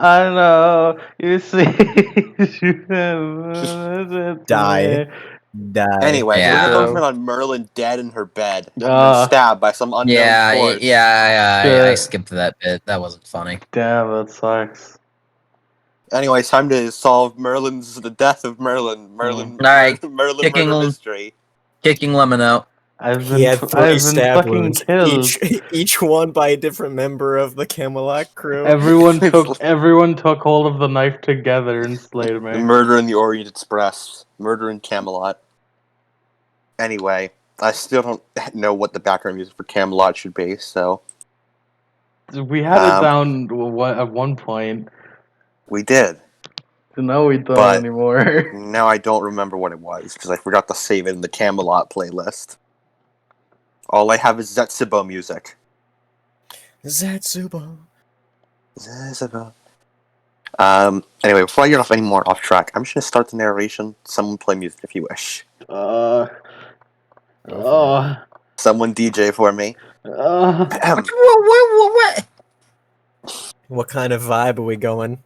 I know. You see. Die. Anyway, we're gonna Yeah. open on Merlin dead in her bed, having been Ah, stabbed by some unknown Yeah, force. I Shit. skipped that bit. That wasn't funny. damn, that sucks. Anyway, it's time to solve the death of Merlin. Alright, Merlin kicking murder him. mystery. Kicking Lemon out. I've been stab fucking killed. each one by a different member of the Camelot crew. Everyone took hold of the knife together and slayed me. Murder in the Orient Express. Murder in Camelot. Anyway, I still don't know what the background music for Camelot should be, so... We had it down at one point. We did. No, we don't But anymore. now I don't remember what it was, because I forgot to save it in the Camelot playlist. All I have is Zetsubo music. Zetsubo. Anyway, before I get any more off track, I'm just gonna start the narration. Someone play music if you wish. Someone DJ for me. What kind of vibe are we going?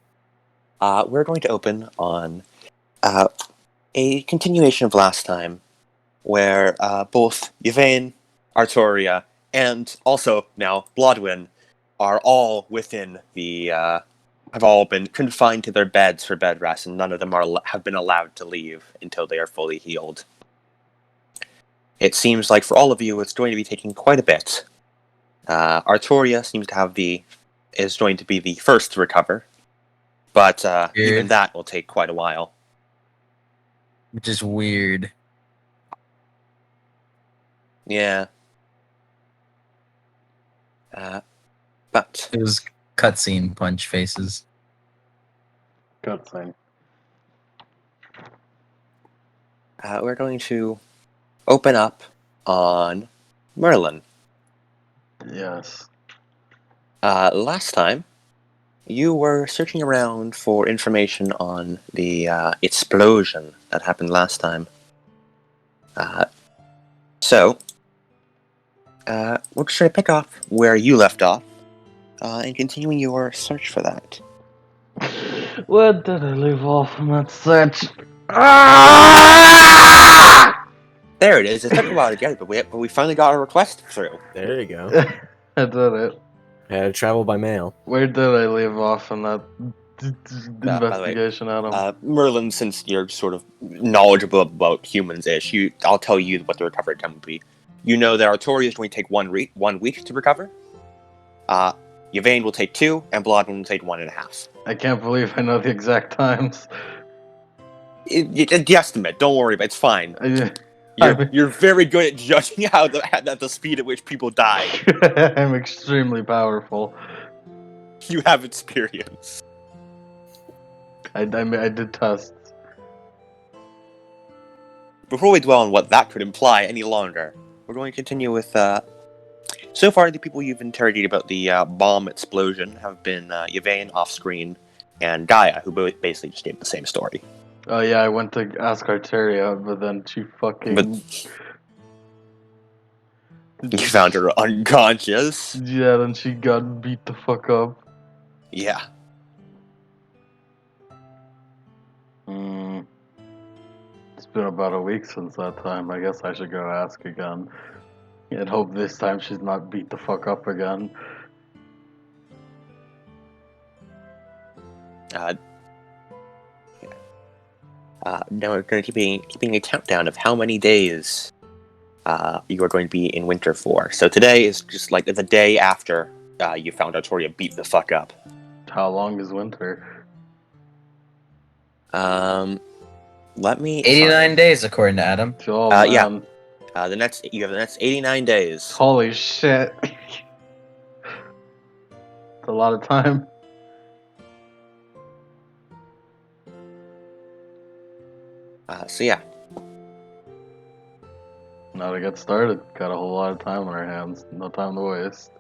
We're going to open on a continuation of last time, where both Yvain, Artoria, and also now Blodwyn are all within the have all been confined to their beds for bed rest, and none of them have been allowed to leave until they are fully healed. It seems like for all of you, it's going to be taking quite a bit. Artoria seems to is going to be the first to recover, but even that will take quite a while. Which is weird. Yeah. But it was cutscene punch faces. Cutscene. We're going to open up on Merlin. Yes. Last time, you were searching around for information on the explosion that happened last time. So, we're just going to pick up where you left off, and continuing your search for that. Where did I leave off in that search? There it is. It took a while to get it, but we finally got a request through. There you go. I did it. I had to travel by mail. Where did I leave off in that investigation, Adam? Merlin, since you're sort of knowledgeable about humans-ish, I'll tell you what the recovery time would be. You know that Artoria is going to take 1 week to recover. Yvain will take 2, and Blodwyn will take 1.5. I can't believe I know the exact times. Guesstimate. Don't worry, but it's fine. You're very good at judging at the speed at which people die. I'm extremely powerful. You have experience. I did tests. Before we dwell on what that could imply any longer, we're going to continue with... So far, the people you've interrogated about the bomb explosion have been Yvain off-screen and Gaia, who basically just gave the same story. Oh yeah, I went to ask Arteria, but then she fucking... You found her unconscious. Yeah, then she got beat the fuck up. Yeah. It's been about a week since that time. I guess I should go ask again. And hope this time she's not beat the fuck up again. Now we're going to be keeping a countdown of how many days you are going to be in winter for. So today is just like the day after you found Artoria beat the fuck up. How long is winter? Let me... 89 days, according to Adam. Oh, yeah. You have the next 89 days. Holy shit. It's a lot of time. So yeah. Now to get started. Got a whole lot of time on our hands. No time to waste.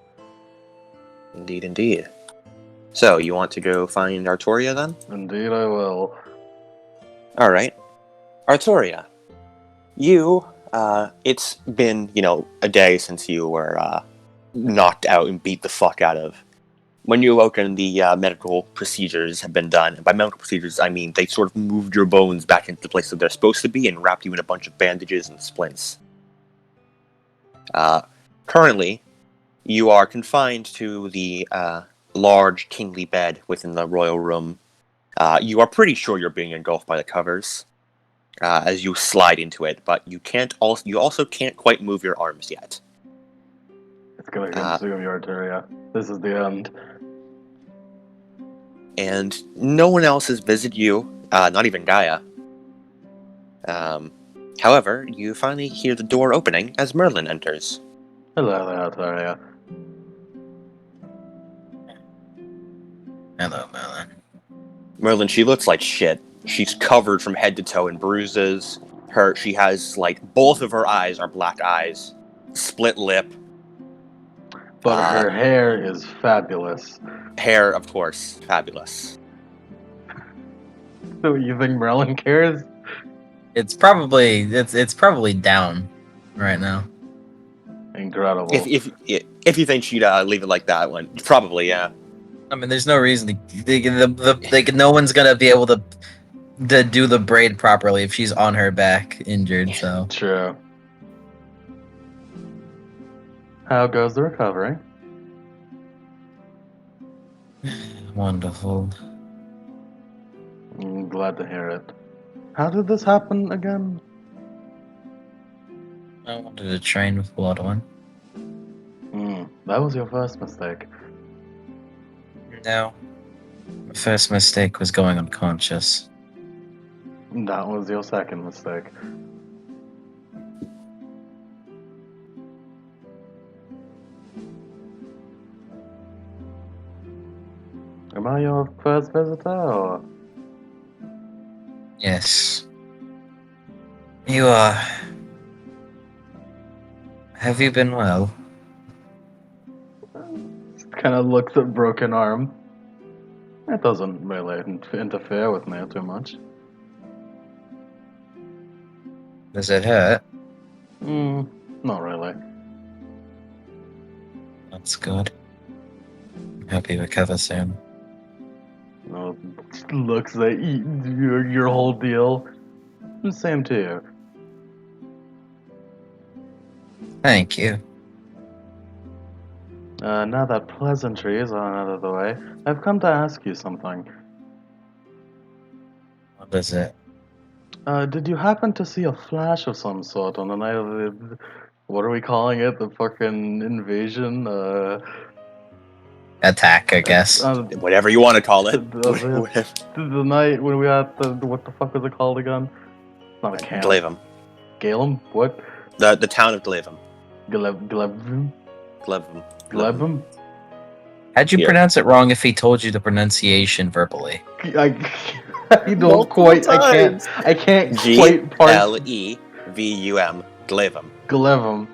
Indeed. So, you want to go find Artoria then? Indeed I will. Alright. Artoria. You, it's been, a day since you were knocked out and beat the fuck out of. When you awoken, the medical procedures have been done. And by medical procedures, I mean they sort of moved your bones back into the place that they're supposed to be and wrapped you in a bunch of bandages and splints. Currently, you are confined to the large kingly bed within the royal room. You are pretty sure you're being engulfed by the covers as you slide into it, but you can't. You also can't quite move your arms yet. It's gonna consume your Arteria. This is the end. And no one else has visited you, not even Gaia. However, you finally hear the door opening as Merlin enters. Hello there, Arteria. Hello, Merlin. Merlin, she looks like shit. She's covered from head to toe in bruises. She has, like, both of her eyes are black eyes, split lip. But her hair is fabulous. Hair, of course, fabulous. So you think Merlin cares? It's probably down right now. Incredible. If you think she'd leave it like that, one probably, yeah. I mean, there's no reason to. No one's gonna be able to do the braid properly if she's on her back injured. So True. How goes the recovery? wonderful. I'm glad to hear it. How did this happen again? I wanted to train with Bloodwin. That was your first mistake. No. My first mistake was going unconscious. That was your second mistake. Am I your first visitor, or? Yes. You are. Have you been well? Kind of looks at broken arm. It doesn't really interfere with me too much. Does it hurt? Not really. That's good. Hope you recover soon. No, looks at your whole deal. Same to you. Thank you. Now that pleasantries are out of the way, I've come to ask you something. What is it? Did you happen to see a flash of some sort on the night of the... What are we calling it? The fucking invasion? Attack, I guess. Whatever you want to call it. The night when we had the... What the fuck was it called again? It's not a camp. Glavum. Galem? What? The town of Glavum. Glevum? Glavum. Glevum? How'd you Here. pronounce it wrong if he told you the pronunciation verbally? I don't Multiple quite... times. I can't quite parse... Glevum. Glavum. Glevum.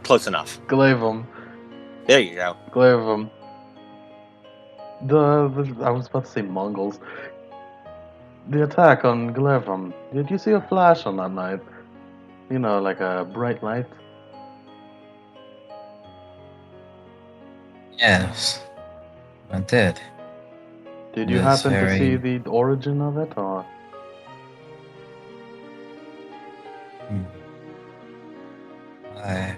Close enough. Glevum. There you go. Glevum. I was about to say Mongols. The attack on Glevum. Did you see a flash on that night? You know, like a bright light? Yes. I did. Did you It was happen to very- see the origin of it, or? I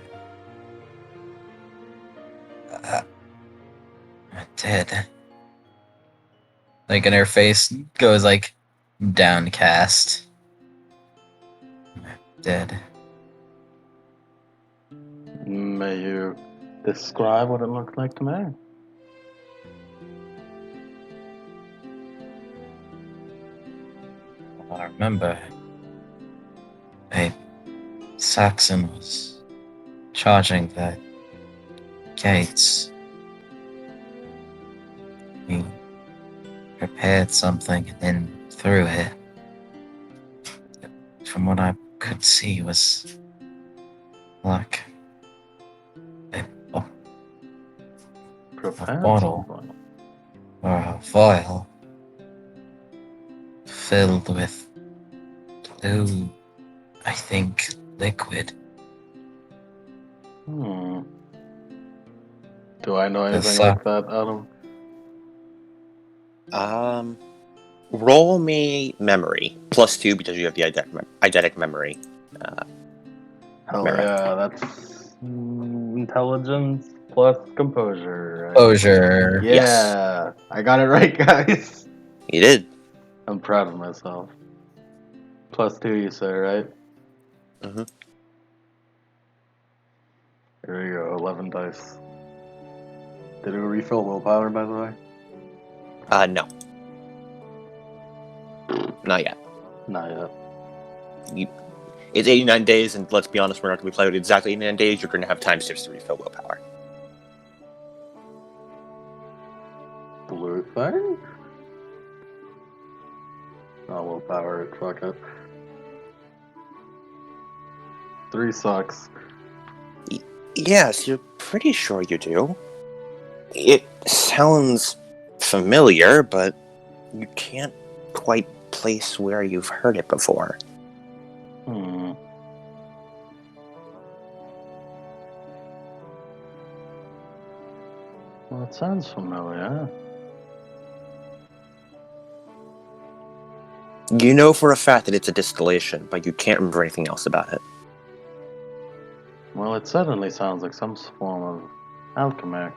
did. Like, and her face goes, like, downcast. I did. May you describe what it looked like to me? I remember a Saxon was charging the gates. He prepared something and then threw it. From what I could see was like a Prepared bottle. something. or a vial filled with blue, I think, liquid. Do I know anything Yes, like that, Adam? Roll me memory. +2 because you have the eidetic memory. Hell Merit. yeah, that's intelligence plus composure. Right? Composure. Yes. Yeah, I got it right, guys. You did. I'm proud of myself. +2, you say, right? Mm-hmm. Here we go, 11 dice. Did it refill willpower, by the way? No. Not yet. Not yet. It's 89 days, and let's be honest, we're not going to be playing with exactly 89 days. You're going to have time shifts to refill willpower. Blue thing? Oh, willpower, fuck it. 3 sucks. Yes, you're pretty sure you do. It sounds familiar, but you can't quite place where you've heard it before. Well, it sounds familiar. You know for a fact that it's a distillation, but you can't remember anything else about it. Well, it certainly sounds like some form of alchemy.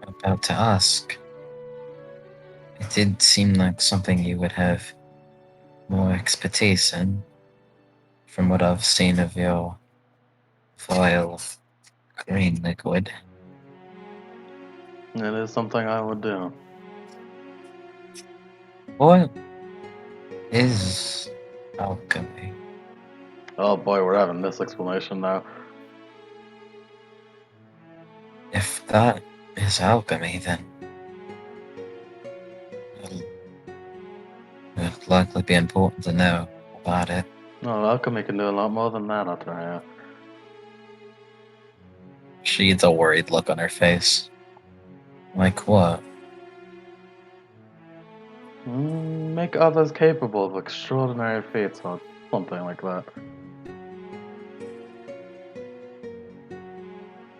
About to ask. It did seem like something you would have more expertise in, from what I've seen of your vial of green liquid. It is something I would do. What is alchemy? Oh boy, we're having this explanation now. If that is alchemy, then it would likely be important to know about it. No, alchemy can do a lot more than that, I'll tell you. She gets a worried look on her face. Like what? Make others capable of extraordinary feats or something like that.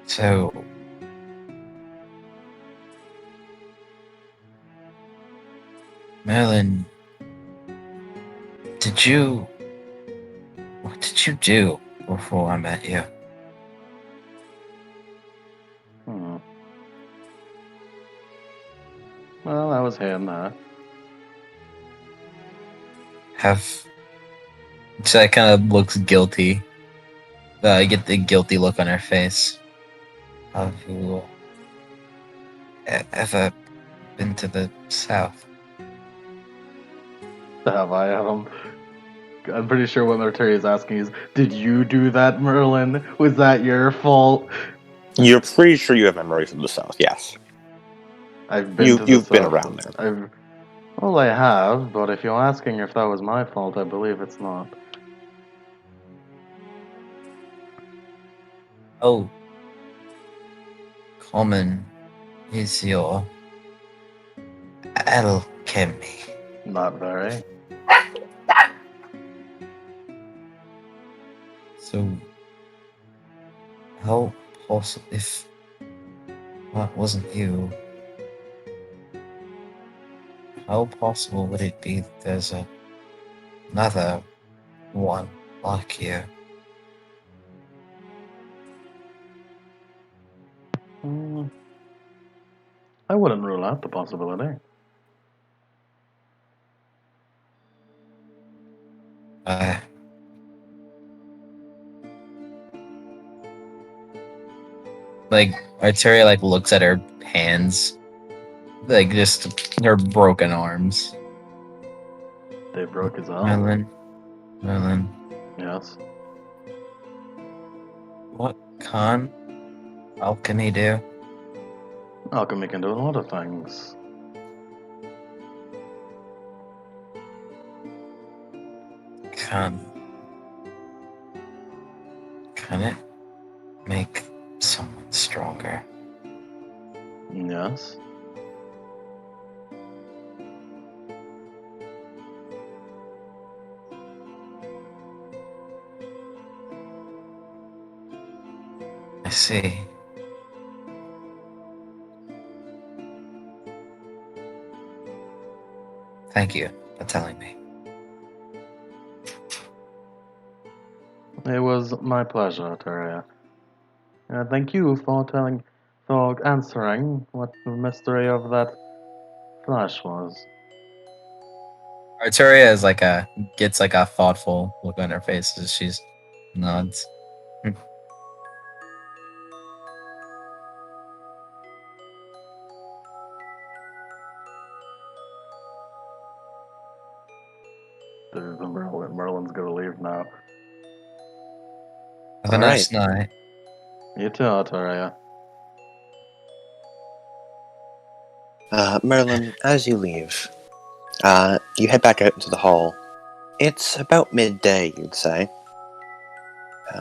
So, Merlin, what did you do before I met you? Well, I was here and there. So it kind of looks guilty. I get the guilty look on her face. Have you ever been to the south? Have I, Adam? I'm pretty sure what Marturi is asking is, did you do that, Merlin? Was that your fault? You're pretty sure you have memory from the south, yes. I've been to the You've been south. around there. Well, I have, but if you're asking if that was my fault, I believe it's not. Oh, common is your alchemy. Not very. So, how possible if that wasn't you? How possible would it be that there's another one like you? I wouldn't rule out the possibility. Like Arteria looks at her hands, just her broken arms. They broke his arm. Merlin, Yes. what can alchemy do? Alchemy can do a lot of things. Can it make someone stronger? Yes. I see. Thank you for telling me. It was my pleasure, Arturia. Thank you for answering what the mystery of that flash was. Arturia is gets like a thoughtful look on her face as she's nods. Merlin's gonna leave now. Have a nice night. You too, Arturia. Merlin, as you leave, you head back out into the hall. It's about midday, you'd say.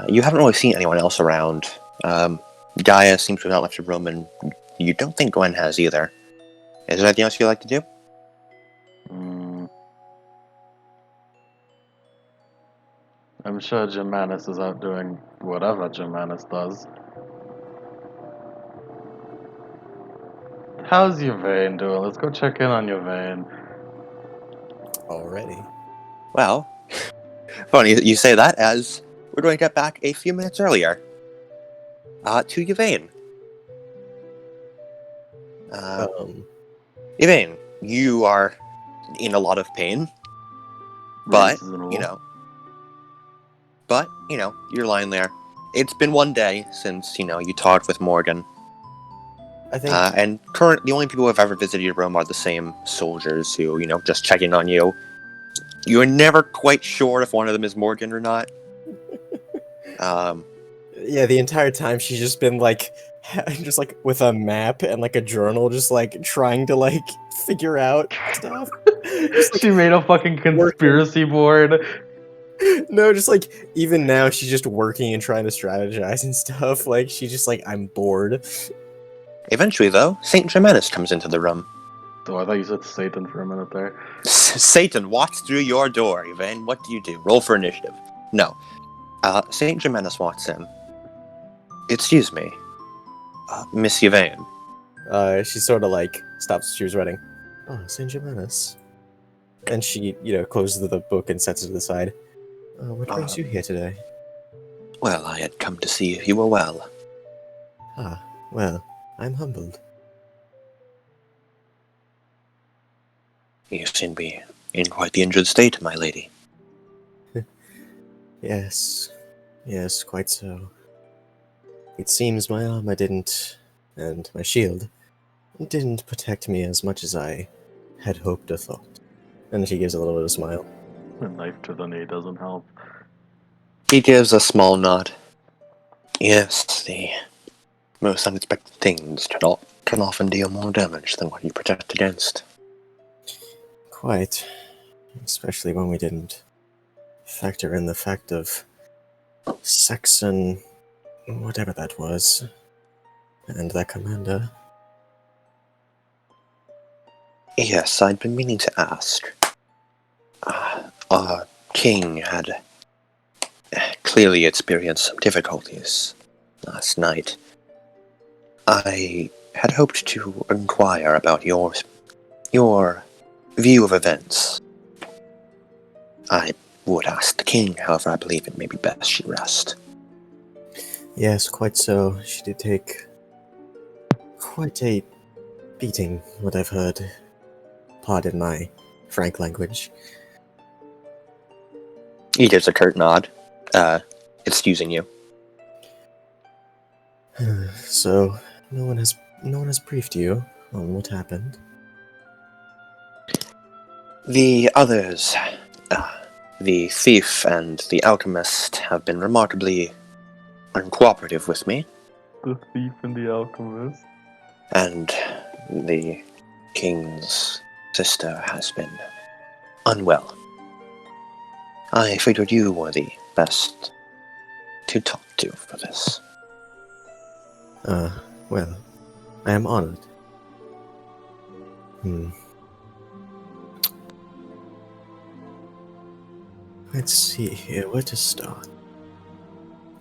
You haven't really seen anyone else around. Gaia seems to have not left the room, and you don't think Gwen has either. Is there anything else you'd like to do? I'm sure Germanus is out doing whatever Germanus does. How's your vein doing? Let's go check in on your vein. Already. Well, funny that you say that, as we're going to get back a few minutes earlier. To Yvain. Yvain, you are in a lot of pain, but, you're lying there. It's been one day since, you talked with Morgan. I think... and the only people who have ever visited your room are the same soldiers who, just checking on you. You're never quite sure if one of them is Morgan or not. Yeah, the entire time she's just been just with a map and a journal, just trying to figure out stuff. Just, she made a fucking conspiracy board. No, just even now she's just working and trying to strategize and stuff. She's just I'm bored. Eventually, though, Saint Germanus comes into the room. Oh, I thought you said Satan for a minute there. Satan walks through your door, Yvain. What do you do? Roll for initiative. No. Saint Germanus walks in. Excuse me. Miss Yvain. She sort of stops what she was writing. Oh, Saint Germanus. And she, closes the book and sets it to the side. What brings you here today? Well, I had come to see if you were well. Ah, well, I'm humbled. You seem to be in quite the injured state, my lady. Yes, quite so. It seems my armor and my shield didn't protect me as much as I had hoped or thought. And she gives a little bit of a smile. A knife to the knee doesn't help. He gives a small nod. Yes, the most unexpected things can often deal more damage than what you protect against. Quite. Especially when we didn't factor in the fact of sex and whatever that was. And that commander. Yes, I'd been meaning to ask. Our king had clearly experienced some difficulties last night. I had hoped to inquire about your view of events. I would ask the king, however, I believe it may be best she rest. Yes, quite so. She did take quite a beating, what I've heard. Pardon my frank language. He gives a curt nod, excusing you. So, no one has briefed you on what happened? The others, the thief and the alchemist, have been remarkably uncooperative with me. The thief and the alchemist. And the king's sister has been unwell. I figured you were the best to talk to for this. Well, I am honored. Let's see here, where to start?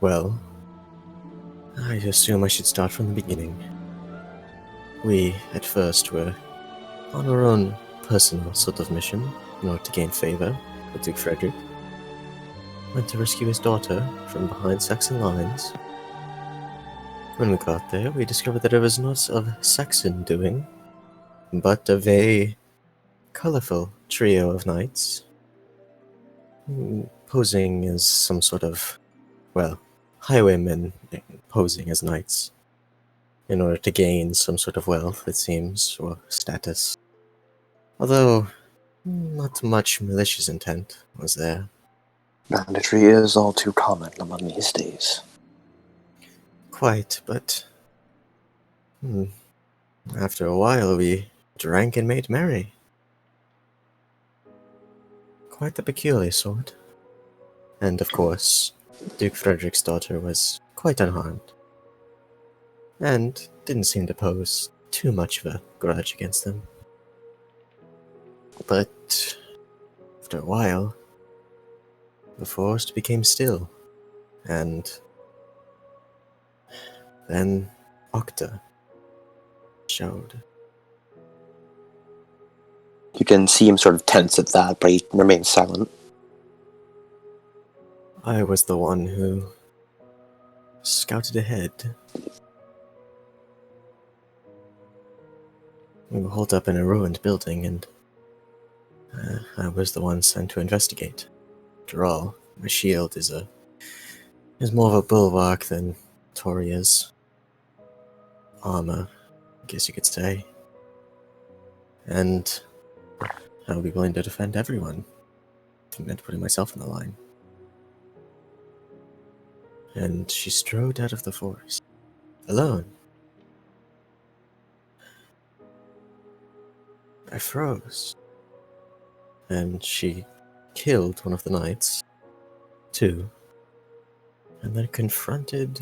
Well, I assume I should start from the beginning. We, at first, were on our own personal sort of mission in order to gain favor with Duke Frederick. Went to rescue his daughter from behind Saxon lines. When we got there, we discovered that it was not of Saxon doing, but of a colorful trio of knights, posing as some sort of, well, highwaymen posing as knights in order to gain some sort of wealth, it seems, or status. Although, not much malicious intent was there. Banditry is all too common among these days. Quite, but after a while we drank and made merry. Quite the peculiar sort. And of course, Duke Frederick's daughter was quite unharmed, and didn't seem to pose too much of a grudge against them. But after a while, the forest became still, and then Octa showed. You can see him sort of tense at that, but he remains silent. I was the one who scouted ahead. We were holed up in a ruined building, and I was the one sent to investigate. After all, my shield is more of a bulwark than Toria's armor, I guess you could say. And I would be willing to defend everyone if it meant putting myself on the line. And she strode out of the forest, alone. I froze. And she killed one of the knights, too, and then confronted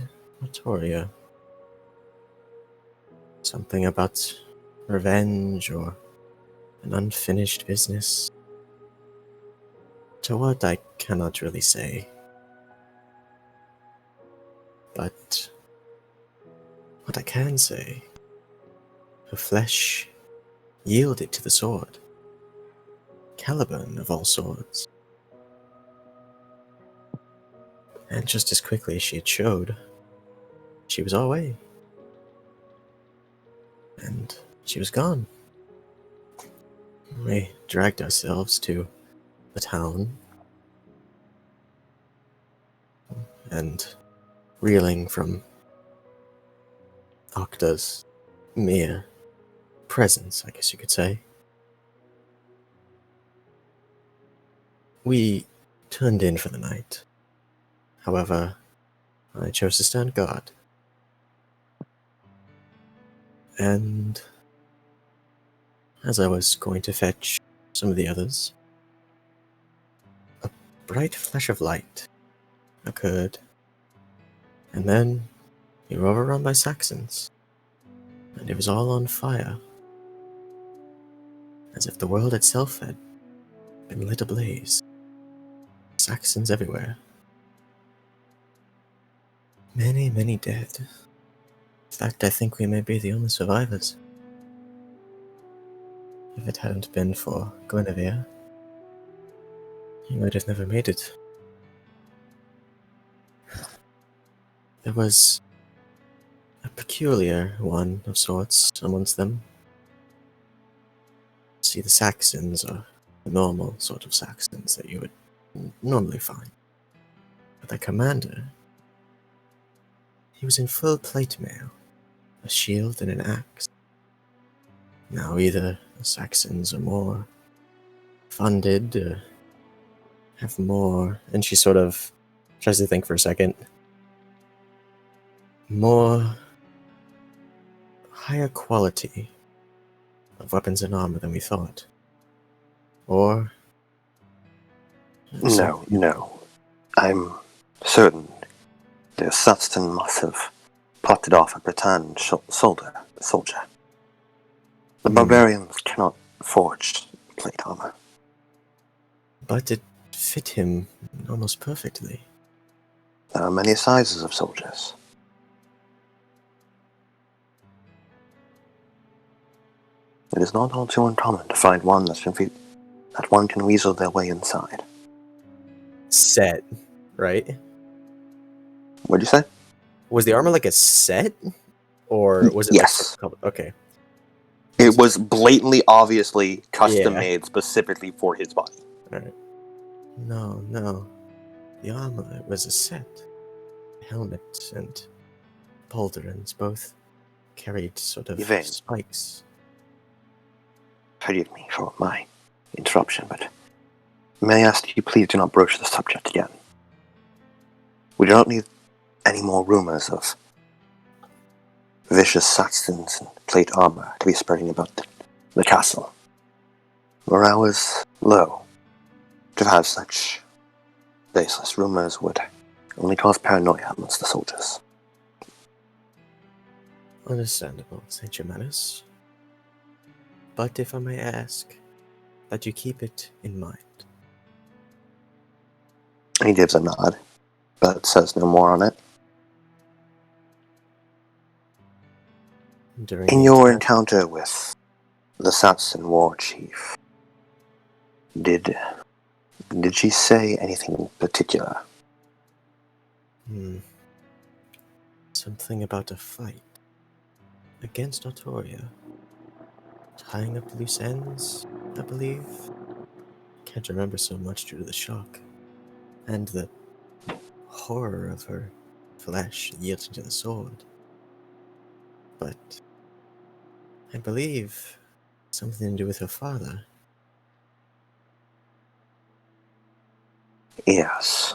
Toria. Something about revenge or an unfinished business. To what I cannot really say. But what I can say, her flesh yielded to the sword. Caliban of all swords. And just as quickly as she had showed, she was away. And she was gone. We dragged ourselves to the town, and reeling from Octa's mere presence, I guess you could say, we turned in for the night. However, I chose to stand guard. And as I was going to fetch some of the others, a bright flash of light occurred, and then we were overrun by Saxons, and it was all on fire, as if the world itself had been lit ablaze. Saxons everywhere. Many, many dead. In fact, I think we may be the only survivors. If it hadn't been for Guinevere, he might have never made it. There was a peculiar one of sorts amongst them. See, the Saxons are the normal sort of Saxons that you would normally find. But the commander, he was in full plate mail, a shield and an axe. Now either the Saxons are more funded, or have more, and she sort of tries to think for a second, more higher quality of weapons and armor than we thought. Or... No. I'm certain the Saxon must have potted off a pretend soldier. The barbarians cannot forge plate armor. But it fit him almost perfectly. There are many sizes of soldiers. It is not all too uncommon to find one that one can weasel their way inside. Set, right? What'd you say? Was the armor like a set? Or was it Yes. like... Okay. It was blatantly, obviously custom Yeah. made specifically for his body. Alright. No. The armor was a set. Helmet and pauldrons both carried sort of Yvain. spikes. Forgive me for my interruption, but may I ask you please do not broach the subject again? We do not need any more rumors of vicious Saxons and plate armor to be spreading about the castle. Morale is low. To have such baseless rumors would only cause paranoia amongst the soldiers. Understandable, St. Germanus. But if I may ask, that you keep it in mind. He gives a nod, but says no more on it. In your encounter with the Saxon war chief, did she say anything particular? Something about a fight against Artoria. Tying up loose ends, I believe. Can't remember so much due to the shock. And the horror of her flesh yielding to the sword. But I believe something to do with her father. Yes.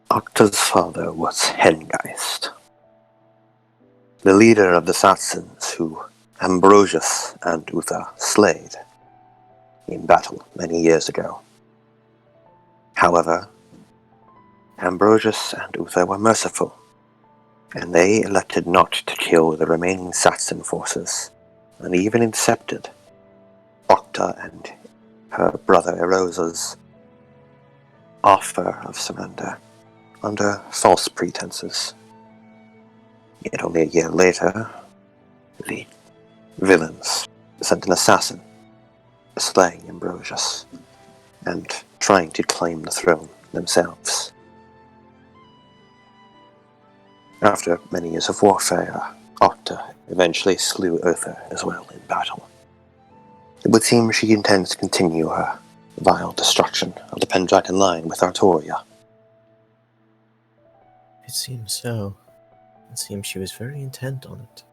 Octa's father was Hengeist, the leader of the Saxons who Ambrosius and Uther slayed in battle many years ago. However, Ambrosius and Uther were merciful, and they elected not to kill the remaining Saxon forces, and even accepted Octa and her brother Erosa's offer of surrender under false pretenses. Yet only a year later, the villains sent an assassin, slaying Ambrosius, and trying to claim the throne themselves. After many years of warfare, Octa eventually slew Uther as well in battle. It would seem she intends to continue her vile destruction of the Pendragon line with Artoria. It seems so. It seems she was very intent on it,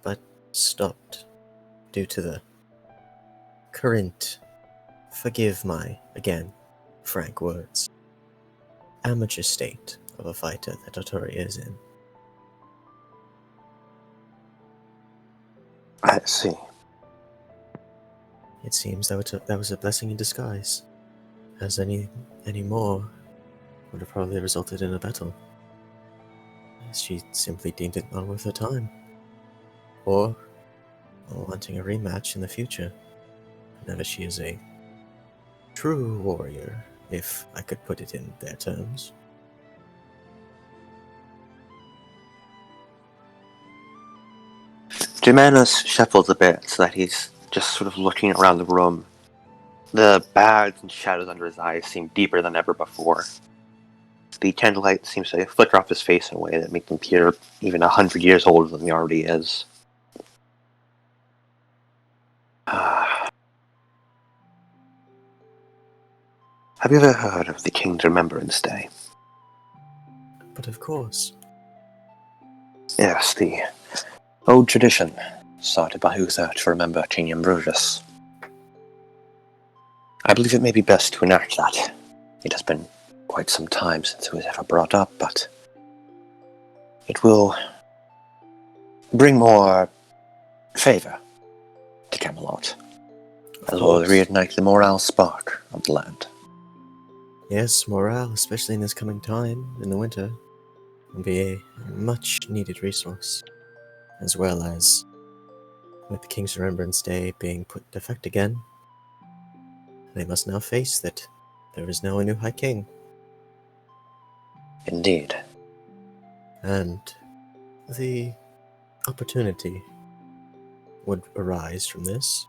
but stopped due to the current, forgive my, again, frank words, amateur state of a fighter that Artoria is in. I see. It seems that was a blessing in disguise, as any more would have probably resulted in a battle. She simply deemed it not worth her time. Or wanting a rematch in the future. Now that she is a true warrior, if I could put it in their terms. Germanus shuffles a bit so that he's just sort of looking around the room. The bags and shadows under his eyes seem deeper than ever before. The candlelight seems to flicker off his face in a way that makes him appear even 100 years older than he already is. Have you ever heard of the King's Remembrance Day? But of course. Yes, the old tradition started by Uther to remember King Ambrosius. I believe it may be best to enact that. It has been quite some time since it was ever brought up, but it will bring more favor to Camelot, as well as reignite the morale spark of the land. Yes, morale, especially in this coming time, in the winter, will be a much needed resource, as well as with the King's Remembrance Day being put into effect again. They must now face that there is now a new High King. Indeed. And the opportunity would arise from this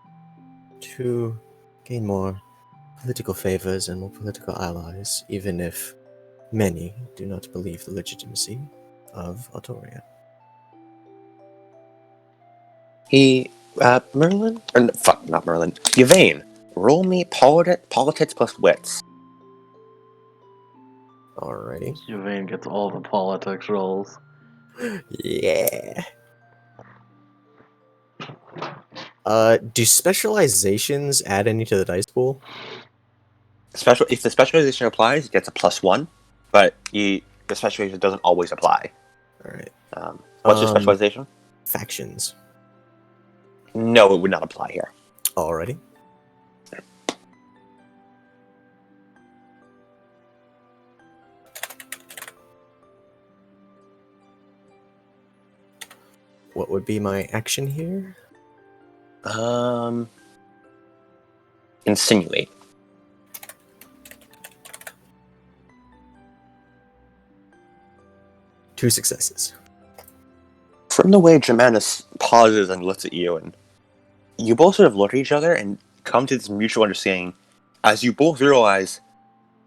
to gain more political favors and more political allies, even if many do not believe the legitimacy of Autoria. Merlin? Or, fuck, not Merlin. Yvain, roll me politics plus wits. Alrighty. Yvain gets all the politics rolls. Yeah. Do specializations add any to the dice pool? If the specialization applies, it gets a +1, but the specialization doesn't always apply. Alright. What's your specialization? Factions. No, it would not apply here. Alrighty. What would be my action here? Insinuate. Two successes. From the way Germanus pauses and looks at you, and you both sort of look at each other and come to this mutual understanding as you both realize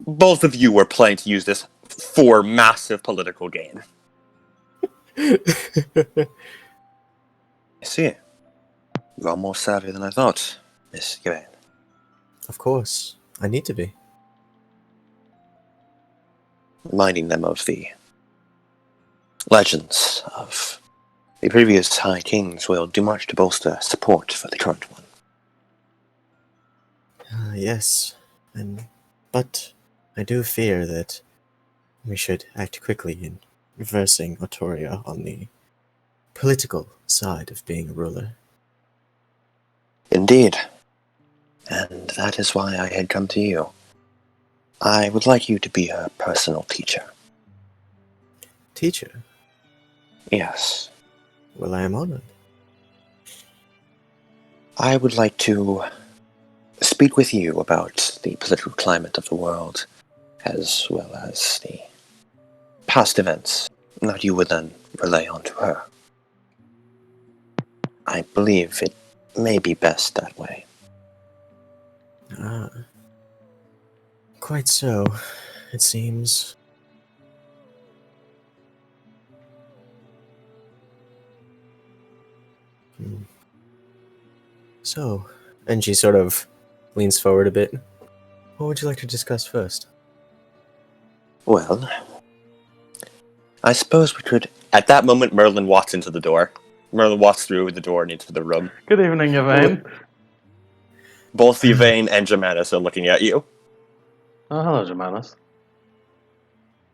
both of you were planning to use this for massive political gain. I see. You are more savvy than I thought, Miss Yvain. Of course. I need to be. Reminding them of the legends of the previous High Kings will do much to bolster support for the current one. Yes. But I do fear that we should act quickly in reversing Autoria on the political side of being a ruler. Indeed. And that is why I had come to you. I would like you to be her personal teacher. Teacher? Yes. Well, I am honored. I would like to speak with you about the political climate of the world, as well as the past events that you would then relay onto her. I believe it may be best that way. Ah. Quite so, it seems. So, and she sort of leans forward a bit. What would you like to discuss first? Well, I suppose we could... At that moment, Merlin walks into the door. Merlin walks through the door and into the room. Good evening, Yvain. Both Yvain and Germanus are looking at you. Oh, hello, Germanus.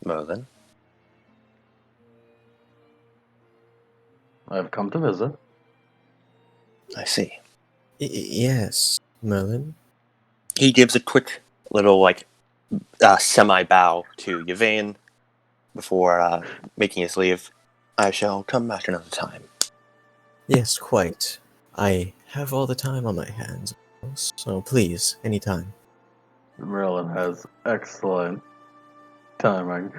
Merlin. I've come to visit. I see. Yes, Merlin. He gives a quick little, semi-bow to Yvain before making his leave. I shall come back another time. Yes, quite. I have all the time on my hands, of course, so please, anytime. Merlin has excellent timing.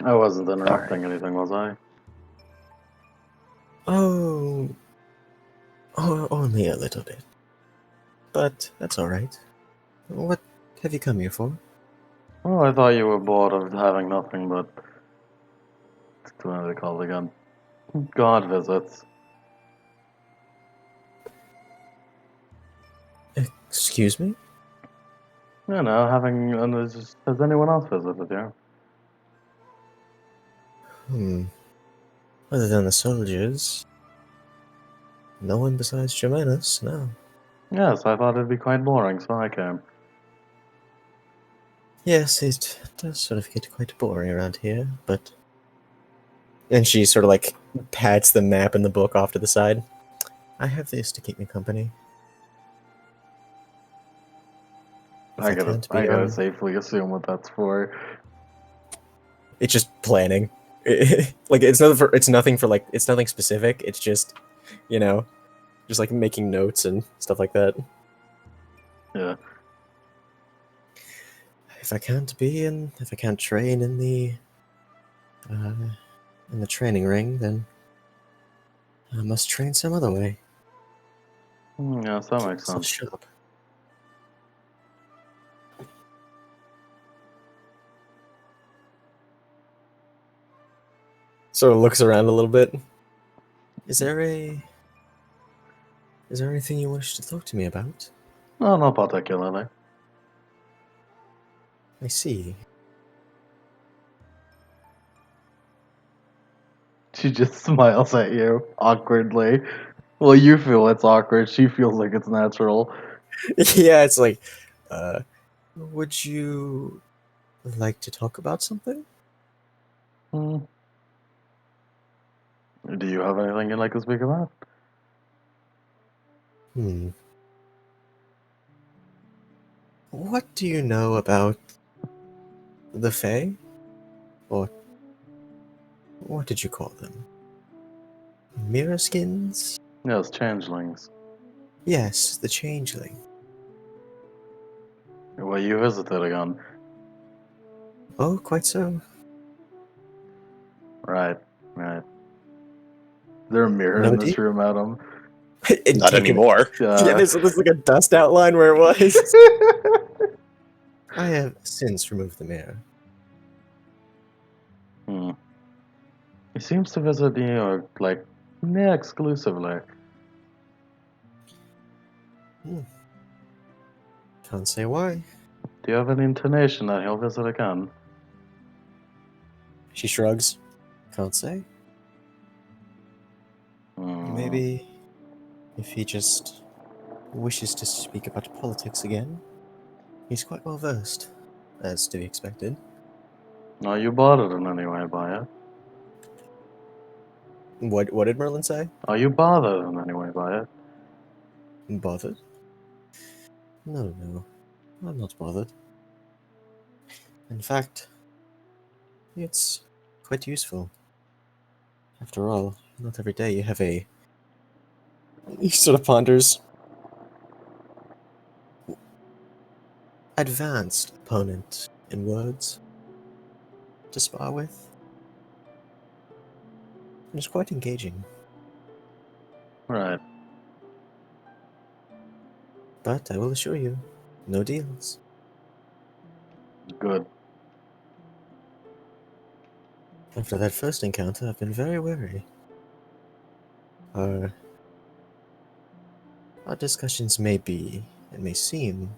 I wasn't interrupting anything, was I? Oh, only a little bit. But that's alright. What have you come here for? Oh, I thought you were bored of having nothing but... What are they called again? God visits. Excuse me? You know, having... has anyone else visited you? Other than the soldiers, no one besides Germanus, no. Yes, I thought it'd be quite boring, so I came. Yes, it does sort of get quite boring around here, but... And she sort of pats the map and the book off to the side. I have this to keep me company. If I can't be gotta on- safely assume what that's for. It's just planning. It's nothing specific. It's just, just making notes and stuff like that. Yeah. If I can't train in the in the training ring, then I must train some other way. Yes, that makes So sense. shut up. Sort of looks around a little bit. Is there anything you wish to talk to me about? No, not particularly. I see. She just smiles at you awkwardly. Well, you feel it's awkward. She feels like it's natural. Yeah, it's like, would you like to talk about something? Hmm. Do you have anything you'd like to speak about? What do you know about the Fae? Or what did you call them? Mirror skins? Yes, changelings. Yes, the changeling. Well, you visited again. Oh, quite so. Right, right. Is there a mirror No in this deal? room, Adam? And Not taken- anymore. Yeah, there's like a dust outline where it was. I have since removed the mirror. Hmm. He seems to visit New York, like, yeah, exclusively. Can't say why. Do you have any intonation that he'll visit again? She shrugs. Can't say. Hmm. Maybe if he just wishes to speak about politics again. He's quite well versed, as to be expected. Are you bothered in any way by it? What did Merlin say? Are you bothered in any way by it? Bothered? No, I'm not bothered. In fact, it's quite useful. After all, not every day you have a. He sort of ponders. Advanced opponent in words to spar with. It's quite engaging. Right. But I will assure you, no deals. Good. After that first encounter, I've been very wary. Our discussions may be, and may seem,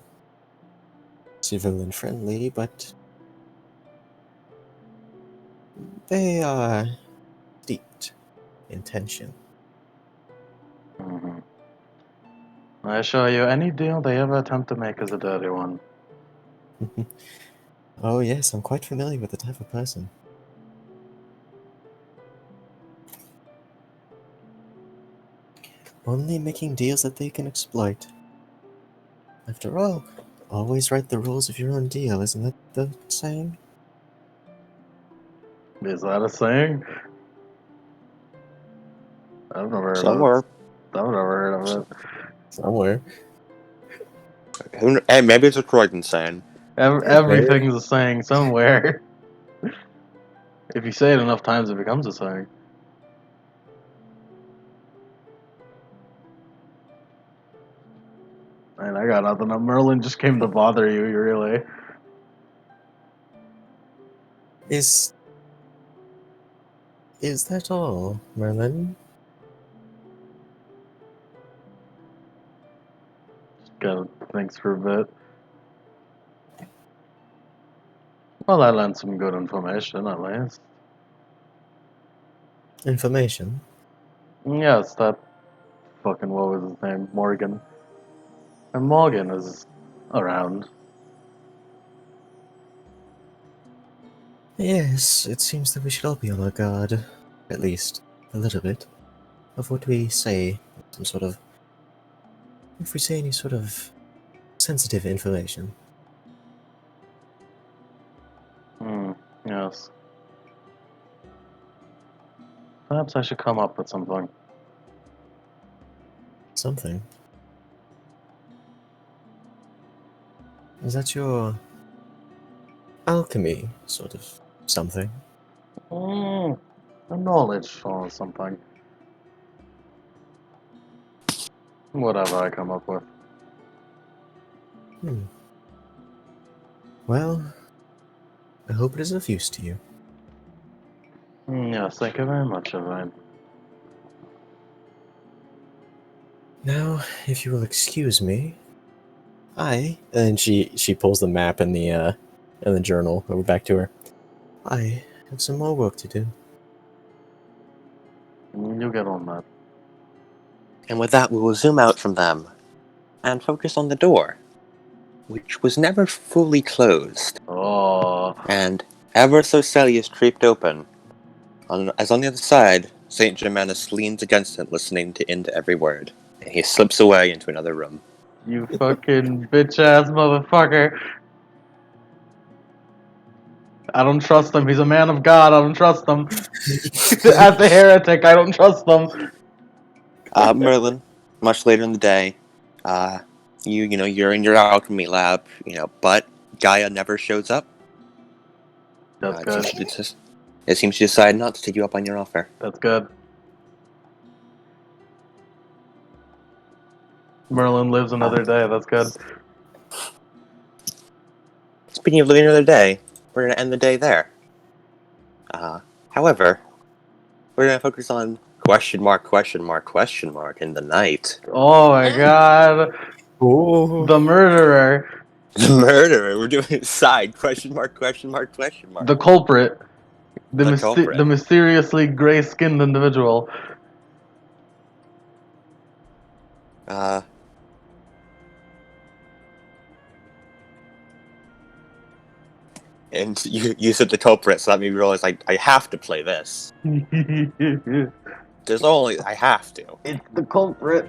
civil and friendly, but they are steeped in tension. Hmm. I assure you, any deal they ever attempt to make is a dirty one. Oh yes, I'm quite familiar with the type of person. Only making deals that they can exploit. After all, always write the rules of your own deal, isn't that the saying? Is that a saying? I've never heard of Somewhere. it. I've never heard of it. Somewhere. Hey, maybe it's a Croydon saying. Everything's a saying somewhere. If you say it enough times, it becomes a saying. Man, I got nothing. Merlin just came to bother you, really. Is that all, Merlin? Got thanks for a bit. Well, I learned some good information, at least. Information? Yes, that fucking, what was his name? Morgan. And Morgan is around. Yes, it seems that we should all be on our guard. At least, a little bit. Of what we say. Some sort of. If we say any sort of sensitive information. Hmm, yes. Perhaps I should come up with something. Something. Is that your alchemy sort of something? Hmm. A knowledge or something. Whatever I come up with. Well, I hope it is of use to you. Yes, thank you very much, Yvain. Now, if you will excuse me, and she pulls the map and the journal over back to her. I have some more work to do. You get on that. And with that, we will zoom out from them and focus on the door, which was never fully closed, Oh, and ever so slightly is creaked open. As on the other side, Saint Germanus leans against it, listening into every word, and he slips away into another room. you fucking bitch ass motherfucker. I don't trust him. He's a man of God. I don't trust him. As a heretic, I don't trust him. Merlin, much later in the day, you're in your alchemy lab, but Gaia never shows up. That's It seems, good. it seems to decide not to take you up on your offer. That's good. Merlin lives another day. That's good. Speaking of living another day, we're going to end the day there. However, we're going to focus on question mark in the night. Oh my god. Oh, The murderer. The murderer. We're doing side question mark. The culprit. The culprit. The mysteriously gray skinned individual. And you said the culprit, so that made me realize I have to play this. I have to. It's the culprit.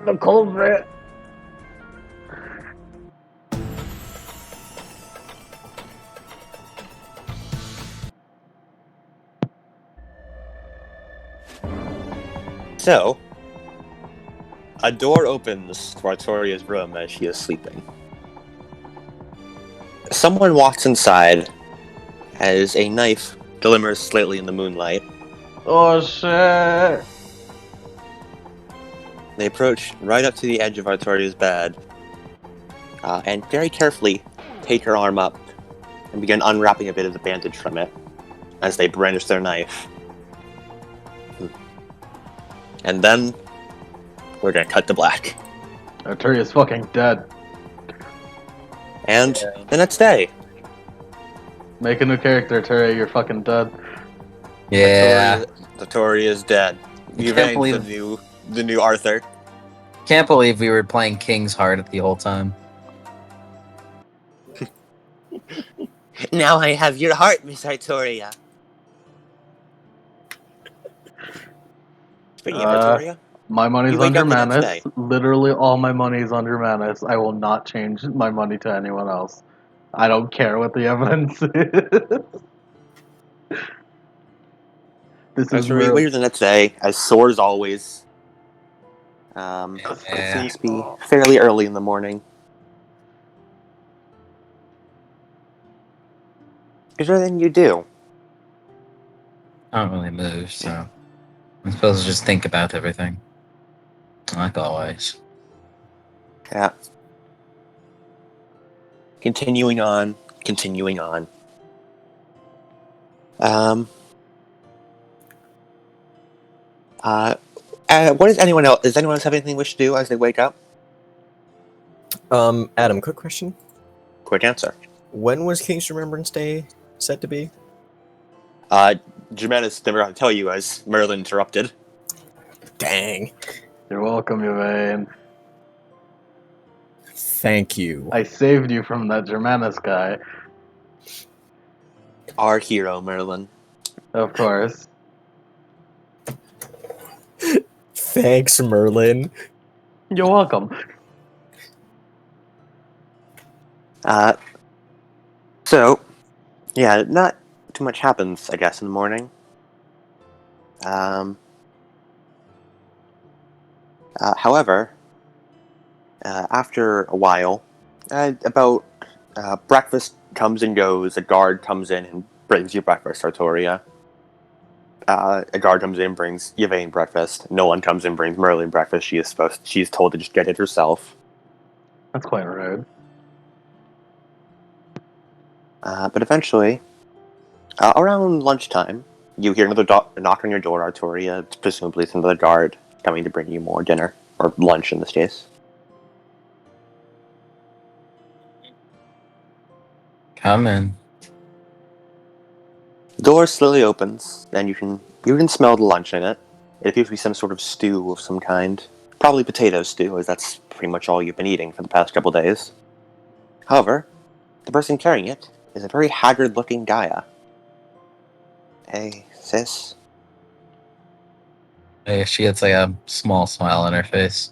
The culprit. So, a door opens to Artoria's room as she is sleeping. Someone walks inside as a knife glimmers slightly in the moonlight. Oh shit. They approach right up to the edge of Artoria's bed and very carefully take her arm up and begin unwrapping a bit of the bandage from it as they brandish their knife. And then we're gonna cut to black. Arturia's fucking dead. And the next day, Make a new character, Arturia, you're fucking dead. Yeah. Artoria is dead. Can't believe- the new Arthur. Can't believe we were playing King's Heart the whole time. Now I have your heart, Miss Artoria. Speaking of Artoria, My money's You wake under up the next Manus. day. Literally all my money's under Manus. I will not change my money to anyone else. I don't care what the evidence is. This is you wake real. up the next day, as sore as always. It seems to be fairly early in the morning. Is there anything you do? I don't really move, so I'm supposed to just think about everything. Like always. Yeah. Continuing on. What does anyone else? Does anyone else have anything they wish to do as they wake up? Adam, quick question. Quick answer. When was King's Remembrance Day set to be? Germanus never got to tell you as Merlin interrupted. Dang. You're welcome, Yvain. Thank you. I saved you from that Germanus guy. Our hero, Merlin. Of course. Thanks, Merlin. You're welcome. So, yeah, not too much happens, I guess, in the morning. However, after a while, about Breakfast comes and goes. A guard comes in and brings you breakfast, Artoria. A guard comes in and brings Yvain breakfast. No one comes in and brings Merlin breakfast. She's told to just get it herself. That's quite rude. But eventually, around lunchtime, you hear another knock on your door, Artoria. Presumably it's another guard coming to bring you more dinner. Or lunch, in this case. Come in. The door slowly opens, and you can smell the lunch in it. It appears to be some sort of stew of some kind. Probably potato stew, as that's pretty much all you've been eating for the past couple days. However, the person carrying it is a very haggard-looking Gaia. Hey, sis. Hey, she gets like a small smile on her face.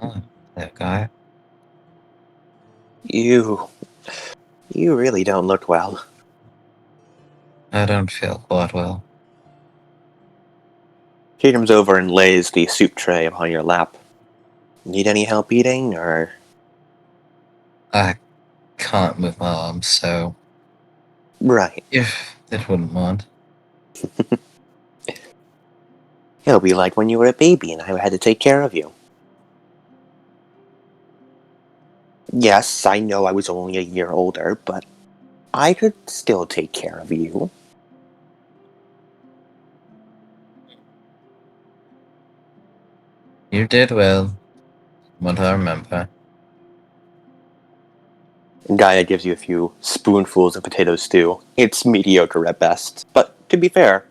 Oh, that guy. You really don't look well. I don't feel quite well. She comes over and lays the soup tray upon your lap. Need any help eating, or... I can't move my arms, so Right. if it wouldn't mind. It'll be like when you were a baby and I had to take care of you. Yes, I know I was only a year older, but I could still take care of you. You did well, what I remember. Gaia gives you a few spoonfuls of potato stew. It's mediocre at best, but to be fair,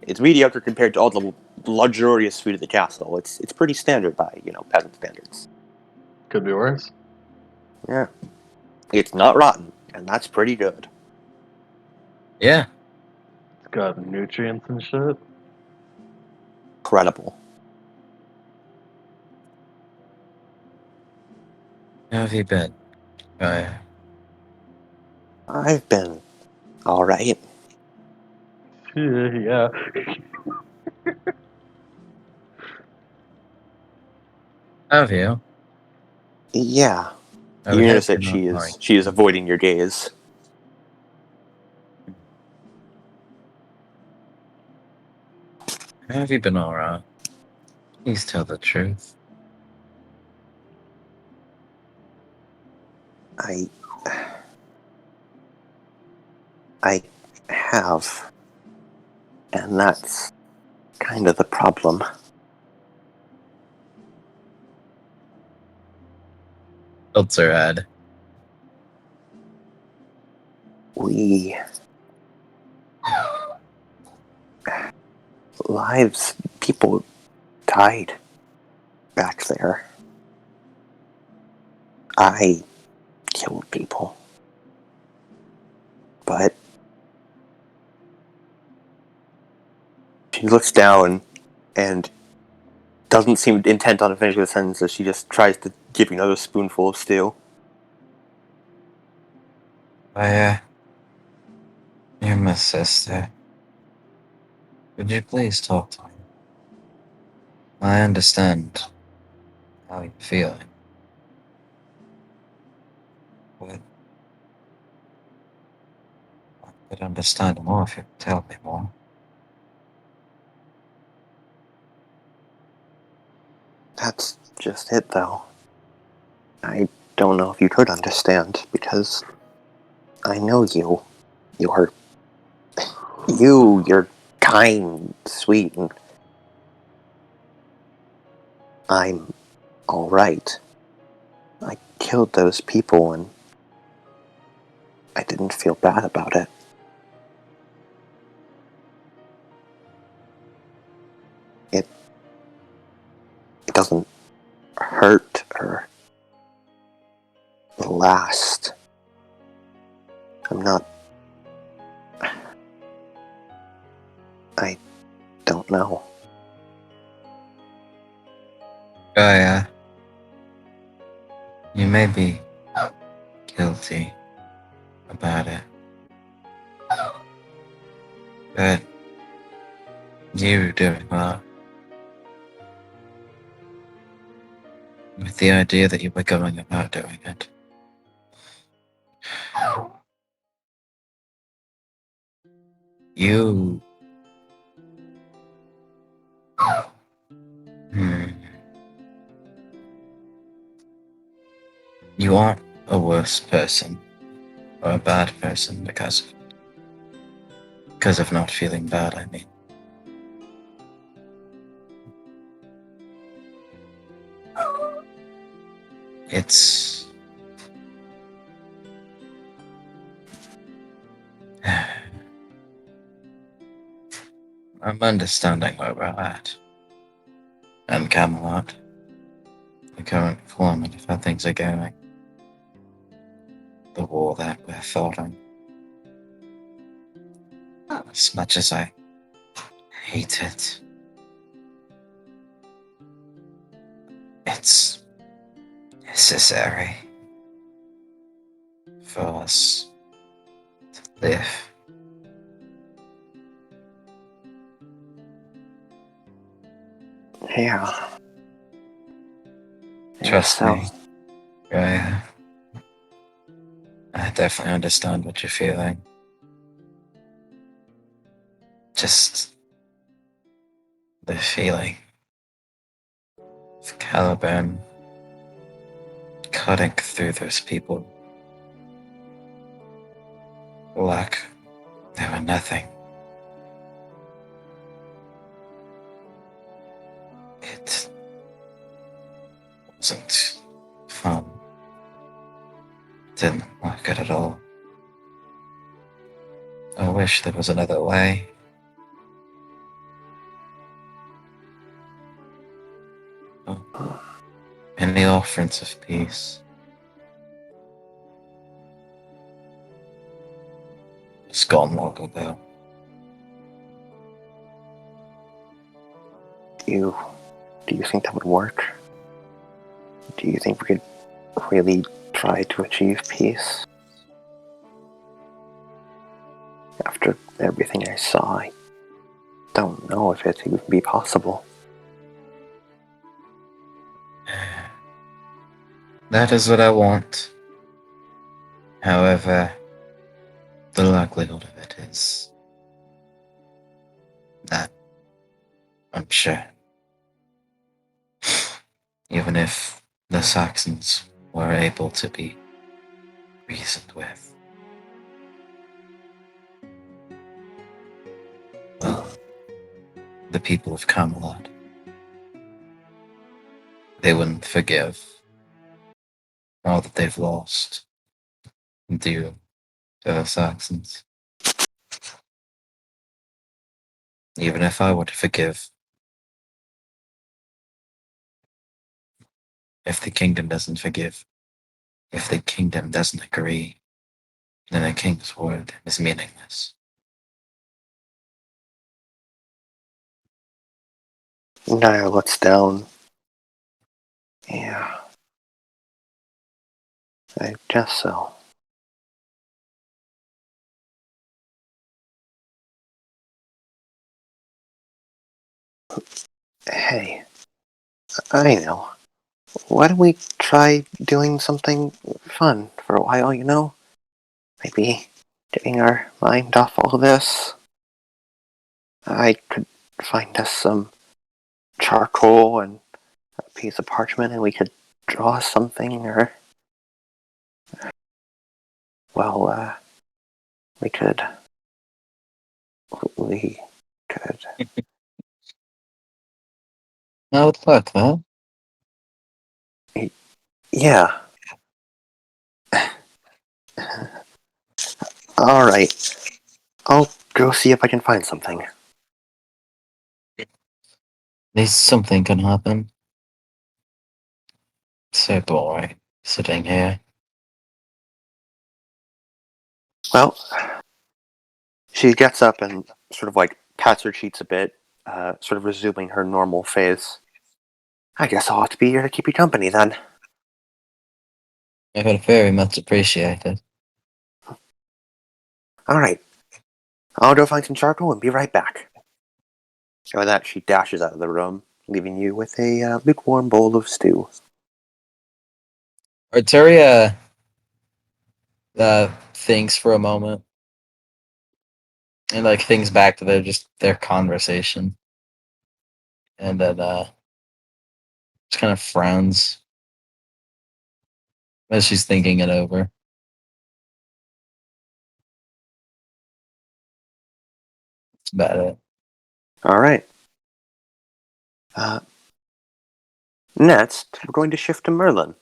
it's mediocre compared to all the luxurious food at the castle. It's pretty standard by, peasant standards. Could be worse. Yeah. It's not rotten, and that's pretty good. Yeah, It's got nutrients and shit. Incredible. how have you been? I've been alright. Yeah. Have you? Yeah. I You would notice hope that you're not lying. she is avoiding your gaze. Have you been alright? Please tell the truth. I have. And that's kind of the problem. Tilts her head. We... people died back there. I killed people. But she looks down and doesn't seem intent on finishing the sentence as she just tries to give you another spoonful of stew. You're my sister. Would you please talk to me? I understand how you're feeling. But I could understand more if you could tell me more. That's just it, though. I don't know if you could understand, because I know you. You're kind, sweet, and I'm alright. I killed those people and I didn't feel bad about it. It doesn't hurt or last. I don't know. Gaia, you may be guilty about it. But you doing well. With the idea that you were going about doing it. You. Hmm. You aren't a worse person or a bad person because of not feeling bad, I mean. It's I'm understanding where we're at. And Camelot, the current climate of how things are going, the war that we're fighting. As much as I hate it, it's necessary for us to live. Yeah. Trust So, me, Raya. I definitely understand what you're feeling. Just the feeling of Caliban cutting through those people like they were nothing. It wasn't fun. Didn't like it at all. I wish there was another way. Any offerings of peace. It's gone long ago. do you think that would work? Do you think we could really try to achieve peace? After everything I saw, I don't know if it would be possible. That is what I want. However, the likelihood of it is that I'm sure. Even if the Saxons were able to be reasoned with. Well, the people of Camelot, they wouldn't forgive all that they've lost due to the Saxons. Even if I were to forgive, if the kingdom doesn't forgive, if the kingdom doesn't agree, then a king's word is meaningless. Naya looks down. Yeah, I guess so. Hey, I know. Why don't we try doing something fun for a while, you know? Maybe getting our mind off all this. I could find us some charcoal and a piece of parchment and we could draw something, or, well, we could. We could. I would like that. Yeah. Alright. I'll go see if I can find something. At least something can happen. So boring, sitting here. Well, she gets up and sort of like pats her cheeks a bit, sort of resuming her normal face. I guess I'll have to be here to keep you company then. I would very much appreciate it. Alright. I'll go find some charcoal and be right back. With that, she dashes out of the room, leaving you with a lukewarm bowl of stew. Arturia, thinks for a moment and like thinks back to their conversation, and then just kind of frowns as she's thinking it over. That's about it. All right. Next, we're going to shift to Merlin.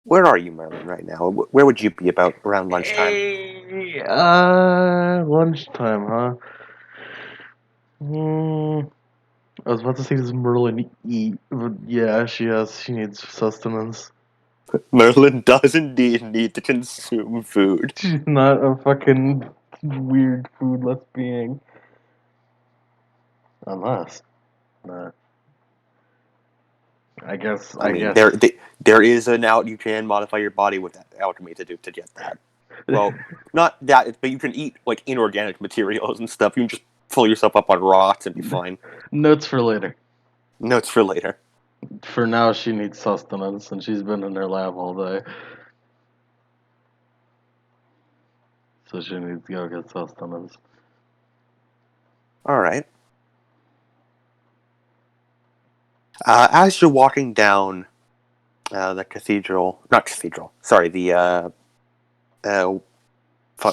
Where are you, Merlin, right now? Where would you be about around lunchtime? Hey, lunchtime, huh? I was about to say, does Merlin eat? But yeah, she needs sustenance. Merlin does indeed need to consume food. She's not a fucking weird foodless being. Unless, nah. I guess. There is an out you can modify your body with that alchemy to get that. Well, not that, but you can eat like inorganic materials and stuff. You can just fill yourself up on rocks and be fine. Notes for later. Notes for later. For now, she needs sustenance, and she's been in her lab all day. So she needs to go get sustenance. All right. As you're walking down the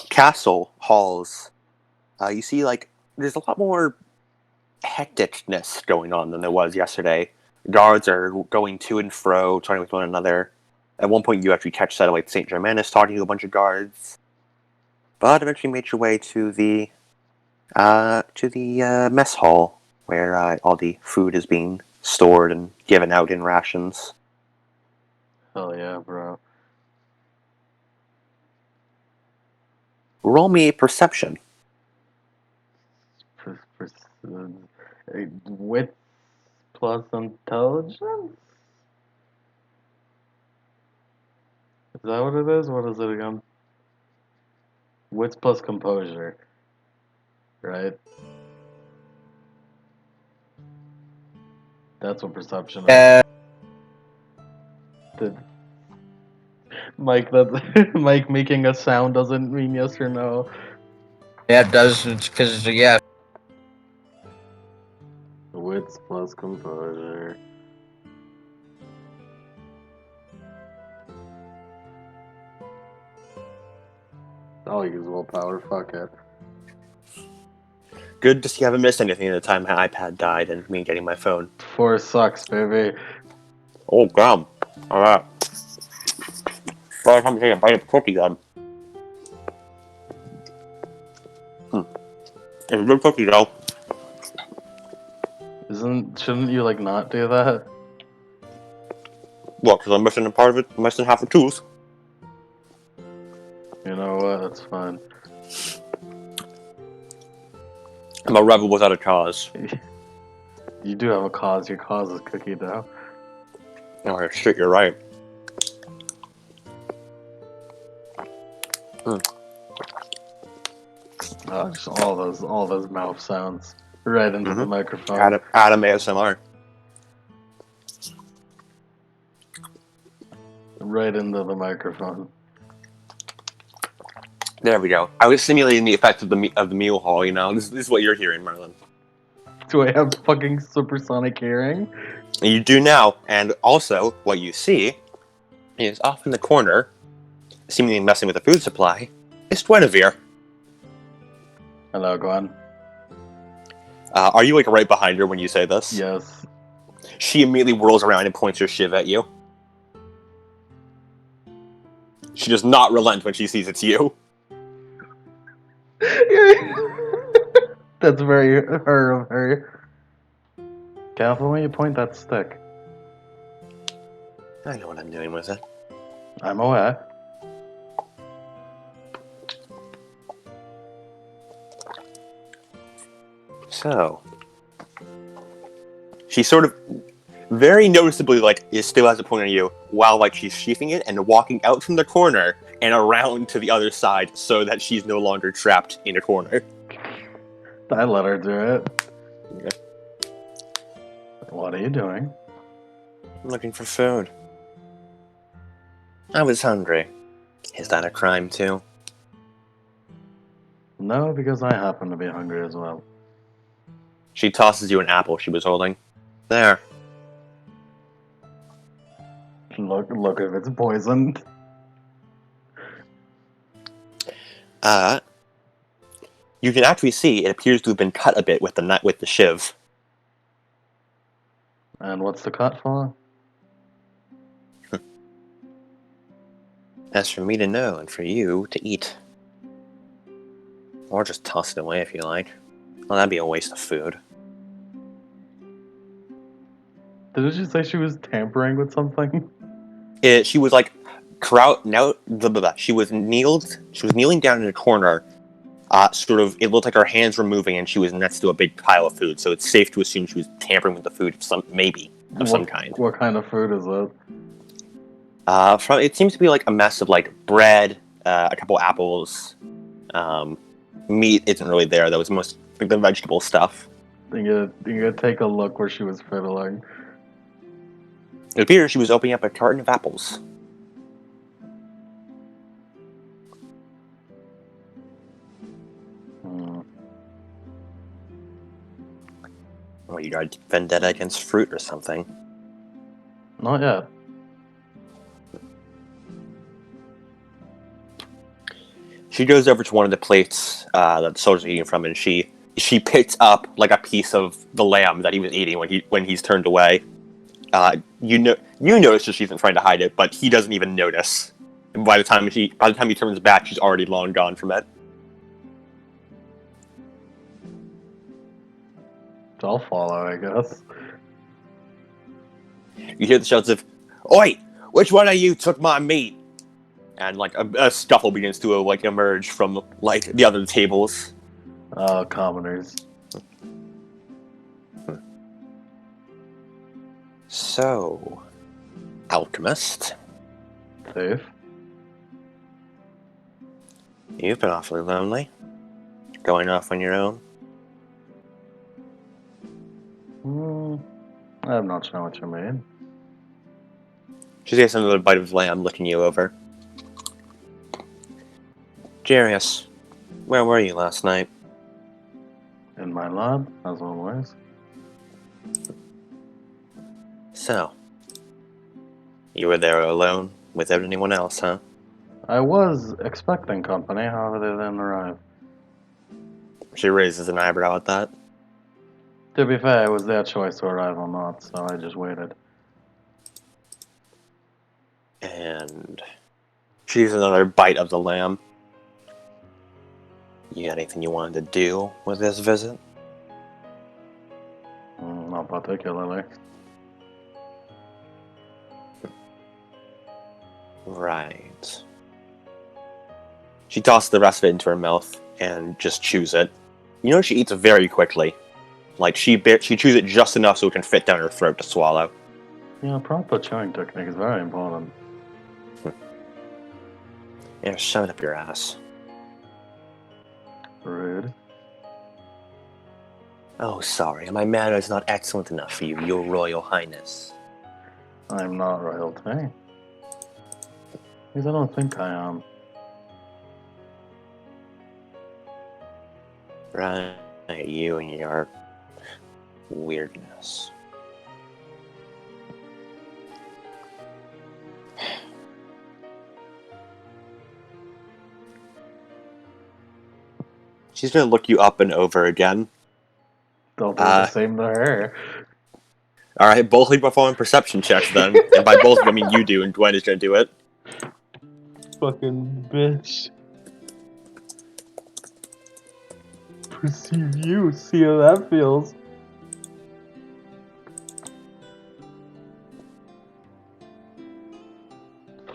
castle halls, you see like there's a lot more hecticness going on than there was yesterday. Guards are going to and fro, talking with one another. At one point, you actually catch sight of like Saint Germanus talking to a bunch of guards, but eventually made your way to the mess hall where all the food is being stored and given out in rations. Hell yeah, bro. Roll me a perception. Wit plus intelligence? Is that what it is? What is it again? Wits plus composure. Right? That's what perception is. Mike, Mike making a sound doesn't mean yes or no. Yeah, it does, because, yeah. Wits plus composure. I'll use willpower, fuck it. Good to see you haven't missed anything in the time my iPad died and me getting my phone. 4 sucks, baby. Oh, damn. Alright. Well, time to take a bite of cookie then. It's a good cookie though. Shouldn't you like not do that? What, because I'm missing a part of it? I'm missing half a tooth. You know what? That's fine. I'm a rebel without a cause. You do have a cause. Your cause is cookie dough. Oh, shit, you're right. Oh, just all those mouth sounds right into the microphone. Adam ASMR. Right into the microphone. There we go. I was simulating the effect of the mule hall. You know, this is what you're hearing, Merlin. Do I have fucking supersonic hearing? You do now, and also what you see is off in the corner, seemingly messing with the food supply, is Guinevere. Hello, Gwen. Are you like right behind her when you say this? Yes. She immediately whirls around and points her shiv at you. She does not relent when she sees it's you. That's very her of her. Careful when you point that stick. I know what I'm doing with it. I'm aware. So, she sort of very noticeably is still has a point on you while she's sheathing it and walking out from the corner and around to the other side so that she's no longer trapped in a corner. I let her do it. Okay. What are you doing? I'm looking for food. I was hungry. Is that a crime too? No, because I happen to be hungry as well. She tosses you an apple she was holding. There. Look if it's poisoned. You can actually see it appears to have been cut a bit with the shiv. And what's the cut for? That's for me to know and for you to eat. Or just toss it away if you like. Well, that'd be a waste of food. Didn't she say she was tampering with something? She was like she was kneeling down in a corner. It looked like her hands were moving and she was next to a big pile of food, so it's safe to assume she was tampering with the food of some kind. What kind of food is it? It seems to be like a mess of like bread, a couple apples. Meat isn't really there. That was most like the vegetable stuff. You gotta take a look where she was fiddling. It appears she was opening up a carton of apples. Or you got a vendetta against fruit or something. Not yet. She goes over to one of the plates that the soldiers are eating from, and she picks up like a piece of the lamb that he was eating when he's turned away. You notice that she isn't trying to hide it, but he doesn't even notice. And by the time he turns back, she's already long gone from it. I'll follow, I guess. You hear the shouts of, "Oi! Which one of you took my meat?" And like a scuffle begins to like emerge from like the other tables. Commoners. So, alchemist, Safe. you've been awfully lonely. Going off on your own. I'm not sure what you mean. She takes another bite of lamb, looking you over. Jarius, where were you last night? In my lab, as always. So, you were there alone, without anyone else, huh? I was expecting company, however they didn't arrive. She raises an eyebrow at that. To be fair, it was their choice to arrive or not, so I just waited. And she takes another bite of the lamb. You got anything you wanted to do with this visit? Not particularly. Right. She tosses the rest of it into her mouth and just chews it. You know she eats very quickly. Like she chews it just enough so it can fit down her throat to swallow. Yeah, proper chewing technique is very important. Yeah, shove it up your ass. Rude. Oh, sorry, my manner is not excellent enough for you, Your Royal Highness. I'm not royalty. Because I don't think I am. Right, you and your weirdness. She's gonna look you up and over again. Don't do the same to her. Alright, both of you perform perception checks then. And by both of you, I mean you do, and Gwen is gonna do it. Fucking bitch. Perceive you, see how that feels.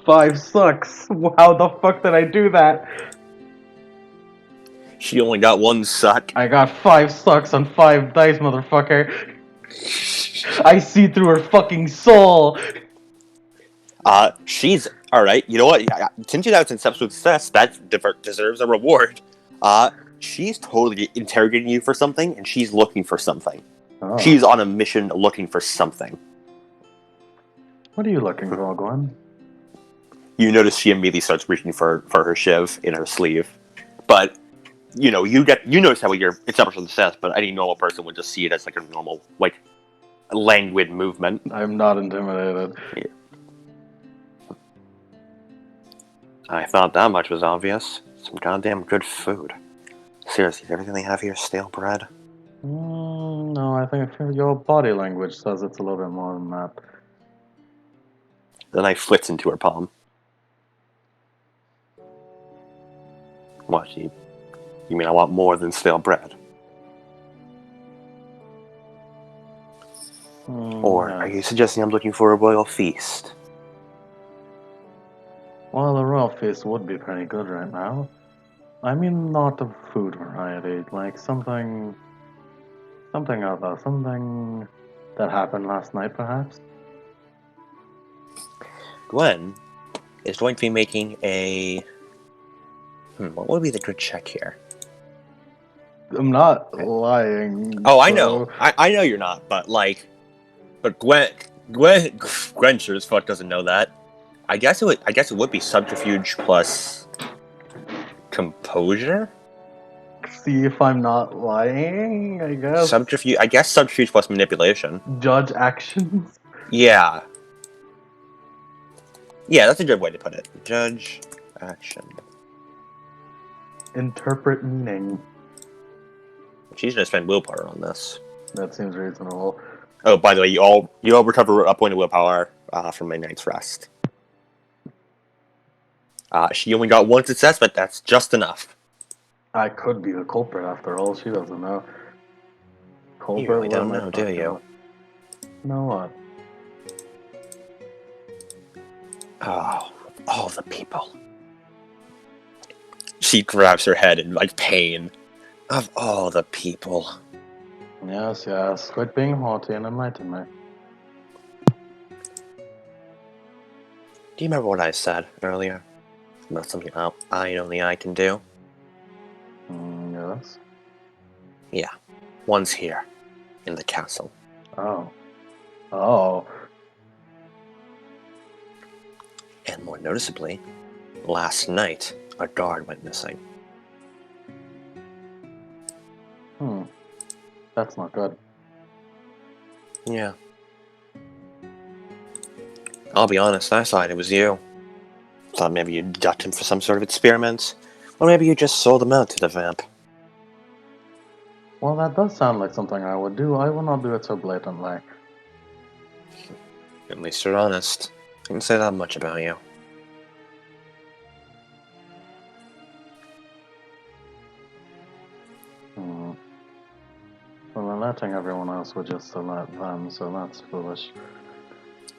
Five sucks. How the fuck did I do that? She only got one suck. I got 5 sucks on 5 dice, motherfucker. I see through her fucking soul. She's alright. You know what? Since you got conceptual success, that deserves a reward. She's totally interrogating you for something, and she's looking for something. Oh. She's on a mission looking for something. What are you looking for, Gwen? you notice she immediately starts reaching for her shiv in her sleeve. But you notice how you're established success, but any normal person would just see it as like a normal, like, languid movement. I'm not intimidated. I thought that much was obvious. Some goddamn good food. Seriously, is everything they have here stale bread? No, I think your body language says it's a little bit more than that. The knife flits into her palm. What, you mean I want more than stale bread? Or are you suggesting I'm looking for a royal feast? Well, the royal feast would be pretty good right now. I mean, not of food variety, like something other, something that happened last night, perhaps. Gwen is going to be making a... what would be the good check here? I'm not lying. Oh, I know. I know you're not, but Gwen sure as fuck doesn't know that. I guess it would be subterfuge plus composure. See if I'm not lying, I guess. Subterfuge plus manipulation. Judge actions. Yeah. Yeah, that's a good way to put it. Judge action. Interpret meaning. She's gonna spend willpower on this. That seems reasonable. Oh, by the way, you all recover a point of willpower from my night's rest. She only got one success, but that's just enough. I could be the culprit after all. She doesn't know. Culprit, You really don't know, do you? Know what? Oh, all the people. She grabs her head in like pain. Of all the people. Yes. Quit being haughty and enlighten me. Do you remember what I said earlier? About something only I can do? Yes. Yeah. One's here. In the castle. Oh. And more noticeably, last night, a guard went missing. That's not good. Yeah. I'll be honest, I thought it was you. Thought maybe you ducked him for some sort of experiment. Or maybe you just sold him out to the vamp. Well, that does sound like something I would do. I will not do it so blatantly. At least you're honest. I can say that much about you. Well, then letting everyone else would just to let them, so that's foolish.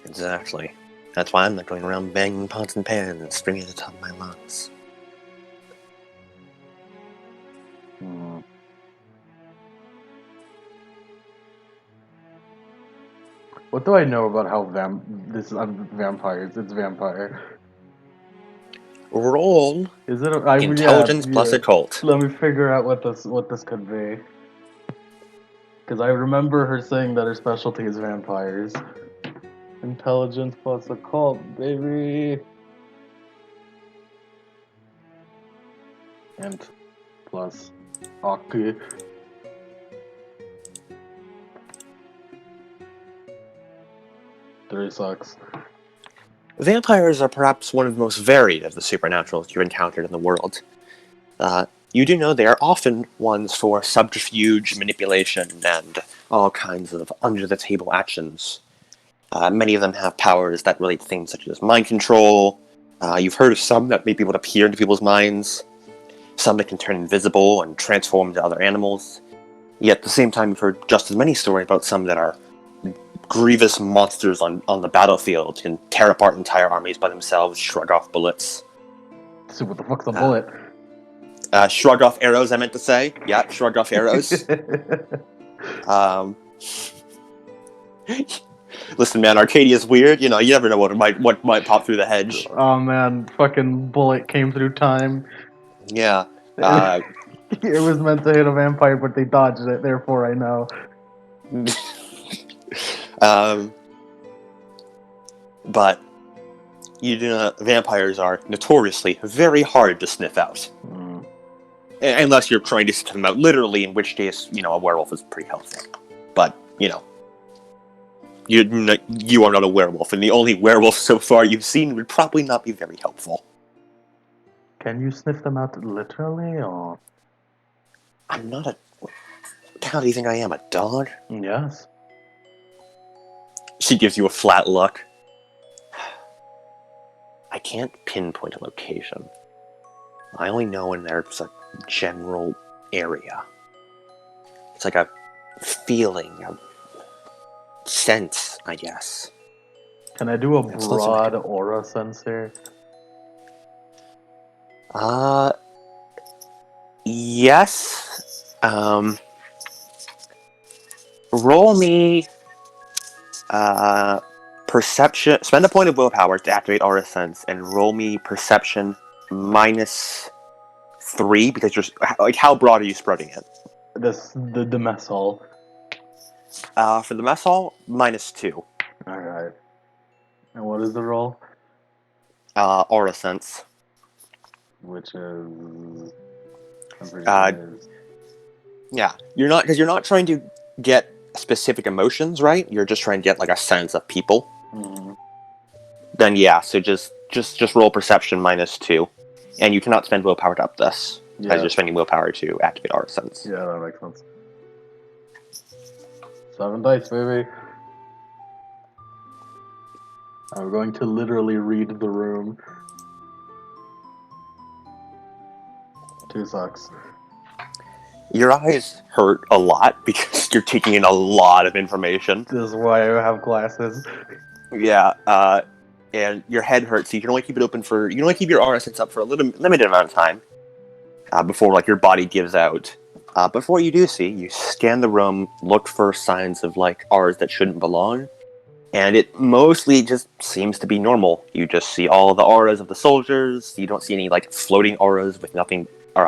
Exactly. That's why I'm not going around banging pots and pans and screaming at the top of my lungs. What do I know about how vampires? It's vampire. Roll Is it intelligence plus occult. Let me figure out what this could be. Because I remember her saying that her specialty is vampires. Intelligence plus occult, baby. Int plus Aki. Three sucks. Vampires are perhaps one of the most varied of the supernaturals you've encountered in the world. You do know they are often ones for subterfuge, manipulation, and all kinds of under-the-table actions. Many of them have powers that relate to things such as mind control. You've heard of some that make people appear into people's minds. Some that can turn invisible and transform into other animals. Yet at the same time, you've heard just as many stories about some that are grievous monsters on the battlefield, can tear apart entire armies by themselves, shrug off bullets. See, what the fuck's a bullet? Shrug off arrows, I meant to say. Yeah, shrug off arrows. Listen, man, Arcadia's weird. You know, you never know what might pop through the hedge. Oh man, fucking bullet came through time. Yeah. It was meant to hit a vampire, but they dodged it. Therefore, I know. But you do not. Vampires are notoriously very hard to sniff out. Mm. Unless you're trying to sniff them out literally, in which case, a werewolf is pretty helpful. But, you are not a werewolf, and the only werewolf so far you've seen would probably not be very helpful. Can you sniff them out literally, or? I'm not a... What the hell do you think I am, a dog? Yes. She gives you a flat look. I can't pinpoint a location. I only know when there's a general area. It's like a feeling, a sense, I guess. Can I do a That's less than broad aura sense here? Yes. Roll me perception. Spend a point of willpower to activate aura sense, and roll me perception -3 because you're like, how broad are you spreading it? The mess hall. For the mess hall, -2. Alright. And what is the roll? Aura sense. Which is... Yeah, you're not trying to get specific emotions, right? You're just trying to get like a sense of people. Mm. Then yeah, so just roll perception -2, and you cannot spend willpower to up this because you're spending willpower to activate aura sense. Yeah, that makes sense. 7 dice, baby. I'm going to literally read the room. 2 sucks. Your eyes hurt a lot because you're taking in a lot of information. This is why I have glasses. Yeah, and your head hurts, so you can only keep your aura sense up for a limited amount of time before like your body gives out. But for what you do see, you scan the room, look for signs of like auras that shouldn't belong, and it mostly just seems to be normal. You just see all the auras of the soldiers. You don't see any like floating auras with nothing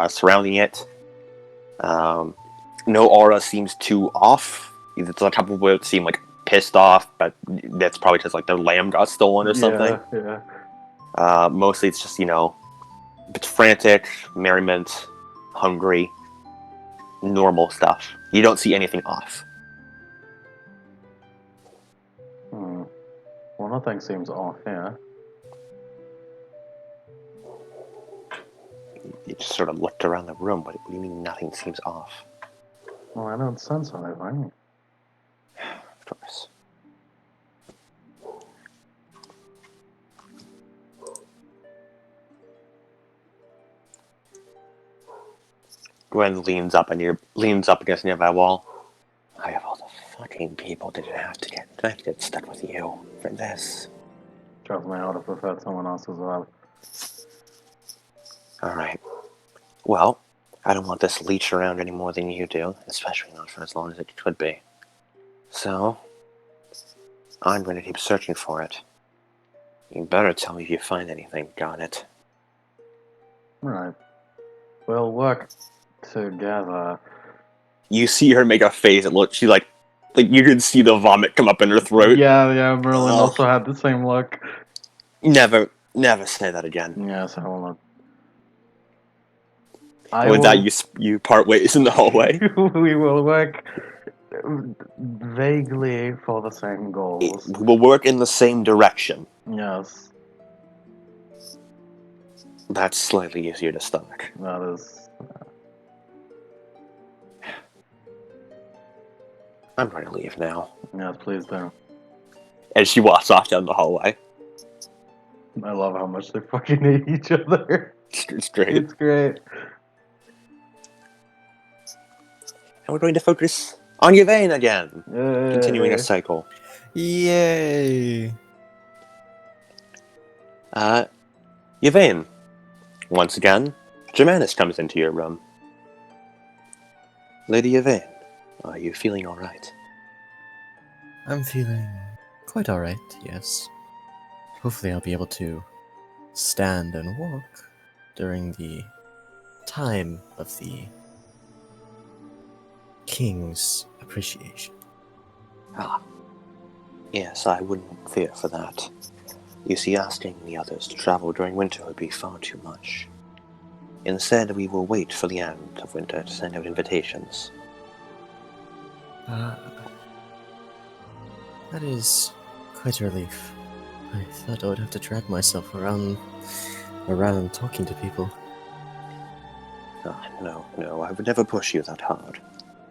surrounding it. No aura seems too off. There's a couple that seem like pissed off, but that's probably because like their lamb got stolen or something. Yeah. Mostly it's just it's frantic, merriment, hungry, normal stuff. You don't see anything off. Well, nothing seems off here. You just sort of looked around the room. What do you mean nothing seems off? Well, I don't sense anything. Of course. Gwen leans up against the nearby wall. I have all the fucking people did I have to get stuck with you for this. Trust me, I would have preferred someone else as well. Alright. Well, I don't want this leech around any more than you do, especially not for as long as it could be. So, I'm going to keep searching for it. You better tell me if you find anything, got it? Right. We'll work together. You see her make a face and look, she like you can see the vomit come up in her throat. Yeah, Merlin also had the same look. Never say that again. Yes, I will not. With that, you part ways in the hallway. We will work vaguely for the same goals. We will work in the same direction. Yes. That's slightly easier to stomach. That is... I'm going to leave now. Yes, please do. And she walks off down the hallway. I love how much they fucking hate each other. It's great. It's great. And we're going to focus on Yvain again. Yay. Continuing a cycle. Yay! Yvain. Once again, Germanus comes into your room. Lady Yvain, are you feeling alright? I'm feeling quite alright, yes. Hopefully I'll be able to stand and walk during the time of the King's appreciation. Ah. Yes, I wouldn't fear for that. You see, asking the others to travel during winter would be far too much. Instead, we will wait for the end of winter to send out invitations. That is quite a relief. I thought I would have to drag myself around talking to people. No, I would never push you that hard.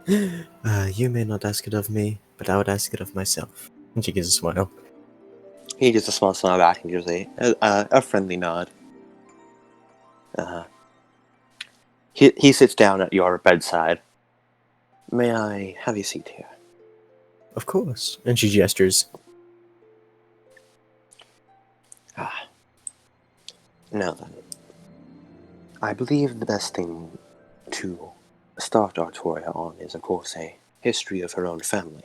You may not ask it of me, but I would ask it of myself. And she gives a smile. He gives a small smile back and gives a friendly nod. He sits down at your bedside. May I have a seat here? Of course. And she gestures. Now then, I believe the best thing to start Artoria on is, of course, a history of her own family.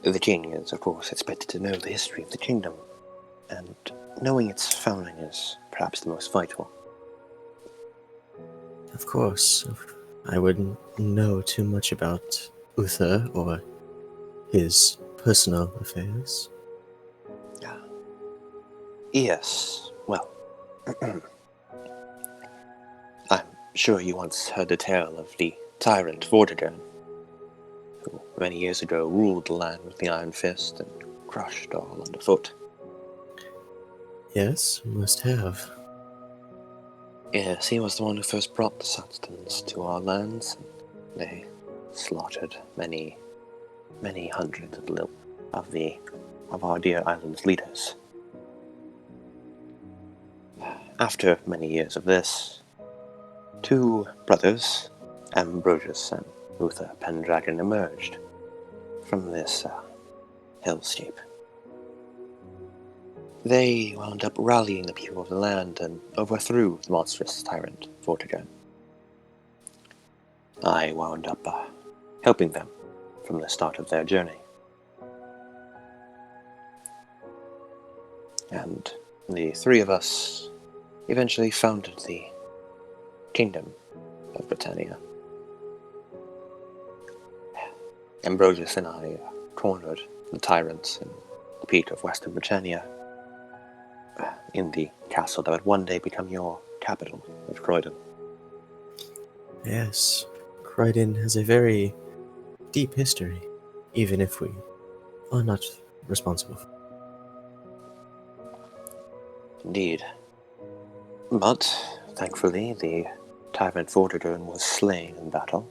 The king is, of course, expected to know the history of the kingdom, and knowing its founding is perhaps the most vital. Of course. I wouldn't know too much about Uther or his personal affairs. Yes, well, I'm sure you once heard the tale of the tyrant Vortigern, who many years ago ruled the land with the iron fist and crushed all underfoot. Yes, must have. Yes, he was the one who first brought the Saxons to our lands, and they slaughtered many hundreds of our dear island's leaders. After many years of this, two brothers, Ambrosius and Uther Pendragon, emerged from this hellscape. They wound up rallying the people of the land and overthrew the monstrous tyrant Vortigern. I wound up helping them from the start of their journey. And the three of us eventually founded the Kingdom of Britannia. Ambrosius and I cornered the tyrants in the peak of Western Britannia, in the castle that would one day become your capital of Croydon. Yes, Croydon has a very deep history, even if we are not responsible. Indeed. But, thankfully, the tyrant Vortigern was slain in battle,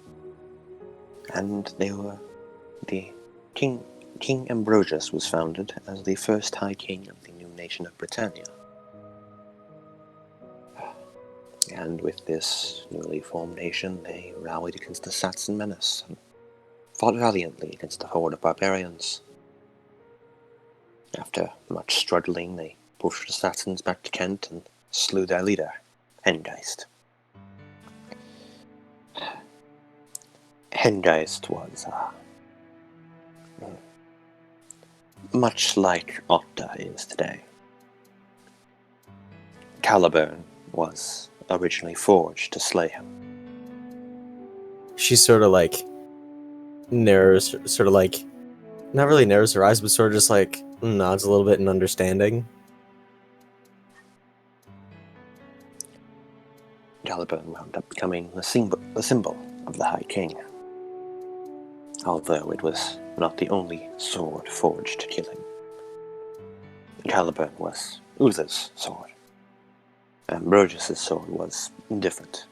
and the King Ambrosius was founded as the first High King of the new nation of Britannia. And with this newly formed nation, they rallied against the Saxon menace and fought valiantly against a horde of barbarians. After much struggling, they pushed the Saxons back to Kent and slew their leader, Hengeist. Hengeist was much like Otta is today. Caliburn was originally forged to slay him. She sort of like narrows, sort of like, not really narrows her eyes, but sort of just like nods a little bit in understanding. Caliburn wound up becoming the symbol of the High King, although it was not the only sword forged to kill him. Caliburn was Uther's sword. Ambrosius' sword was different,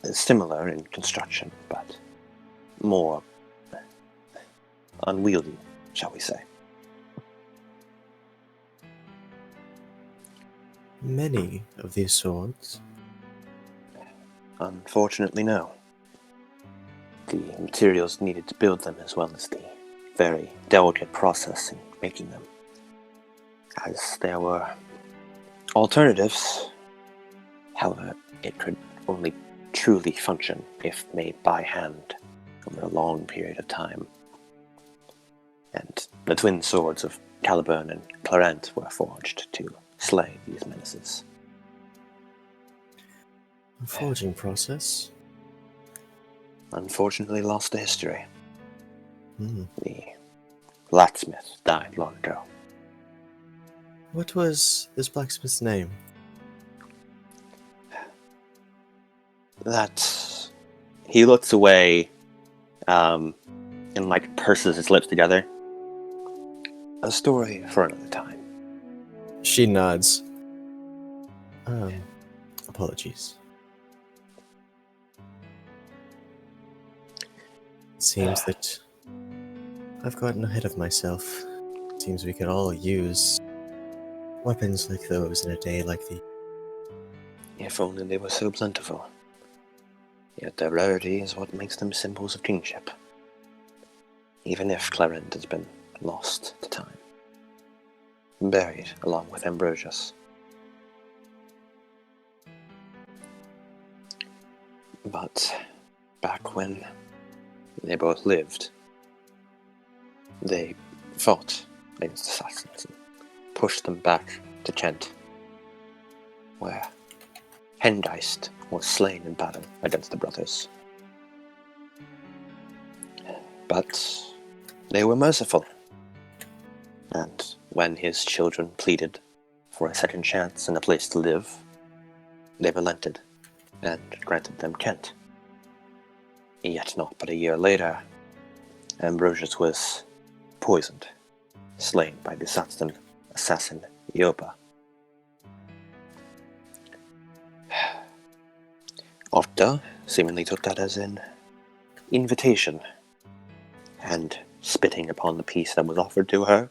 similar in construction, but more unwieldy, shall we say. Many of these swords. Unfortunately, no. The materials needed to build them, as well as the very delicate process in making them. As there were alternatives, however, it could only truly function if made by hand over a long period of time. And the twin swords of Caliburn and Clarent were forged to slay these menaces. A forging process. Unfortunately lost to history. Hmm. The blacksmith died long ago. What was this blacksmith's name? That he looks away, and like purses his lips together. A story for another time. She nods. Apologies. It seems that I've gotten ahead of myself. It seems we could all use weapons like those in a day like the. If only they were so plentiful. Yet their rarity is what makes them symbols of kingship. Even if Clarent has been lost to time. Buried along with Ambrosius. But back when they both lived, they fought against assassins and pushed them back to Kent, where Hengeist was slain in battle against the brothers. But they were merciful, and when his children pleaded for a second chance and a place to live, they relented and granted them Kent. Yet not but a year later, Ambrosius was poisoned, slain by the Saxon assassin Iopa. Otta seemingly took that as an invitation, and spitting upon the peace that was offered to her,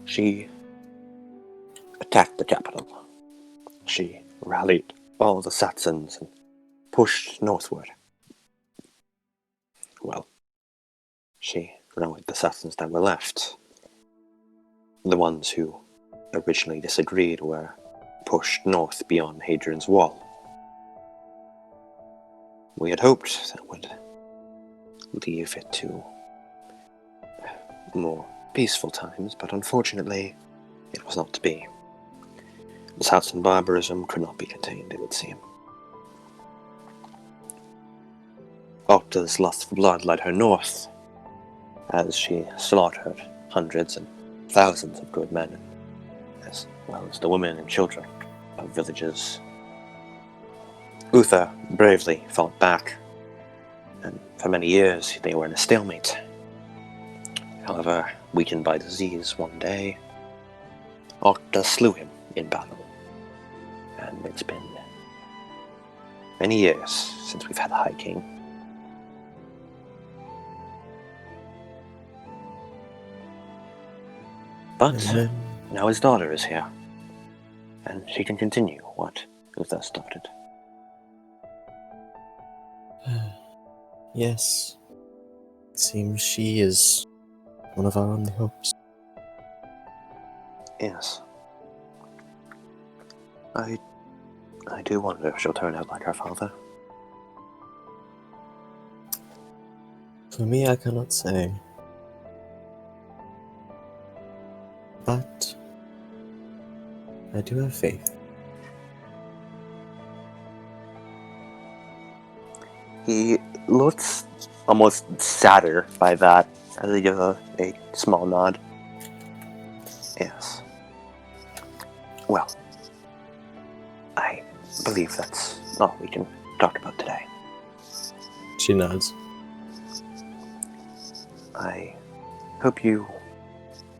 she attacked the capital. She rallied all the Saxons and pushed northward. Well, she rallied the Saxons that were left. The ones who originally disagreed were pushed north beyond Hadrian's Wall. We had hoped that would leave it to more peaceful times, but unfortunately, it was not to be. The Saxon barbarism could not be contained, it would seem. Octa's lust for blood led her north, as she slaughtered hundreds and thousands of good men, as well as the women and children of villages. Uther bravely fought back, and for many years they were in a stalemate. However, weakened by disease one day, Octa slew him in battle, and it's been many years since we've had a High King. But now his daughter is here, and she can continue what Uther started. Yes. It seems she is one of our only hopes. Yes. I do wonder if she'll turn out like her father. For me, I cannot say. But I do have faith. He looks almost sadder by that, as he gives a small nod. Yes. Well, I believe that's all we can talk about today. She nods. I hope you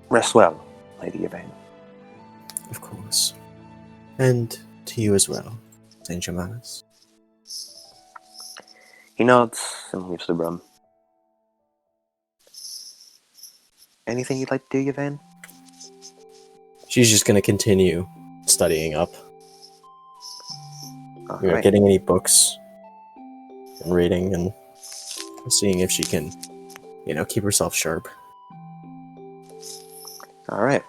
rest well, Lady Yvain. Of course. And to you as well, Saint Germanus. He nods and leaves the room. Anything you'd like to do, Yvain? She's just going to continue studying up. Alright. Getting any books and reading and seeing if she can, keep herself sharp. Alright.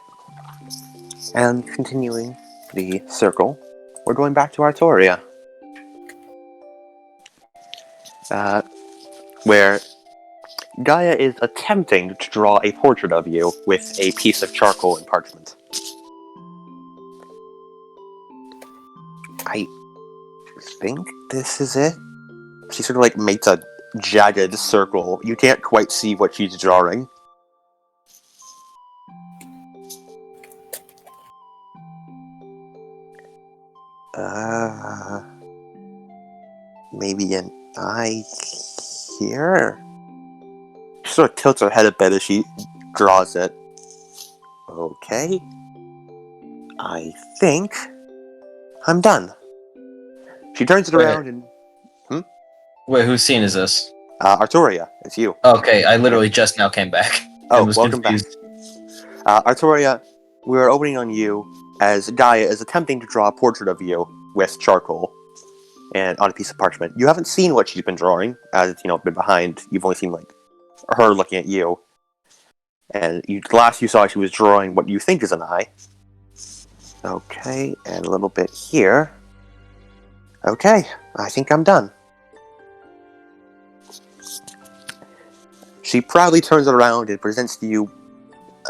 And continuing the circle, we're going back to Artoria. Where Gaia is attempting to draw a portrait of you with a piece of charcoal and parchment. I think this is it. She sort of makes a jagged circle. You can't quite see what she's drawing. Maybe an eye here? She sort of tilts her head a bit as she draws it. Okay. I think I'm done. She turns it around and... Wait, whose scene is this? Arturia, it's you. Okay, I literally just now came back and was welcome confused. back. Arturia, we're opening on you as Gaia is attempting to draw a portrait of you with charcoal and on a piece of parchment. You haven't seen what she's been drawing, as it's, been behind. You've only seen, her looking at you. And last you saw, she was drawing what you think is an eye. Okay, and a little bit here. Okay, I think I'm done. She proudly turns it around and presents to you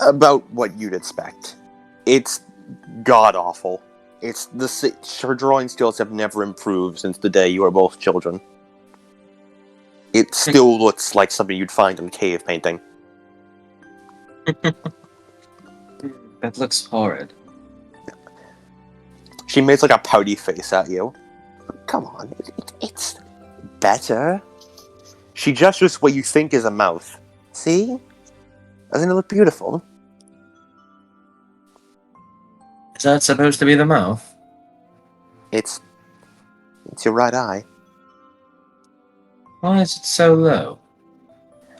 about what you'd expect. It's god-awful. Her drawing skills have never improved since the day you were both children. It still looks like something you'd find in cave painting. That looks horrid. She makes a pouty face at you. Come on, it's better. She gestures what you think is a mouth. See? Doesn't it look beautiful? Is that supposed to be the mouth? It's your right eye. Why is it so low?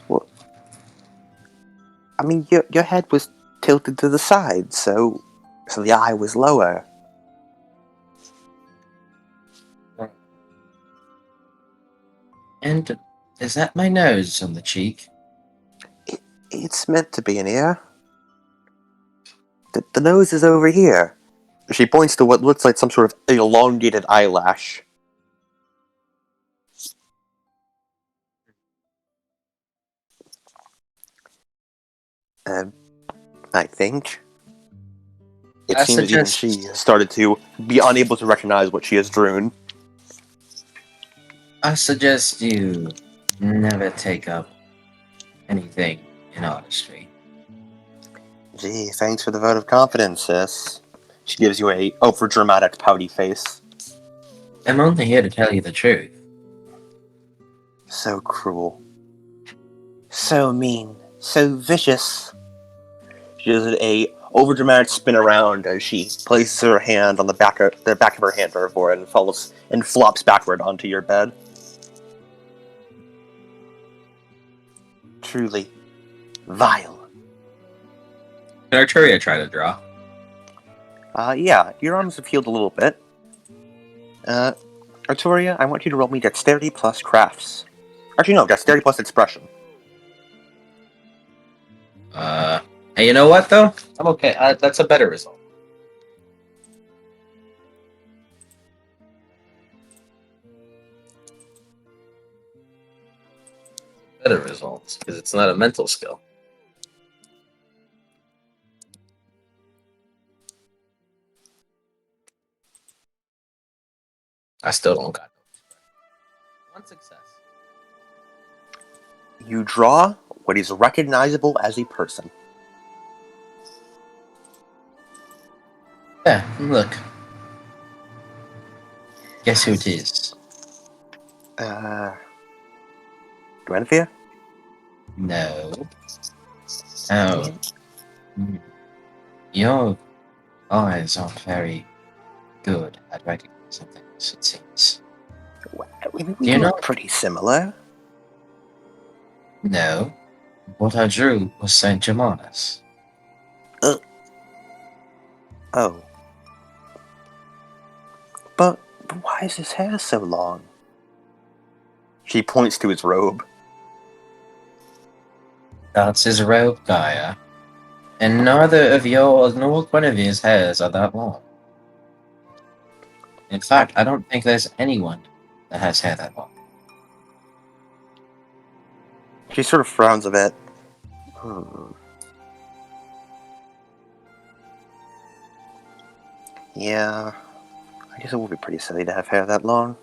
Well, I mean, your head was tilted to the side, so the eye was lower. And is that my nose on the cheek? It's meant to be an ear. The nose is over here. She points to what looks like some sort of elongated eyelash. I think. It seems even she started to be unable to recognize what she has drawn. I suggest you never take up anything in artistry. Gee, thanks for the vote of confidence, sis. She gives you a over-dramatic, pouty face. I'm only here to tell you the truth. So cruel. So mean. So vicious. She does a over-dramatic spin around as she places her hand on the back of her hand for her forehead and falls and flops backward onto your bed. Truly vile. Can Arturia try to draw? Yeah, your arms have healed a little bit. Arturia, I want you to roll me dexterity plus crafts. Actually, no, dexterity plus expression. Hey, you know what, though? I'm okay. That's a better result. Better results, because it's not a mental skill. I still don't got it. One success. You draw what is recognizable as a person. Yeah, look. Guess who it is? Gwenthia? No. Oh. Your eyes aren't very good at recognizing things, it seems. We You know- look pretty similar. No. What I drew was St. Germanus. Oh. But why is his hair so long? She points to his robe. That's his robe, Gaia. And neither of yours nor Guinevere's hairs are that long. In fact, I don't think there's anyone that has hair that long. She sort of frowns a bit. Yeah, I guess it would be pretty silly to have hair that long.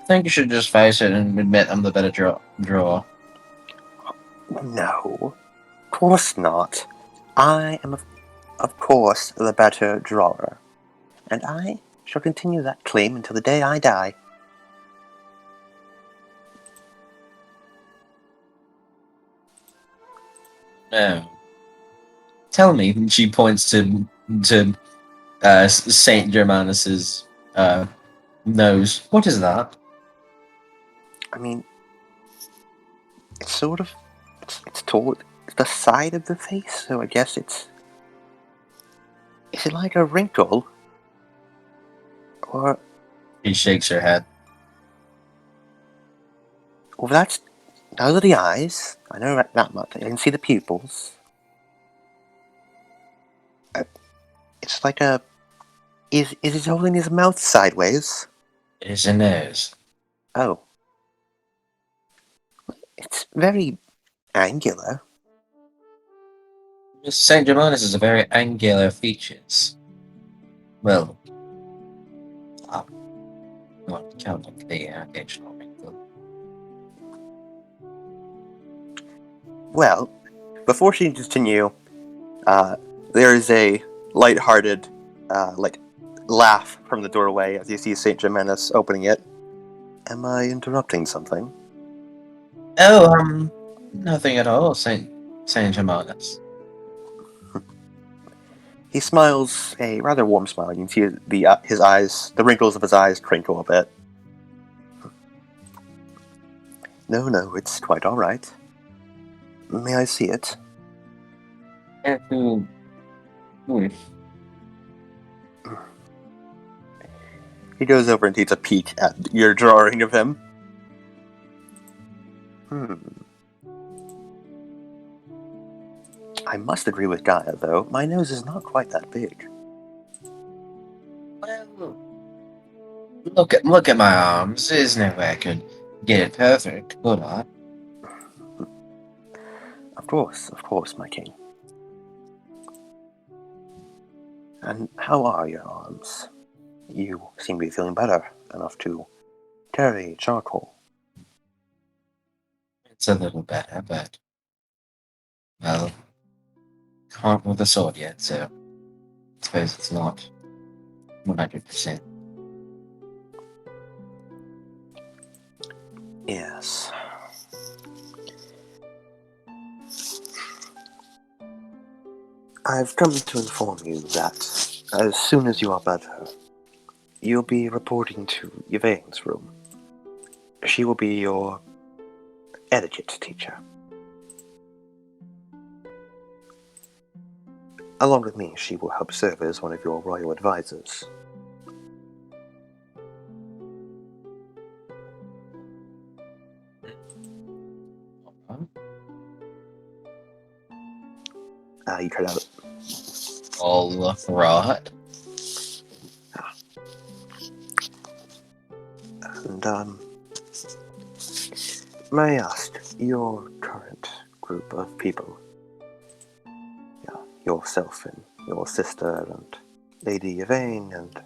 I think you should just face it and admit I'm the better drawer. No, of course not. I am, of course, the better drawer. And I shall continue that claim until the day I die. No. Tell me, and she points to Saint Germanus's nose. What is that? I mean, it's sort of, it's toward the side of the face, so I guess it's, is it like a wrinkle? Or, She shakes her head. well, those are the eyes. I know that much. I can see the pupils. It's like a, is he holding his mouth sideways? It is a nose. Oh. It's very angular. Saint Germanus is a very angular features. Well, not counting the occasional wrinkle. Well, before she can continue, there is a light-hearted, laugh from the doorway as you see Saint Germanus opening it. Am I interrupting something? Oh, nothing at all, Saint Germanus. He smiles a rather warm smile. You can see his eyes, the wrinkles of his eyes, crinkle a bit. No, it's quite all right. May I see it? He goes over and takes a peek at your drawing of him. I must agree with Gaia, though. My nose is not quite that big. Well, look at my arms. There's no way I could get it perfect, could I? Of course, my king. And how are your arms? You seem to be feeling better enough to carry charcoal. It's a little better, but well, can't with a sword yet, so I suppose it's not 100%. Yes. I've come to inform you that as soon as you are better, you'll be reporting to Yvain's room. She will be your etiquette teacher. Along with me, she will help serve as one of your royal advisors. You tried out. All right. And, may I ask, your current group of people, yourself and your sister and Lady Yvain and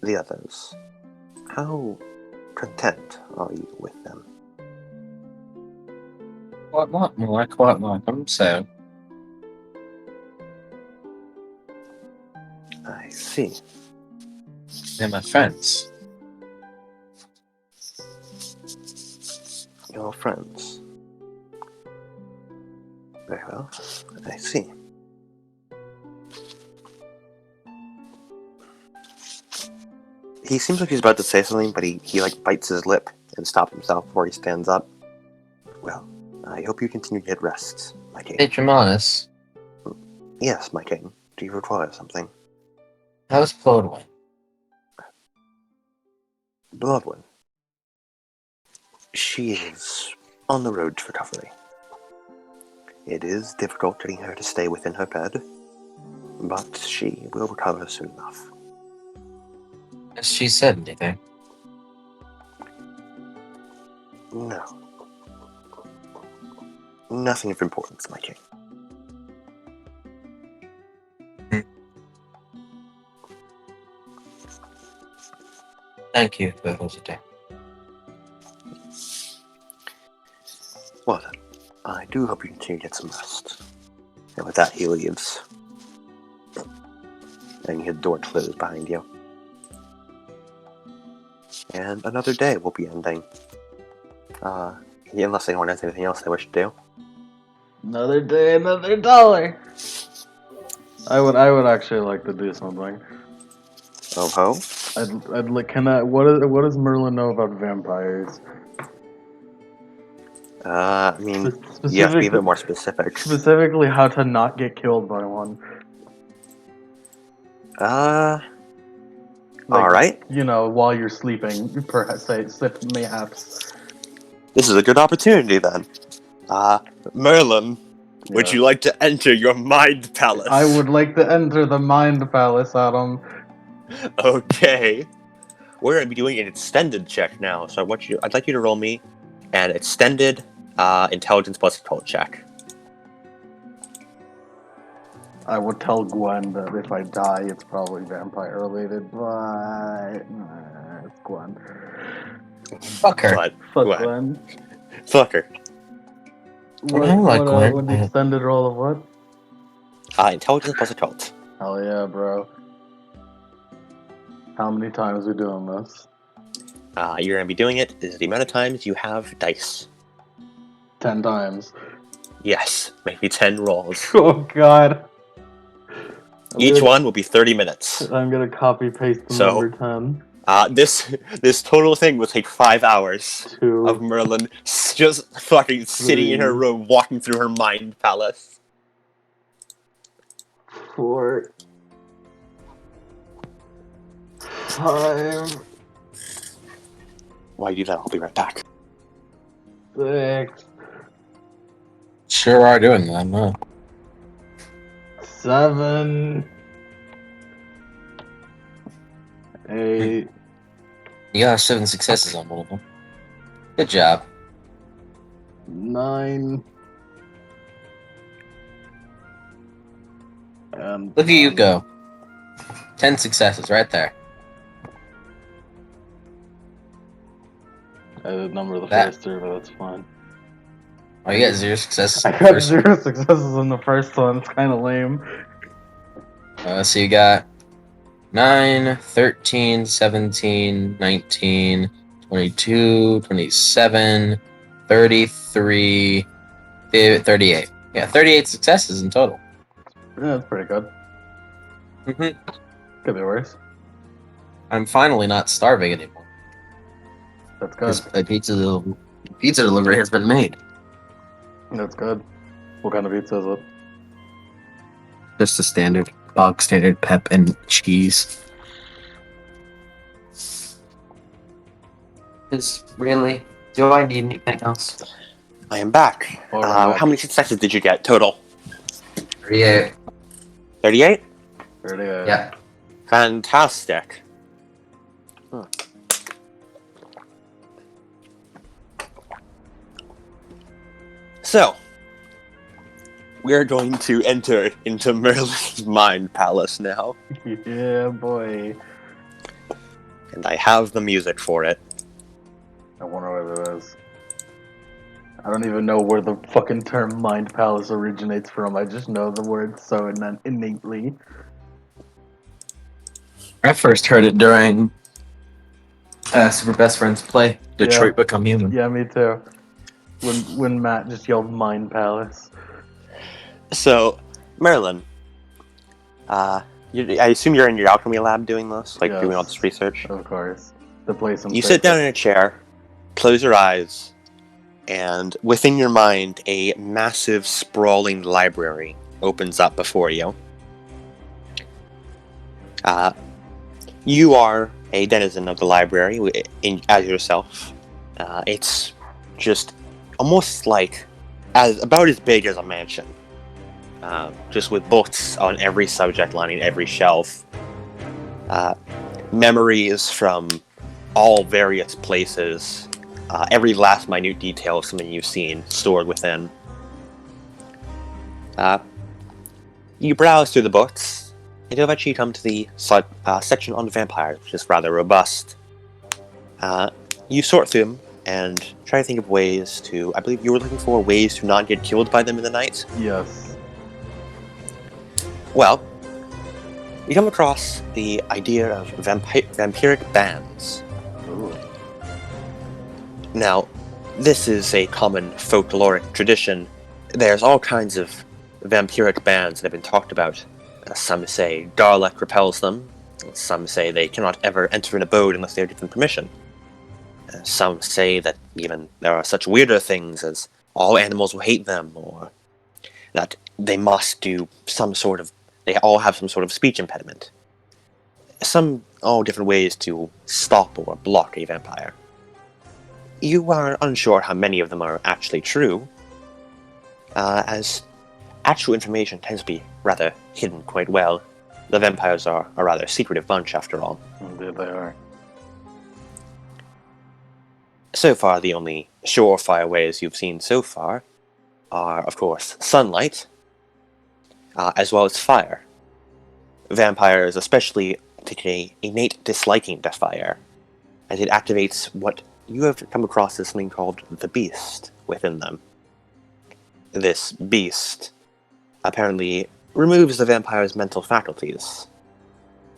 the others, how content are you with them? Quite like them, so I see. they're my friends. Your friends. Very well. I see. He seems like he's about to say something, but he bites his lip and stops himself before he stands up. Well, I hope you continue to get rest, my king. Saint Germanus, Yes, my king. Do you require something? how's Bloodwine? Bloodwin. She is on the road to recovery. It is difficult getting her to stay within her bed, but she will recover soon enough. Has she said anything? No. Nothing of importance, my king. Thank you for visiting. Well then, I do hope you continue to get some rest. And with that, he leaves. And you hear the door close behind you. And another day will be ending. Unless anyone has anything else they wish to do. Another day, another dollar. I would actually like to do something. Oh ho. I'd like. What does Merlin know about vampires? I mean, Spe- you have to be a specifically, bit more specific. specifically how to not get killed by one. Alright. You know, while you're sleeping, perhaps mayhaps. This is a good opportunity then. Merlin, would Yeah. you like to enter your mind palace? I would like to enter the mind palace, Adam. Okay. We're going to be doing an extended check now, so I'd like you to roll me an extended intelligence plus occult check. I would tell Gwen that if I die, it's probably vampire related, but it's Gwen. Fuck her. But Fuck Gwen. Gwen. Fuck her. I like Gwen. What the extended roll of what? Intelligence plus occult. Hell yeah, bro. How many times we doing this? You're going to be doing it is the amount of times you have dice. 10 times. Yes, maybe 10 rolls. Oh god. Each one will be 30 minutes. I'm gonna copy paste the So- number 10. This total thing will take 5 hours 2. of Merlin just fucking sitting in her room, walking through her mind palace. 4. 5. While you do that, I'll be right back. 6. Sure are doing that, huh? 7. 8. You got 7 successes on one of them. Good job. 9. And Look at you go. 10 successes right there. I did number the That- first 3, but that's fine. Oh, you got 0 successes. I got 0 successes in the first one. It's kind of lame. So you got 9, 13, 17, 19, 22, 27, 33, 38. Yeah, 38 successes in total. Yeah, that's pretty good. Mm-hmm. Could be worse. I'm finally not starving anymore. That's good. Because a pizza delivery has been made. That's good. What kind of pizza is it? Just a standard, bog standard pep and cheese. Really? Do I need anything else? I am back. Welcome back. How many successes did you get total? 38. 38? 38. Yeah. Fantastic. So, we are going to enter into Merlin's mind palace now, Yeah, boy. and I have the music for it. I wonder what it is. I don't even know where the fucking term mind palace originates from. I just know the word so innately. I first heard it during Super Best Friends play, Detroit Become Human. Yeah, me too. When Matt just yelled mind palace. So, Merlin, I assume you're in your alchemy lab doing this, like doing all Yes. this research. Of course. To play some You sit down in a chair, close your eyes, and within your mind, a massive, sprawling library opens up before you. You are a denizen of the library as yourself. It's just almost like about as big as a mansion. Just with books on every subject lining every shelf. Memories from all various places. Every last minute detail of something you've seen stored within. You browse through the books, and you eventually come to the section on vampires, which is rather robust. You sort through them and try to think of ways to... I believe you were looking for ways to not get killed by them in the night? Yes. Well, you come across the idea of vampiric bands. Ooh. Now, this is a common folkloric tradition. There's all kinds of vampiric bands that have been talked about. Some say Darlek repels them. Some say they cannot ever enter an abode unless they are given permission. Some say that even there are such weirder things as all animals will hate them, or that they must do they all have some sort of speech impediment. All different ways to stop or block a vampire. You are unsure how many of them are actually true, as actual information tends to be rather hidden quite well. The vampires are a rather secretive bunch, after all. Indeed they are. So far, the only surefire ways you've seen so far are, of course, sunlight, as well as fire. Vampires especially take an innate disliking to fire, as it activates what you have come across as something called the beast within them. This beast apparently removes the vampire's mental faculties.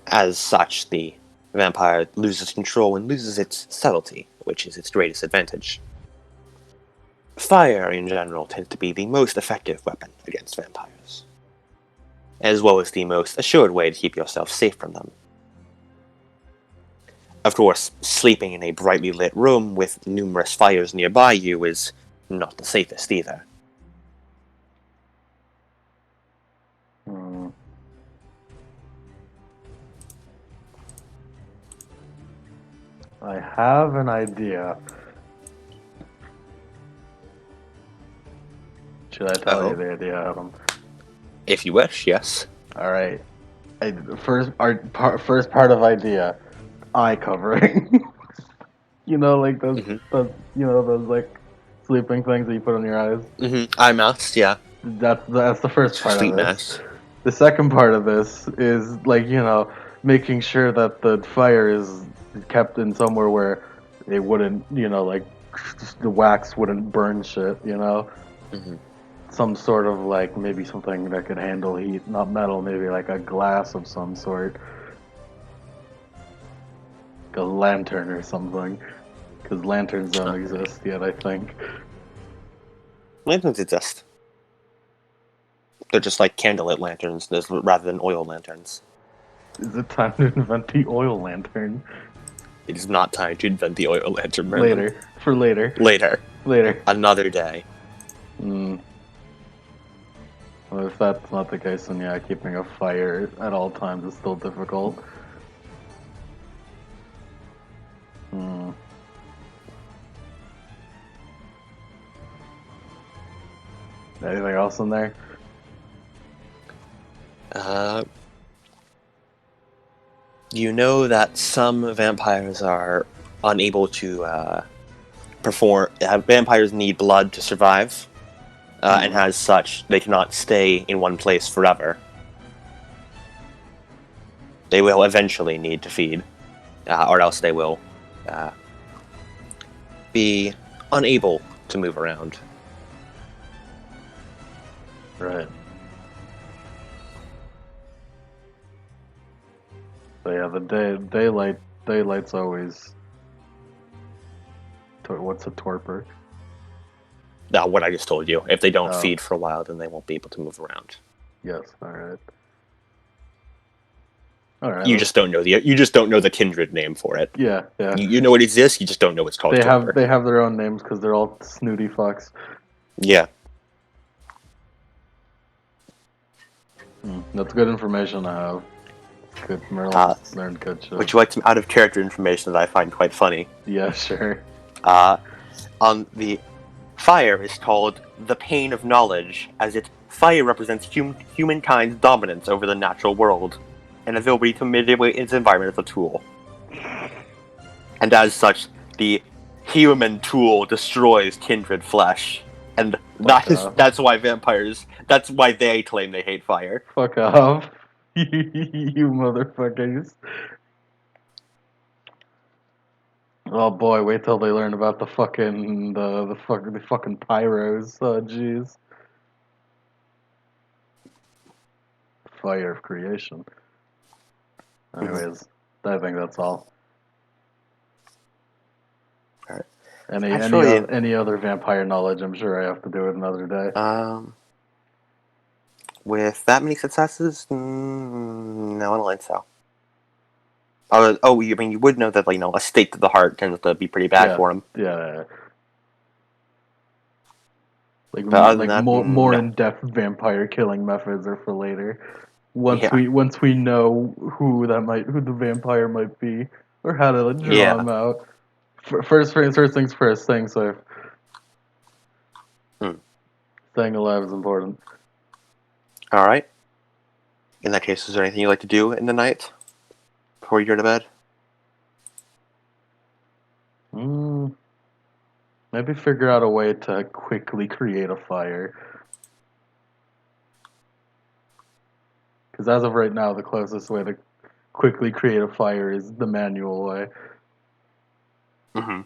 As such, the vampire loses control and loses its subtlety, which is its greatest advantage. Fire, in general, tends to be the most effective weapon against vampires, as well as the most assured way to keep yourself safe from them. Of course, sleeping in a brightly lit room with numerous fires nearby you is not the safest either. Hmm. I have an idea. Should I tell you the idea, Adam? If you wish, yes. All right. First part of idea, eye covering. Like those, Mhm. those like sleeping things that you put on your eyes. Eye masks, yeah. That's the first part of Sleep this. masks. The second part of this is making sure that the fire is kept in somewhere where it wouldn't, the wax wouldn't burn shit. Mhm. Some sort of maybe something that could handle heat, not metal, maybe like a glass of some sort, like a lantern or something, because lanterns don't Alright. exist yet, I think. Lanterns exist. They're just like candlelit lanterns rather than oil lanterns. Is it time to invent the oil lantern? It is not time to invent the oil lantern, Merlin. Later. For later. Later. Later. Another day. Hmm. Well, if that's not the case, then yeah, keeping a fire at all times is still difficult. Hmm. Anything else in there? You know that some vampires are unable to perform. Vampires need blood to survive, and as such, they cannot stay in one place forever. They will eventually need to feed, or else they will be unable to move around. Right. So yeah, the daylight's always. What's a torpor? What I just told you. If they don't Oh. feed for a while, then they won't be able to move around. Yes. All right. All right. You just don't know the kindred name for it. Yeah. Yeah. You know it exists. You just don't know it's called. They torpor. have their own names because they're all snooty fucks. Yeah. That's good information I have. Good, Merlin learned good shit. Would you like some out of character information that I find quite funny? Yeah, sure. On the fire is called the pain of knowledge, as fire represents humankind's dominance over the natural world, and ability to manipulate its environment as a tool. And as such, the human tool destroys kindred flesh. And that's why they claim they hate fire. Fuck off. You motherfuckers. Oh boy, wait till they learn about the fucking the fucking pyros. Oh jeez. Fire of creation. Anyways, I think that's all. Alright. Actually, any other vampire knowledge, I'm sure I have to do it another day. with that many successes, no, I don't think so. You mean you would know that, like, a stake to the heart tends to be pretty bad for him. Yeah. But other than Like that, more no. in depth vampire killing methods are for later. Once Yeah. we know who the vampire might be or how to draw Yeah. him out. First things first. Thing so Hmm. staying alive is important. All right. In that case, is there anything you like to do in the night before you go to bed? Maybe figure out a way to quickly create a fire. Because as of right now, the closest way to quickly create a fire is the manual way. Mm-hmm.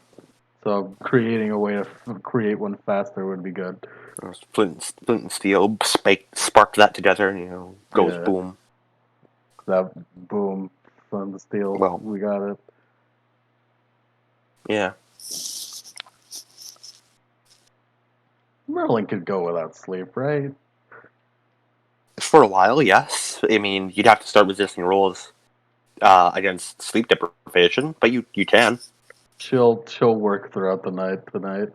So creating a way to create one faster would be good. Flint and steel spark that together, and goes Yeah, boom. that boom from the steel. Well, We got it. yeah. Merlin could go without sleep, right? For a while, yes. I mean, you'd have to start resisting rolls against sleep deprivation, but you can. She'll work throughout the night tonight.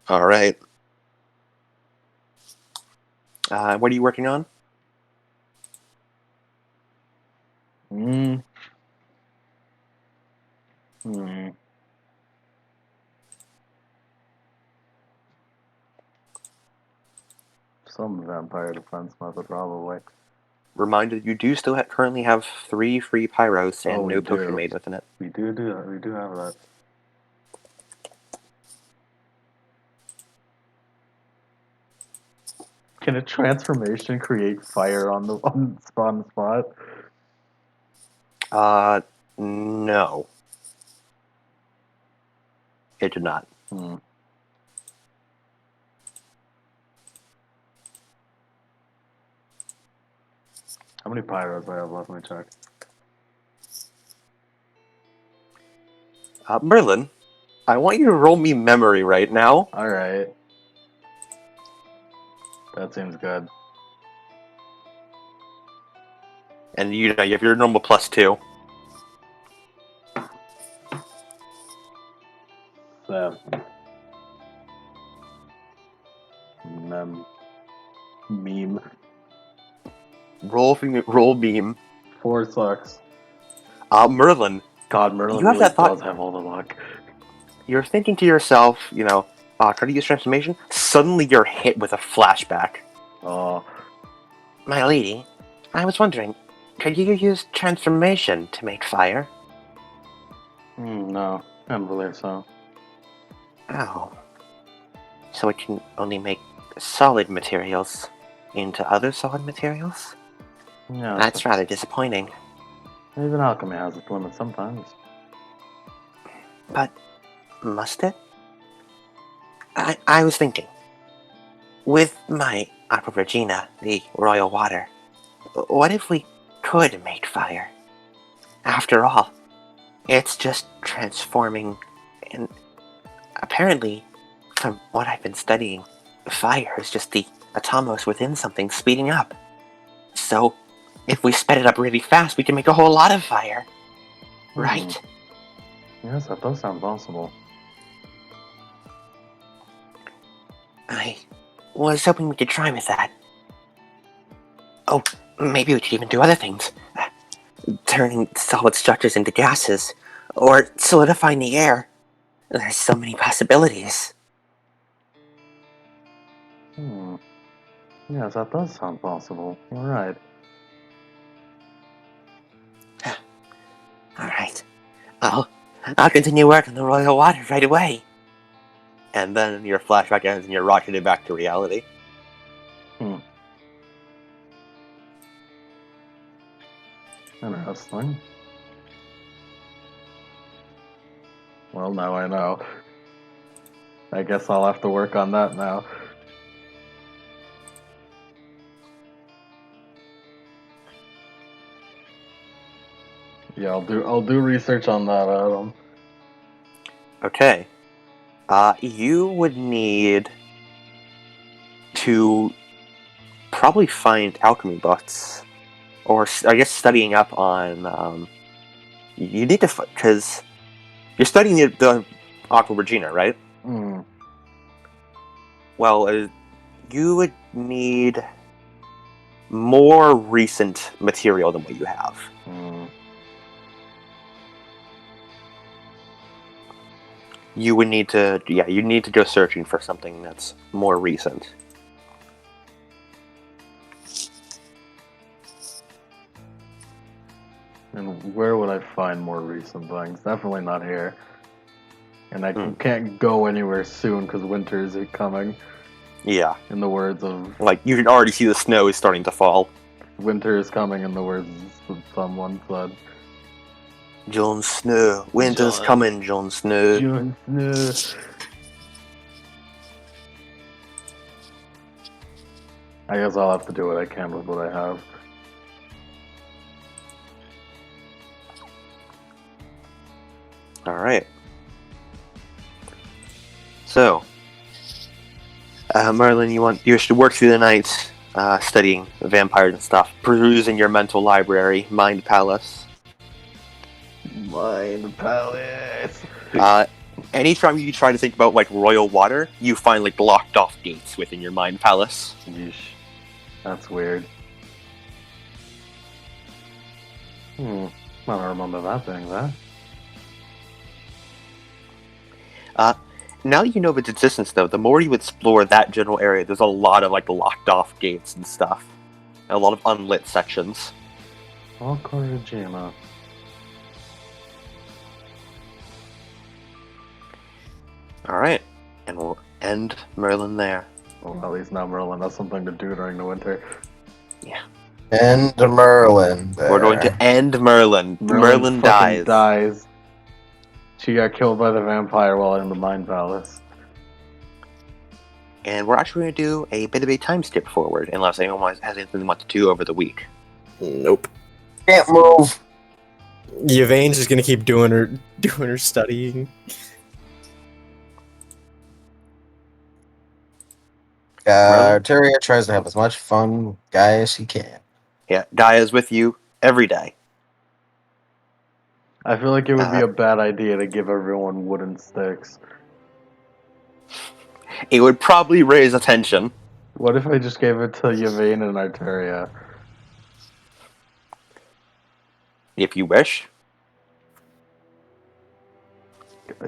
All right. What are you working on? Hmm. Hmm. Some vampire defense method, probably. Reminded you do still currently have 3 free pyros Oh, and we no potion do. made within it. We do that. We do have that. Can a transformation create fire on the spot? No. It did not. Hmm. How many pyros do I have left? Let me check. Merlin, I want you to roll me memory right now. All right. That seems good. And you have your normal +2. 7. Meme. Roll beam. 4 sucks. Merlin, God, Merlin you have really that thought. does have all the luck. You're thinking to yourself, try to use transformation. Suddenly you're hit with a flashback. Oh, My lady, I was wondering, could you use transformation to make fire? no. I don't believe so. Oh. So it can only make solid materials into other solid materials? Yeah, That's rather disappointing. even alchemy has its limits sometimes. But must it? I was thinking, with my Aqua Virginia, the royal water, what if we could make fire? After all, it's just transforming, and apparently, from what I've been studying, fire is just the atomos within something speeding up. So, if we sped it up really fast, we can make a whole lot of fire. Right? Yes, that does sound possible. I was hoping we could try with that. Oh, maybe we could even do other things. Turning solid structures into gases, or solidifying the air. There's so many possibilities. Yes, that does sound possible. You're right. Alright. I'll continue work on the royal water right away. And then your flashback ends and you're rocketed back to reality. Interesting. Well, now I know. I guess I'll have to work on that now. Yeah, I'll do research on that, Adam. Okay. You would need to probably find alchemy books, or I guess studying up on. You need to, because you're studying the Aqua Regina, right? Mm. Well, you would need more recent material than what you have. Mm. You would need to, you need to go searching for something that's more recent. And where would I find more recent things? Definitely not here. And I Hmm. can't go anywhere soon because winter is coming. Yeah, In the words of like you can already see the snow is starting to fall. winter is coming, in the words of someone said. Jon Snow, winter's Jon- coming, Jon Snow. Jon Snow. I guess I'll have to do what I can with what I have. All right. So, Merlin, you should work through the night studying vampires and stuff, perusing your mental library, Mind Palace. Mind Palace. Anytime you try to think about like royal water, you find like blocked off gates within your Mind Palace. Yeesh. That's weird. I don't remember that being there. Now that you know of its existence, though, the more you explore that general area, there's a lot of like locked off gates and stuff, and a lot of unlit sections. Okorajima. All right, and we'll end Merlin there. Well, at least now Merlin has something to do during the winter. And Merlin. We're going to end Merlin. Merlin fucking dies. dies. She got killed by the vampire while in the Mind Palace. And we're actually going to do a bit of a time skip forward, unless anyone has anything they want to do over the week. Nope. Can't move. Yvain's just gonna keep doing her studying. Arteria tries to have as much fun with Guy as she can. Yeah, Gaia's with you every day. I feel like it would be a bad idea to give everyone wooden sticks. It would probably raise attention. What if I just gave it to Yvain and Arteria? If you wish.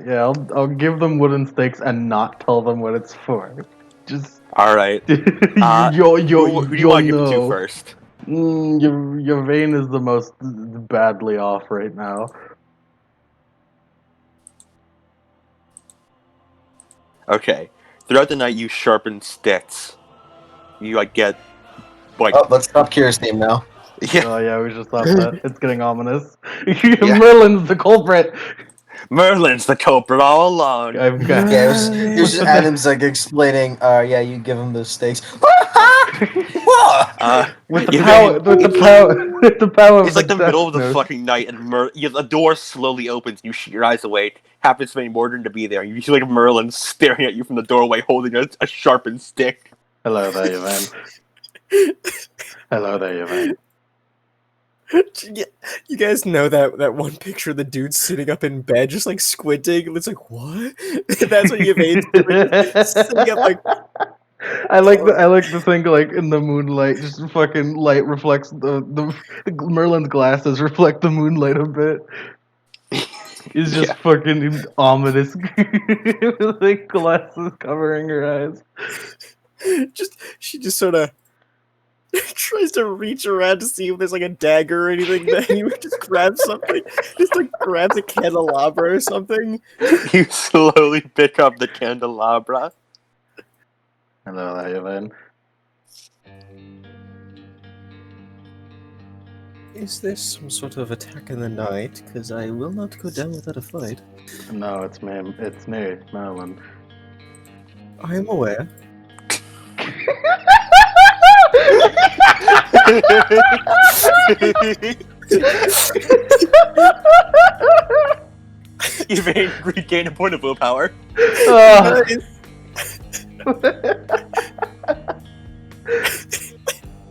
Yeah, I'll give them wooden sticks and not tell them what it's for. Just All right. Who do you want to give it to first? Yvain is the most badly off right now. Okay. Throughout the night, you sharpen sticks. You get Oh, let's stop Kira's theme now. Yeah. Oh yeah, we should stop that. It's getting ominous. Merlin's the culprit. Merlin's the culprit all along. I've got. Yeah, it was just Adam's like explaining. Yeah, you give him the stakes. With the power. It's like the middle of the fucking night, and the door slowly opens. You shoot your eyes awake. Happens to be Mordrin to be there. You see like Merlin staring at you from the doorway, holding a sharpened stick. Hello there, Yvain. Hello there, Yvain. You guys know that one picture of the dude sitting up in bed, just like squinting. It's like, what? That's what Yvain's doing. Sitting up like. I like the thing like in the moonlight, just fucking light reflects the Merlin's glasses reflect the moonlight a bit. He's just fucking ominous, with like glasses covering her eyes. She just sort of tries to reach around to see if there's like a dagger or anything. Then you just grab something, just like grabs a candelabra or something. You slowly pick up the candelabra. Hello there, Yvain. Is this some sort of attack in the night? Because I will not go down without a fight. No, it's me. It's me, Merlin. I am aware. Yvain regain a point of willpower. Ah.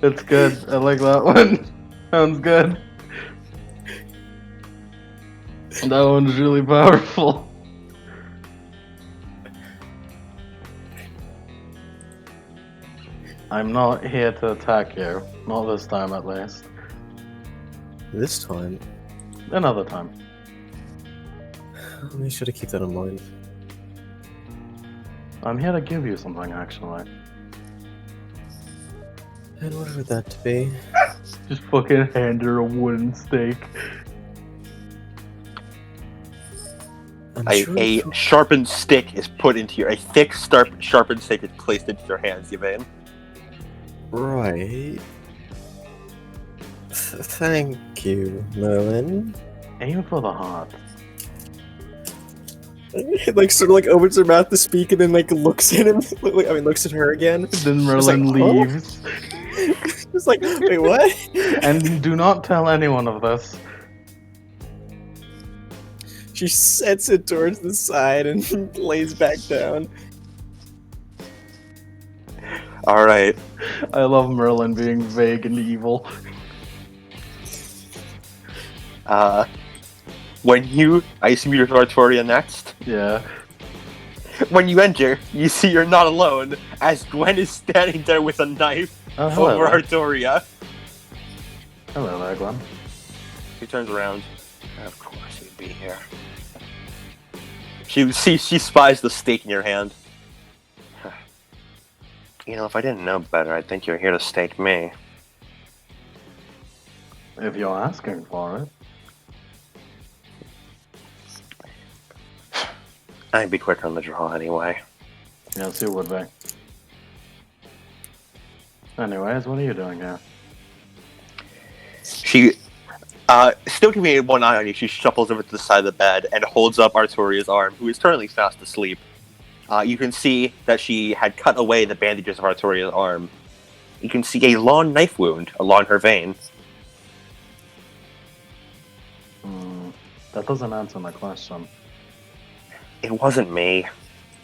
It's good. I like that one. Sounds good. That one's really powerful. I'm not here to attack you. Not this time, at least. This time, Another time. I should have kept that in mind. I'm here to give you something, actually. And what would that be? Just fucking hand her a wooden stake. I'm A sure sharpened stick is put into a thick, sharpened stick is placed into your hands, Yvain. Right. Thank you, Merlin. Aim for the heart. Like sort of like opens her mouth to speak and then like looks at him. Looks at her again. Then Just like, Merlin "Huh?" leaves. Just like, wait, what? And do not tell anyone of this. She sets it towards the side and lays back down. All right. I love Merlin being vague and evil. When you, I assume you're Artoria next. Yeah. When you enter, you see you're not alone, as Gwen is standing there with a knife Hello over there. Artoria. Hello there, Glenn. She turns around. Of course you'd be here. She spies the stake in your hand. You know, if I didn't know better, I'd think you're here to stake me. If you're asking for it. I'd be quicker on the draw anyway. Yes, you would be. Anyways, what are you doing here? She, still keeping one eye on you, she shuffles over to the side of the bed and holds up Artoria's arm, who is currently fast asleep. You can see that she had cut away the bandages of Artoria's arm. You can see a long knife wound along her vein. That doesn't answer my question. It wasn't me.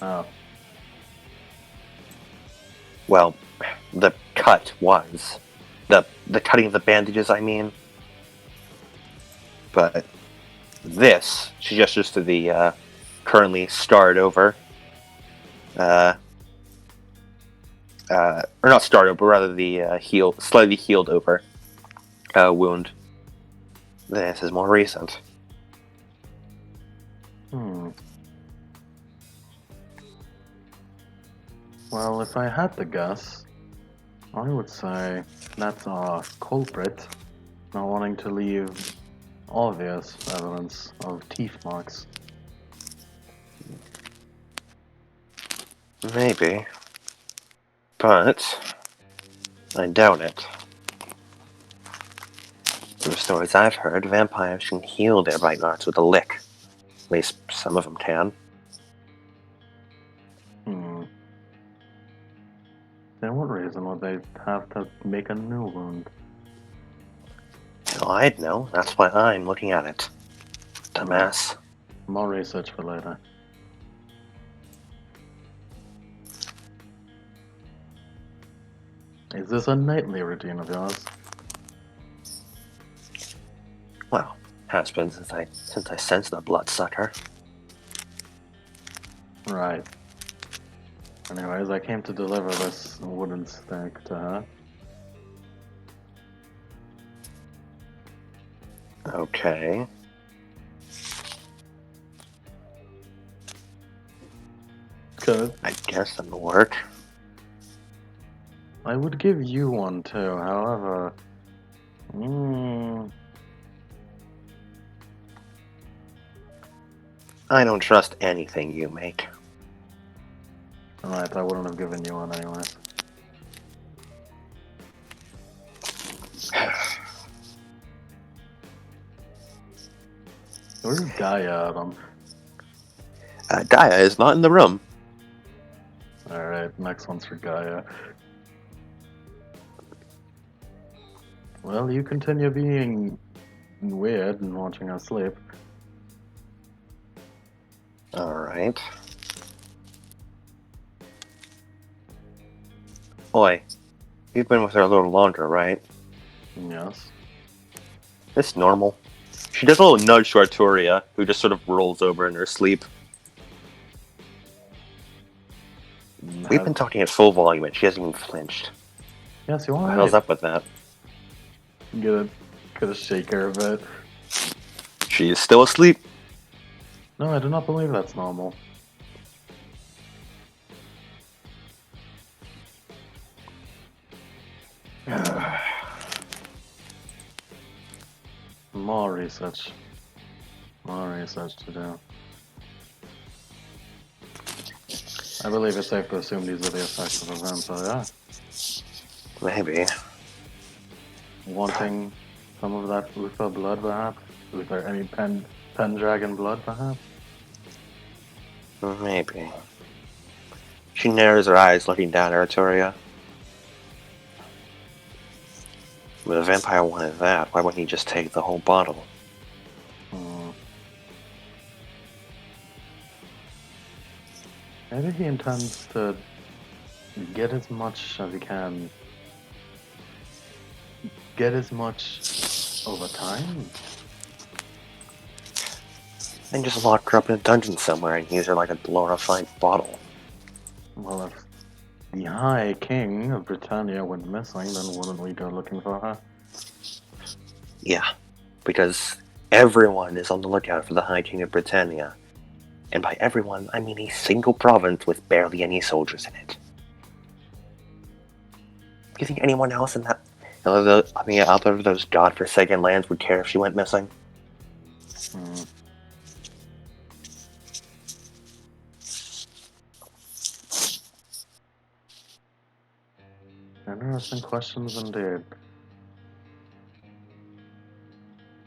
Oh. Well, the cut was. The cutting of the bandages, I mean. But this, she gestures to the currently scarred over. Or not scarred over, but rather the slightly healed over wound. This is more recent. Well, if I had to guess, I would say that's our culprit not wanting to leave obvious evidence of teeth marks. Maybe. But I doubt it. From the stories I've heard, vampires can heal their bite marks with a lick. At least some of them can. Then what reason would they have to make a new wound? Well, I'd know. That's why I'm looking at it. Dumbass. More research for later. Is this a nightly routine of yours? Well, has been since I sensed the bloodsucker. Right. Anyways, I came to deliver this wooden stake to her. Okay. Good. I guess that'll work. I would give you one too, however... I don't trust anything you make. Alright, I wouldn't have given you one anyways. Where's Gaia, Adam? Gaia is not in the room. Alright, next one's for Gaia. Well, you continue being weird and watching us sleep. Alright. Oi, you've been with her a little longer, right? Yes. It's normal. She does a little nudge to Arturia, who just sort of rolls over in her sleep. We've been talking at full volume and she hasn't even flinched. Yes, you What are. the hell's up with that? Gotta shake her a bit. She is still asleep. No, I do not believe that's normal. More research. More research to do. I believe it's safe to assume these are the effects of a vampire. Maybe. Wanting some of that Uther blood, perhaps? Uther, any Pendragon blood, perhaps? Maybe. She narrows her eyes, looking down at Arturia. If the vampire wanted that, why wouldn't he just take the whole bottle? Maybe he intends to get as much as he can. Get as much over time? And just lock her up in a dungeon somewhere and use her like a glorified bottle. Well, if the High King of Britannia went missing, then wouldn't we go looking for her? Yeah, because everyone is on the lookout for the High King of Britannia. And by everyone, I mean a single province with barely any soldiers in it. Do you think anyone else in that, out of those godforsaken lands would care if she went missing? Interesting questions indeed.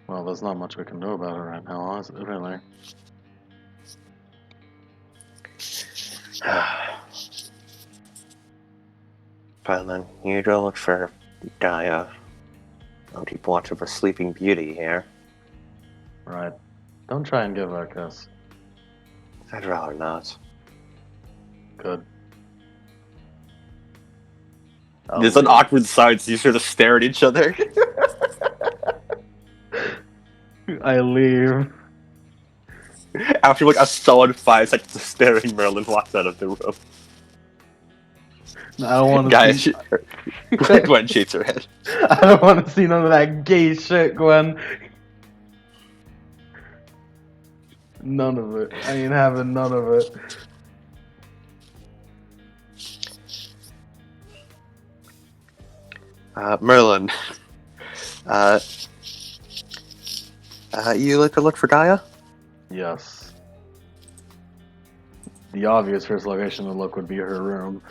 Well, there's not much we can do about it right now, is it, really? Fine then, you go look for Gaia. I'll keep watch of her sleeping beauty here. Right. Don't try and give her a kiss. I'd rather not. Good. There's an awkward silence, you sort of stare at each other. I leave. After like a solid 5 seconds of staring, Merlin walks out of the room. I don't want to Gaia, see... Gwen shakes her head. I don't want to see none of that gay shit, Gwen. None of it. I ain't having none of it. Merlin. You like to look for Gaia? Yes. The obvious first location to look would be her room.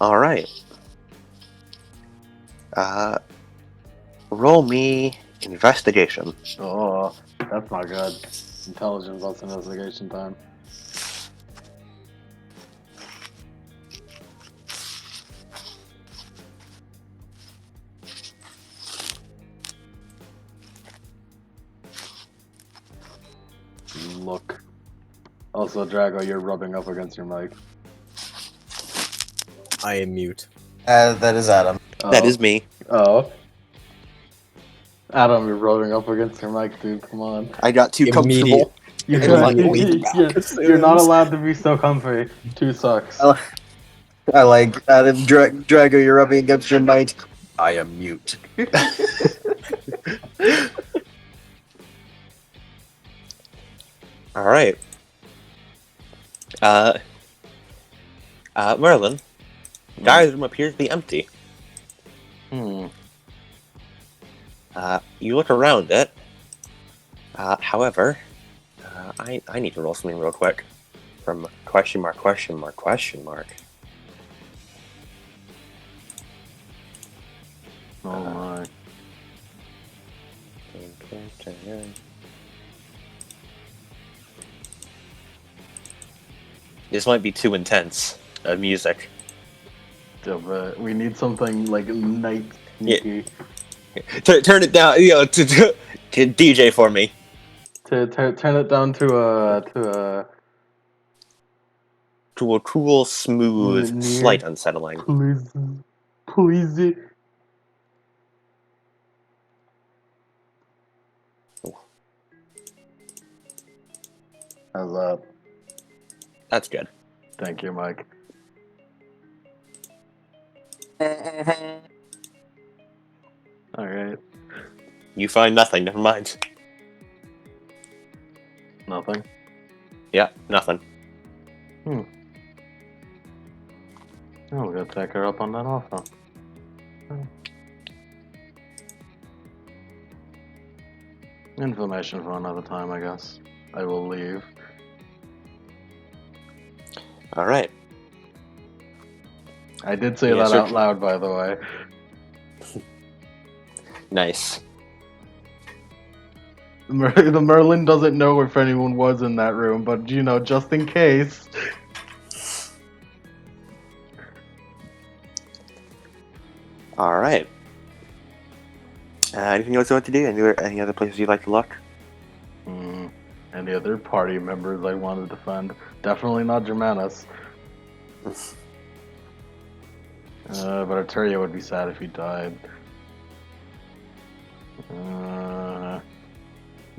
Alright. Roll me investigation. Oh, that's not good. Intelligence, that's investigation time. Look. Also, Drago, you're rubbing up against your mic. I am mute. That is Adam. That is me. Oh. Adam, you're rubbing up against your mic, dude. Come on. I got too comfortable. You're not allowed to be so comfy. 2 sucks. I like Adam Drago. You're rubbing against your mic. I am mute. Alright. Merlin, Gaia's room appears to be empty. You look around it. However, I need to roll something real quick. From question mark, question mark, question mark. Oh my. This might be too intense. Music. Yeah, but we need something like night sneaky. Turn it down, to DJ for me. turn it down to a To a cool, smooth, Near. slight unsettling. please. How's that? That's good. Thank you, Mike. All right. You find nothing. Never mind. Nothing. Yeah, nothing. Oh, we're gonna take her up on that offer. Information for another time, I guess. I will leave. All right. I did say Yeah, that sure. out loud, by the way. Nice. The Merlin doesn't know if anyone was in that room, but you know, just in case. All right. Anything else you want to do? Any other places you'd like to look? Any other party members I want to defend? Definitely not Germanus. But Arturia would be sad if he died.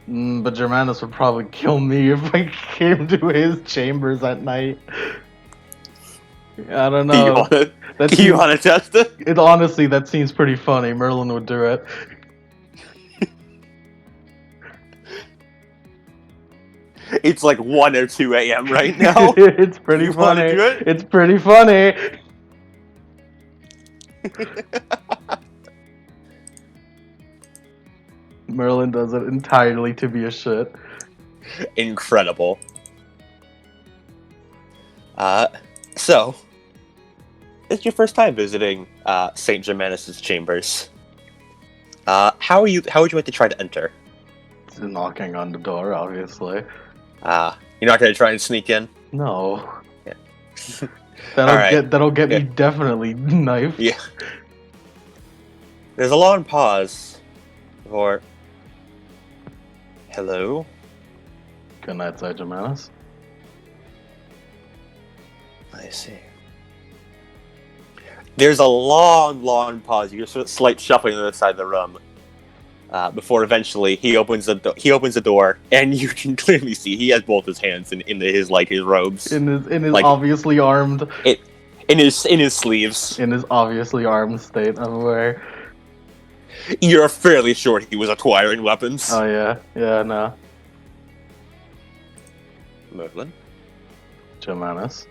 But Germanus would probably kill me if I came to his chambers at night. I don't know. Do you want to test it? Honestly, that seems pretty funny. Merlin would do it. It's like 1 or 2 a.m. right now. It's pretty You funny. wanna do it? It's pretty funny. Merlin does it entirely to be a shit. Incredible. So, it's your first time visiting St. Germanus' chambers. How would you like to try to enter? Knocking on the door, obviously. You're not going to try and sneak in? No. Yeah. That'll get me definitely knifed. Yeah. There's a long pause for... Hello? Good night, Sir Germanus. I see. There's a long pause. You hear slight shuffling on the other side of the room. Before eventually he opens the door, and you can clearly see he has both his hands in his robes. In his obviously armed. In his sleeves. In his obviously armed state, I'm aware. You're fairly sure he was acquiring weapons. Oh yeah, no. Merlin? Germanus.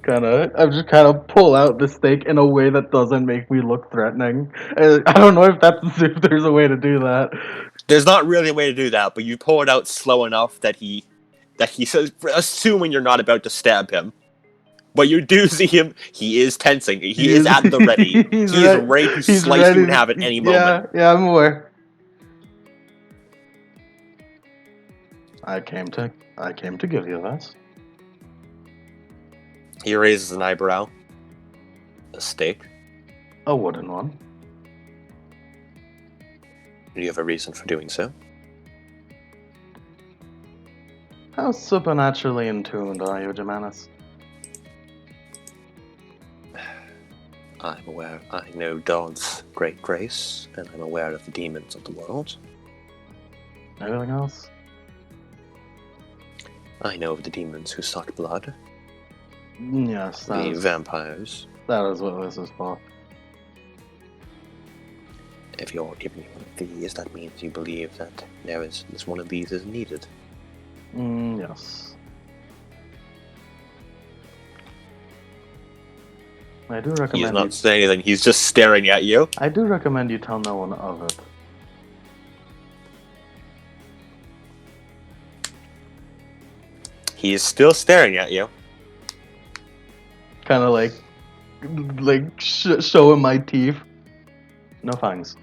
I'm just kind of pull out the stake in a way that doesn't make me look threatening. I don't know if there's a way to do that. There's not really a way to do that, but you pull it out slow enough that he says, assuming you're not about to stab him. But you do see him. He is tensing. He is at the ready. He's ready to slice you in half at any moment. Yeah, I'm aware. I came to give you this. He raises an eyebrow. A stake. A wooden one. Do you have a reason for doing so? How supernaturally in tune are you, Germanus? I'm aware. I know Dawn's great grace, and I'm aware of the demons of the world. Anything else? I know of the demons who suck blood. Yes, The vampires. That is what this is for. If you're giving me one of these, that means you believe that this one of these is needed. Yes. I do recommend. He's not saying anything. He's just staring at you. I do recommend you tell no one of it. He is still staring at you. Kind of like showing my teeth. No thanks.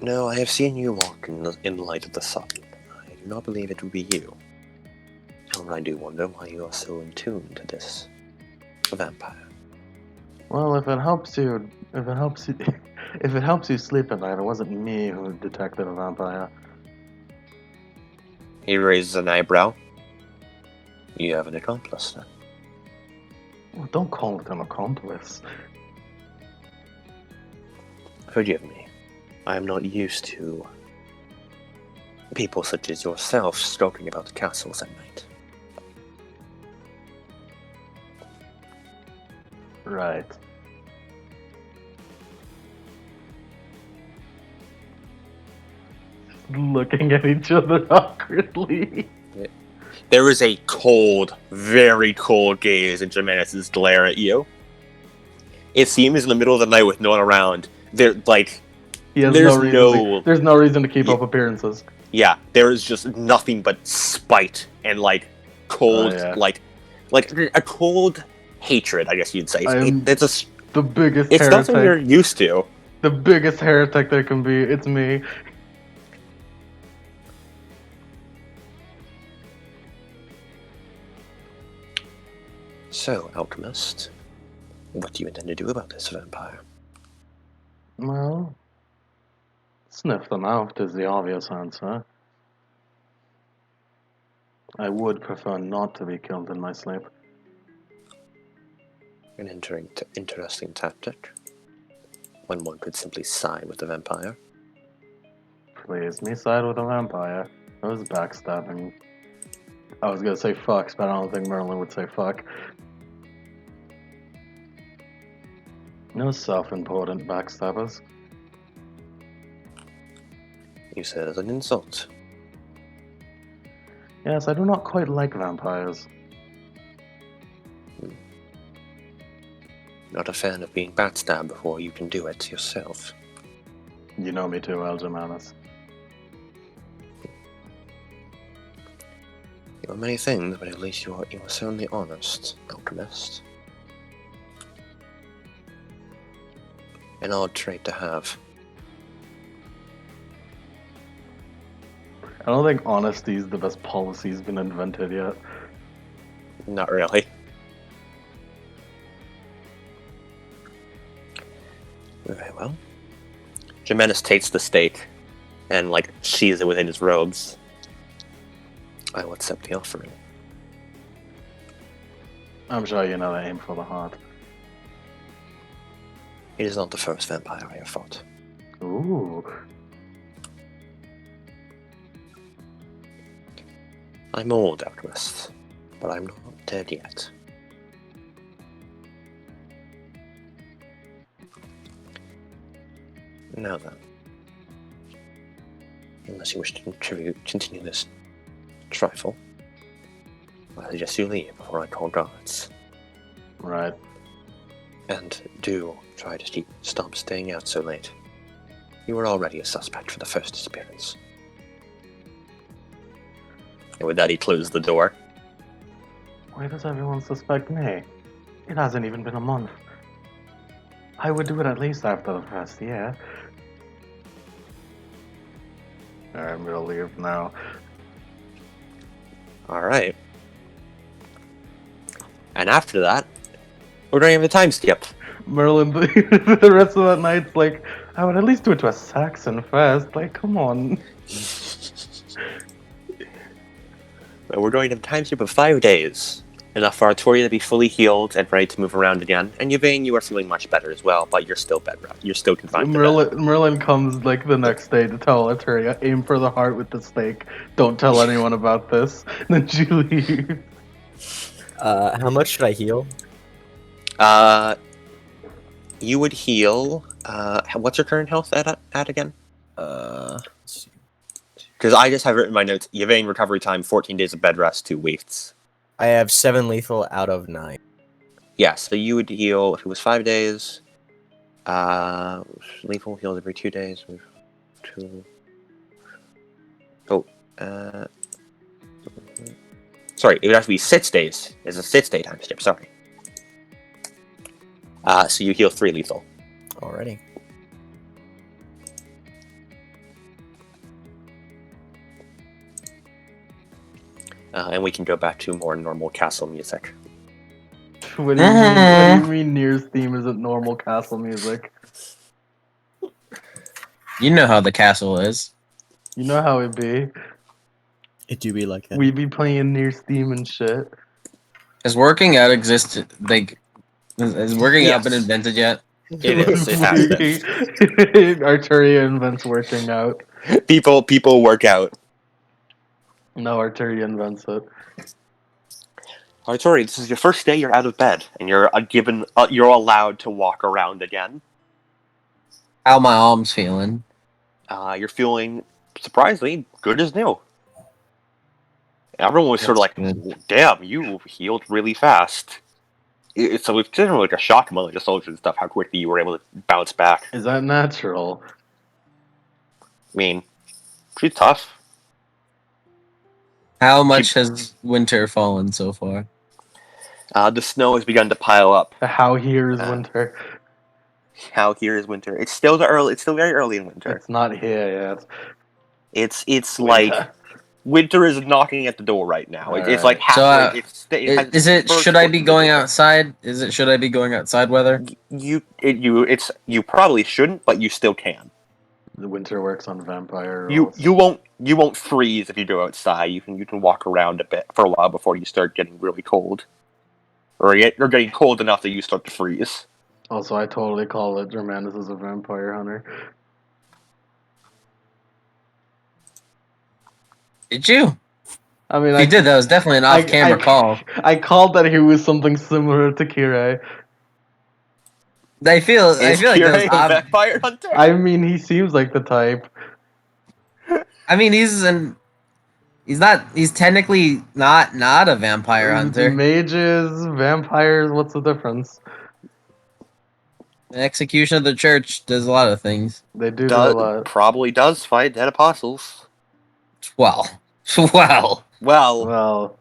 No, I have seen you walk in the light of the sun. I do not believe it would be you. And I do wonder why you are so in tune to this vampire. Well, if it helps you, If it helps you sleep at night, it wasn't me who detected a vampire. He raises an eyebrow. You have an accomplice then. Well, don't call it an accomplice. Forgive me. I am not used to people such as yourself stalking about the castles at night. Right. Looking at each other awkwardly. There is a cold, very cold gaze in Jimenez's glare at you. It seems in the middle of the night with no one around. There's There's no reason to keep Yeah. up appearances. Yeah, there is just nothing but spite and cold, Oh, yeah. like a cold hatred, I guess you'd say. The biggest It's heretic. nothing you're used to. The biggest heretic there can be. It's me. So, alchemist, what do you intend to do about this vampire? Well, sniff them out is the obvious answer. I would prefer not to be killed in my sleep. An interesting tactic. When one could simply side with the vampire. Please, me side with a vampire. That was backstabbing. I was gonna say fucks, but I don't think Merlin would say fuck. No self-important backstabbers. You said as an insult. Yes, I do not quite like vampires. Not a fan of being backstabbed before you can do it yourself. You know me too well, Germanus. You are many things, but at least you are certainly honest, alchemist. An odd trait to have. I don't think honesty is the best policy's been invented yet. Not really. Very well. Jimenez takes the stake and sheathes it within his robes. I will accept the offering. I'm sure you know they aim for the heart. It is not the first vampire I have fought. Ooh. I'm old, alchemist, but I'm not dead yet. Now then, unless you wish to continue this trifle, I suggest you leave before I call guards. Right. And do try to stop staying out so late. You were already a suspect for the first disappearance. And with that, he closed the door. Why does everyone suspect me? It hasn't even been a month. I would do it at least after the first year. I'm gonna leave now. Alright. And after that, we're going to have a time skip. Merlin, the rest of that night's like, I would at least do it to a Saxon first. Like, come on. We're going to have a time skip of 5 days. Enough for Artoria to be fully healed and ready to move around again. And Yvain, you are feeling much better as well, but you're still bedrock. You're still confined to bed. Merlin comes like the next day to tell Arturia, aim for the heart with the stake. Don't tell anyone about this. Then she leaves. How much should I heal? You would heal. What's your current health at again? Let's see. Because I just have written in my notes, Yvain recovery time, 14 days of bed rest, 2 weeks. I have 7 lethal out of 9. Yeah, so you would heal, if it was 5 days, lethal heals every 2 days. Sorry, it would have to be 6 days. It's a 6-day time skip, sorry. So you heal 3 lethal. Alrighty. And we can go back to more normal castle music. What do you mean Nier's theme isn't normal castle music? You know how the castle is. You know how it be. It do be like that. We be playing near Steam and shit. Has working out existed? Like, has working out been Yes. invented yet? It is. It has been. Arturia invents working out. People work out. No, Arturia invents it. Arturi, this is your first day. You're out of bed, and you're given. You're allowed to walk around again. How my arms feeling? You're feeling surprisingly good as new. Everyone was sort of That's like, good. "Damn, you healed really fast." So it's generally like a shock among the soldiers and stuff how quickly you were able to bounce back. Is that natural? I mean, pretty tough. How much has winter fallen so far? The snow has begun to pile up. How here is Uh, winter? How here is winter? It's still the early. It's still very early in winter. It's not here yet. It's like Winter. winter is knocking at the door right now. It's Alright. like So, halfway. is it? Should I be going outside? Is it? Should I be going outside weather? You probably shouldn't, but you still can. The winter works on vampire You rolls. you won't freeze if you go outside. You can walk around a bit for a while before you start getting really cold, or you're getting cold enough that you start to freeze. Also, I totally call it Germanus is a vampire hunter. Did you? I mean, If you did, that was definitely an off-camera call. I called that he was something similar to Kirei. I feel Is like Kirei that a was vampire hunter? I mean, he seems like the type. I mean, he's technically not a vampire hunter. Mages, vampires, what's the difference? The execution of the church does a lot of things. They do a lot. Probably does fight dead apostles. Well, Well,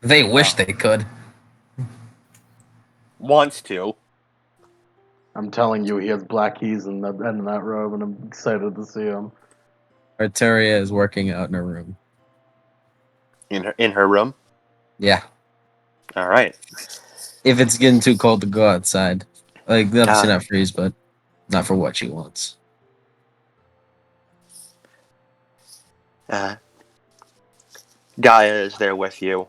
they wish they could. wants to. I'm telling you, he has black keys in that robe, and I'm excited to see him. Arteria is working out in her room. In her room. Yeah. All right. If it's getting too cold to go outside, like obviously not freeze, but not for what she wants. Gaia is there with you.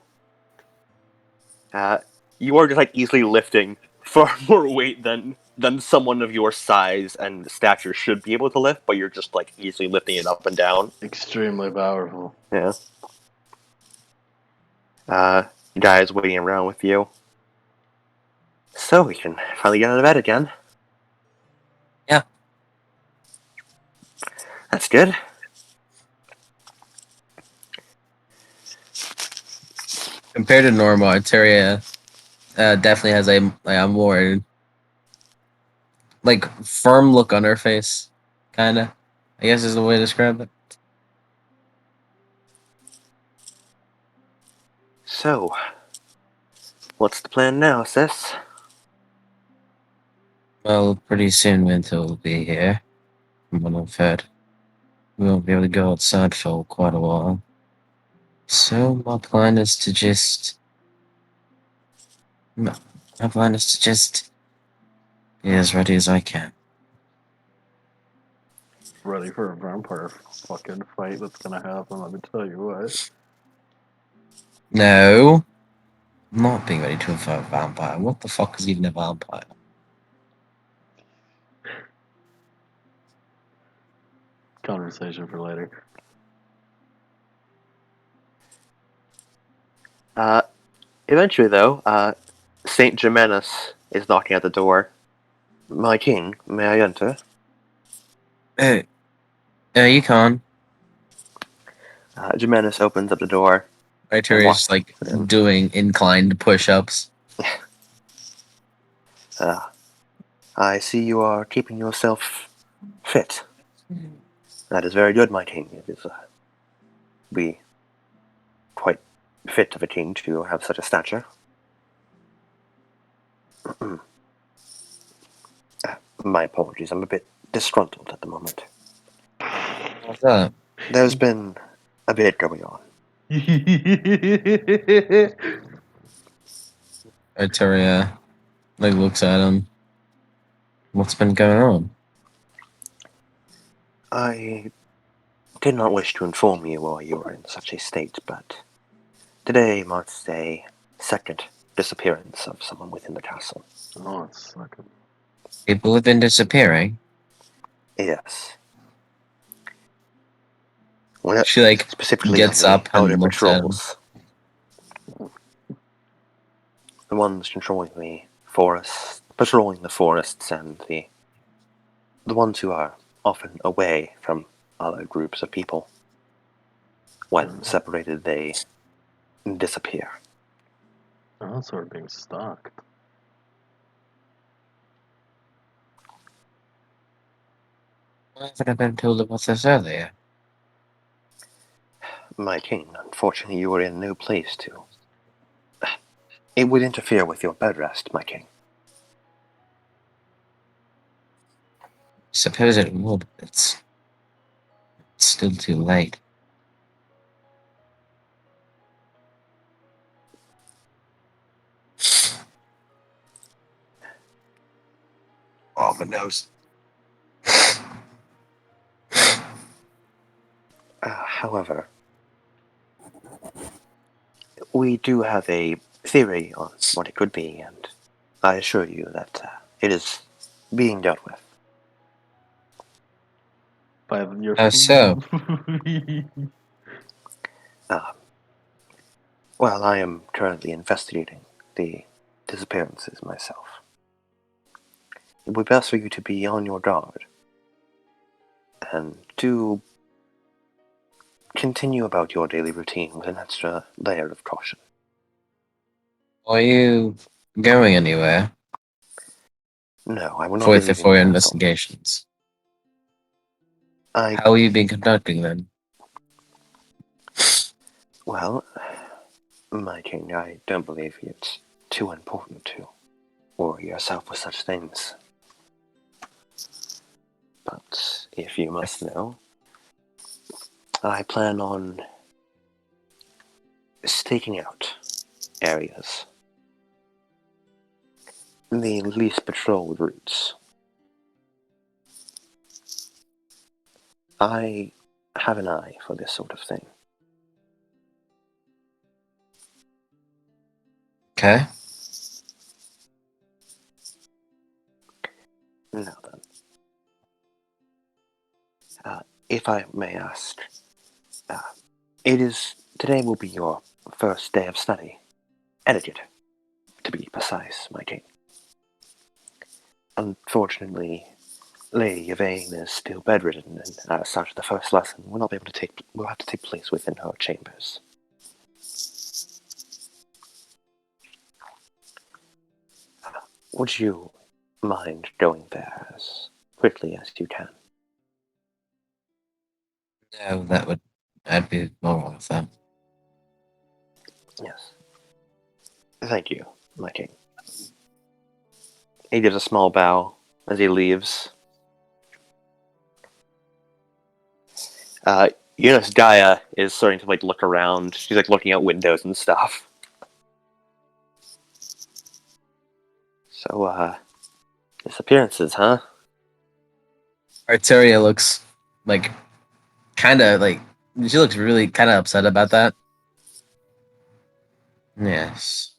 You are just like easily lifting far more weight than someone of your size and stature should be able to lift, but you're just like easily lifting it up and down. Extremely powerful. Yeah. Gaia's waiting around with you. So we can finally get out of bed again. Yeah. That's good. Compared to normal, Arteria definitely has a more like firm look on her face, kinda. I guess is the way to describe it. So, what's the plan now, sis? Well, pretty soon winter will be here. From what I've heard, we won't be able to go outside for quite a while. So my plan is to just be as ready as I can. Ready for a vampire fucking fight that's gonna happen, let me tell you what. No, I'm not being ready to fight a vampire. What the fuck is even a vampire? Conversation for later. Eventually, though, Saint Germanus is knocking at the door. My king, may I enter? You can. Germanus opens up the door. Arteria's like doing inclined push-ups. I see you are keeping yourself fit. That is very good, my king. It is be quite fit of a king to have such a stature. My apologies, I'm a bit disgruntled at the moment. What's up? There's been a bit going on. Arteria looks at him. What's been going on? I did not wish to inform you while you were in such a state, but today marks a second disappearance of someone within the castle. Oh, it's like People have been disappearing. Yes. Well, She like specifically on gets the up outer and looks at him. patrols. The ones controlling the forests, patrolling the forests, and the ones who are often away from other groups of people. When separated, they disappear. oh, sort of being stalked. I haven't been told about this earlier. My king, unfortunately, you were in no place to. It would interfere with your bed rest, my king. Suppose it would, but it's still too late. Oh, my nose. However, we do have a theory on what it could be, and I assure you that it is being dealt with. By your. How so? Well, I am currently investigating the disappearances myself. It would be best for you to be on your guard and to continue about your daily routine with an extra layer of caution. Are you going anywhere No, I will not be leaving for the your castle. investigations? I, How have you been conducting them? well, my king, I don't believe it's too important to worry yourself with such things. But if you must know, I plan on staking out areas, the least patrolled routes. I have an eye for this sort of thing. Okay. Now then, if I may ask, today will be your first day of study. Etiquette, to be precise, my king. Unfortunately, Lady Yvain is still bedridden, and as such, the first lesson will not be able to will have to take place within her chambers. Would you mind going there as quickly as you can? No, I'd be more with that. Yes. Thank you, my king. He gives a small bow as he leaves. You notice Gaia is starting to look around. She's looking out windows and stuff. So, disappearances, huh? Arteria looks like kind of like she looks really kind of upset about that. Yes.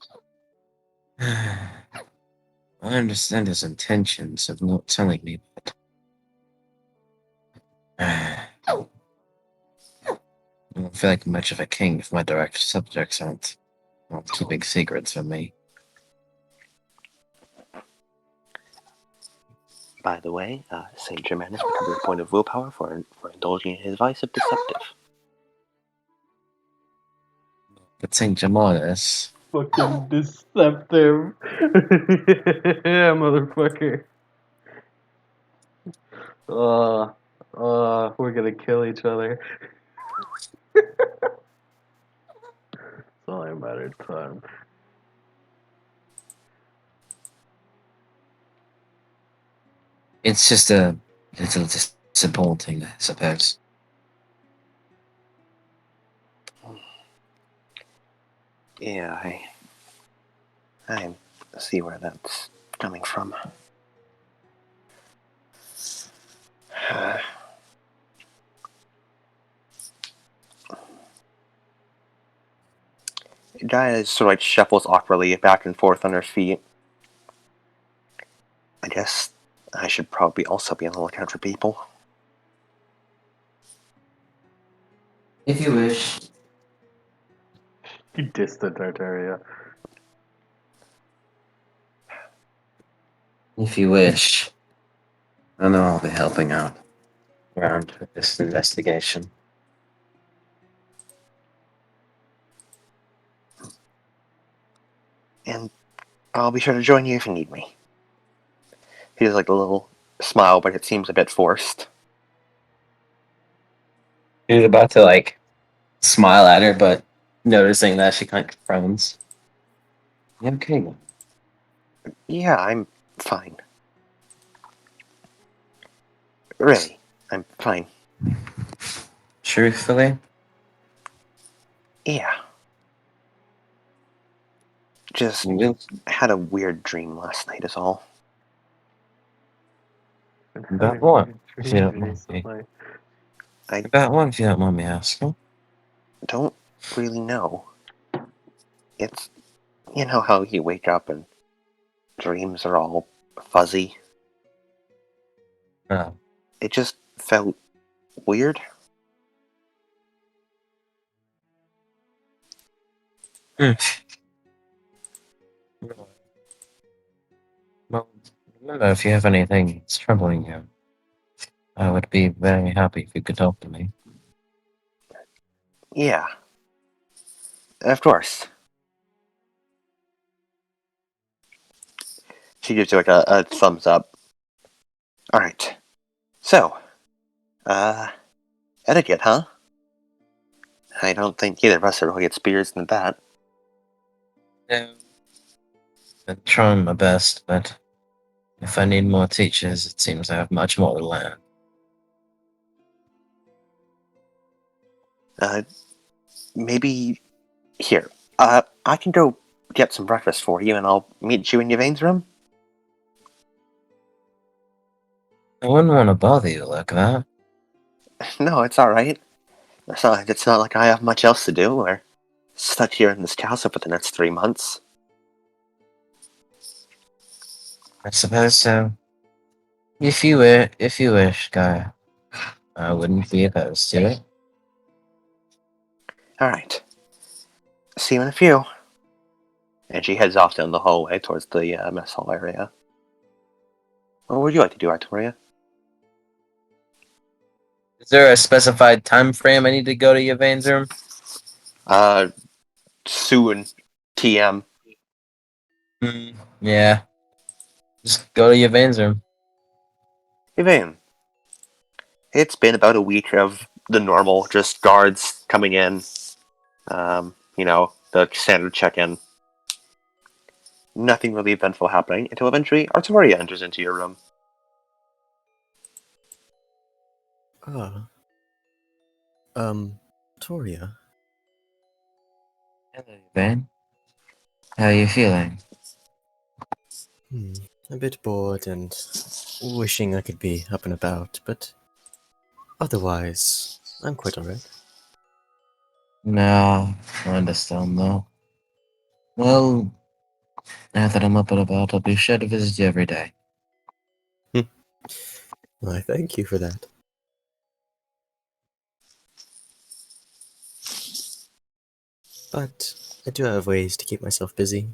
I understand his intentions of not telling me, but I don't feel like much of a king if my direct subjects aren't keeping secrets from me. By the way, Saint Germanus recovered a point of willpower for indulging in his vice of deceptive. But Saint Germanus, Fucking deceptive. Yeah, motherfucker. We're gonna kill each other. It's only a matter of time. it's just a little disappointing, I suppose. Yeah, I see where that's coming from. Gaia sort of like shuffles awkwardly back and forth on her feet. I guess I should probably also be on the lookout for people. If you wish. He dissed the Tartaria. If you wish. I know I'll be helping out around with this investigation. And I'll be sure to join you if you need me. He does like a little smile, but it seems a bit forced. He was about to like smile at her, but noticing that she kind of frowns. You okay? Yeah, I'm fine. Really, I'm fine. Truthfully? Yeah. Just You will. had a weird dream last night is all. About what? If you don't mind me. I About what, if you don't mind me asking? don't really know. It's, you know how you wake up and dreams are all fuzzy? Oh. It just felt weird. Hmm. Well, remember, if you have anything that's troubling you, I would be very happy if you could talk to me. Yeah, of course. She gives you like a thumbs up. Alright. So, etiquette, huh? I don't think either of us are really experienced in that. No. I'm trying my best, but if I need more teachers, it seems I have much more to learn. Maybe here. I can go get some breakfast for you, and I'll meet you in Yvain's room. I wouldn't want to bother you like that. No, it's all right. It's not like I have much else to do. We're stuck here in this castle for the next 3 months. I suppose so. If you wish, Guy, I wouldn't be opposed to it. All right. See you in a few. And she heads off down the hallway towards the mess hall area. What would you like to do, Artoria? Is there a specified time frame I need to go to Yvain's room? Soon. TM. Yeah. Just go to Yvain's room. Yvain. It's been about a week of the normal, just guards coming in. The standard check-in. Nothing really eventful happening until eventually Artoria enters into your room. Ah. Toria. Hello, Yvain. How are you feeling? A bit bored and wishing I could be up and about, but otherwise, I'm quite alright. No, I understand though. Well, now that I'm up and about, I'll be sure to visit you every day. Why, thank you for that. But I do have ways to keep myself busy.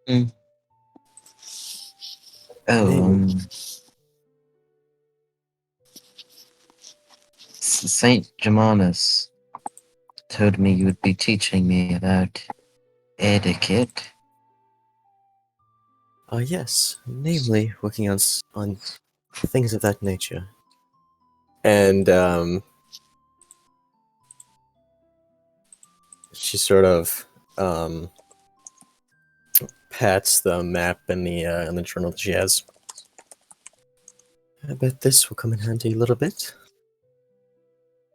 Oh, Namely, Saint Germanus told me you would be teaching me about etiquette. yes, namely working on things of that nature. And she sort of pats the map in the journal that she has. I bet this will come in handy a little bit.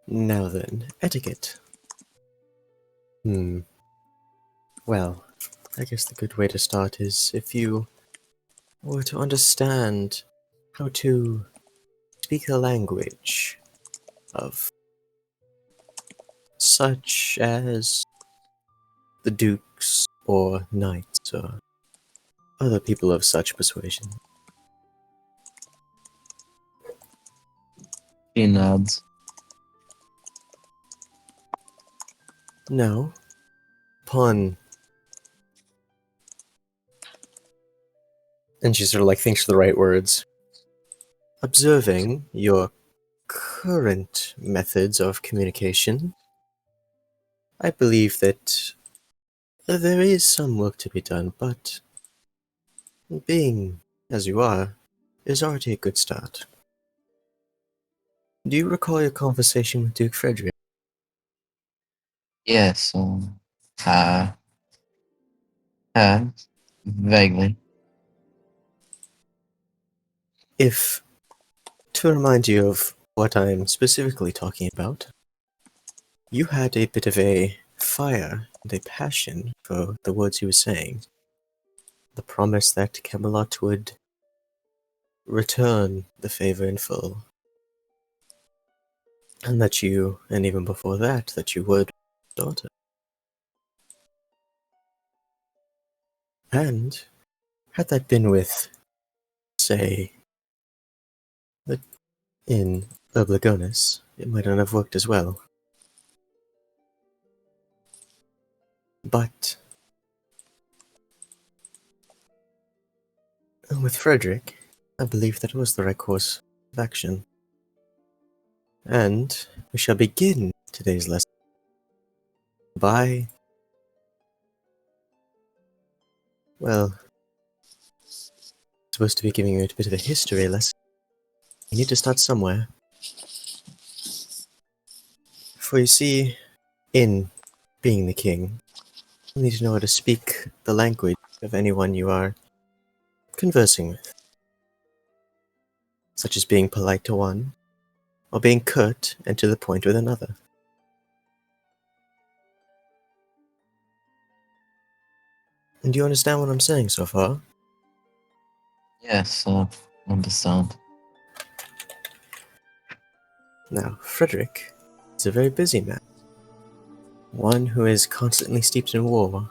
Now then, etiquette. Well, I guess the good way to start is if you were to understand how to speak the language of such as the dukes or knights or other people of such persuasion. She nods. Now, upon... And she sort of like thinks of the right words. Observing your current methods of communication, I believe that there is some work to be done, but being as you are is already a good start. Do you recall your conversation with Duke Frederick? Yes, uh, uh, vaguely. If, to remind you of what I'm specifically talking about, you had a bit of a fire and a passion for the words you were saying. The promise that Camelot would return the favor in full. And that you, and even before that, that you would daughter. And had that been with, say, in Obligonus, it might not have worked as well. But with Frederick, I believe that was the right course of action. And we shall begin today's lesson by, well, supposed to be giving you a bit of a history lesson. You need to start somewhere. For you see, in being the king, you need to know how to speak the language of anyone you are conversing with, such as being polite to one, or being curt and to the point with another. And do you understand what I'm saying so far? Yes, understand. Now, Frederick is a very busy man, one who is constantly steeped in war,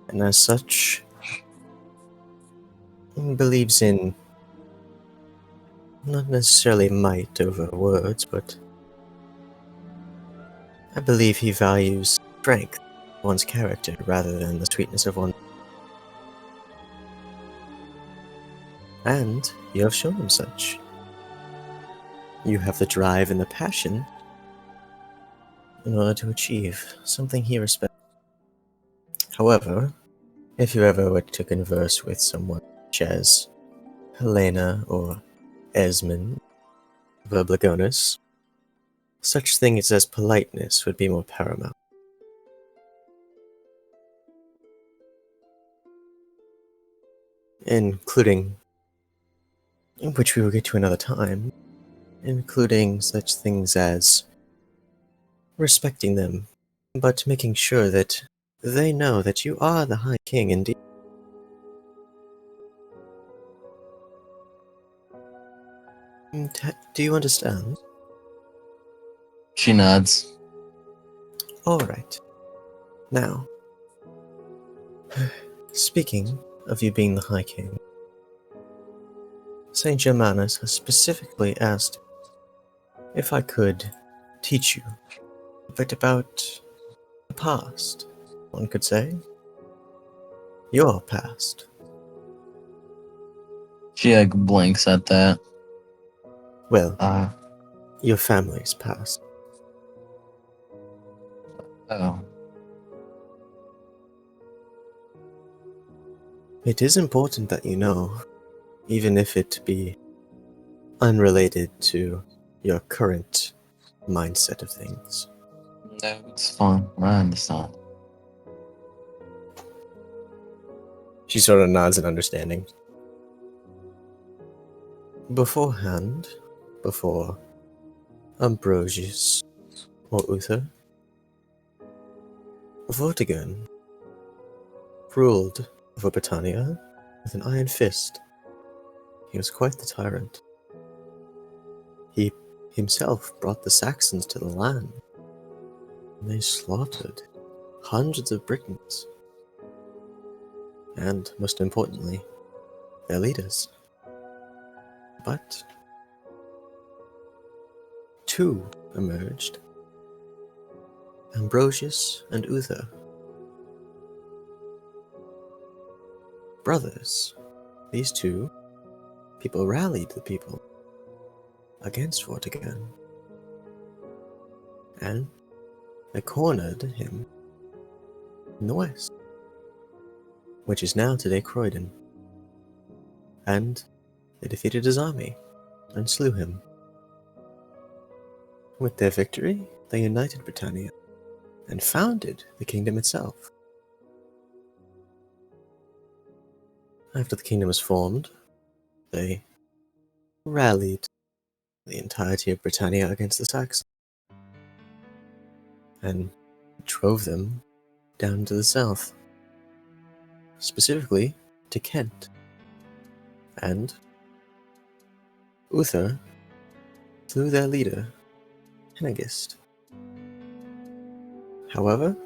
and as such, believes in not necessarily might over words, but I believe he values strength of one's character rather than the sweetness of one. And you have shown him such. You have the drive and the passion in order to achieve something he respects. However, if you ever were to converse with someone such as Helena or Esmond Verbligonus, such things as politeness would be more paramount. Including, which we will get to another time, including such things as respecting them, but making sure that they know that you are the High King indeed. Do you understand? She nods. Alright. Now, speaking of you being the High King, Saint Germanus has specifically asked if I could teach you a bit about the past, one could say. Your past. She like blinks at that. Well, Uh, your family's past. oh, It is important that you know, even if it be unrelated to your current mindset of things. no, it's fine. I understand. She sort of nods in understanding. Beforehand, before Ambrosius or Uther, Vortigern ruled over Britannia with an iron fist. He was quite the tyrant. He himself brought the Saxons to the land, They slaughtered hundreds of Britons, and most importantly, their leaders. But two emerged, Ambrosius and Uther. Brothers, these two people rallied the people against Vortigern, and they cornered him in the west, which is now today Croydon, and they defeated his army and slew him. With their victory, they united Britannia and founded the kingdom itself. After the kingdom was formed, they rallied the entirety of Britannia against the Saxons and drove them down to the south, specifically to Kent. And Uther slew their leader, Hengist. However,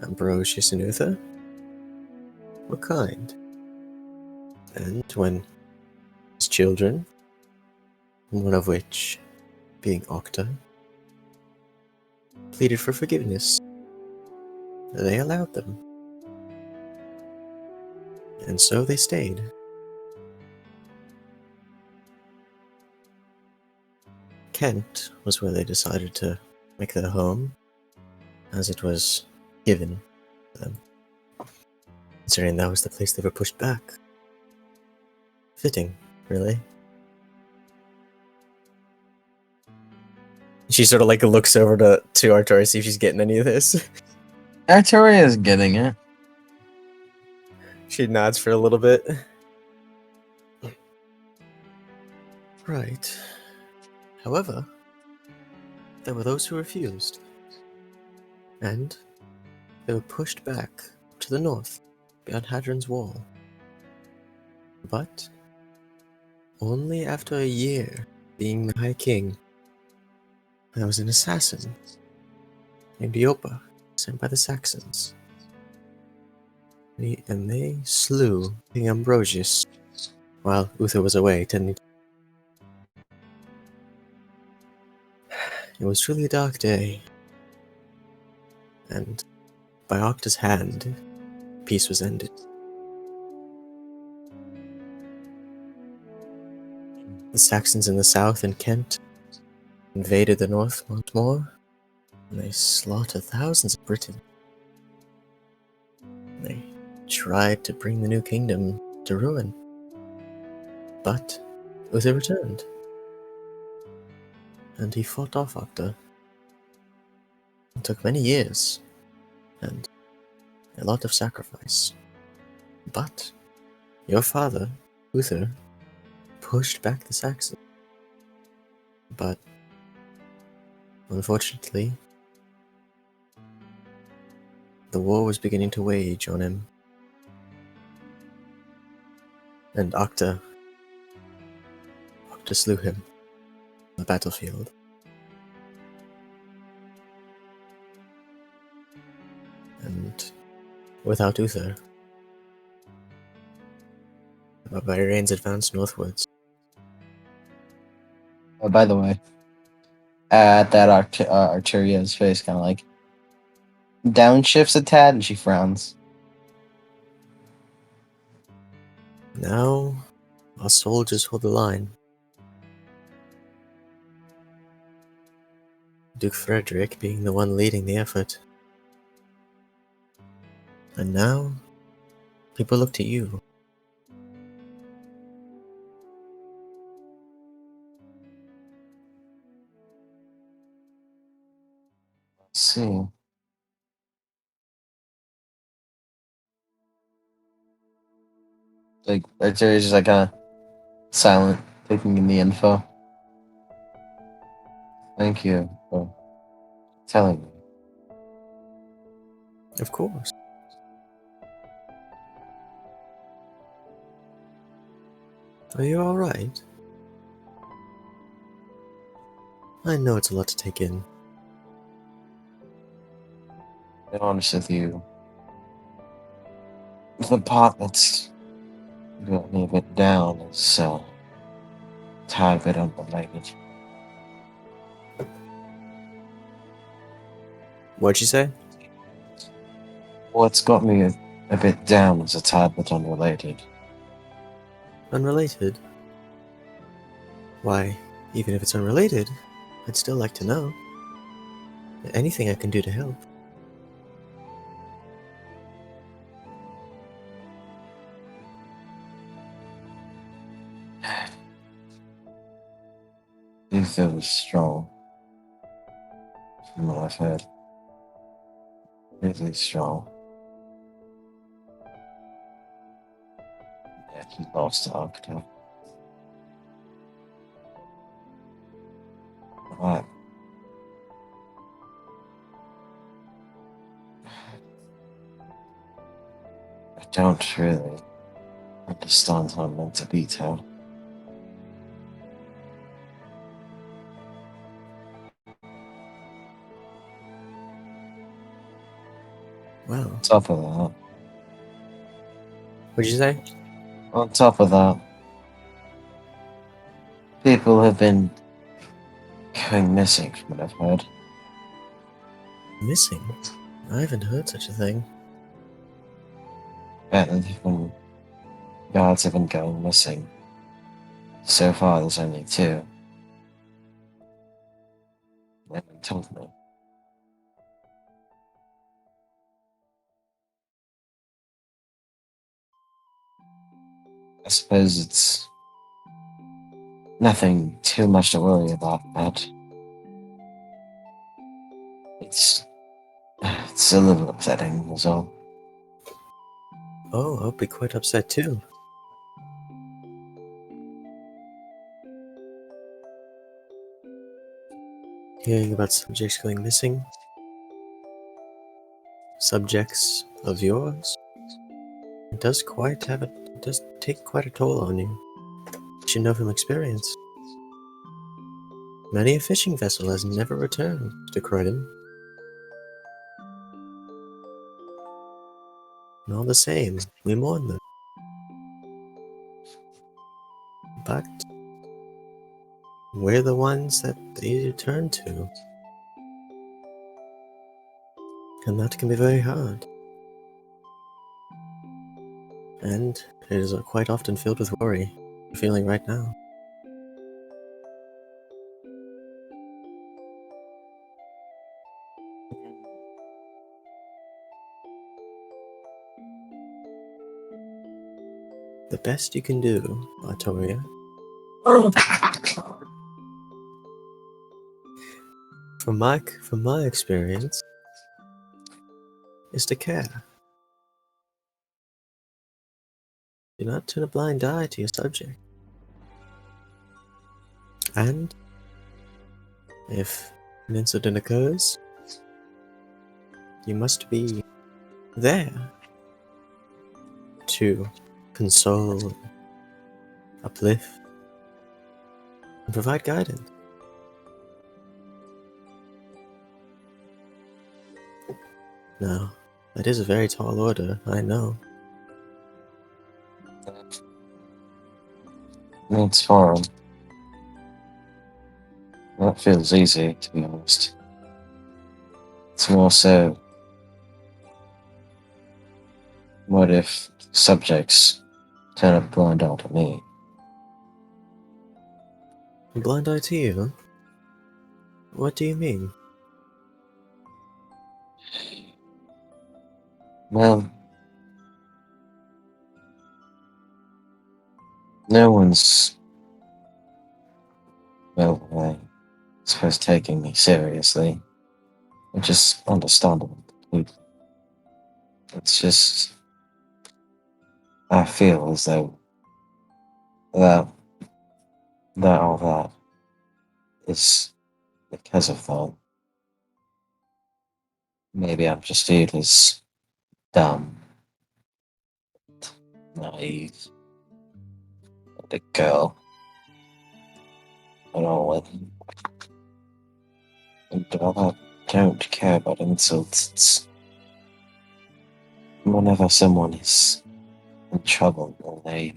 Ambrosius and Uther were kind, and when his children, one of which being Octa, pleaded for forgiveness, they allowed them. And so they stayed. Kent was where they decided to make their home, as it was given to them, considering that was the place they were pushed back. Fitting, really. She sort of like looks over to Artura to see if she's getting any of this. Arturia is getting it. She nods for a little bit. Right. However, there were those who refused, and they were pushed back to the north, beyond Hadron's Wall. But only after a year being the High King, there was an assassin named Iopa, sent by the Saxons. And they slew King Ambrosius while Uther was away tending to. It was truly a dark day, and by Octa's hand, peace was ended. The Saxons in the south and Kent invaded the north once more, and they slaughtered thousands of Britons. They tried to bring the new kingdom to ruin, but Uther returned, and he fought off Octa. It took many years, and a lot of sacrifice. But your father, Uther, pushed back the Saxons. But unfortunately, the war was beginning to wage on him. And Octa slew him on the battlefield. And without Uther, the barbarians advanced northwards. Oh, by the way, at that Arturia's face kind of like downshifts a tad, and she frowns. Now, our soldiers hold the line. Duke Frederick being the one leading the effort. And now, people look to you. Let's see. Like Arturia's just like kind of silent, taking in the info. Thank you for telling me. Of course. Are you alright? I know it's a lot to take in. be honest with you, the part that's got me a bit down is a tad bit unrelated. What'd you say? What's got me a bit down is a tad bit unrelated. Unrelated? Why, even if it's unrelated, I'd still like to know. Anything I can do to help. Do feel strong from what I've heard. Really strong. Yeah, he lost the architect. Right. I don't really understand how I'm meant to detail. Well, On top of that, what'd you say? people have been going missing from what I've heard. Missing? I haven't heard such a thing. Apparently, when guards have been going missing. So far, there's only 2. They haven't told me. I suppose it's nothing too much to worry about, but it's a little upsetting, is all. Oh, I'll be quite upset too. Hearing about subjects going missing. Subjects of yours. It does take quite a toll on you. You should know from experience. Many a fishing vessel has never returned to Croydon. And all the same, we mourn them. But we're the ones that they turn to. And that can be very hard. And it is quite often filled with worry. I'm feeling right now. The best you can do, Artoria, from my experience, is to care. Do not turn a blind eye to your subject. And if an incident occurs, you must be there to console, uplift, and provide guidance. Now, that is a very tall order, I know. It's fine. That feels easy, to be honest. It's more so, what if subjects turn a blind eye to me? A blind eye to you? What do you mean? Well, no one's, well, I suppose taking me seriously, which is understandable. It's just, I feel as though that all that is because of that. Maybe I'm just viewed as dumb, naive, and a girl. And all that. And all that, don't care about insults. whenever someone is in trouble or they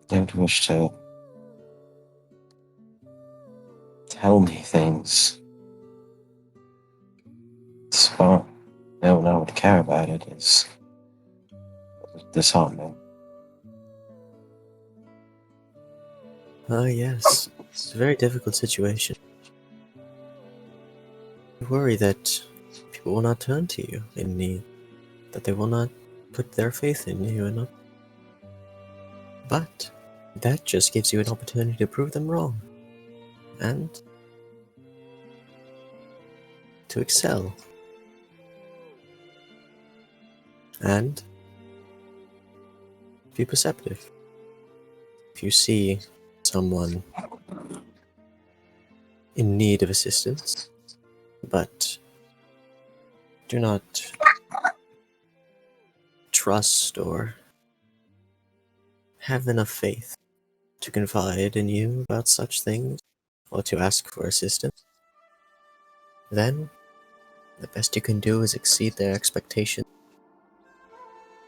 don't wish to tell me things, spot no one would care about it is disheartening. Yes. It's a very difficult situation. I worry that people will not turn to you in need, that they will not put their faith in you enough. But that just gives you an opportunity to prove them wrong. And to excel. And be perceptive. If you see someone in need of assistance, but do not trust or have enough faith to confide in you about such things or to ask for assistance, then the best you can do is exceed their expectations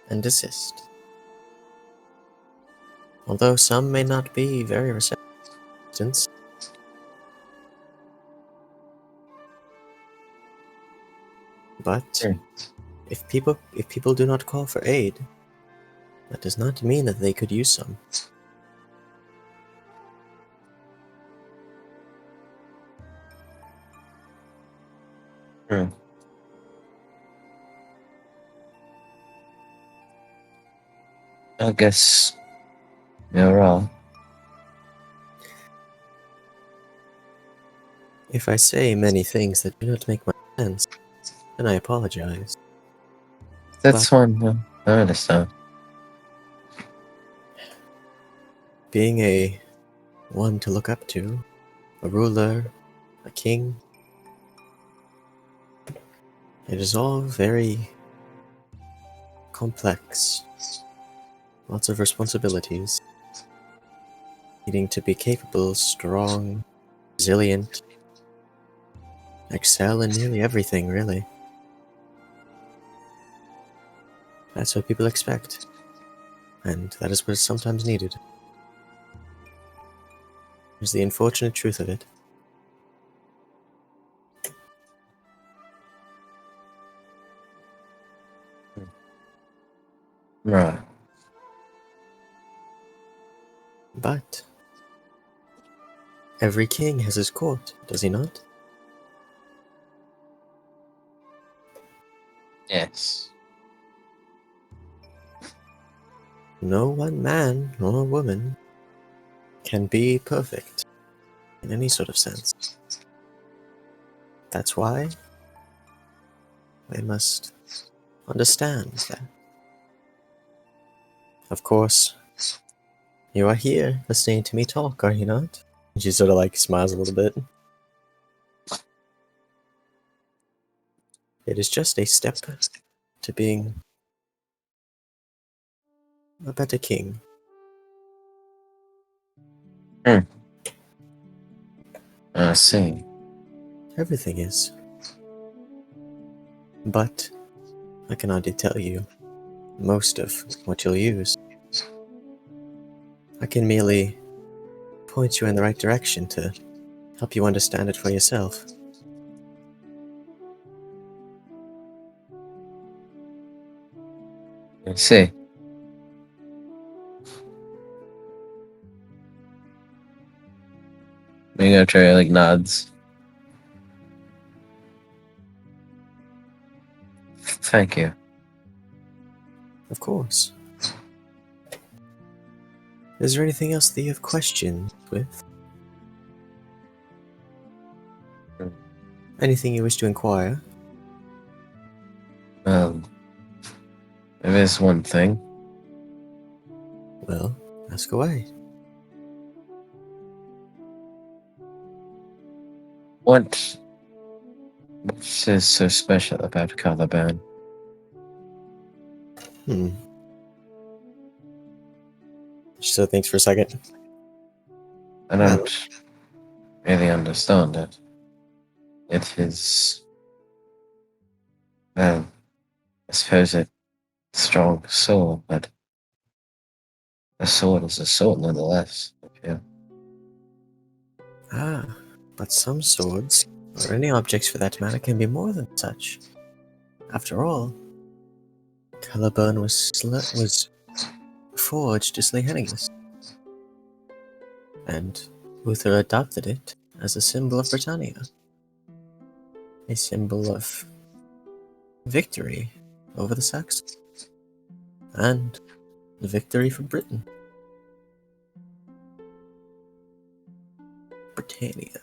and desist. Although some may not be very receptive, but Sure. if people do not call for aid, that does not mean that they could use some. True. I guess you're wrong. If I say many things that do not make much sense, then I apologize. That's fine. I understand. Being a one to look up to, a ruler, a king, it is all very complex. Lots of responsibilities. Needing to be capable, strong, resilient, excel in nearly everything, really. That's what people expect. And that is what is sometimes needed. Is the unfortunate truth of it. Right. But every king has his court, does he not? Yes. No one man or woman can be perfect in any sort of sense. That's why we must understand that. Of course, you are here listening to me talk, are you not? And she sort of like smiles a little bit. It is just a step to being a better king. I see. Everything is. But I can already tell you most of what you'll use. I can merely point you in the right direction to help you understand it for yourself. I see. Maybe Trey like nods. Thank you. Of course. Is there anything else that you have questions with? Anything you wish to inquire? There is one thing. Well, ask away. What is so special about Caliban? So thanks for a second. I don't really understand it. It is. Well, I suppose it's a strong sword, but a sword is a sword nonetheless. Yeah. But some swords, or any objects for that matter, can be more than such. After all, Caliburn was forged to slay Hennigus, and Uther adopted it as a symbol of Britannia, a symbol of victory over the Saxons, and the victory for Britain. Britannia,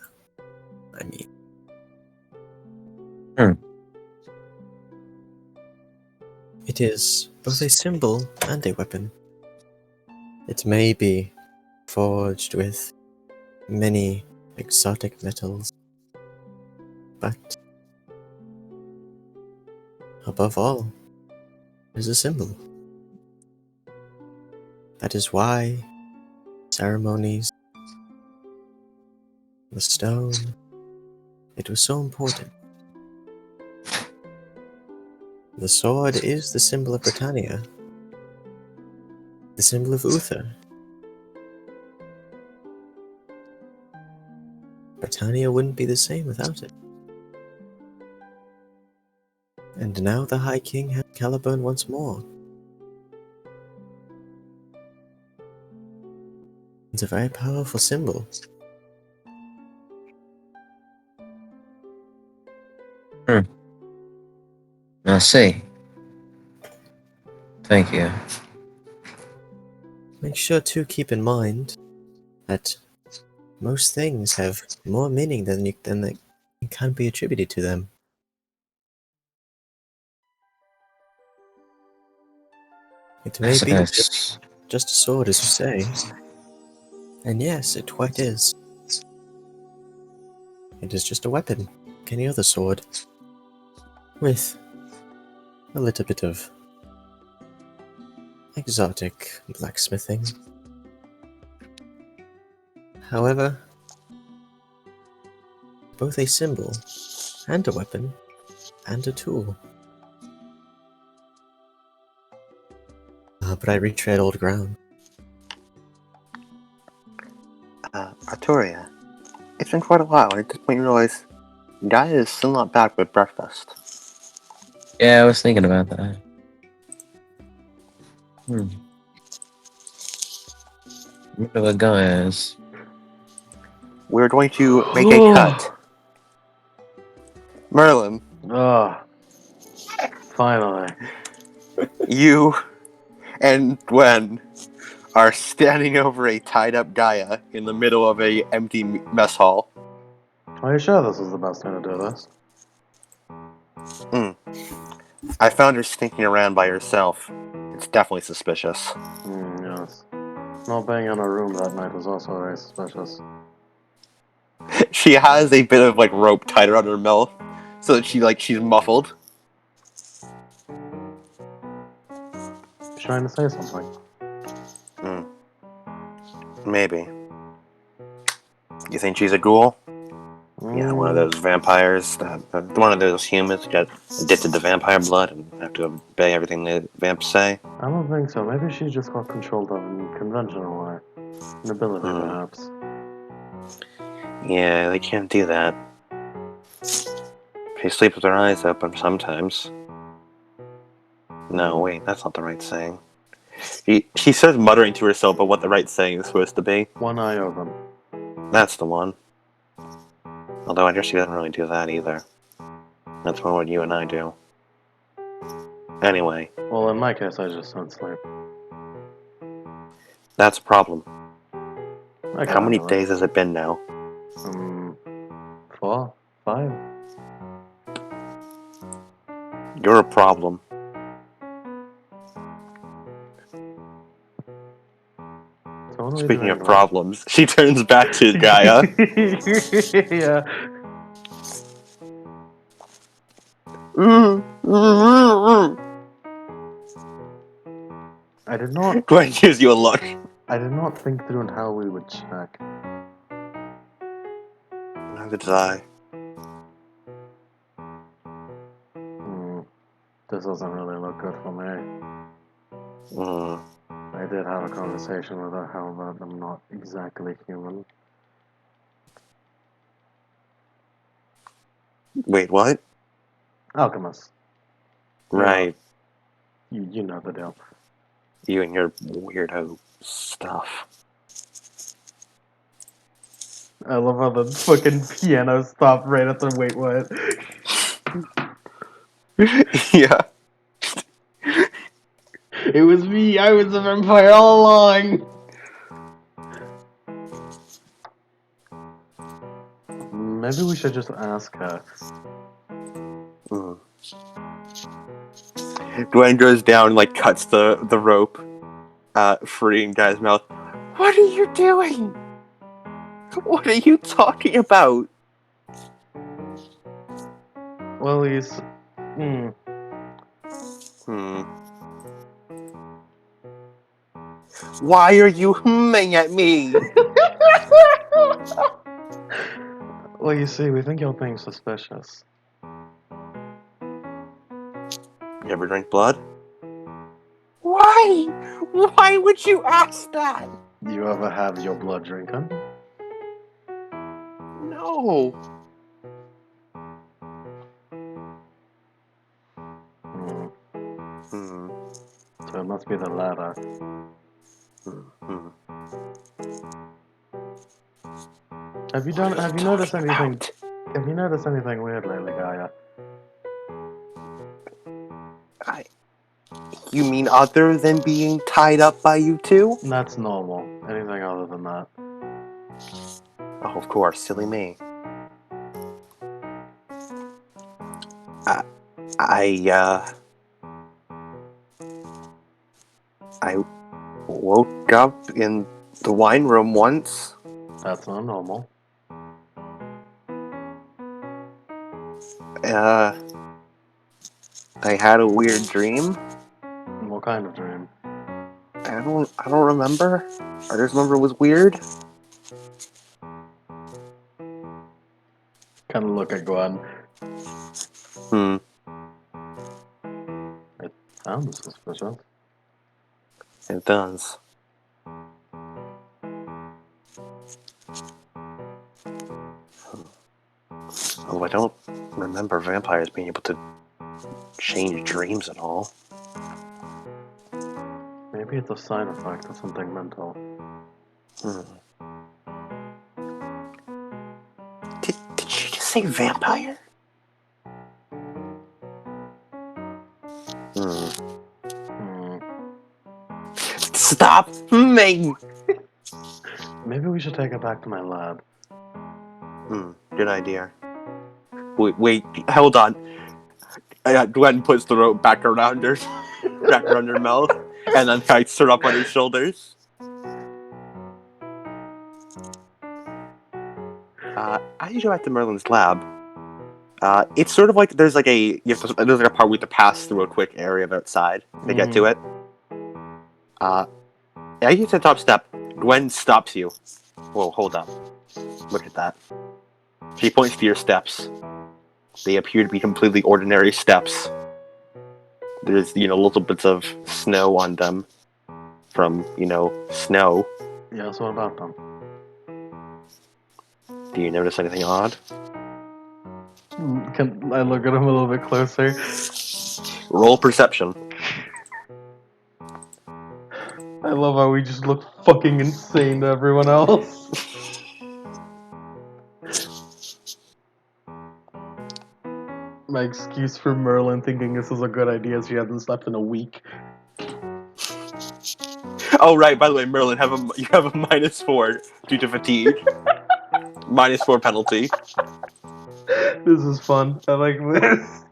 I mean. It is both a symbol and a weapon. It may be forged with many exotic metals, but above all, it is a symbol. That is why ceremonies, the stone, it was so important. The sword is the symbol of Britannia, the symbol of Uther. Britannia wouldn't be the same without it. And now the High King had Caliburn once more. It's a very powerful symbol. I see. Thank you. Make sure to keep in mind that most things have more meaning than that can be attributed to them. It I may be suppose. just a sword, as you say, and yes, it quite is. It is just a weapon, like any other sword, with a little bit of exotic blacksmithing. However, both a symbol and a weapon and a tool. But I retread old ground. Arturia, it's been quite a while. At this point, you realize Guy is still not back with breakfast. Yeah, I was thinking about that. Wonder what guy is. We're going to make a cut. Merlin, Ah, finally. you and Gwen are standing over a tied-up Gaia in the middle of a empty mess hall. Are you sure this is the best way to do this? I found her sneaking around by herself. It's definitely suspicious. Yes. Not being in a room that night was also very suspicious. She has a bit of rope tied around her mouth so that she's muffled. She's trying to say something. Maybe. You think she's a ghoul? Yeah, one of those vampires, one of those humans got addicted to vampire blood and have to obey everything the vamps say. I don't think so. Maybe she just got controlled of in conventional way. An ability, perhaps. Yeah, they can't do that. They sleep with their eyes open sometimes. No, wait, that's not the right saying. She starts muttering to herself about what the right saying is supposed to be. One eye open. That's the one. Although I guess she doesn't really do that either. That's more what you and I do. Anyway. Well, in my case, I just don't sleep. That's a problem. I How many handle it. days has it been now? 4, 5. You're a problem. So what are we Speaking doing of now? problems, she turns back to Gaia. Yeah. I did not. Gwen gives you a look. I did not think through on how we would check. Neither did I. This doesn't really look good for me. I did have a conversation with her how that I'm not exactly human. Wait, what? Alchemist. Right. You know the deal. You and your weirdo stuff. I love how the fucking piano stopped right after wait what? Yeah. It was me, I was a vampire all along! Maybe we should just ask her. Gwen goes down and, like, cuts the rope, freeing Guy's mouth. What are you doing? What are you talking about? Well, he's... Why are you humming at me? Well, you see, we think you're being suspicious. You ever drink blood? Why? Why would you ask that? You ever have your blood drinking? No. So it must be the latter. Have you noticed anything? Have you noticed anything weird lately, Gaia? You mean other than being tied up by you two? That's normal. Anything other than that? Oh, of course, silly me. I woke up in the wine room once. That's not normal. I had a weird dream. What kind of dream? I don't remember. I just remember it was weird. Kind of look at Gwen. It sounds suspicious. It does. Oh, I don't remember vampires being able to change dreams at all. Maybe it's a side effect of something mental. Did she just say vampire? Stop me! Maybe we should take her back to my lab. Good idea. Wait, hold on. Gwen puts the rope back around her mouth, and then hikes her up on his shoulders. As you go back to Merlin's lab, it's sort of like there's like a there's like a part where you have to pass through a quick area outside to get to it. As you get to the top step, Gwen stops you. Whoa, hold up. Look at that. She points to your steps. They appear to be completely ordinary steps. There's, little bits of snow on them from, snow. Yeah, so what about them? Do you notice anything odd? Can I look at him a little bit closer? Roll perception. I love how we just look fucking insane to everyone else. My excuse for Merlin thinking this is a good idea is she hasn't slept in a week. Oh, right, by the way, Merlin, you have a -4 due to fatigue. -4 penalty. This is fun. I like this.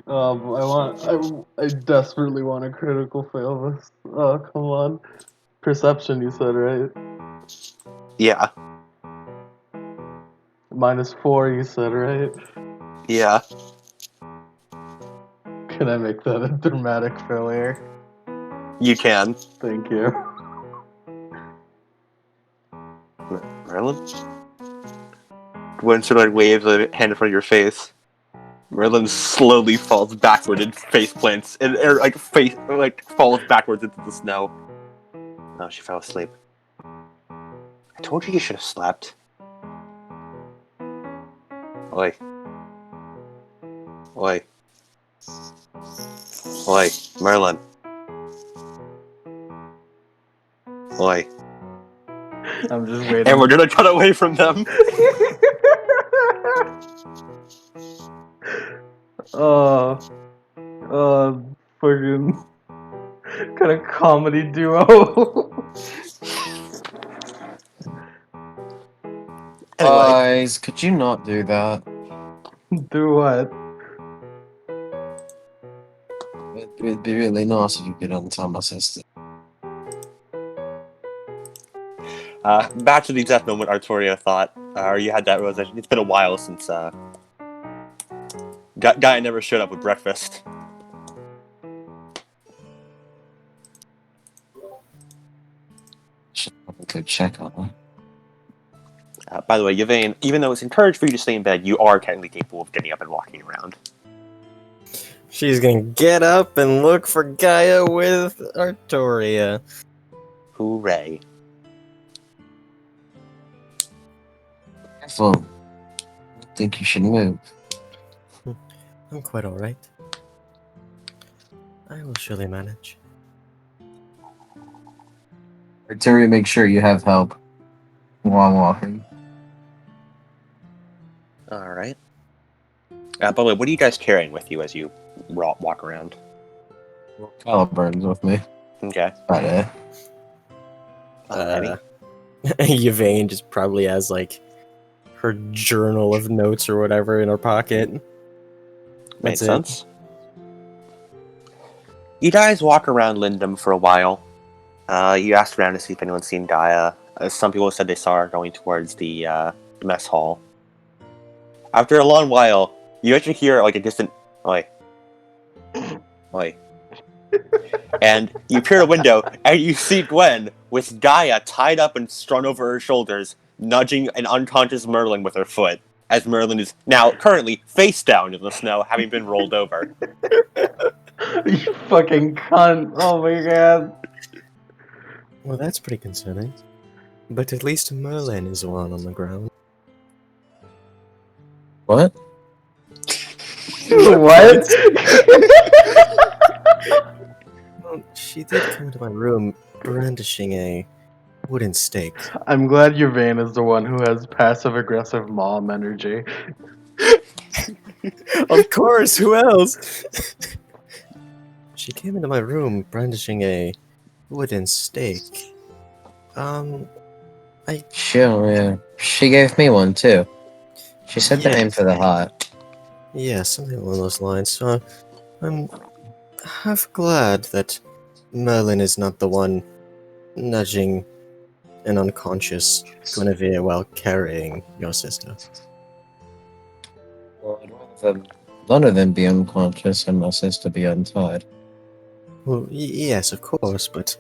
I desperately want a critical fail this. Oh, come on. Perception, you said, right? Yeah. -4, you said, right? Yeah. Can I make that a dramatic failure? You can. Thank you. Merlin? Gwen sort of waves a hand in front of your face. Merlin slowly falls backward and face plants, and falls backwards into the snow. Oh, she fell asleep. I told you should have slept. Oi. Oi. Oi, Merlin. Oi. I'm just waiting. And we're gonna cut away from them. Fucking kind of comedy duo. Anyway, Guys, could you not do that? Do what? It'd be really nice if you could untell my sister. back to the exact moment Artoria thought, or you had that realization. It's been a while since Guy never showed up with breakfast. Should probably go check on her. By the way, Yvain, even though it's encouraged for you to stay in bed, you are technically capable of getting up and walking around. She's gonna get up and look for Gaia with Artoria. Hooray. Careful. I think you should move. I'm quite alright. I will surely manage. Arteria, make sure you have help while walking. Alright. By the way, what are you guys carrying with you as you walk around? Caliburn's with me. Okay. Alright. Yvain just probably has, like, her journal of notes or whatever in her pocket. Makes That's it. sense. You guys walk around Lindum for a while. You ask around to see if anyone's seen Gaia. Some people said they saw her going towards the mess hall. After a long while, you actually hear like a distant oi. Oi. And you peer a window and you see Gwen with Gaia tied up and strung over her shoulders, nudging an unconscious Merlin with her foot, as Merlin is now currently face down in the snow, having been rolled over. You fucking cunt. Oh my god. Well, that's pretty concerning. But at least Merlin is the one on the ground. What? What? Well, she did come into my room brandishing a wooden stake. I'm glad Yvain is the one who has passive-aggressive mom energy. Of course, who else? She came into my room brandishing a wooden stake. Sure, yeah. She gave me one too. She said the Yes. name for the heart. Yeah, something along those lines. So I'm half glad that Merlin is not the one nudging an unconscious Guinevere while carrying your sister. Well, I'd rather none of them be unconscious and my sister be untied. Well, yes, of course, but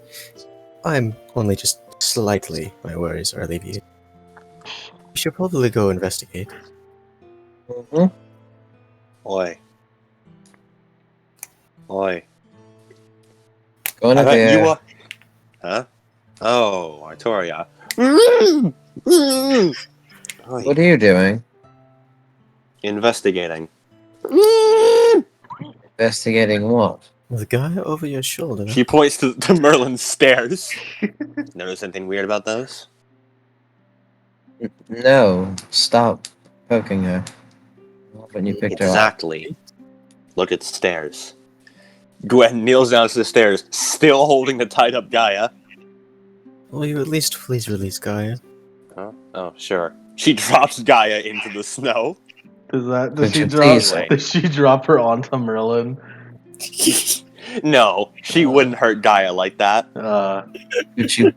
I'm only just slightly. My worries are alleviated. We should probably go investigate. Mm-hmm. Oi. Oi. Going I up bet there. you Huh? Oh, Artoria. Oi. What are you doing? Investigating. Investigating what? The guy over your shoulder. She points to Merlin's stairs. Notice anything weird about those? No, stop poking her. When you picked her up. Exactly. Look at the stairs. Gwen kneels down to the stairs, still holding the tied up Gaia. Will you at least please release Gaia? Huh? Oh, sure. She drops Gaia into the snow. Does she Could you drop? please- Does she drop her onto Merlin? No, she wouldn't hurt Gaia like that. Could you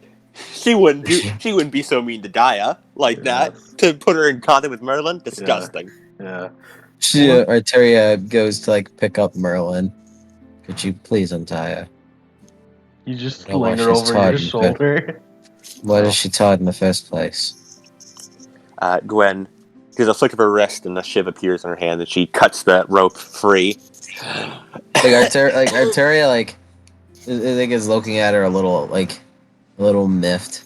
She wouldn't be so mean to Gaia like that. Yes. To put her in contact with Merlin? Disgusting. Yeah. Arteria goes to like pick up Merlin. Could you please untie her? You just No, why sling her she's over tied your in shoulder. Why is she tied in the first place? Gwen Because a flick of her wrist and a shiv appears in her hand, and she cuts the rope free. Arteria, like, I think is looking at her a little miffed.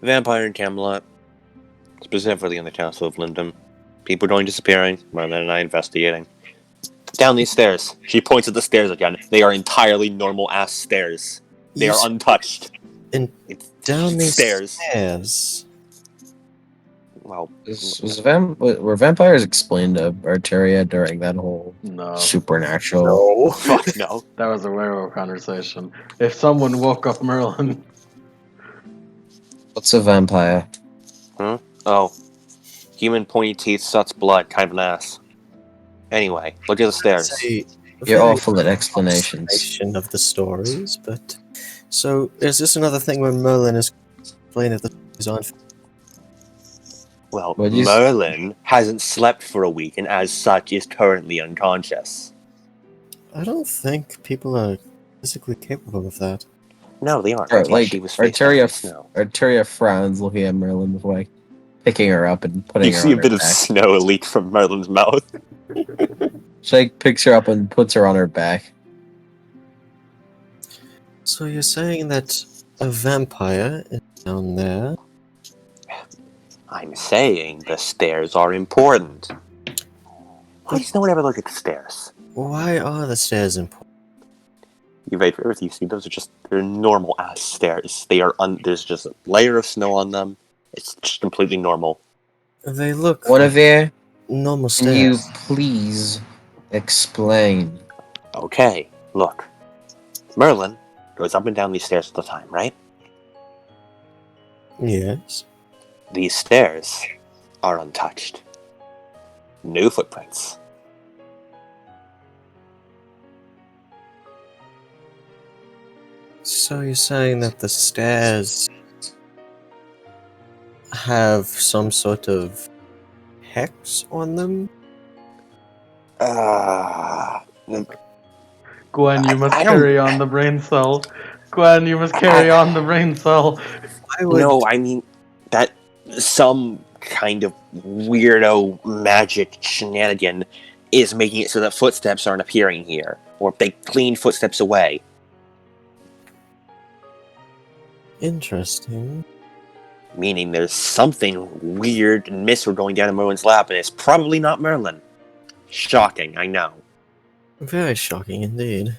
Vampire in Camelot, specifically in the castle of Lindum. People going disappearing, Merlin and I investigating. Down these stairs. She points at the stairs again. They are entirely normal-ass stairs. They are untouched. And It's down these stairs. stairs. Well, Were vampires explained to Arteria during that whole No, supernatural? no. Fuck no. that was a werewolf conversation. If someone woke up Merlin, What's a vampire? Oh. Human pointy teeth, sucks blood, kind of an ass. Anyway, look at the stairs. You're awful at explanations. Explanation of the stories, but so is this another thing where Merlin is explaining that the is on? Well, What'd you Merlin hasn't slept for a week and as such is currently unconscious. I don't think people are physically capable of that. No, they aren't. Or, Until like, she was face down in the snow. Arteria frowns looking at Merlin before, like, picking her up and putting You her see a on her bit of back. snow leak from Merlin's mouth. She, like, picks her up and puts her on her back. So you're saying that a vampire is down there? I'm saying the stairs are important. Why does no one ever look at the stairs? Why are the stairs important? You see, those are just, they're normal ass stairs. They are, there's just a layer of snow on them. It's just completely normal. They look One of you, normal can you stairs. please explain? Okay, look. Merlin goes up and down these stairs all the time, right? Yes. These stairs are untouched. No footprints. So you're saying that the stairs have some sort of hex on them? Gwen, you must I don't- carry on the brain cell. Gwen, you must carry on the brain cell. Why would No, I mean, that some kind of weirdo magic shenanigan is making it so that footsteps aren't appearing here. Or they clean footsteps away. Interesting. Meaning there's something weird and mystical going down in Merlin's lap, and it's probably not Merlin. Shocking, I know. Very shocking indeed.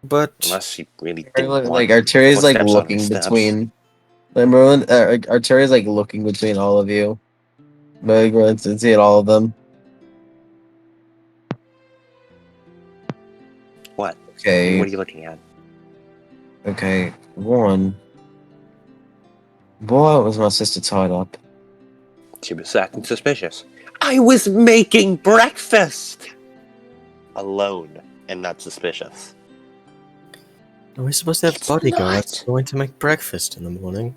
But Unless she really didn't Like, want Arteria's like footsteps on looking her steps. between. Like Merlin, Arteria's like looking between all of you. But Merlin's seeing all of them. What? Okay. What are you looking at? Okay. One. Boy, was my sister tied up. She was acting suspicious. I was making breakfast! Alone, and not suspicious. are we supposed to have It's bodyguards not. going to make breakfast in the morning?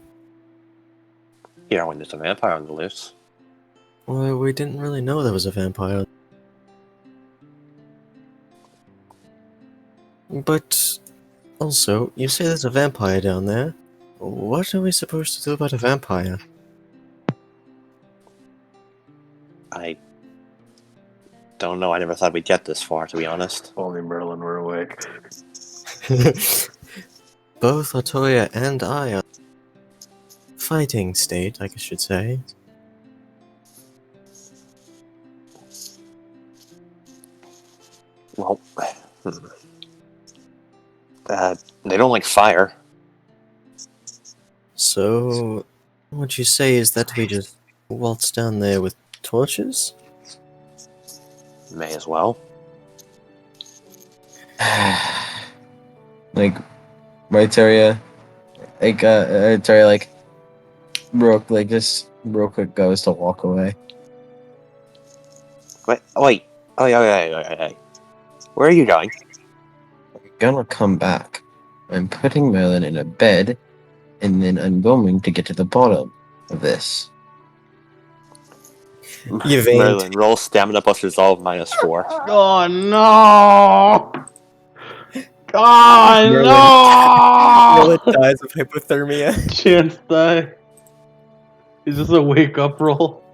You know, when there's a vampire on the loose. Well, we didn't really know there was a vampire. But also, you say there's a vampire down there. What are we supposed to do about a vampire? I don't know, I never thought we'd get this far, to be honest. Only Merlin were awake. Both Latoya and I are fighting state, I should say. Well, they don't like fire. So, what you say is that we just waltz down there with torches? May as well. Like, Arteria, like, Brooke, like, just real quick goes to walk away. Wait. Where are you going? I'm gonna come back. I'm putting Merlin in a bed, and then I'm going to get to the bottom of this. Yvain. Merlin, roll stamina plus resolve -4. Oh no! God no! dies of hypothermia. Chance die. Is this a wake up roll?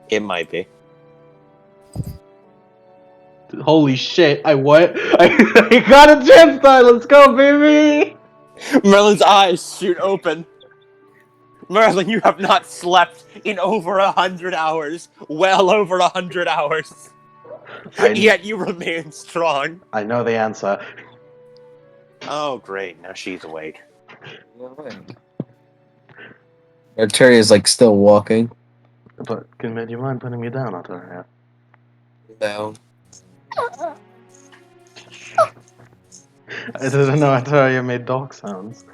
It might be. Holy shit! I what? I got a chance die. Let's go, baby. Merlin's eyes shoot open. Merlin, you have not slept in over 100 hours. Well over 100 hours. Yet you remain strong. I know the answer. Oh, great. Now she's awake. Arteria is like still walking. But do you mind putting me down, Arteria? No. I didn't know Arteria made dog sounds.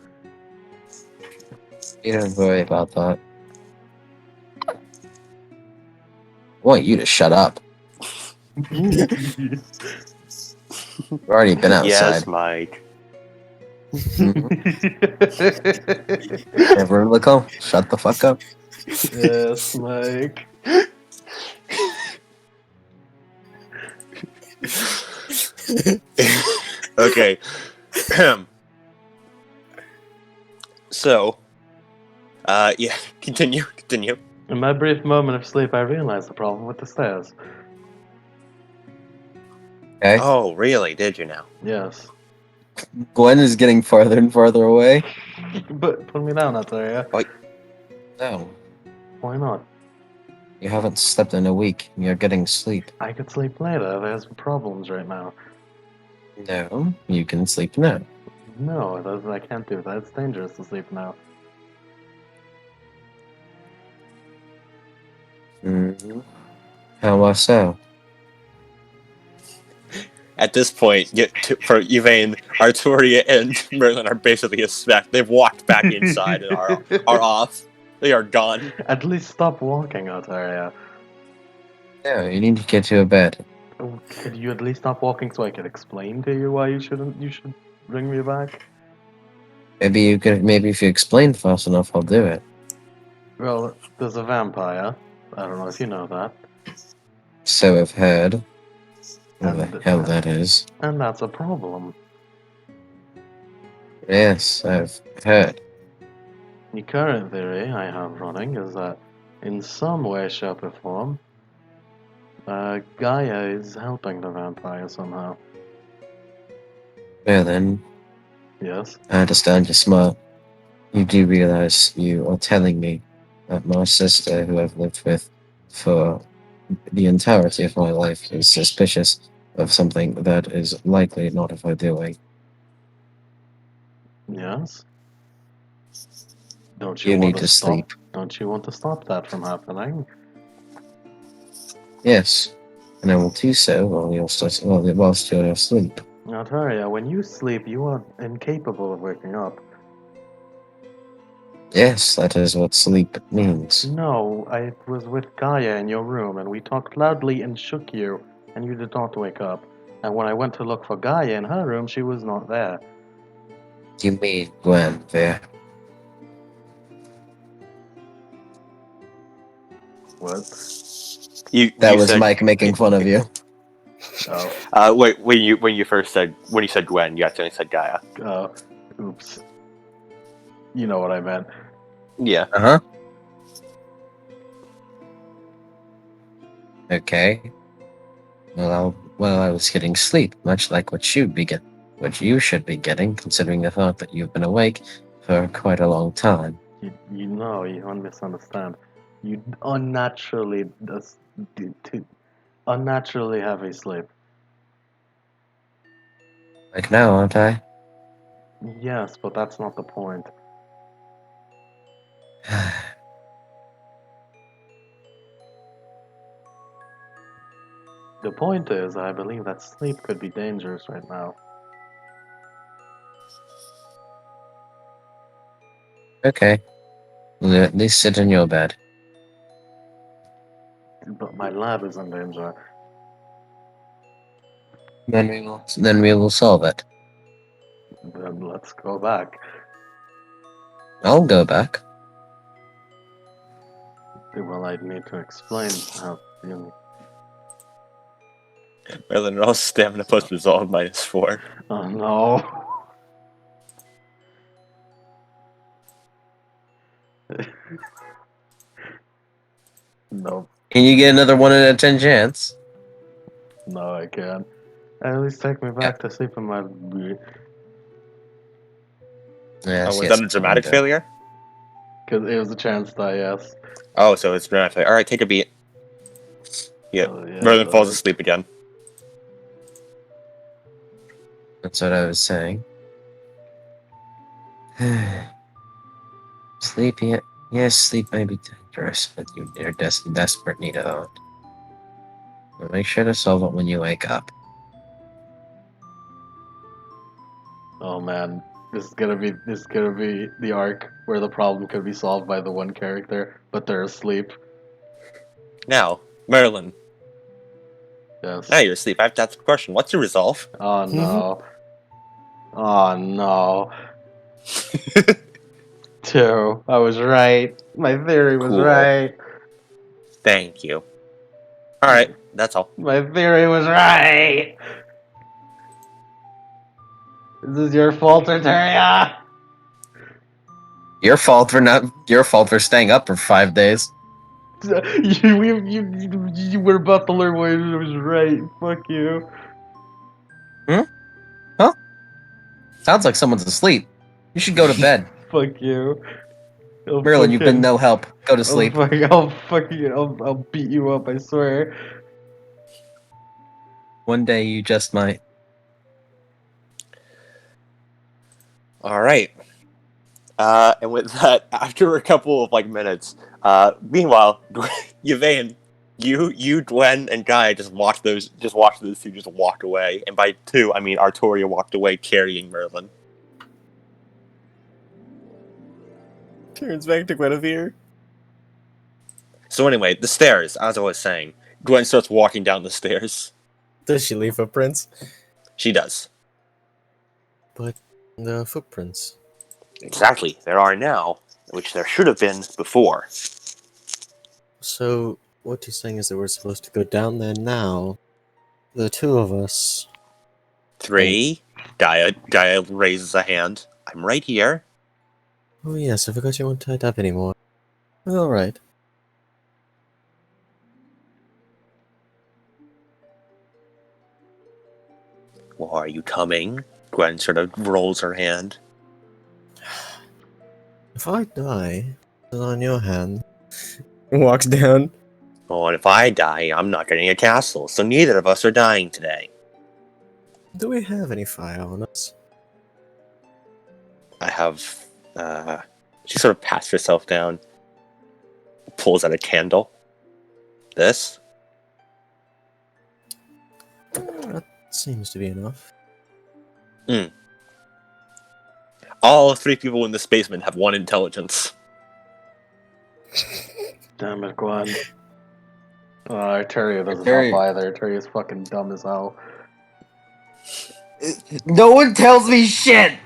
You don't worry about that. I want you to shut up. We've already been outside. Yes, Mike. Everyone look home. Shut the fuck up. Yes, Mike. Okay. So, yeah, continue. In my brief moment of sleep, I realized the problem with the stairs. Okay. Oh, really? Did you now? Yes. Gwen is getting farther and farther away. But put me down, Arteria. No. Why not? You haven't slept in a week. You're getting sleep. I could sleep later. There's problems right now. No. You can sleep now. No, I can't do that. It's dangerous to sleep now. Mm-hmm. How so? At this point, for Yvain, Arturia and Merlin are basically a speck. They've walked back inside and are off. They are gone. At least stop walking, Arteria. No, you need to get to a bed. Oh, could you at least stop walking so I could explain to you why you should bring me back? Maybe if you explain fast enough, I'll do it. Well, there's a vampire. I don't know if you know that. So I've heard. What the And- hell that is. And that's a problem. Yes, I've heard. The current theory I have running is that in some way, shape, or form, Gaia is helping the vampire somehow. Well then, Yes. I understand you're smart. You do realize you are telling me that my sister, who I've lived with for the entirety of my life, is suspicious of something that is likely not of her doing. Yes. Don't You want need to stop? sleep. Don't you want to stop that from happening? Yes, and I will do so whilst you're asleep. Arteria, when you sleep, you are incapable of waking up. Yes, that is what sleep means. No, I was with Gaia in your room, and we talked loudly and shook you, and you did not wake up. And when I went to look for Gaia in her room, she was not there. You mean Gwen there? What? That was Mike making fun of you. Oh. Wait, when you said Gwen, you accidentally said Gaia. Oops. You know what I meant. Yeah. Uh-huh. Okay. Well, I was getting sleep, much like what you should be getting, considering the thought that you've been awake for quite a long time. You know, you don't misunderstand. You unnaturally unnaturally heavy sleep. Like now, aren't I? Yes, but that's not the point. The point is, I believe that sleep could be dangerous right now. Okay. Well, at least sit in your bed. But my lab is in danger. Then we will solve it. Then let's go back. I'll go back. Well, I'd need to explain how. Merlin, all stamina plus resolve -4. Oh no. Nope. Can you get another 1 in a 10 chance? No, I can't. At least take me back to sleep in my. Yeah, Oh, she was has that a something to dramatic do. failure? Because it was a chance die, yes. Oh, so it's dramatic failure. All right, take a beat. Yep. Oh, yeah, Merlin falls dog. asleep again. That's what I was saying. Sleep yet? Yes, sleep may be dangerous, but you're in desperate need of it. But make sure to solve it when you wake up. Oh man, this is gonna be the arc where the problem could be solved by the one character, but they're asleep. Now, Merlin. Yes. Now you're asleep. I have to ask a question. What's your resolve? Oh no. Oh no. Two. I was right. My theory was Cool. right. Thank you. All right, that's all. My theory was right. This is your fault, Arteria. Your fault for staying up for 5 days. You were about to learn why I was right. Fuck you. Sounds like someone's asleep. You should go to bed. Fuck you. Merlin, you've been no help. Go to sleep. I'll beat you up, I swear. One day you just might. All right. And with that, after a couple of minutes, meanwhile, Yvain, you, Gwen, and Guy just watched those two just walk away, and by two, I mean Artoria walked away carrying Merlin. Turns back to Guinevere. So anyway, the stairs, as I was saying, Gwen starts walking down the stairs. Does she leave footprints? She does. But the footprints. Exactly. There are now, which there should have been before. So, what you're saying is that we're supposed to go down there now? The two of us. 3. Gaia raises a hand. I'm right here. Oh yes, I forgot you weren't tied up anymore. Alright. Well, are you coming? Gwen sort of rolls her hand. If I die, it's on your hand. Walks down. Oh, and if I die, I'm not getting a castle, so neither of us are dying today. Do we have any fire on us? I have, she sort of pats herself down, pulls out a candle. This? That seems to be enough. All 3 people in this basement have 1 intelligence. Damn it, Gwen. Arteria doesn't Arteria- help either. Arteria's fucking dumb as hell. No one tells me shit!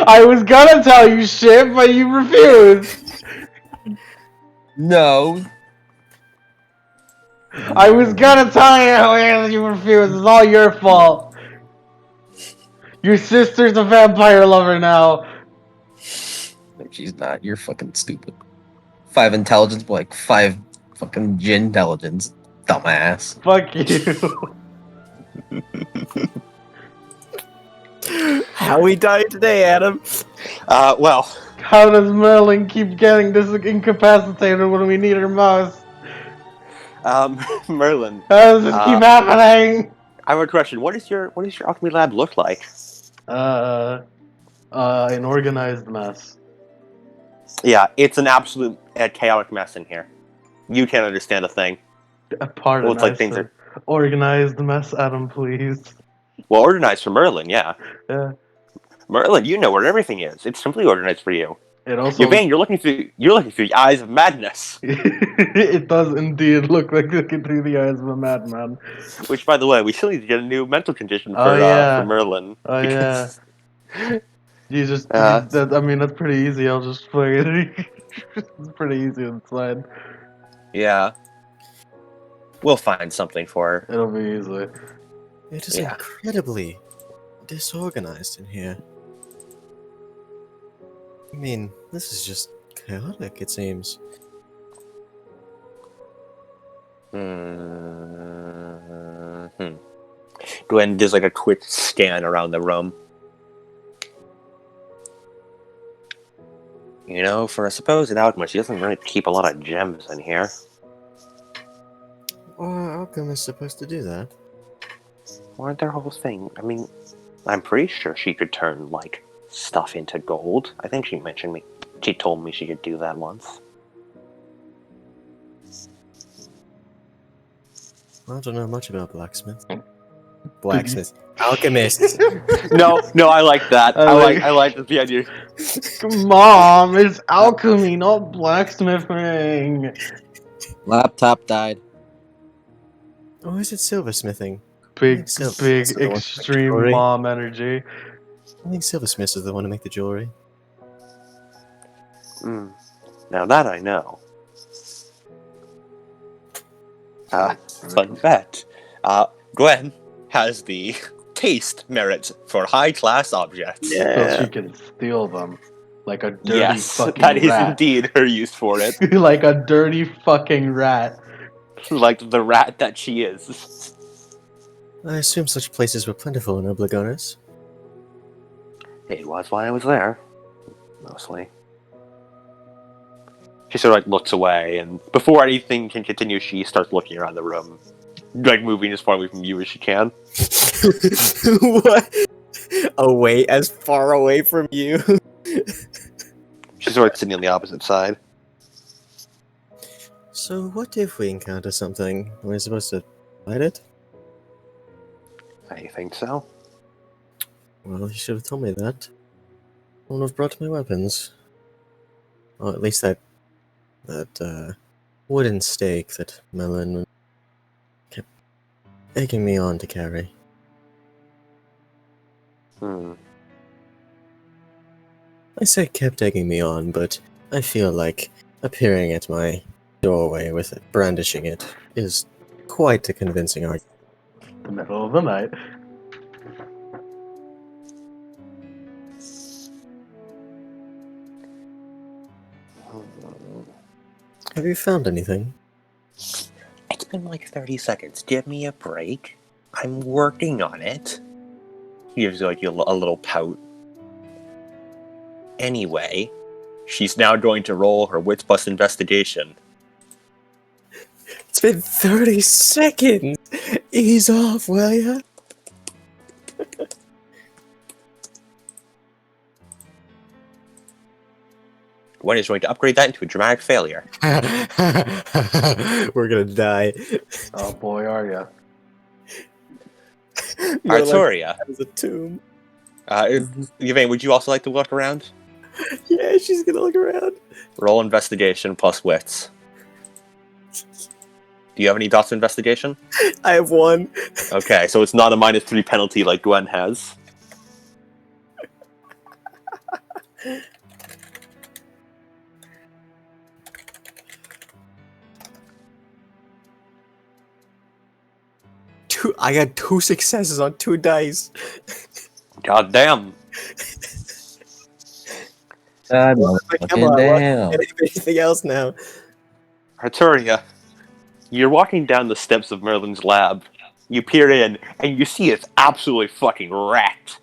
I was gonna tell you shit, but you refused. No. I was gonna tell you, and you refused. It's all your fault. Your sister's a vampire lover now. No, she's not. You're fucking stupid. 5 intelligence, but 5 fucking gin intelligence. Dumbass. Fuck you. How we died today, Adam? Well, How does Merlin keep getting this incapacitated when we need her most? Merlin, How does this keep happening? I have a question. What does your alchemy lab look like? An organized mess. Yeah, it's an absolute chaotic mess in here. You can't understand a thing. Pardon, Well, it's like I things said are organized mess, Adam, please. well organized for Merlin. Yeah, Yeah. Merlin, you know where everything is. It's simply organized for you. It also Yvain, you're looking through the eyes of madness. it does indeed look like looking through the eyes of a madman. Which, by the way, we still need to get a new mental condition Oh, yeah. for Merlin. Oh because, You just Uh, I mean that's pretty easy. I'll just fucking it's pretty easy on the slide. yeah, we'll find something for her. It'll be easy. It is Yeah. incredibly disorganized in here. I mean, this is just chaotic, it seems. Gwen does like a quick scan around the room. You know, for a supposed alchemist, she doesn't really keep a lot of gems in here. Well, alchemist supposed to do that? Weren't their whole thing? I mean, I'm pretty sure she could turn, like, stuff into gold. I think she mentioned me. She told me she could do that once. I don't know much about blacksmith. Blacksmith. Alchemist. No, I like that. I like the idea. Mom, it's alchemy, not blacksmithing. Laptop died. Oh, is it silversmithing? Big, Silversmiths are the ones who make the extreme jewelry. mom energy. I think silversmiths are the one to make the jewelry. Now that I know. Fun fact. Gwen has the taste merit for high-class objects. So she can steal them. Like a dirty Yes, fucking that is rat. indeed her use for it. Like a dirty fucking rat. Like the rat that she is. I assume such places were plentiful in Oblagones. It was while I was there. Mostly. She sort of like looks away, and before anything can continue, she starts looking around the room. Like moving as far away from you as she can. What? Away, as far away from you? She's sort of sitting on the opposite side. So, what if we encounter something? Are we supposed to fight it? I think so. Well, you should have told me that. I wouldn't have brought my weapons. Or at least that wooden stake that Melon kept egging me on to carry. I say kept egging me on, but I feel like appearing at my doorway with it, brandishing it, is quite a convincing argument. The middle of the night. Have you found anything? It's been like 30 seconds. Give me a break. I'm working on it. He gives you like a little pout. Anyway, she's now going to roll her Wits Plus investigation. It's been 30 seconds! Ease off, will ya? Gwen is going to upgrade that into a dramatic failure. We're gonna die. Oh boy, are ya. Artoria. That is a tomb. Yvain, would you also like to look around? Yeah, she's gonna look around. Roll investigation plus wits. Do you have any dots of investigation? I have one. Okay, so it's not a -3 penalty like Gwen has. I got 2 successes on 2 dice. God damn. God, Like, come what on, the what? hell? Anything else now? Arturia, you're walking down the steps of Merlin's lab. You peer in, and you see it's absolutely fucking wrecked.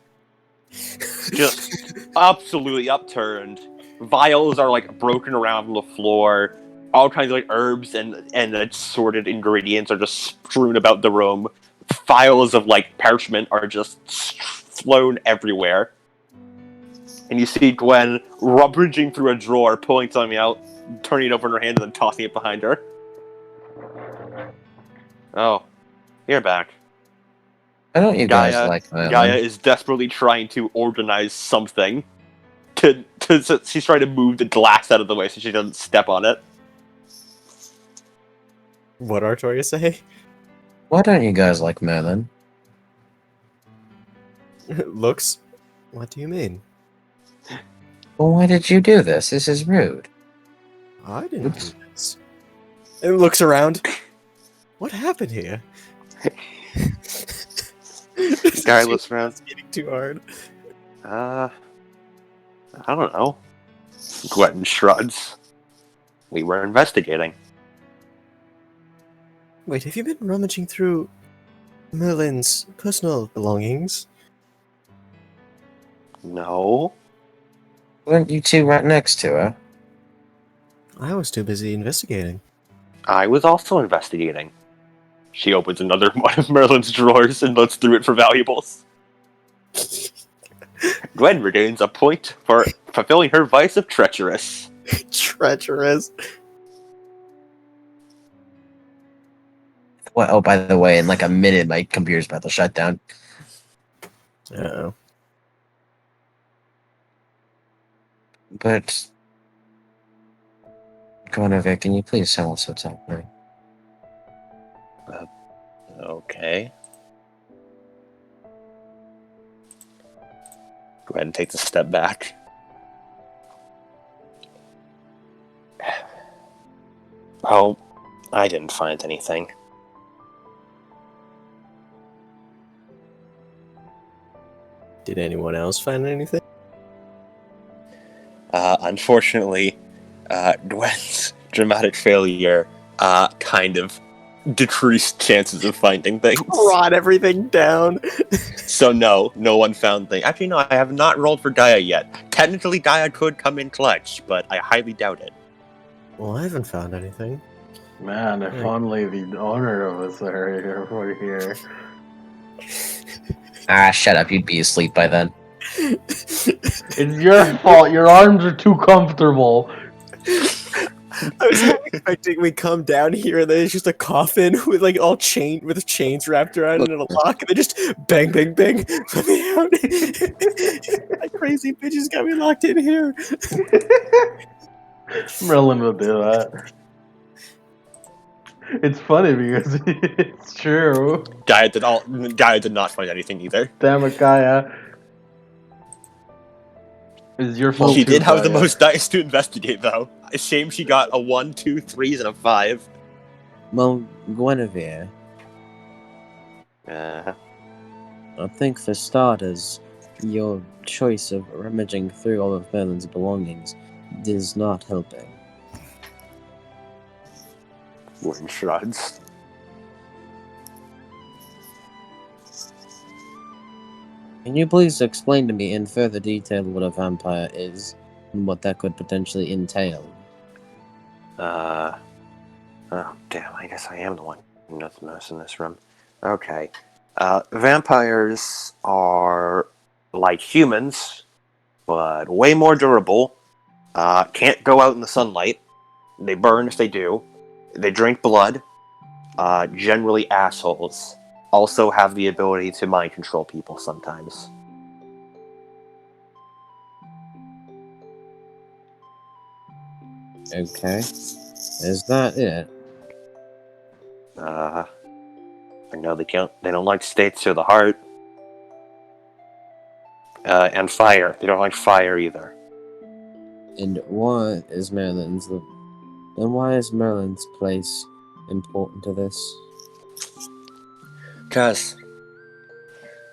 Just absolutely upturned. Vials are like broken around the floor. All kinds of like herbs and assorted ingredients are just strewn about the room. Files of like parchment are just flown everywhere. And you see Gwen rummaging through a drawer, pulling something out, turning it over in her hand, and then tossing it behind her. Oh, you're back. Why don't you guys like Gaia Merlin? is desperately trying to organize something. She's trying to move the glass out of the way so she doesn't step on it. What Artoria say? Why don't you guys like Merlin? Looks? What do you mean? Well, why did you do this? This is rude. I didn't do this. It looks around. What happened here? Guy looks around. It's getting too hard. I don't know. Gwen shrugs. We were investigating. Wait, have you been rummaging through Merlin's personal belongings? No. Weren't you two right next to her? I was too busy investigating. I was also investigating. She opens another one of Merlin's drawers and looks through it for valuables. Gwen regains a point for fulfilling her vice of treacherous. Treacherous. Well, oh, by the way, in like a minute, my computer's about to shut down. Uh-oh. But Guinevere, can you please tell us what's happening? Okay. Gwen takes a step back. Oh, I didn't find anything. Did anyone else find anything? Unfortunately, Gwen's dramatic failure kind of decreased chances of finding things. Brought everything down. So no one found things. Actually, no, I have not rolled for Gaia yet. Technically, Gaia could come in clutch, but I highly doubt it. Well, I haven't found anything. Man, if only the owner of this area were here. Ah, shut up. You'd be asleep by then. It's your fault. Your arms are too comfortable. I was expecting we come down here and there's just a coffin with like all with chains wrapped around it and a lock, and they just bang, bang, bang, let me out. That crazy bitches got me locked in here. Merlin will do that. It's funny because it's true. Gaia did not find anything either. Damn it, Gaia. It's your fault She too, did have the Gaia. most dice to investigate, though. A shame she got a 1, 2, 3s, and a 5. Well, Guinevere, Uh, I think for starters, your choice of rummaging through all of Merlin's belongings is not helping. Gwen shrugs. Can you please explain to me in further detail what a vampire is and what that could potentially entail? Oh, damn, I guess I am the one who knows the most in this room. Okay. Vampires are like humans, but way more durable. Can't go out in the sunlight. They burn if they do. They drink blood. Generally assholes. Also have the ability to mind control people sometimes. Okay. Is that it? I know they don't like states or the heart. And fire. They don't like fire either. And why is Merlin's place important to this? Because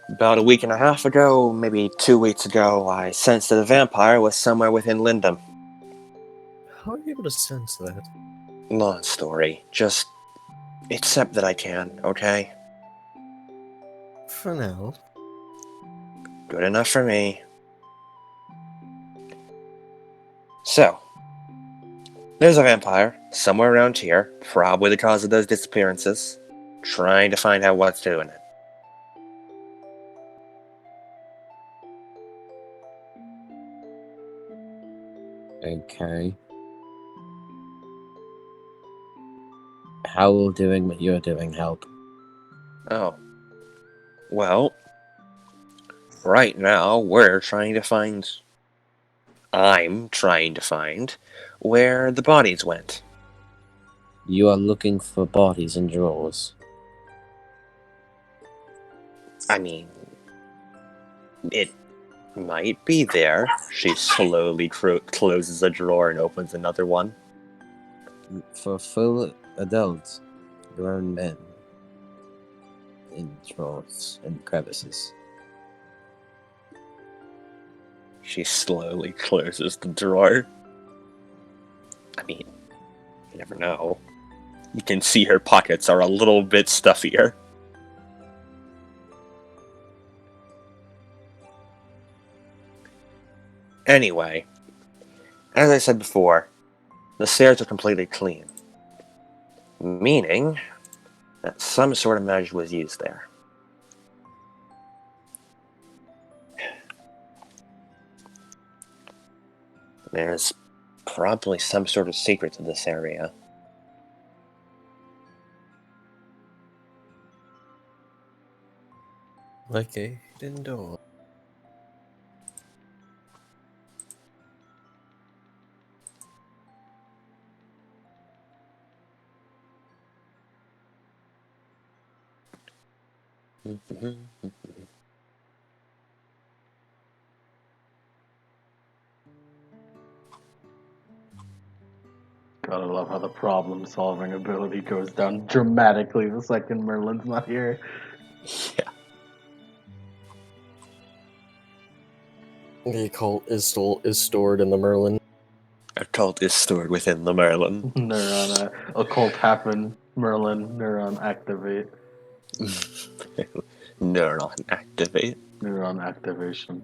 about a week and a half ago, maybe 2 weeks ago, I sensed that a vampire was somewhere within Lindum. How are you able to sense that? Long story. Just accept that I can, okay? For now. Good enough for me. So, there's a vampire somewhere around here, probably the cause of those disappearances, trying to find out what's doing it. Okay. How will doing what you're doing help? Oh. Well, right now I'm trying to find where the bodies went. You are looking for bodies in drawers. I mean, it might be there. She slowly closes a drawer and opens another one. For full adults, grown men. In drawers and crevices. She slowly closes the drawer. I mean, you never know. You can see her pockets are a little bit stuffier. Anyway, as I said before, the stairs are completely clean. Meaning that some sort of magic was used there. There's probably some sort of secret to this area. Like a hidden door. Gotta love how the problem-solving ability goes down dramatically the second Merlin's not here. Yeah. The occult is stored in the Merlin. Occult is stored within the Merlin. Neuron, occult happen, Merlin, neuron activate, Neuron activate. neuron activation.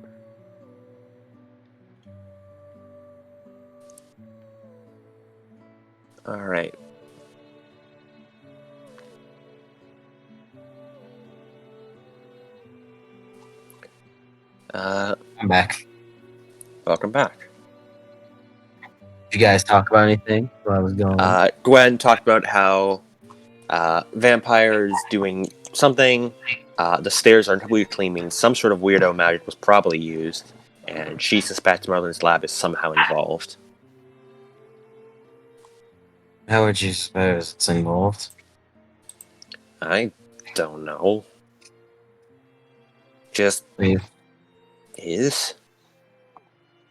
Alright. I'm back. Welcome back. Did you guys talk about anything while I was gone? Gwen talked about how vampires doing something. The stairs are completely clean, means some sort of weirdo magic was probably used, and she suspects Merlin's lab is somehow involved. How would you suppose it's involved? I don't know. Just We've is.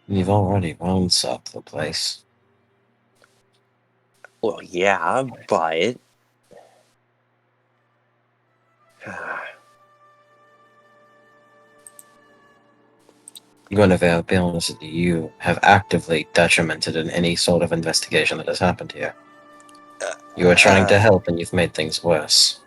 already ransacked the place. Well, yeah, but I'm going to be honest with you, you have actively detrimented in any sort of investigation that has happened here. You are trying to help and you've made things worse.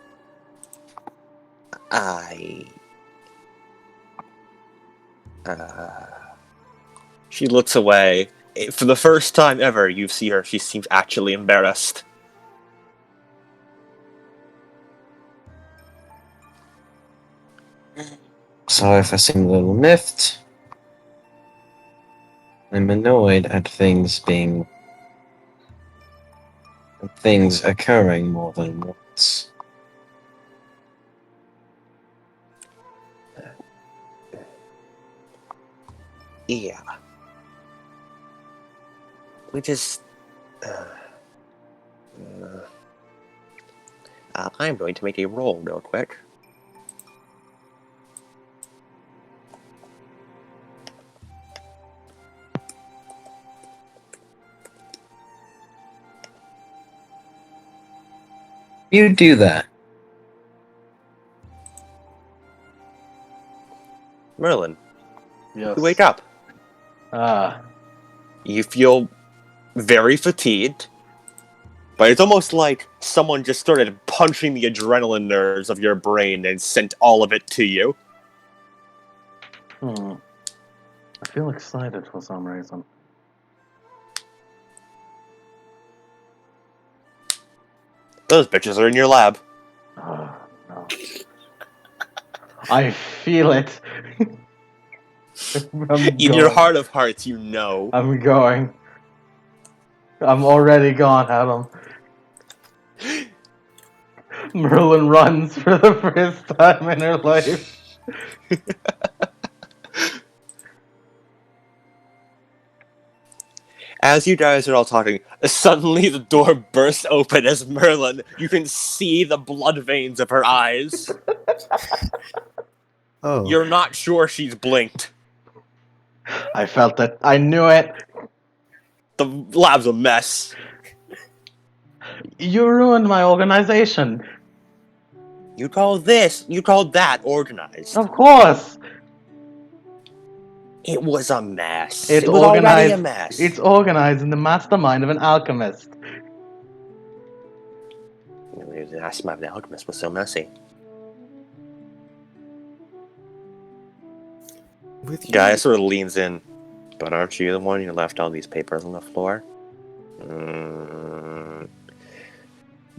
She looks away. For the first time ever, you see her. She seems actually embarrassed. Sorry if I seem a little miffed. I'm annoyed at things occurring more than once. Yeah. We just... I'm going to make a roll real quick. You do that. Merlin, Yes. you wake up. Ah, You feel very fatigued, but it's almost like someone just started punching the adrenaline nerves of your brain and sent all of it to you. I feel excited for some reason. Those bitches are in your lab. Oh, no. I feel it. In your heart of hearts, you know. I'm going. I'm already gone, Adam. Merlin runs for the first time in her life. As you guys are all talking, suddenly the door bursts open as Merlin, you can see the blood veins of her eyes. Oh. You're not sure she's blinked. I felt it. I knew it. The lab's a mess. You ruined my organization. You call that organized. Of course. It was a mess. It's It was already a organized. mess. It's organized in the mastermind of an alchemist. The last time the alchemist was so messy. With you, Guy sort of leans in. But aren't you the one who left all these papers on the floor?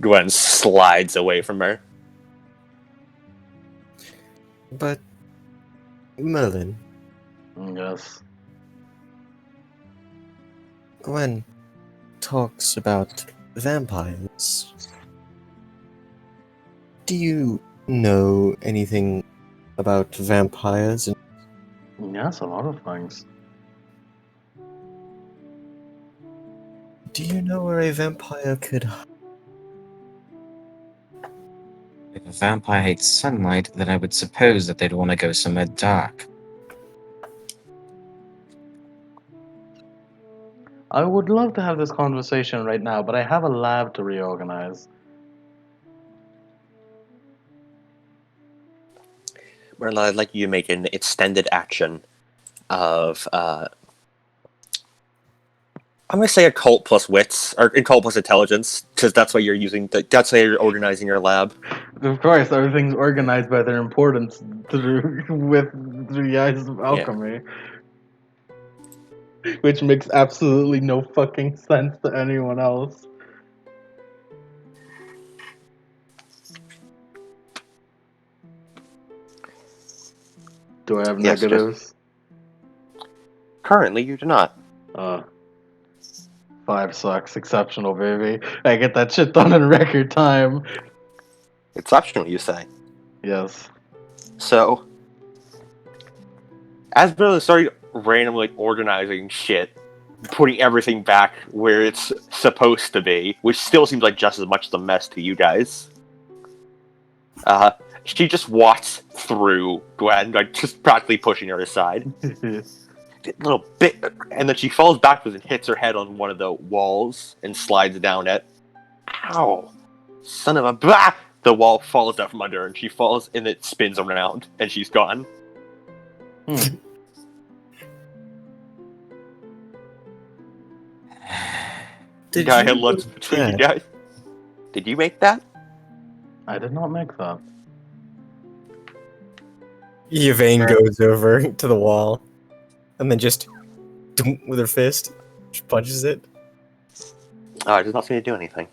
Gwen slides away from her. but Merlin, Yes. Gwen talks about vampires. Do you know anything about vampires? Yes, a lot of things. Do you know where a vampire could? If a vampire hates sunlight, then I would suppose that they'd want to go somewhere dark. I would love to have this conversation right now, but I have a lab to reorganize. Well, I'd like you to make an extended action of, I'm going to say occult plus wits, or occult plus intelligence, because that's what you're using, that's how you're organizing your lab. Of course, everything's organized by their importance through the eyes of alchemy. Which makes absolutely no fucking sense to anyone else. Do I have Yes, negatives? Currently, you do not. 5 sucks. Exceptional, baby. I get that shit done in record time. Exceptional, you say. Yes. So, as Bill started randomly organizing shit, putting everything back where it's supposed to be, which still seems like just as much of a mess to you guys, she just walks through Gwen, like just practically pushing her aside. A little bit, and then she falls backwards and hits her head on one of the walls and slides down it. Ow! Son of a bah! The wall falls out from under her, and she falls, and it spins around, and she's gone. Did Guy you looks make between you that? guys. Did you make that? I did not make that. Yvain goes over to the wall, and then just with her fist, just punches it. Oh, it does not seem to do anything.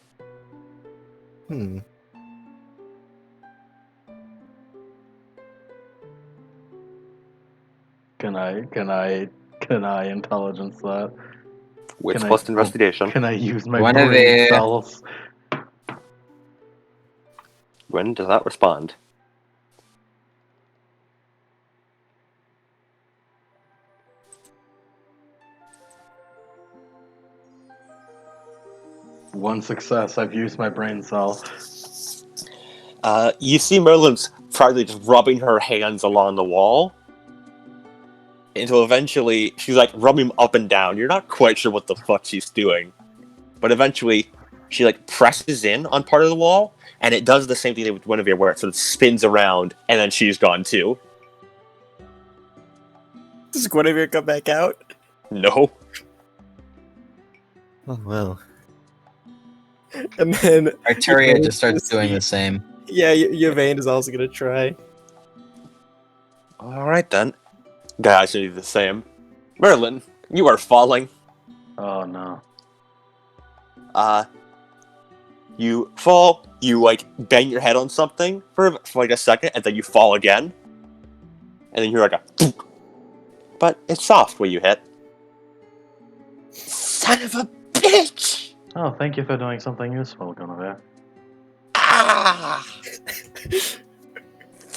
Can I intelligence that? Wits Can plus I- investigation. Can I use my One of brain the- cells? Gwen does not respond. One success. I've used my brain cell. You see Merlin's probably just rubbing her hands along the wall until eventually she's like rubbing them up and down. You're not quite sure what the fuck she's doing, but eventually she like presses in on part of the wall, and it does the same thing with Guinevere, where it sort of spins around, and then she's gone too. Does Guinevere come back out? No. Oh well. And then Arteria Yvain just starts is- doing the same. Yeah, Yvain is also gonna try. All right then. Guys, do the same. Merlin, you are falling. Oh no. You fall. You like bang your head on something for like a second, and then you fall again. And then you're like a, thunk. But it's soft where you hit. Son of a bitch! Oh, thank you for doing something useful, Guinevere. Ah!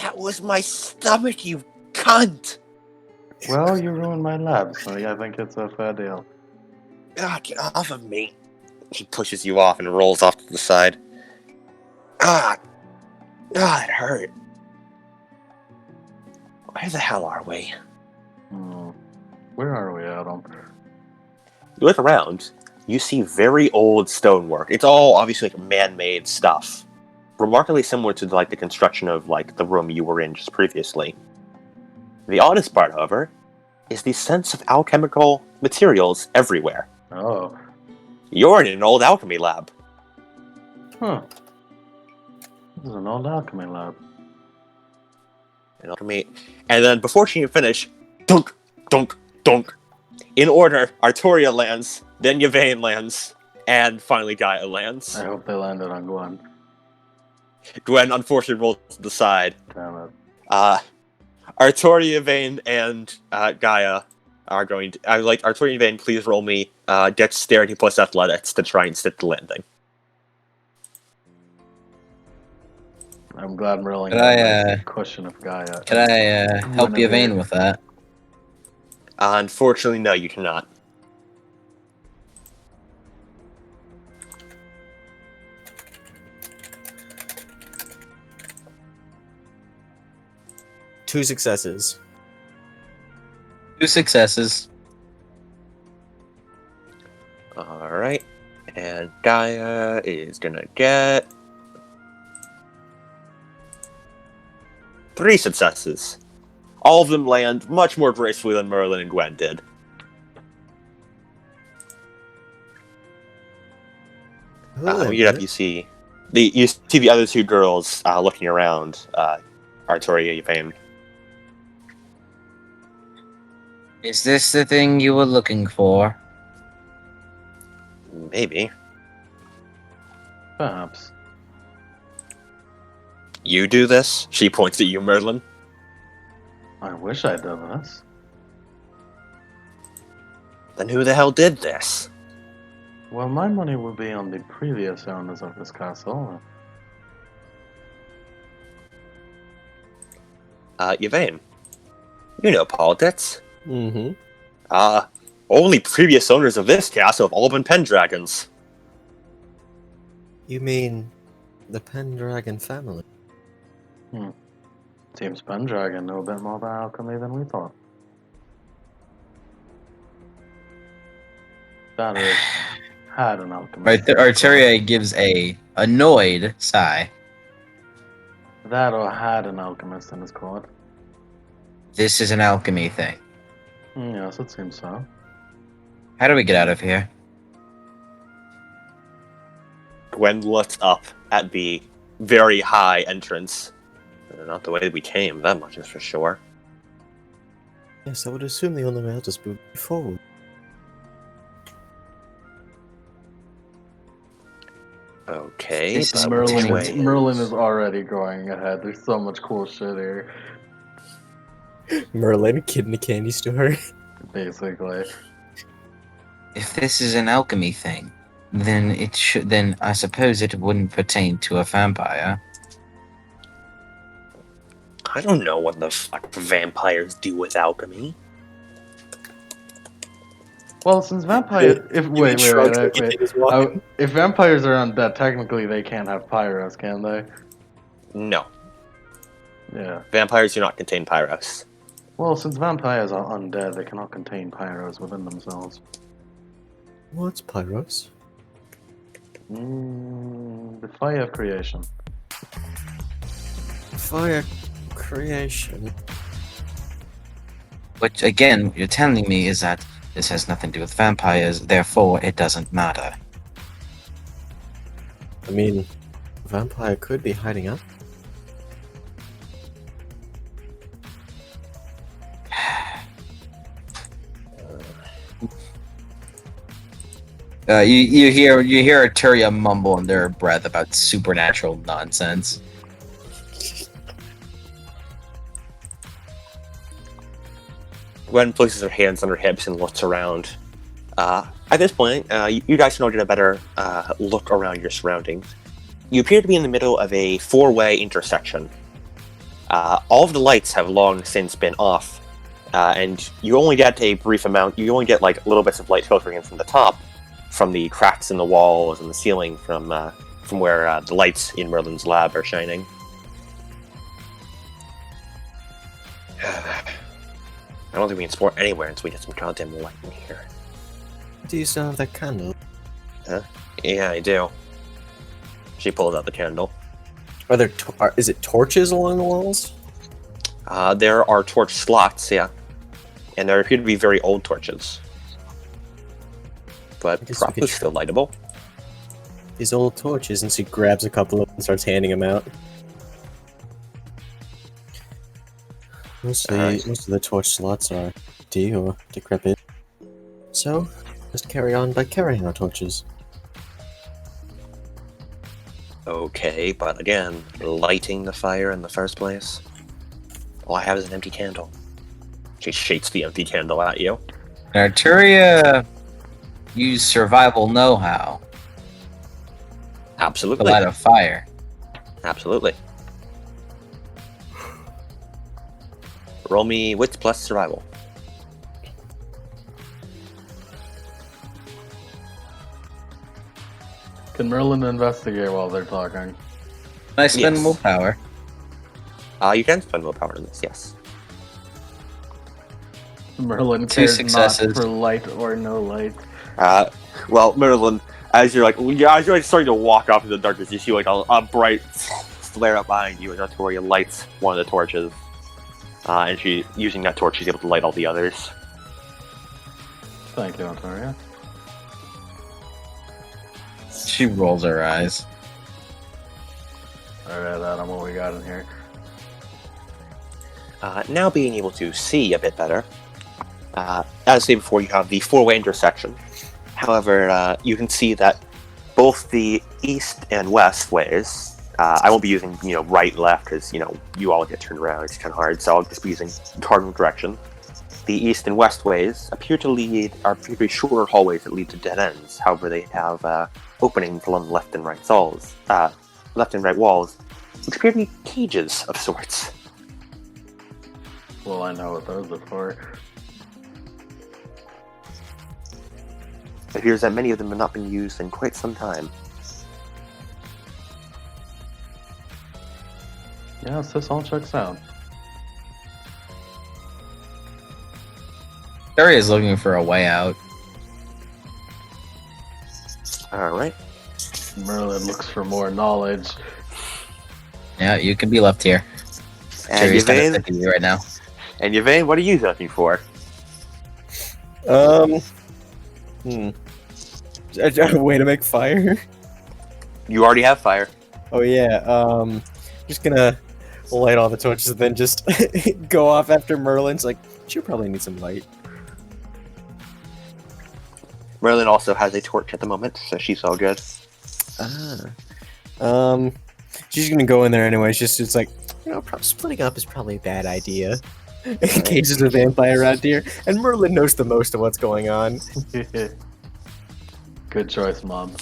That was my stomach, you cunt! Well, you ruined my lab, so yeah, I think it's a fair deal. Ah, get off of me! He pushes you off and rolls off to the side. Ah, it hurt. Where the hell are we? Where are we, Adam? You look around, you see very old stonework. It's all obviously like man-made stuff. Remarkably similar to like the construction of like the room you were in just previously. The oddest part, however, is the sense of alchemical materials everywhere. Oh. You're in an old alchemy lab. Huh. This is an old alchemy lab. And then before she can finish, dunk, dunk, dunk. In order, Artoria lands, then Yvain lands, and finally Gaia lands. I hope they landed on Gwen. Gwen unfortunately rolls to the side. Damn it. Artoria, Yvain, and Gaia are going to... I would like Artoria and Yvain, please roll me Dexterity plus Athletics to try and stick the landing. I'm glad Merlin Can got I, a nice cushion of Gaia. Can I help you, Guinevere. Vane, with that? Unfortunately, no, you cannot. Two successes. 2 successes. Alright. And Gaia is gonna get 3 successes. All of them land much more gracefully than Merlin and Gwen did. You see the other 2 girls looking around. Artoria, Yvain. Is this the thing you were looking for? Maybe. Perhaps. You do this? She points at you, Merlin. I wish I'd done this. Then who the hell did this? Well, my money would be on the previous owners of this castle. Yvain. You know politics. Mm-hmm. Only previous owners of this castle have all been Pendragons. You mean the Pendragon family? Seems Pendragon know a bit more about alchemy than we thought. That is, had an alchemist. Right, Arteria gives a annoyed sigh. That or had an alchemist in his court. This is an alchemy thing. Yes, it seems so. How do we get out of here? Gwen looks up at the very high entrance. Not the way we came, that much is for sure. Yes, I would assume the only way out is forward. Okay, This is but which way? Merlin is already going ahead. There's so much cool shit here. Merlin, kid in a candy store. Basically. If this is an alchemy thing, then it should. Then I suppose it wouldn't pertain to a vampire. I don't know what the fuck vampires do with alchemy. Well, since vampires... Wait. If vampires are undead, technically they can't have pyros, can they? No, Yeah. vampires do not contain pyros. Well, since vampires are undead, they cannot contain pyros within themselves. What's Pyros? The fire of creation. Fire creation. Which again, what you're telling me is that this has nothing to do with vampires. Therefore, it doesn't matter. I mean, a vampire could be hiding out. You hear Arteria mumble under her breath about supernatural nonsense. Gwen places her hands on her hips and looks around. At this point, you guys can all get a better look around your surroundings. You appear to be in the middle of a 4-way intersection. All of the lights have long since been off, and you only get a brief amount. You only get like little bits of light filtering in from the top, from the cracks in the walls and the ceiling, from where the lights in Merlin's lab are shining. I don't think we can sport anywhere until we get some goddamn light in here. Do you still have that candle? Yeah, I do. She pulls out the candle. Are there? Is it torches along the walls? There are torch slots, yeah. And there appear to be very old torches. But I guess we probably could still lightable. These old torches, and she grabs a couple of them and starts handing them out. Most Alright. of the torch slots are empty or decrepit. So, just carry on by carrying our torches. Okay, but again, lighting the fire in the first place. All I have is an empty candle. She shakes the empty candle at you. Arturia use survival know-how to Absolutely. light a fire. Absolutely. Roll me wits plus survival. Can Merlin investigate while they're talking? Can I spend Yes. willpower? You can spend willpower in this, yes. Merlin 2 cares successes. not for light or no light. Well, Merlin, as you're starting to walk off into the darkness, you see like a bright flare up behind you, and Artoria lights one of the torches. And she, using that torch, she's able to light all the others. Thank you, Ontario. She rolls her eyes. Alright, Adam, what we got in here? Now being able to see a bit better. As I said before, you have the four-way intersection. However, you can see that both the east and west ways, I won't be using, right and left, because, you all get turned around, it's kind of hard, so I'll just be using cardinal direction. The east and west ways appear to be shorter hallways that lead to dead ends. However, they have openings along the left and right walls, which appear to be cages of sorts. Well, I know what those are for. It appears that many of them have not been used in quite some time. Yes, this all checks out. Arturia is looking for a way out. Alright. Merlin looks for more knowledge. Yeah, you can be left here. And Cherry's kind of Yvain, sick of you right now. what are you looking for? A way to make fire? You already have fire. Oh yeah, just gonna light all the torches and then just go off after Merlin's like, she'll probably need some light. Merlin also has a torch at the moment, so she's all good. She's gonna go in there anyways, it's like, splitting up is probably a bad idea. In case there's a vampire around here, and Merlin knows the most of what's going on. Good choice, Mom.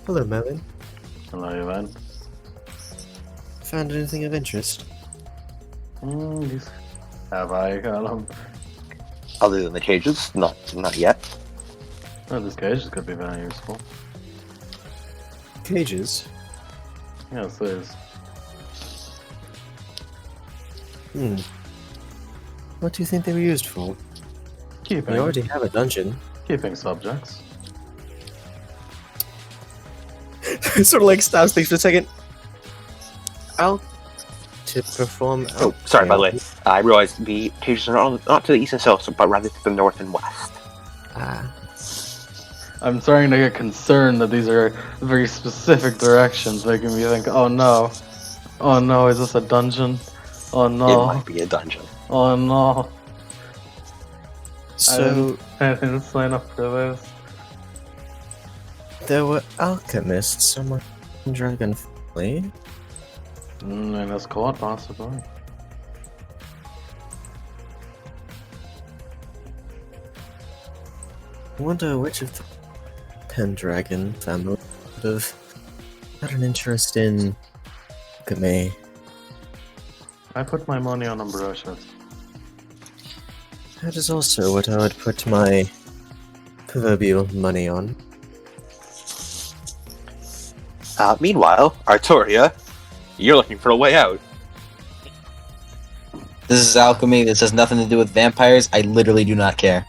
Hello, Merlin. Hello, Yvain. Found anything of interest? Have I got them? Other than the cages, not yet. Oh, this cage could be very useful. Cages? Yes, there's. What do you think they were used for? Keeping. We already have a dungeon. Keeping subjects. Sort of like stops things for a second. To perform. Oh, sorry, by the way. I realized the cages are not to the east and south, but rather to the north and west. I'm starting to get concerned that these are very specific directions, making me think, oh no, is this a dungeon? Oh It no, might be a dungeon. oh no, So I didn't sign up for this. there were alchemists among Dragonfly. In this court, possibly. I wonder which of the Pendragon family would have had an interest in alchemy. I put my money on Ambrosius. That is also what I would put my proverbial money on. Meanwhile, Artoria, you're looking for a way out. This is alchemy. This has nothing to do with vampires. I literally do not care.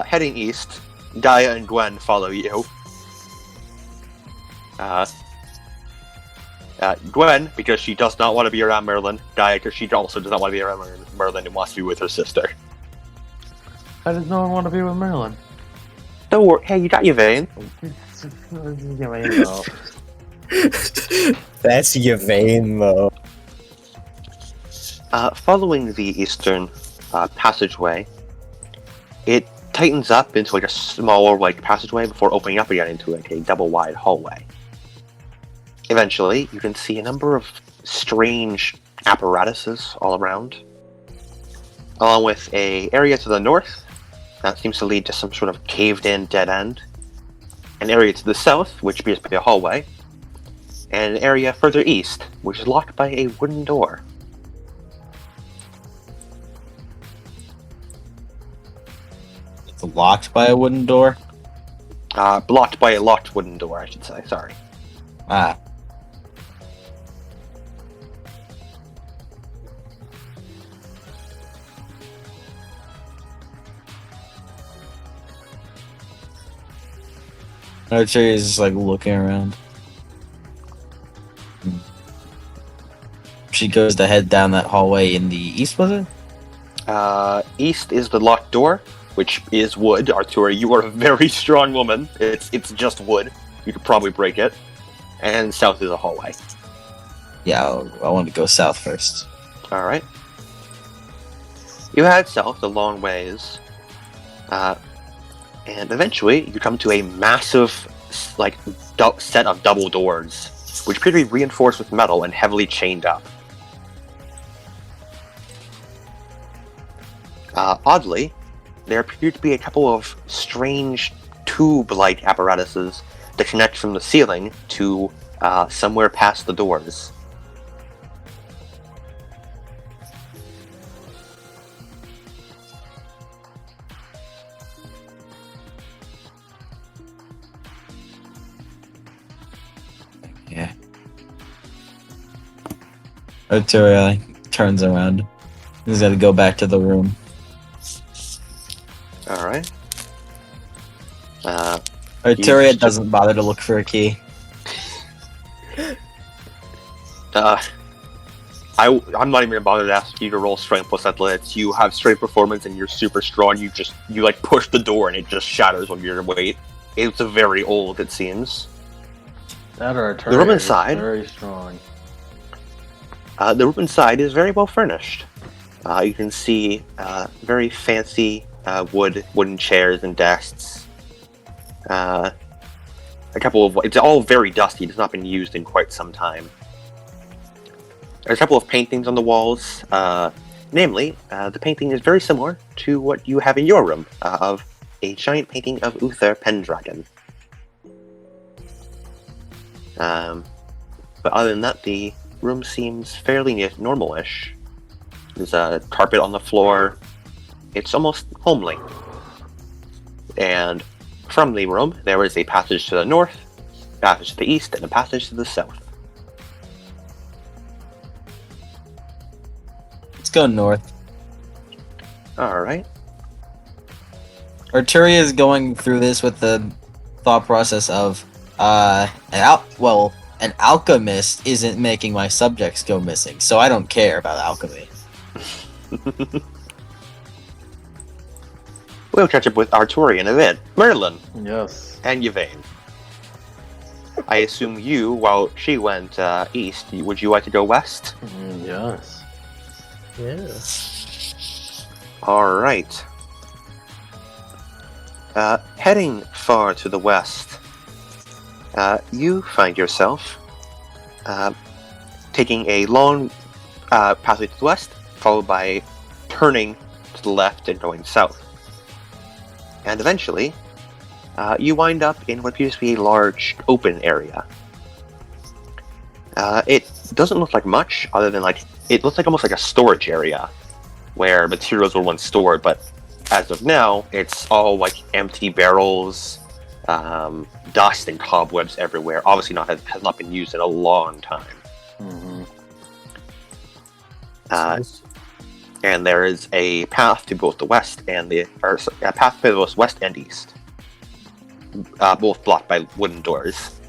Heading east, Gaia and Gwen follow you. Gwen, because she does not want to be around Merlin. Gaia, because she also does not want to be around Merlin and wants to be with her sister. How does no one want to be with Merlin? Don't worry. Hey, you got your vein. Yeah, you know. That's Yvain, though. Following the eastern passageway, it tightens up into like a smaller like passageway before opening up again into like a double-wide hallway. Eventually, you can see a number of strange apparatuses all around, along with an area to the north that seems to lead to some sort of caved-in dead end, an area to the south, which appears to be a hallway, and an area further east, which is locked by a wooden door. It's locked by a wooden door. Blocked by a locked wooden door, I should say, sorry. Ah. Archery is just like looking around. She goes to head down that hallway in the east, was it? East is the locked door, which is wood. Artura, you are a very strong woman. It's just wood. You could probably break it. And south is a hallway. Yeah, I want to go south first. Alright. You head south a long ways. And eventually you come to a massive set of double doors, which appear to be reinforced with metal and heavily chained up. Oddly, there appear to be a couple of strange tube-like apparatuses that connect from the ceiling to somewhere past the doors. Yeah. Arturia turns around. He's got to go back to the room. Alright. Arturia doesn't bother to look for a key. I'm not even gonna bother to ask you to roll strength plus athletics. You have strength performance and you're super strong. You like push the door and it just shatters under your weight. It's very old, it seems. That or The room inside. very strong. The room inside is very well furnished. You can see very fancy wooden chairs and desks. A couple of it's all very dusty. It's not been used in quite some time. There's a couple of paintings on the walls. Namely, the painting is very similar to what you have in your room of a giant painting of Uther Pendragon. But other than that, the room seems fairly normal-ish. There's a carpet on the floor. It's almost homely. And from the room, there is a passage to the north, a passage to the east, and a passage to the south. Let's go north. Alright. Arturia is going through this with the thought process of, an alchemist isn't making my subjects go missing, so I don't care about alchemy. We'll catch up with Arturi in a bit. Merlin Yes. and Yvain. I assume you, while she went east, would you like to go west? Yes. Yeah. Alright. Heading far to the west, you find yourself taking a long pathway to the west, followed by turning to the left and going south. And eventually, you wind up in what appears to be a large open area. It doesn't look like much, other than it looks like almost like a storage area, where materials were once stored, but as of now, it's all empty barrels, dust and cobwebs everywhere. Obviously has not been used in a long time. Mm-hmm. And there is a path to both the west and a path to both west and east, both blocked by wooden doors.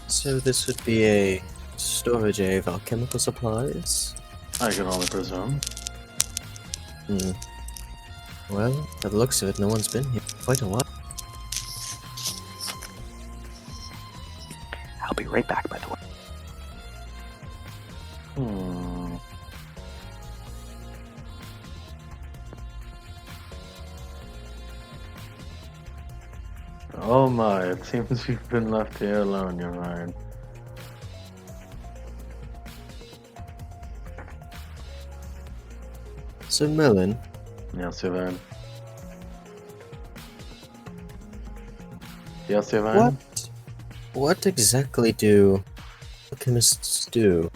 So this would be a storage area of alchemical supplies? I can only presume. Well, by the looks of it, no one's been here for quite a while. I'll be right back, by the way. Oh my, it seems you've been left here alone, you're right. So, Merlin, Yes, Yvain. Yes, Yvain? what exactly do alchemists do?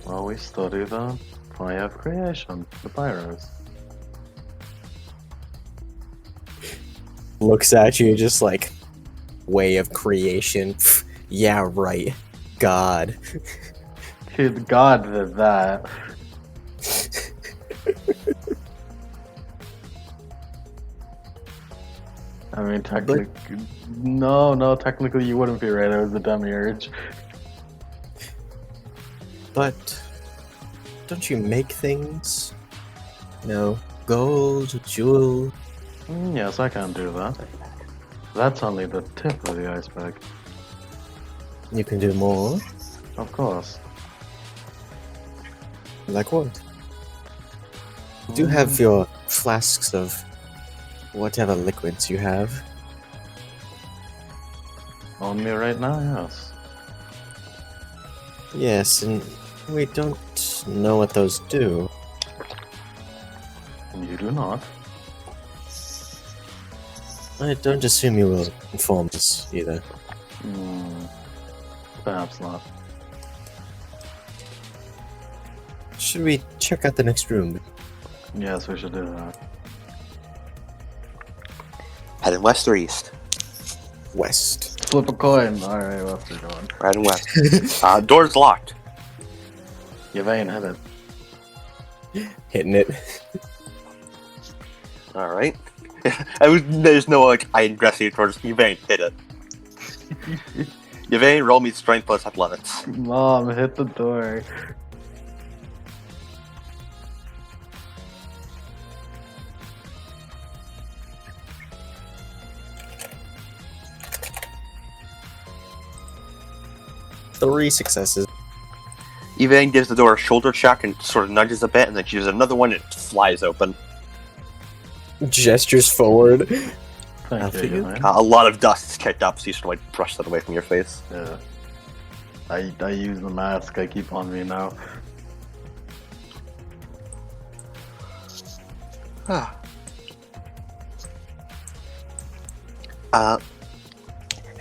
Well, we study the fire of creation, the pyros. Looks at you just like, way of creation. Yeah, right. God. Kid God did that. I mean, technically, no, technically you wouldn't be right. It was the demiurge. But don't you make things? Gold, jewel. Yes, I can do that. That's only the tip of the iceberg. You can do more. Of course. Like what? You do have your flasks of whatever liquids you have. On me right now, yes. Yes, and we don't know what those do. You do not. I don't assume you will inform us either. Perhaps not. Should we check out the next room? Yes, we should do that. Heading west or east? West. Flip a coin. Alright, what's we going? Right and west. Door's locked. Yvain, hit it. Hitting it. Alright. There's no, like, I aggress you towards Yvain, hit it. Yvain, roll me strength plus athletics. Mom, hit the door. Three successes. Yvain gives the door a shoulder check and sort of nudges a bit, and then she does another one and it flies open. Gestures forward. Thank After you, you. Yvain. A lot of dust is kicked up, so you sort of like brush that away from your face. Yeah. I use the mask I keep on me now.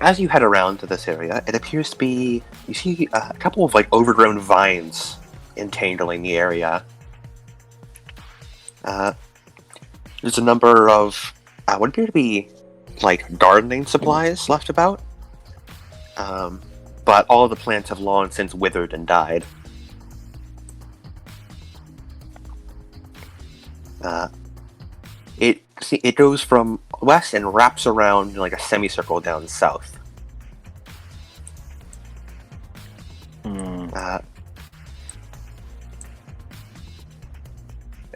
As you head around to this area, it appears to be, you see a couple of like overgrown vines entangling the area. There's a number of what appear to be like gardening supplies left about, but all of the plants have long since withered and died. It goes from west and wraps around in like a semicircle down south.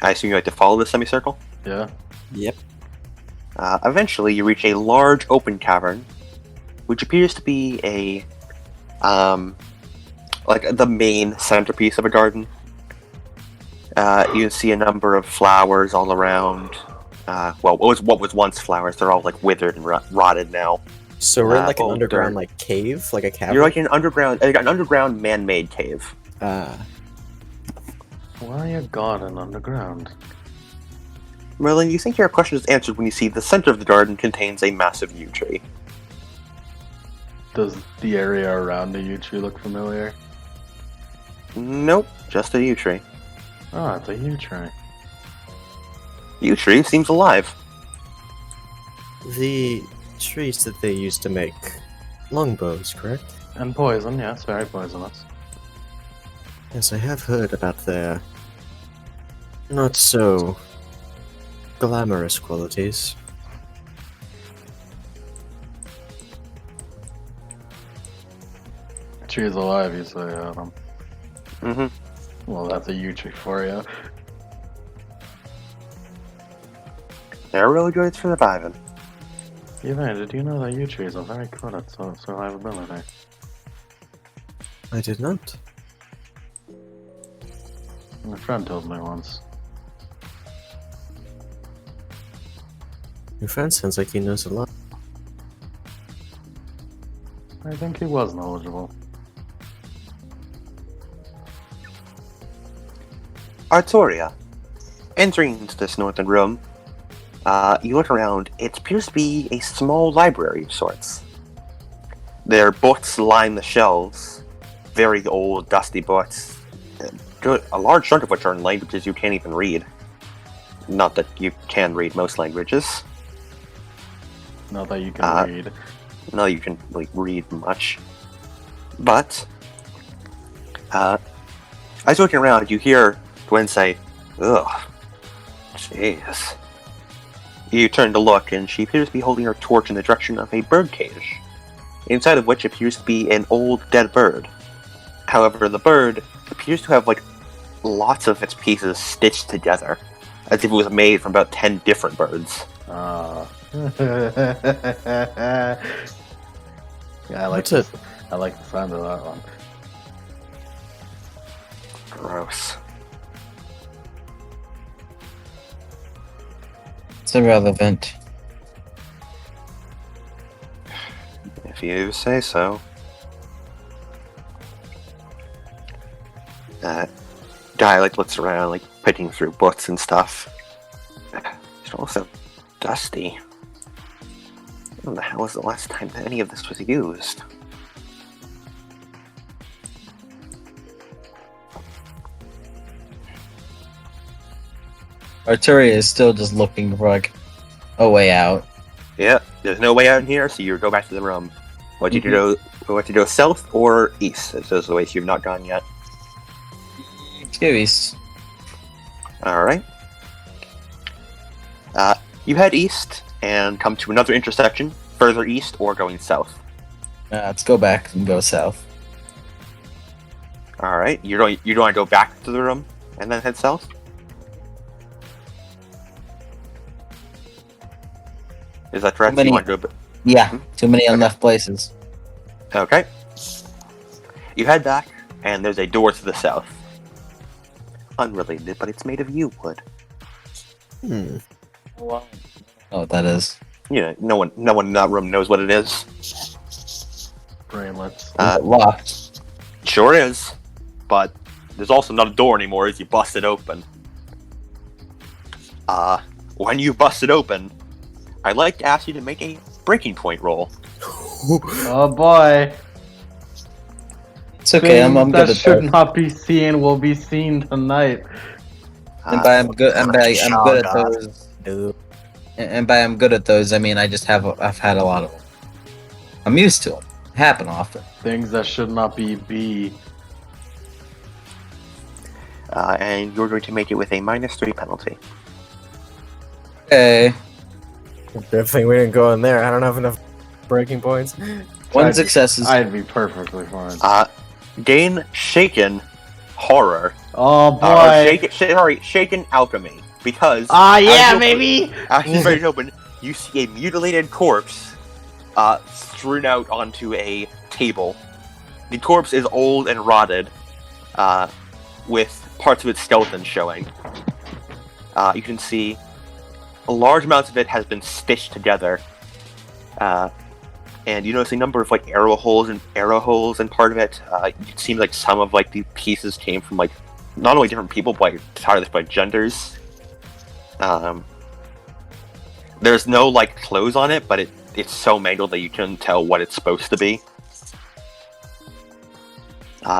I assume you like to follow the semicircle? Yeah. Yep. Eventually, you reach a large open cavern, which appears to be a like the main centerpiece of a garden. You can see a number of flowers all around. What was once flowers? They're all like withered and rotted now. So we're in like an old underground dirt. like cave, like a cavern. You're like in an underground man-made cave. Why a garden underground? Merlin, you think your question is answered when you see the center of the garden contains a massive yew tree. Does the area around the yew tree look familiar? Nope, just a yew tree. Oh, it's a yew tree. Yew tree seems alive. The trees that they used to make longbows, correct? And poison, yes, very poisonous. Yes, I have heard about their not so glamorous qualities. Tree's alive, you say, Adam. Mm-hmm. Well, that's a yew tree for you. They're really good at surviving. Yvain, did you know that yew trees are very good at survivability? I did not. My friend told me once. Your friend sounds like he knows a lot. I think he was knowledgeable. Artoria, entering into this northern room, you look around. It appears to be a small library of sorts. There are books line the shelves, very old, dusty books. A large chunk of which are in languages you can't even read. Not that you can read most languages. Not that you can read. No, you can read much. But as you're looking around, you hear Gwen say, "Ugh, jeez." You turn to look, and she appears to be holding her torch in the direction of a birdcage, inside of which appears to be an old dead bird. However, the bird appears to have lots of its pieces stitched together, as if it was made from about 10 different birds. Yeah, I like the sound of that one. Gross. It's irrelevant. If you say so. Guy looks around, picking through books and stuff. It's also dusty. When the hell was the last time that any of this was used? Arturia is still just looking for a way out. Yeah, there's no way out in here, so you go back to the room. What did you do? What to go south or east? Those are the ways you've not gone yet. Let's go east. All right. You head east and come to another intersection, further east or going south. Let's go back and go south. All right. You don't want to go back to the room and then head south? Is that correct? Too many- You want to go? Yeah, too many unleft places. Okay. You head back, and there's a door to the south. Unrelated, but it's made of yew wood. Oh, what that is. You know, no one in that room knows what it is. Brainlets. Locked. Sure is, but there's also not a door anymore as you bust it open. When you bust it open, I'd like to ask you to make a breaking point roll. Oh boy. It's okay. I'm Things good that at should those. not be seen will be seen tonight. And by I'm good at God. those. And by I'm good at those, I mean I've had a lot of them. I'm used to them. Happen often. Things that should not be. And you're going to make it with a -3 penalty. Okay. Good thing we didn't go in there. I don't have enough breaking points. One success is I'd be perfectly fine. Gain shaken horror. Oh boy. Shaken alchemy. Because Yeah, baby. as you break it open, you see a mutilated corpse strewn out onto a table. The corpse is old and rotted, with parts of its skeleton showing. You can see a large amount of it has been stitched together, and you notice a number of arrow holes in part of it. It seems like some of the pieces came from not only different people but entirely genders. There's no clothes on it, but it's so mangled that you couldn't tell what it's supposed to be.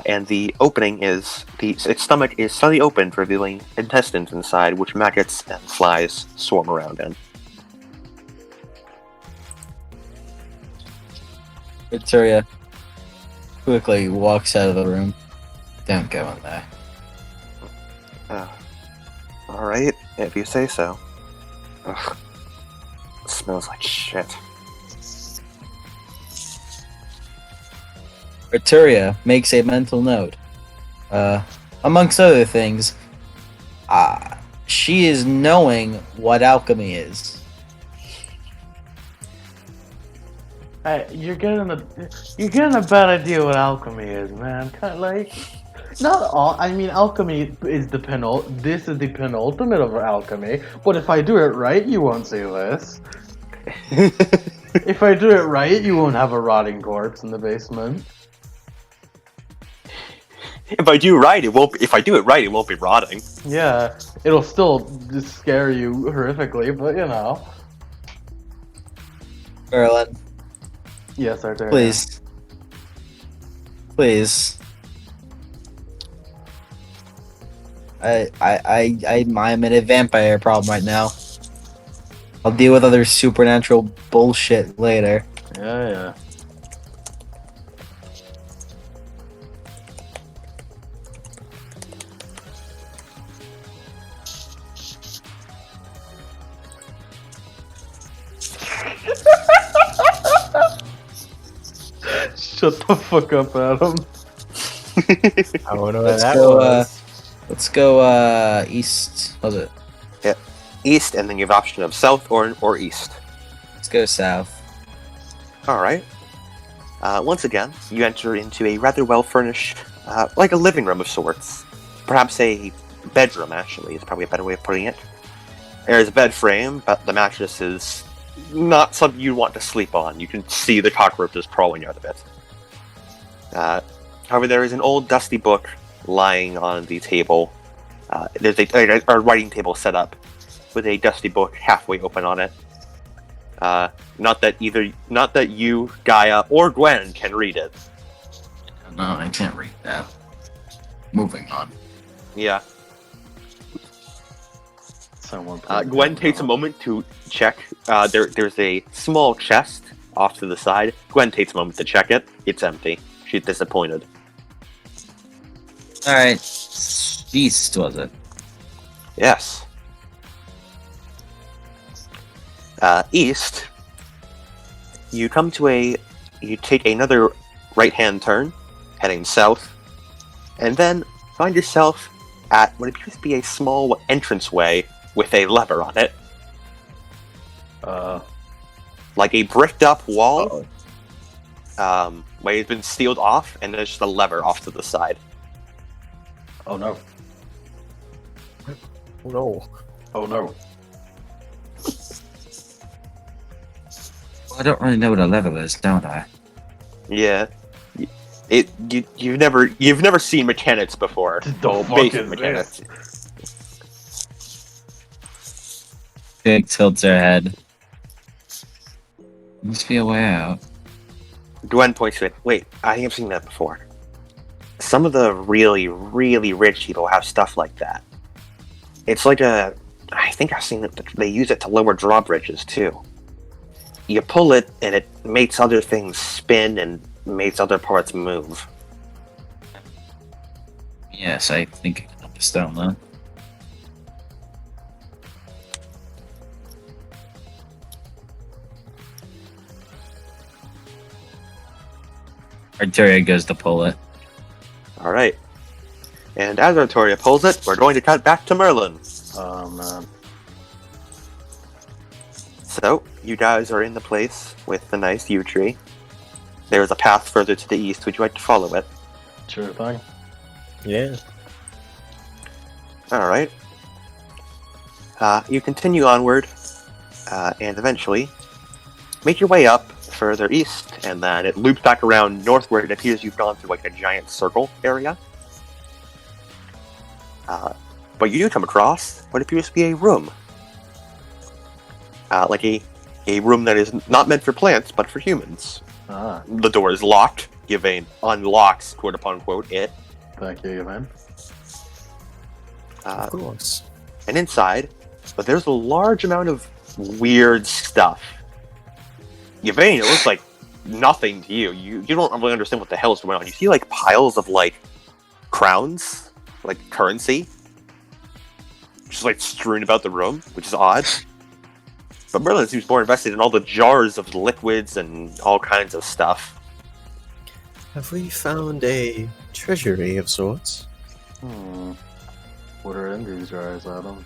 And the opening its stomach is slightly opened, revealing intestines inside, which maggots and flies swarm around in. Victoria quickly walks out of the room. Don't go in there. Alright, if you say so. Ugh. It smells like shit. Arturia makes a mental note. Amongst other things, she is knowing what alchemy is. You're getting a bad idea what alchemy is, man. Not all. I mean, alchemy is this is the penultimate of alchemy. But if I do it right, you won't see this. If I do it right, you won't have a rotting corpse in the basement. If I do it right, it won't be rotting. Yeah, it'll still just scare you horrifically, but you know. Merlin, Yes, Arteria. please. Please. I'm in a vampire problem right now. I'll deal with other supernatural bullshit later. Yeah. Shut the fuck up, Adam. I don't know what Let's that go, was. Let's go east. Was it? East, and then you have option of south or east. Let's go south. All right. Once again, you enter into a rather well-furnished, like a living room of sorts. Perhaps a bedroom, actually, is probably a better way of putting it. There's a bed frame, but the mattress is not something you want to sleep on. You can see the cockroaches crawling out of it. However, there is an old dusty book lying on the table. There's a writing table set up with a dusty book halfway open on it. Not that you, Gaia, or Gwen can read it. No, I can't read that. Moving on. Yeah. Someone Gwen takes a moment to check. There's a small chest off to the side. Gwen takes a moment to check it. It's empty. She's disappointed. Alright. East, was it? Yes. East. You come to you take another right-hand turn, heading south, and then find yourself at what appears to be a small entranceway with a lever on it. Like a bricked-up wall, where it's been sealed off, and there's just a lever off to the side. Oh no. No. Oh no. Well, I don't really know what a level is, don't I? Yeah. You've never seen mechanics before. The fuck Basic is mechanics. Big tilts her head. Must be a way out. Gwen points to it. Wait, I think I've seen that before. Some of the really, really rich people have stuff like that. It's like I think I've seen it. They use it to lower drawbridges too. You pull it, and it makes other things spin and makes other parts move. Yes, I think I can understand that. Arteria goes to pull it. All right. And as Artoria pulls it, we're going to cut back to Merlin. Oh man. So, you guys are in the place with the nice yew tree. There's a path further to the east. Would you like to follow it? Sure thing. Yeah. Alright. You continue onward, and eventually make your way up further east, and then it loops back around northward. It appears you've gone through like a giant circle area. But you do come across what appears to be a room. Like a room that is not meant for plants, but for humans. Ah, The door is locked. Yvain unlocks, quote unquote, it. thank you, man. Of course. And inside, but there's a large amount of weird stuff. Yvain, it looks like nothing to you. You don't really understand what the hell is going on. You see like piles of like crowns, like currency, just like strewn about the room, which is odd. But Merlin seems more invested in all the jars of liquids and all kinds of stuff. Have we found a treasury of sorts? What are in these jars, Adam?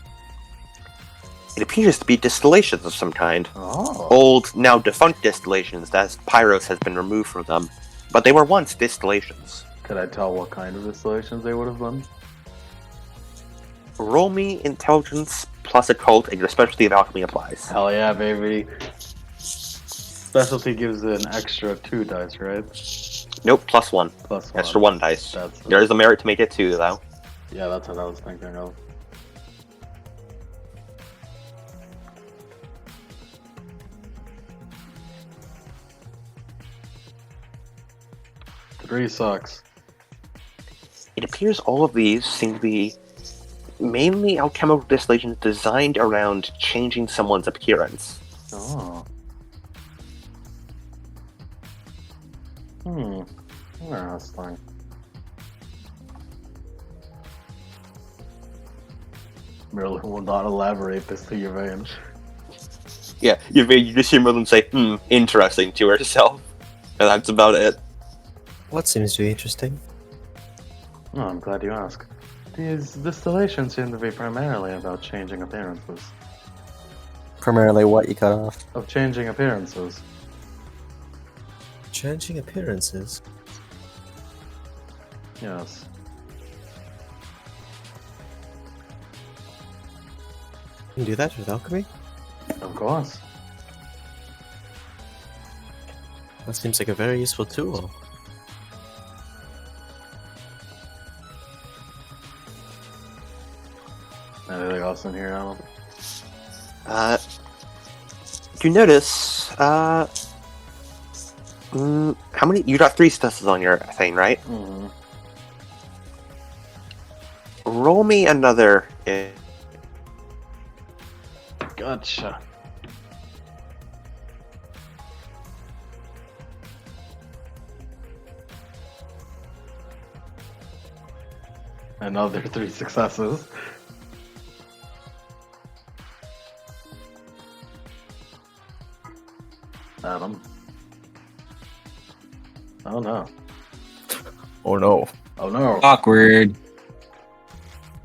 It appears to be distillations of some kind. Oh. Old, now defunct distillations, as Pyros has been removed from them. But they were once distillations. Could I tell what kind of installations they would have been? Roll me intelligence plus occult, and your specialty of alchemy applies. Hell yeah, baby. specialty gives an extra 2 dice, right? Nope, +1. Plus 1. Extra 1 dice. That's There is a merit to make it 2, though. Yeah, that's what I was thinking of. Three sucks. It appears all of these seem to be mainly alchemical distillations designed around changing someone's appearance. Oh. Interesting. Merlin will not elaborate this to Yvain. Yeah, you just hear Merlin say, interesting to herself. And that's about it. What seems to be interesting? Oh, I'm glad you asked. These distillations seem to be primarily about changing appearances. Primarily what you cut off? Of changing appearances. Changing appearances? Yes. You can do that with alchemy? Of course. That seems like a very useful tool. Anything else in here, Alan? You notice, how many? You got 3 successes on your thing, right? Mm-hmm. Roll me another. Gotcha. Another 3 successes. Adam. Oh no. Oh no. Oh no. Awkward.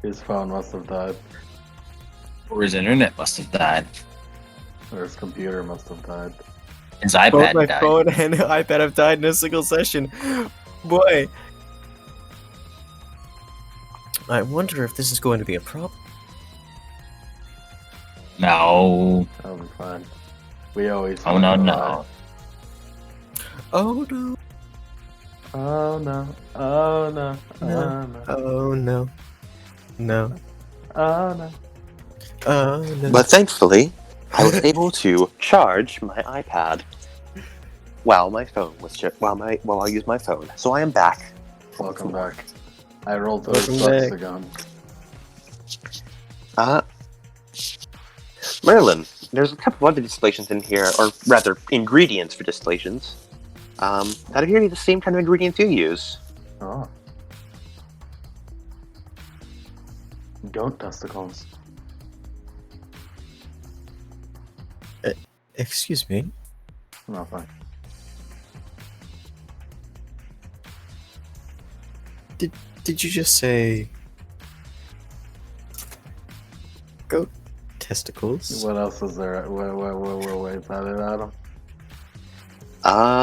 His phone must have died. Or his internet must have died. Or his computer must have died. His Both iPad my died. phone and iPad have died in a single session. Boy. I wonder if this is going to be a problem. No. That'll be fine. We always Oh no find a no. lie. Oh no. Oh no. Oh no. Oh No. no. Oh no. No. Oh no. Oh no. But thankfully, I was able to charge my iPad while my phone was while I used my phone. So I am back. Welcome back. I rolled those Welcome sucks back. again. Merlin, there's a couple of other distillations in here, or rather, ingredients for distillations. That appear to be the same kind of ingredients you use. Oh. Goat testicles. Excuse me. Nothing. Did you just say goat testicles? What else is there? Wait, is that it, Adam?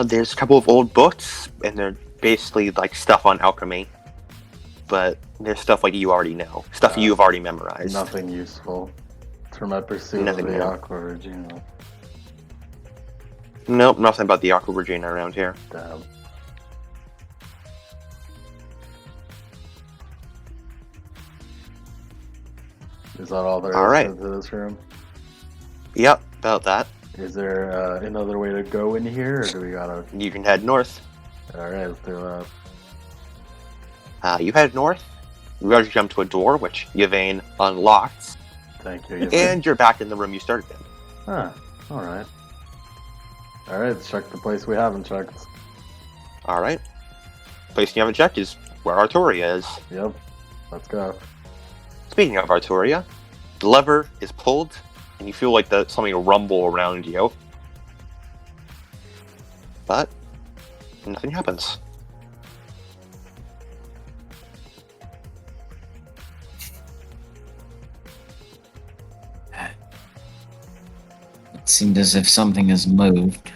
There's a couple of old books, and they're basically like stuff on alchemy. But there's stuff like you already know. Stuff you've already memorized. Nothing useful. It's for my pursuit Nothing of the new. Aqua Regina. Nope, nothing about the Aqua Regina around here. Damn. Is that all there is Alright. to this room? Yep, about that. Is there another way to go in here, or do we gotta... You can head north. Alright, let's do that. You head north. You already jump to a door, which Yvain unlocks. Thank you. And you're back in the room you started in. Ah, alright. Alright, let's check the place we haven't checked. Alright. Place you haven't checked is where Artoria is. Yep. Let's go. Speaking of Artoria, the lever is pulled, and you feel like something rumble around you. But nothing happens. It seemed as if something has moved.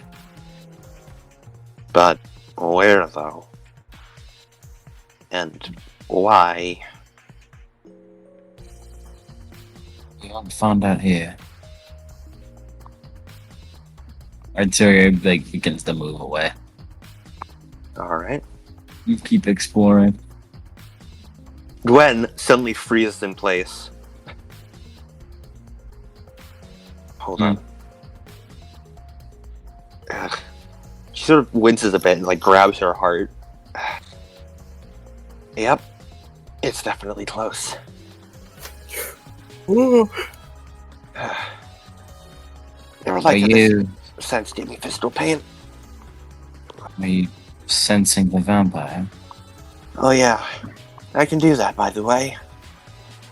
But where, though? And why? We haven't found out here. Arteria like begins to move away. All right. You keep exploring. Gwen suddenly freezes in place. Hold on. Ugh. She sort of winces a bit and like grabs her heart. Yep, it's definitely close. Ooh. Never Are liked that you this sense gave me physical pain. sensing the vampire? Oh yeah, I can do that, by the way.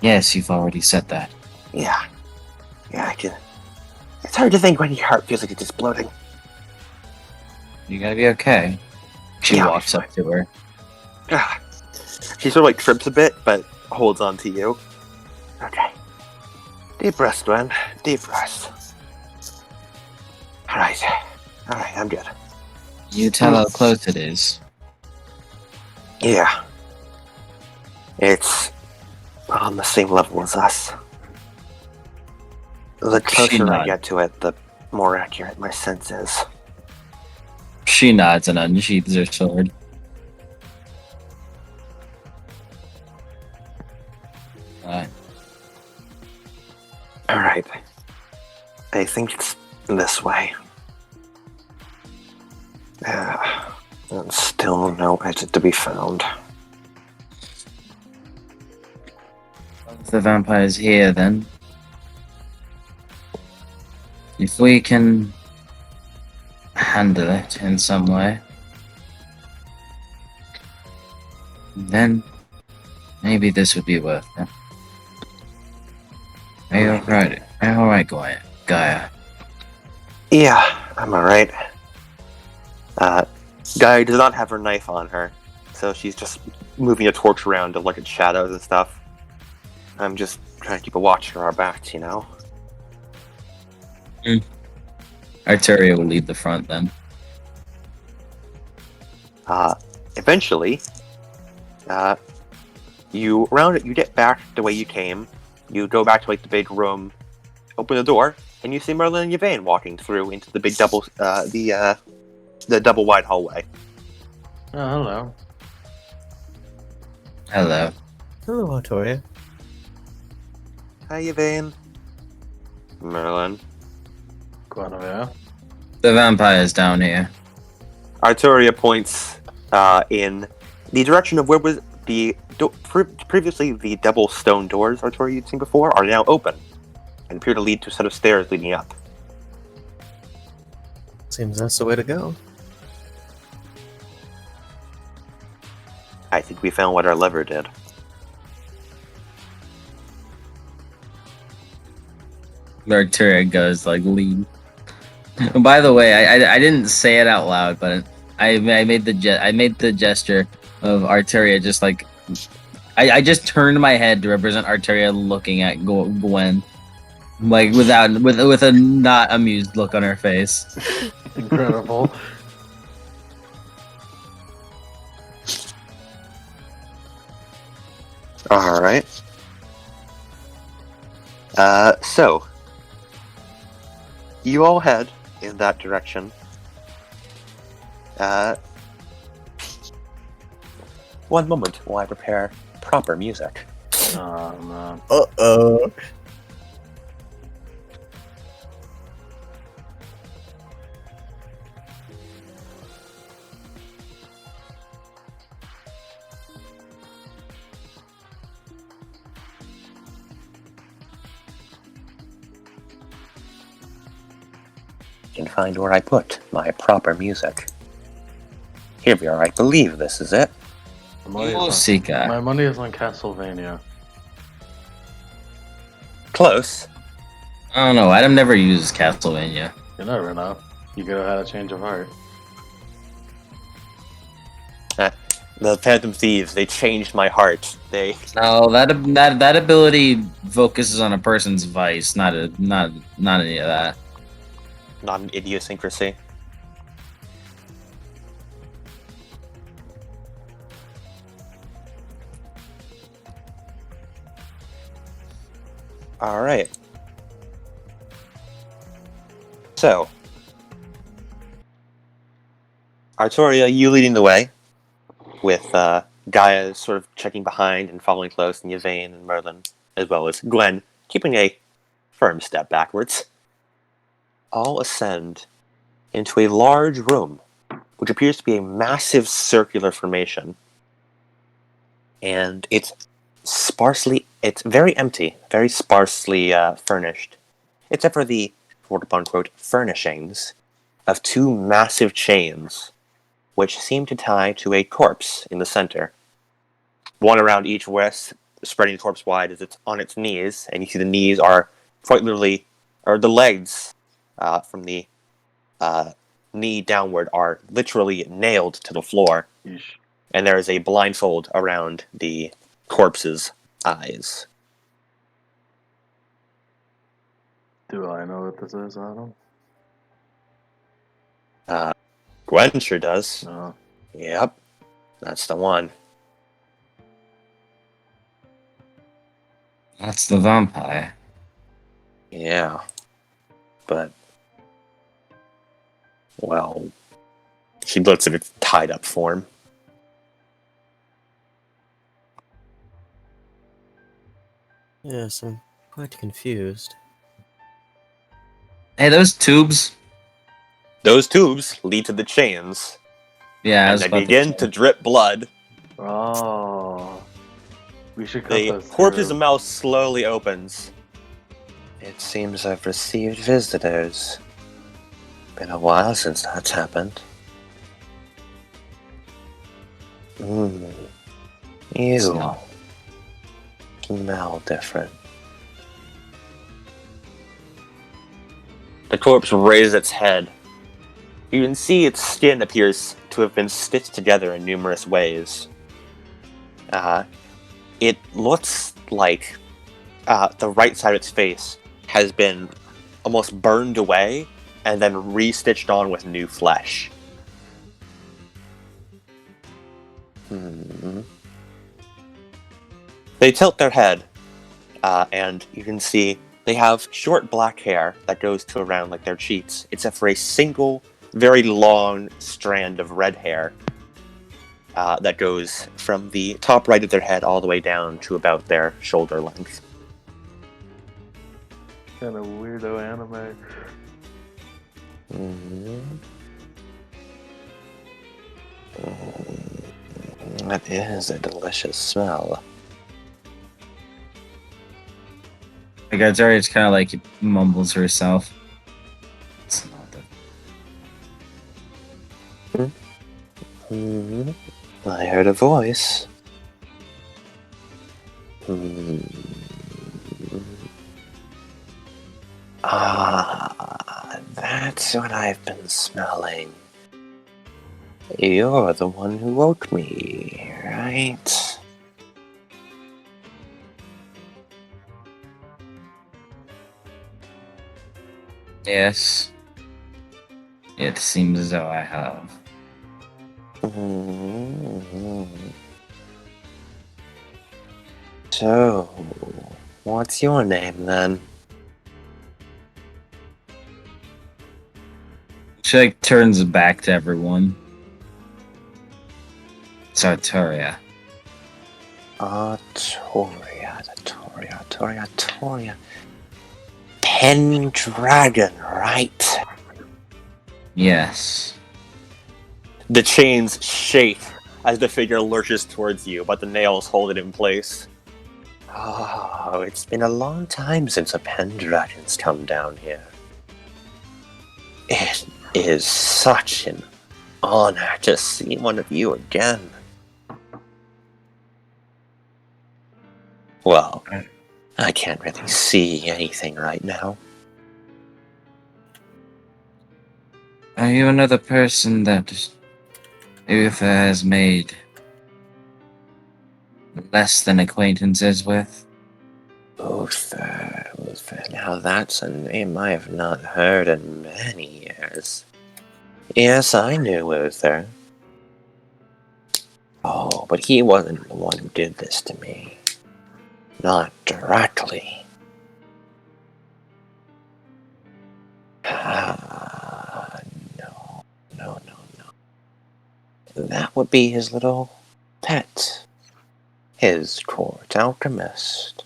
Yes, you've already said that. Yeah, I can. It's hard to think when your heart feels like it's exploding. You gotta be okay. She Yeah, walks up to her. Ah. She sort of like trips a bit, but holds on to you. Okay. Deep breaths, Gwen. Deep breaths. Alright, I'm good. You tell how close it is. Yeah. It's on the same level as us. The closer I nods. get to it, the more accurate my sense is. She nods and unsheathes her sword. Alright. I think it's this way. And still no exit to be found. If the vampire's here, then if we can handle it in some way, then maybe this would be worth it. Are you alright? Are you alright, Gaia? Yeah, I'm alright. Gaia does not have her knife on her, so she's just moving a torch around to look at shadows and stuff. I'm just trying to keep a watch on our backs, you know? Arteria will lead the front then. Eventually, you get back the way you came. You go back to like the big room, open the door, and you see Merlin and Yvain walking through into the big double, the double wide hallway. Oh, hello. Hello. Hello, Artoria. Hi, Yvain. Merlin. Guinevere. The vampire's down here. Arturia points in the direction of where was previously the double stone doors Arturia you'd seen before are now open and appear to lead to a set of stairs leading up. Seems that's the way to go. I think we found what our lever did. Arteria goes like lean. By the way, I didn't say it out loud, but I made the gesture of Arteria just like I just turned my head to represent Arteria looking at Gwen, like with a not amused look on her face. Incredible. All right. So you all head in that direction. One moment while I prepare proper music. Oh, no. Uh-oh. Can find where I put my proper music. Here we are. I believe this is it. We'll see, guy. My money is on Castlevania. Close. I don't know. Adam never uses Castlevania. You never know. You could have had a change of heart. The Phantom Thieves. They changed my heart. They. No, that ability focuses on a person's vice, not any of that. Not an idiosyncrasy. All right. So, Artoria, you leading the way, with Gaia sort of checking behind and following close, and Yvain and Merlin, as well as Gwen, keeping a firm step backwards. All ascend into a large room, which appears to be a massive circular formation. And it's very empty, very sparsely furnished, except for the quote-unquote furnishings of two massive chains, which seem to tie to a corpse in the center. One around each wrist, spreading the corpse wide as it's on its knees, and you see the knees are quite literally, or the legs from the knee downward are literally nailed to the floor. Yeesh. And there is a blindfold around the corpse's eyes. Do I know what this is, Adam? Gwen sure does. No. Yep, that's the one. That's the vampire. Yeah, but well, she looks at its tied-up form. Yes, I'm quite confused. Hey, those tubes. Those tubes lead to the chains, Yeah, I and was they about begin to drip blood. Oh. We should cut The those corpse's through. mouth slowly opens. It seems I've received visitors. Been a while since that's happened. You smell different. The corpse raises its head. You can see its skin appears to have been stitched together in numerous ways. It looks like the right side of its face has been almost burned away and then re-stitched on with new flesh. They tilt their head, and you can see they have short black hair that goes to around like their cheeks, except for a single, very long strand of red hair that goes from the top right of their head all the way down to about their shoulder length. Kind of weirdo anime. That is a delicious smell. Like, Artoria just kind of like mumbles to herself. It's not that. I heard a voice. That's what I've been smelling. You're the one who woke me, right? Yes. It seems as though I have. So, what's your name then? She like turns back to everyone. It's Artoria. Artoria. Pendragon, right? Yes. The chains shake as the figure lurches towards you, but the nails hold it in place. Oh, it's been a long time since a Pendragon's come down here. It is such an honor to see one of you again. Well, I can't really see anything right now. Are you another person that Uther has made less than acquaintances with? Uther. Now that's a name I have not heard in many years. Yes, I knew Uther. Oh, but he wasn't the one who did this to me. Not directly. No. that would be his little pet. His court alchemist.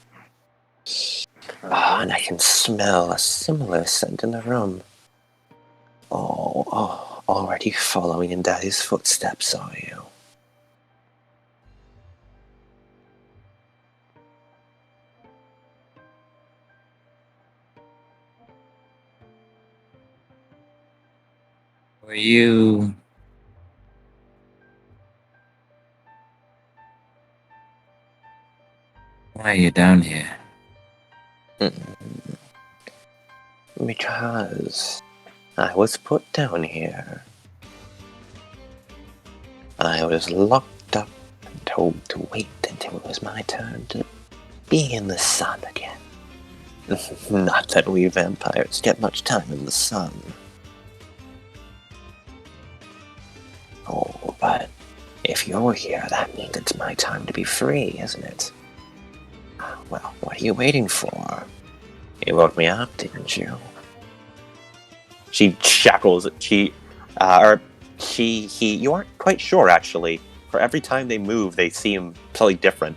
And I can smell a similar scent in the room. Oh, already following in Daddy's footsteps, are you? Were you... Why are you down here? Because I was put down here. I was locked up and told to wait until it was my turn to be in the sun again. Not that we vampires get much time in the sun. Oh, but if you're here, that means it's my time to be free, isn't it? Well, what are you waiting for? You woke me up, didn't you? She shackles. You aren't quite sure, actually. For every time they move, they seem totally different.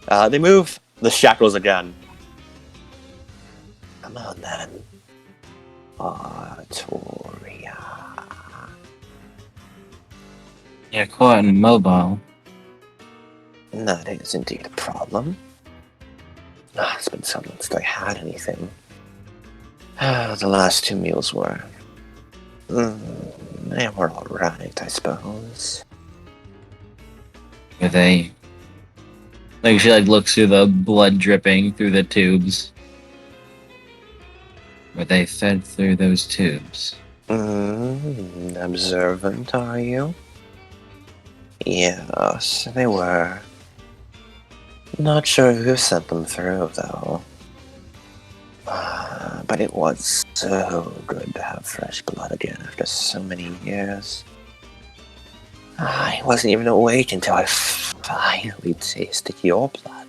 They move the shackles again. Come on, then. Artoria. You're quite immobile. That is indeed a problem. It's been so long since I had anything. The last 2 meals were... they were alright, I suppose. Were they... Like, she, looks through the blood dripping through the tubes. Were they fed through those tubes? Observant, are you? Yes, they were. Not sure who sent them through, though. But it was so good to have fresh blood again after so many years. I wasn't even awake until I finally tasted your blood.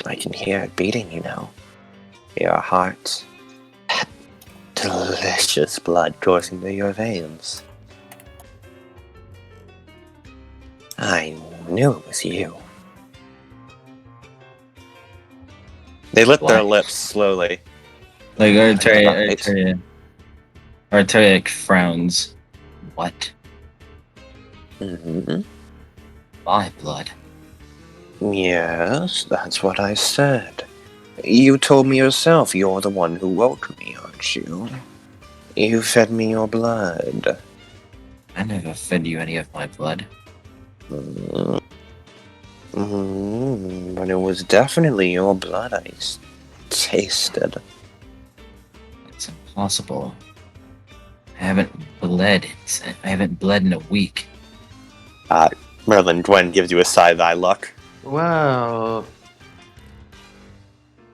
I can hear it beating, you know. Your heart. Delicious blood coursing through your veins. I knew it was you. They lit their lips slowly. Like, Arteria frowns. What? My blood. Yes, that's what I said. You told me yourself you're the one who woke me, aren't you? You fed me your blood. I never fed you any of my blood. But it was definitely your blood I tasted. It's impossible. I haven't bled in a week. Merlin Gwen gives you a side-eye look. Well,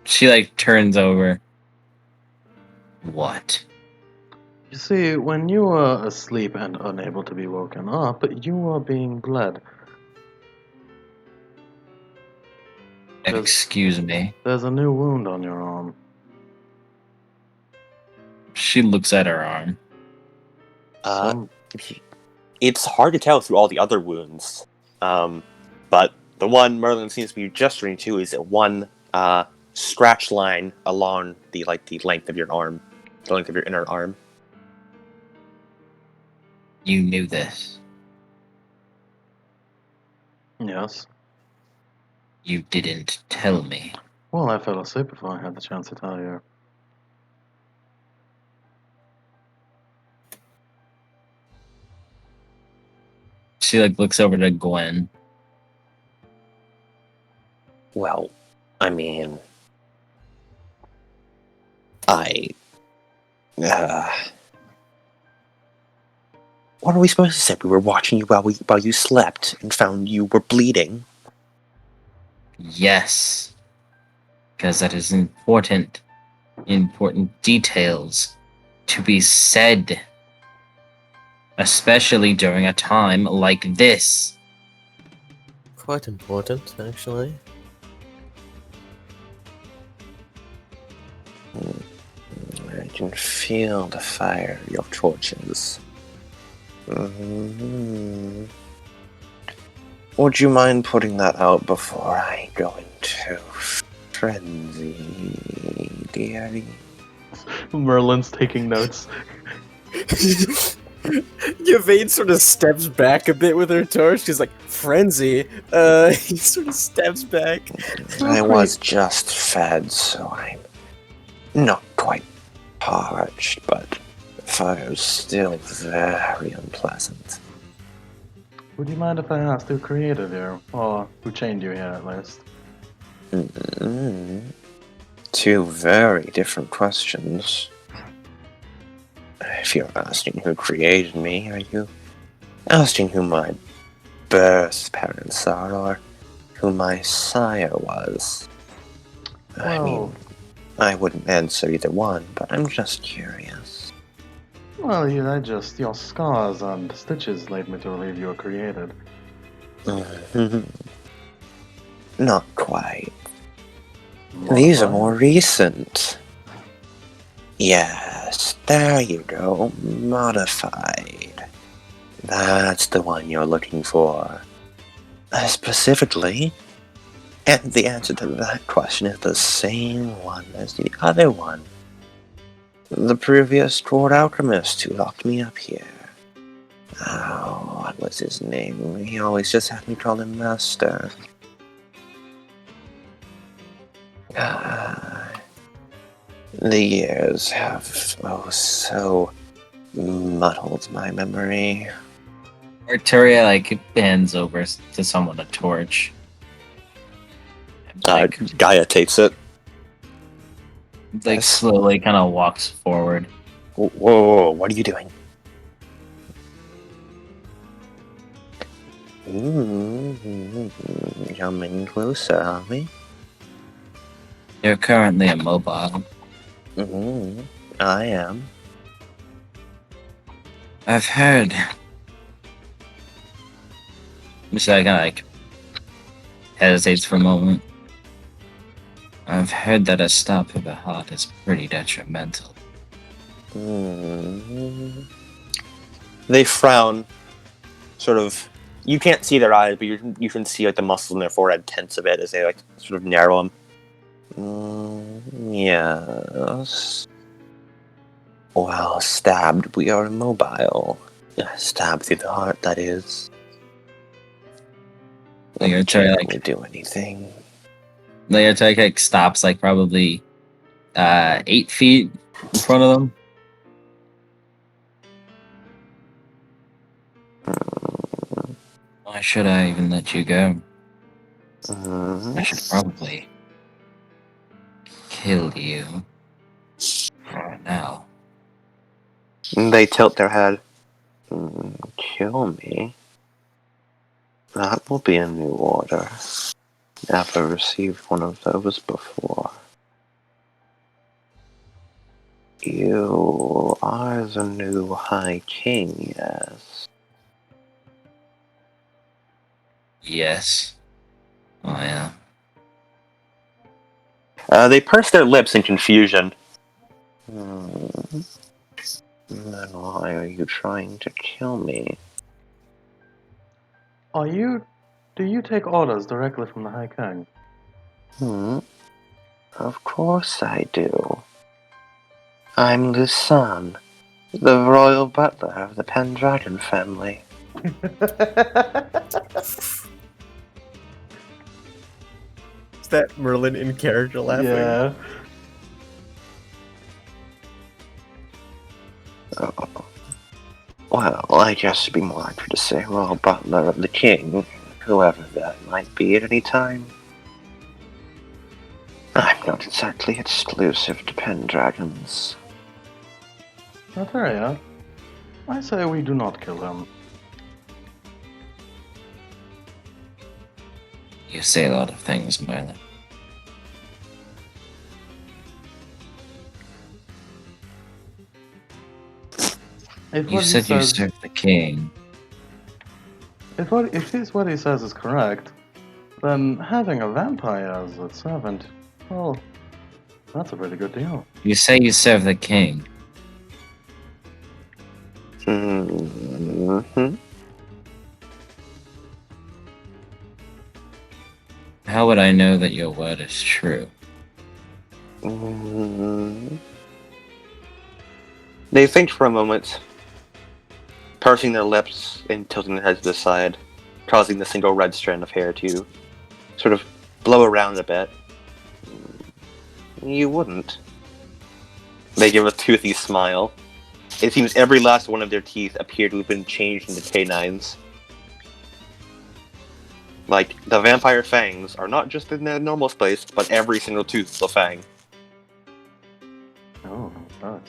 She, turns over. What? you see, when you were asleep and unable to be woken up, you were being bled. Excuse me. There's a new wound on your arm. She looks at her arm. It's hard to tell through all the other wounds. But the one Merlin seems to be gesturing to is one scratch line along the length of your arm, the length of your inner arm. You knew this. Yes. You didn't tell me. Well, I fell asleep before I had the chance to tell you. She looks over to Gwen. Well, I mean, what are we supposed to say? We were watching you while you slept and found you were bleeding. Yes. Because that is important details to be said. Especially during a time like this. Quite important, actually. can feel the fire of your torches. Mhm. Would you mind putting that out before I go into frenzy, dearie? Merlin's taking notes. Yvain sort of steps back a bit with her torch. She's like, frenzy. He sort of steps back. I was just fed, so I'm not quite parched, but the fire's still very unpleasant. Would you mind if I asked who created you? Or who chained you here at least? Two very different questions. If you're asking who created me, are you asking who my birth parents are, or who my sire was? I mean, I wouldn't answer either one, but I'm just curious. Well, your scars and stitches led me to believe you were created. Not quite. These are more recent. Yes, there you go. Modified. That's the one you're looking for. Specifically. And the answer to that question is the same one as the other one. The previous dwarf alchemist who locked me up here. Oh, what was his name? He always just had me call him Master. The years have, so muddled my memory. Arteria bends over to someone a torch. Gaia takes it. Slowly kind of walks forward. Whoa, what are you doing? Coming closer, are we? You're currently immobile. I am. I've heard. Michelle kind of hesitates for a moment. I've heard that a stop of the heart is pretty detrimental. They frown, sort of. You can't see their eyes, but you can see the muscles in their forehead tense a bit as they sort of narrow them. Yes. Well, stabbed, we are immobile. Stabbed through the heart, that is. Can't we do anything? Arteria stops probably 8 feet in front of them. Why should I even let you go? I should probably kill you for now. They tilt their head. Kill me? That will be a new order. Never received one of those before. You are the new High King, yes? Yes, I am. They purse their lips in confusion. Then why are you trying to kill me? Do you take orders directly from the High King? Of course I do. I'm Lusan, the royal butler of the Pendragon family. Is that Merlin in character laughing? Yeah. Well, I guess it'd be more accurate to say royal butler of the king, whoever that might be at any time. I'm not exactly exclusive to Pendragons. Arteria, I say we do not kill him. You say a lot of things, Merlin. You said you served the king. If what he says is correct, then having a vampire as a servant, well, That's a pretty good deal. You say you serve the king. Mm-hmm. How would I know that your word is true? Mm-hmm. They think for a moment, pursing their lips and tilting their heads to the side, causing the single red strand of hair to sort of blow around a bit. You wouldn't. They give a toothy smile. It seems every last one of their teeth appear to have been changed into canines. Like, the vampire fangs are not just in their normal space, but every single tooth is a fang. Oh, nice.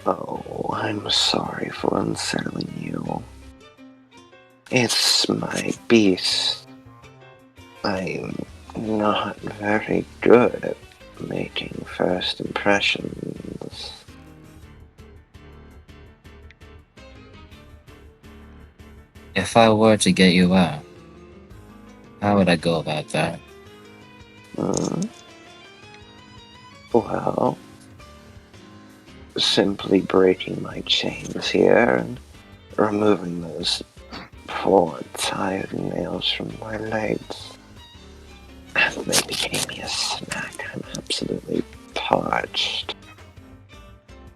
Oh, I'm sorry for unsettling you. It's my beast. I'm not very good at making first impressions. If I were to get you out, how would I go about that? Well, simply breaking my chains here and removing those poor tired nails from my legs. And maybe give me a snack. I'm absolutely parched.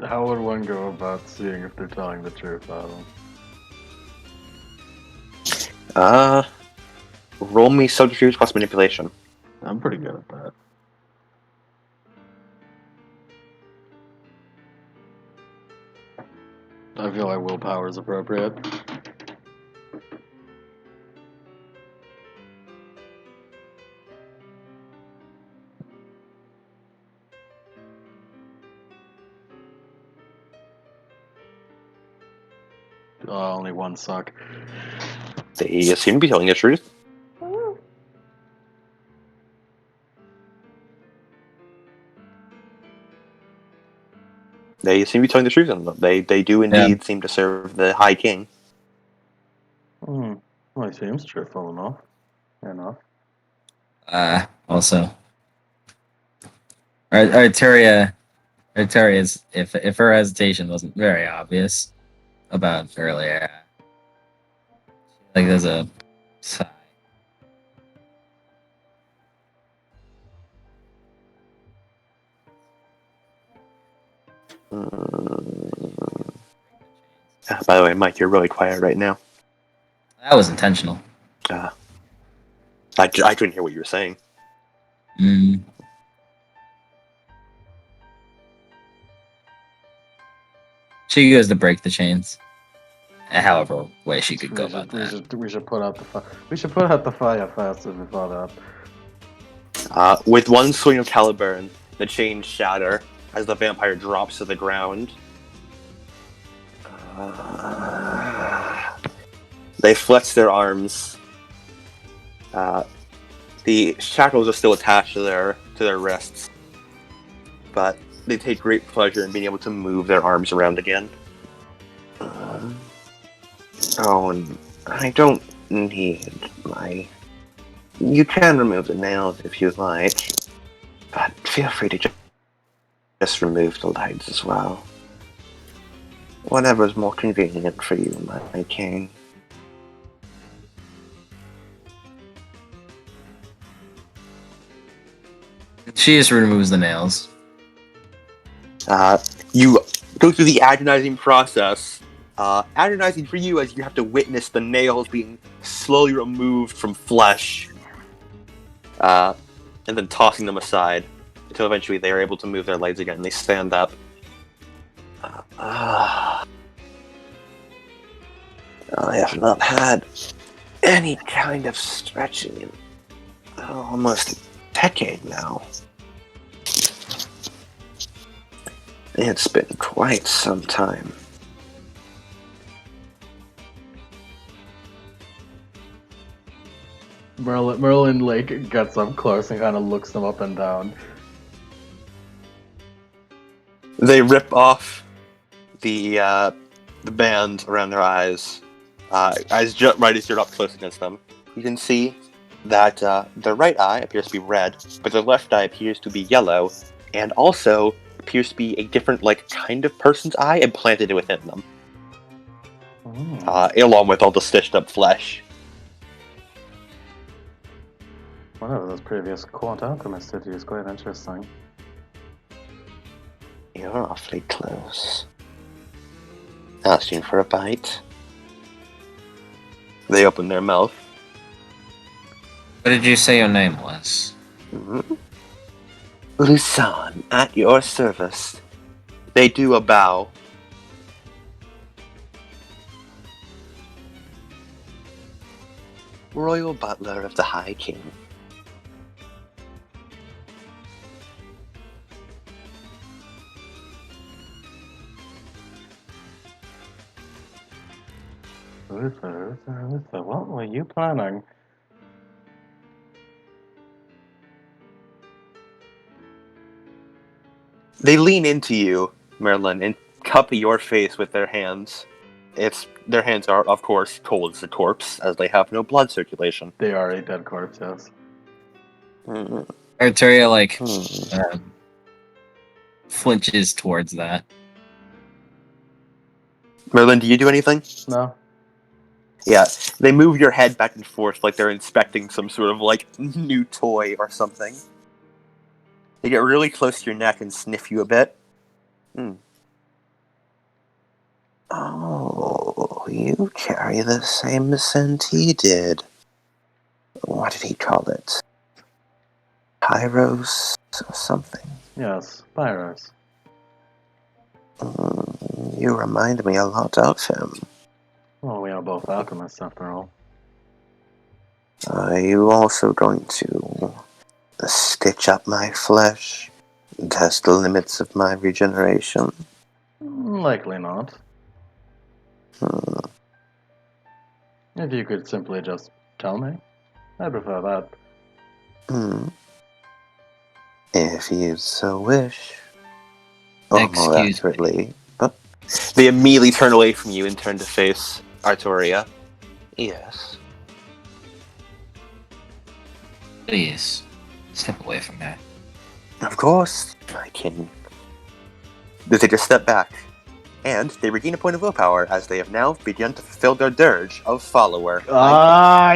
How would one go about seeing if they're telling the truth, Adam? Roll me subterfuge plus manipulation. I'm pretty good at that. I feel like willpower is appropriate. Only one suck. They seem to be telling the truth. They seem to be telling the truth, and they do indeed seem to serve the High King. Well, he seems truthful enough. Fair enough. Also, Arteria, Arteria's, if her hesitation wasn't very obvious about earlier, like there's a sigh. By the way, Mike, you're really quiet right now. That was intentional. I couldn't hear what you were saying. She goes to break the chains. However way she could go about that. We should put out the fire. We should put out the fire faster before that. With one swing of Caliburn, the chains shatter as the vampire drops to the ground. They flex their arms. The shackles are still attached to their wrists, but they take great pleasure in being able to move their arms around again. And I don't need my... You can remove the nails if you like, but feel free to just remove the legs as well. Whatever's more convenient for you, my king. She just removes the nails. You go through the agonizing process. Agonizing for you as you have to witness the nails being slowly removed from flesh, and then tossing them aside until eventually they are able to move their legs again. They stand up. I have not had any kind of stretching in almost a decade now. It's been quite some time. Merlin like gets up close and kind of looks them up and down. They rip off the band around their eyes, Right as you're up close against them, you can see that the right eye appears to be red, but the left eye appears to be yellow, and also appears to be a different, kind of person's eye implanted within them, along with all the stitched up flesh. One of those previous court alchemist cities, quite interesting. You're awfully close. Asking for a bite. They open their mouth. What did you say your name was? Lusan, at your service. They do a bow. Royal Butler of the High King. Luther, what were you planning? They lean into you, Merlin, and cup your face with their hands. Their hands are, of course, cold as a corpse, as they have no blood circulation. They are a dead corpse, yes. Arteria, flinches towards that. Merlin, do you do anything? No. Yeah, they move your head back and forth like they're inspecting some sort of, new toy or something. They get really close to your neck and sniff you a bit. Oh, you carry the same scent he did. What did he call it? Pyros or something? Yes, Pyros. You remind me a lot of him. Well, we are both alchemists, after all. Are you also going to stitch up my flesh? Test the limits of my regeneration? Likely not. If you could simply just tell me, I prefer that. If you so wish. Or more Excuse accurately. They immediately turn away from you and turn to face Artoria. Yes. Please, step away from her. Of course, I can. They take a step back, and they regain a point of willpower as they have now begun to fulfill their dirge of follower. Yeah!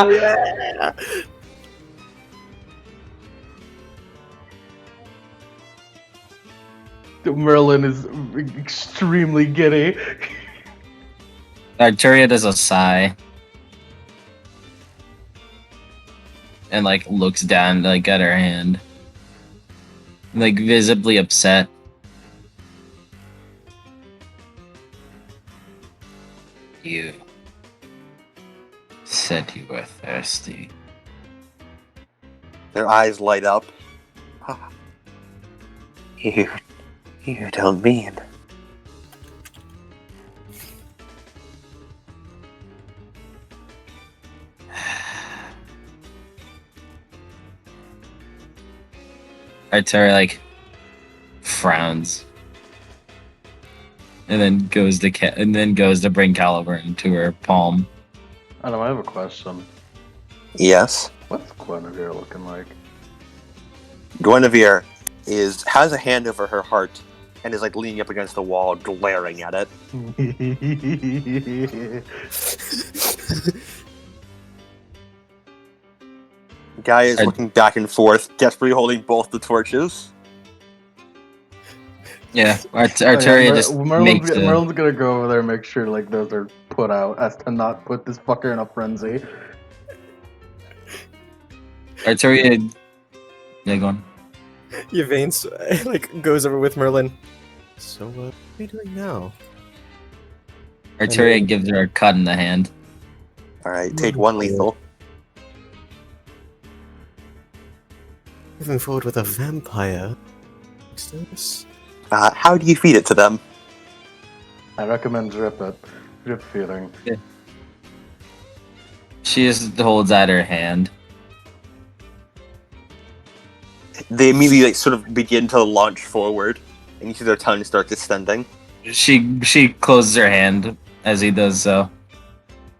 Oh, yeah! Merlin is extremely giddy. Arteria does a sigh. And, looks down, at her hand. Visibly upset. You said you were thirsty. Their eyes light up. You don't mean. Arteria, frowns. And then goes to bring Caliber into her palm. Adam, I have a question. Yes? What's Guinevere looking like? Guinevere has a hand over her heart and is leaning up against the wall, glaring at it. Guy is looking back and forth, desperately holding both the torches. Yeah, Arteria just makes Merlin's gonna go over there and make sure those are put out as to not put this fucker in a frenzy. Arteria... Yeah, go on. Yvain goes over with Merlin. So, what are you doing now? Arteria gives her a cut in the hand. Alright, take one lethal. Moving forward with a vampire. Makes How do you feed it to them? I recommend drip feeding. Yeah. She just holds out her hand. They immediately sort of begin to launch forward, and you see their tongue start descending. She closes her hand as he does so.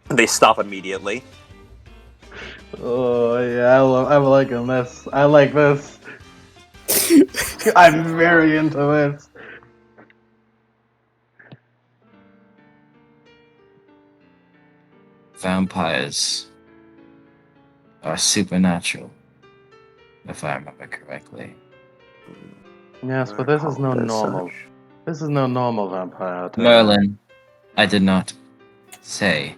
They stop immediately. Oh yeah, I'm liking this. I like this. I'm very into this. Vampires are supernatural, if I remember correctly. Yes, but this is no normal. This is no normal vampire. Merlin, I did not say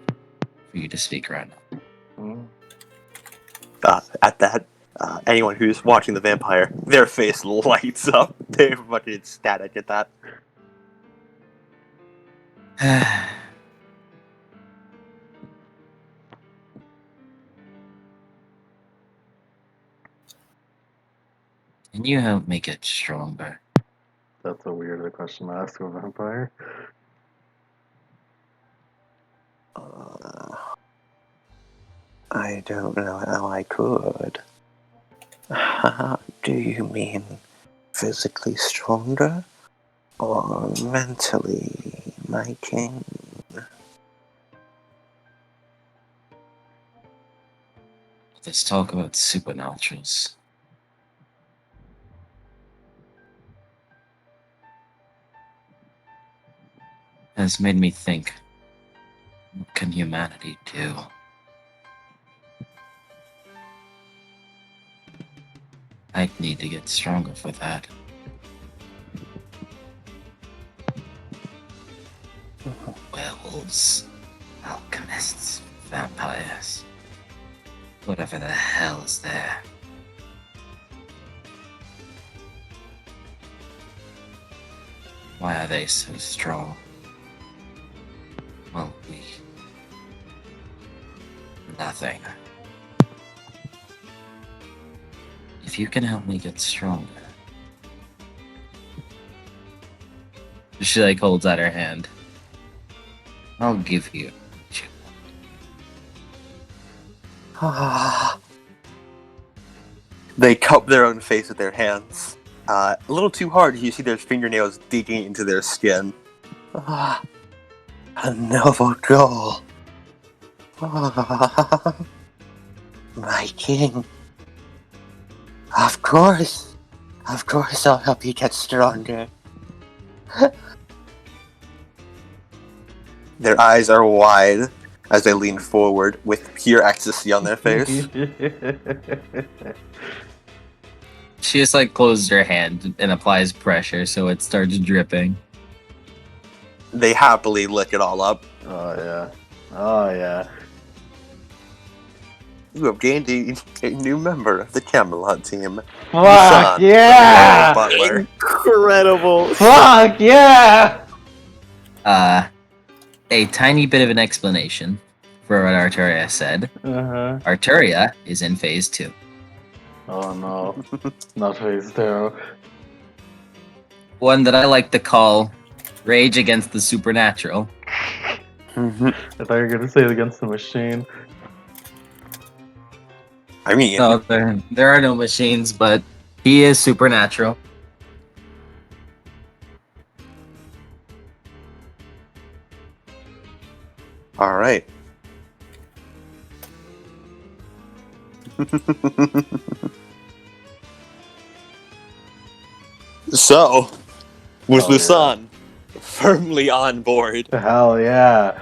for you to speak right now. At that, anyone who's watching the vampire, their face lights up. They're fucking ecstatic at that. Can you help me get stronger? That's a weird question to ask a vampire. I don't know how I could. Do you mean physically stronger or mentally, my king? Let's talk about supernaturals. Has made me think, what can humanity do? I need to get stronger for that. Werewolves, alchemists, vampires, whatever the hell is there. Why are they so strong? Well, we... nothing. If you can help me get stronger... She, like, holds out her hand. I'll give you what you want. They cup their own face with their hands. A little too hard, you see their fingernails digging into their skin. A noble goal. My king. Of course I'll help you get stronger. Their eyes are wide as they lean forward with pure ecstasy on their face. She just like closes her hand and applies pressure so it starts dripping. They happily lick it all up. Oh yeah. Oh yeah. You have gained a new member of the Camelot team. Fuck yeah! Butler. Incredible. Fuck yeah! A tiny bit of an explanation for what Arturia said. Uh-huh. Arturia is in phase 2. Oh no. Not phase 2. One that I like to call Rage Against the Supernatural. I thought you were gonna say it against the machine. I mean, No, there are no machines, but he is supernatural. all right. So, with Oh, yeah. Lusan firmly on board, Hell yeah.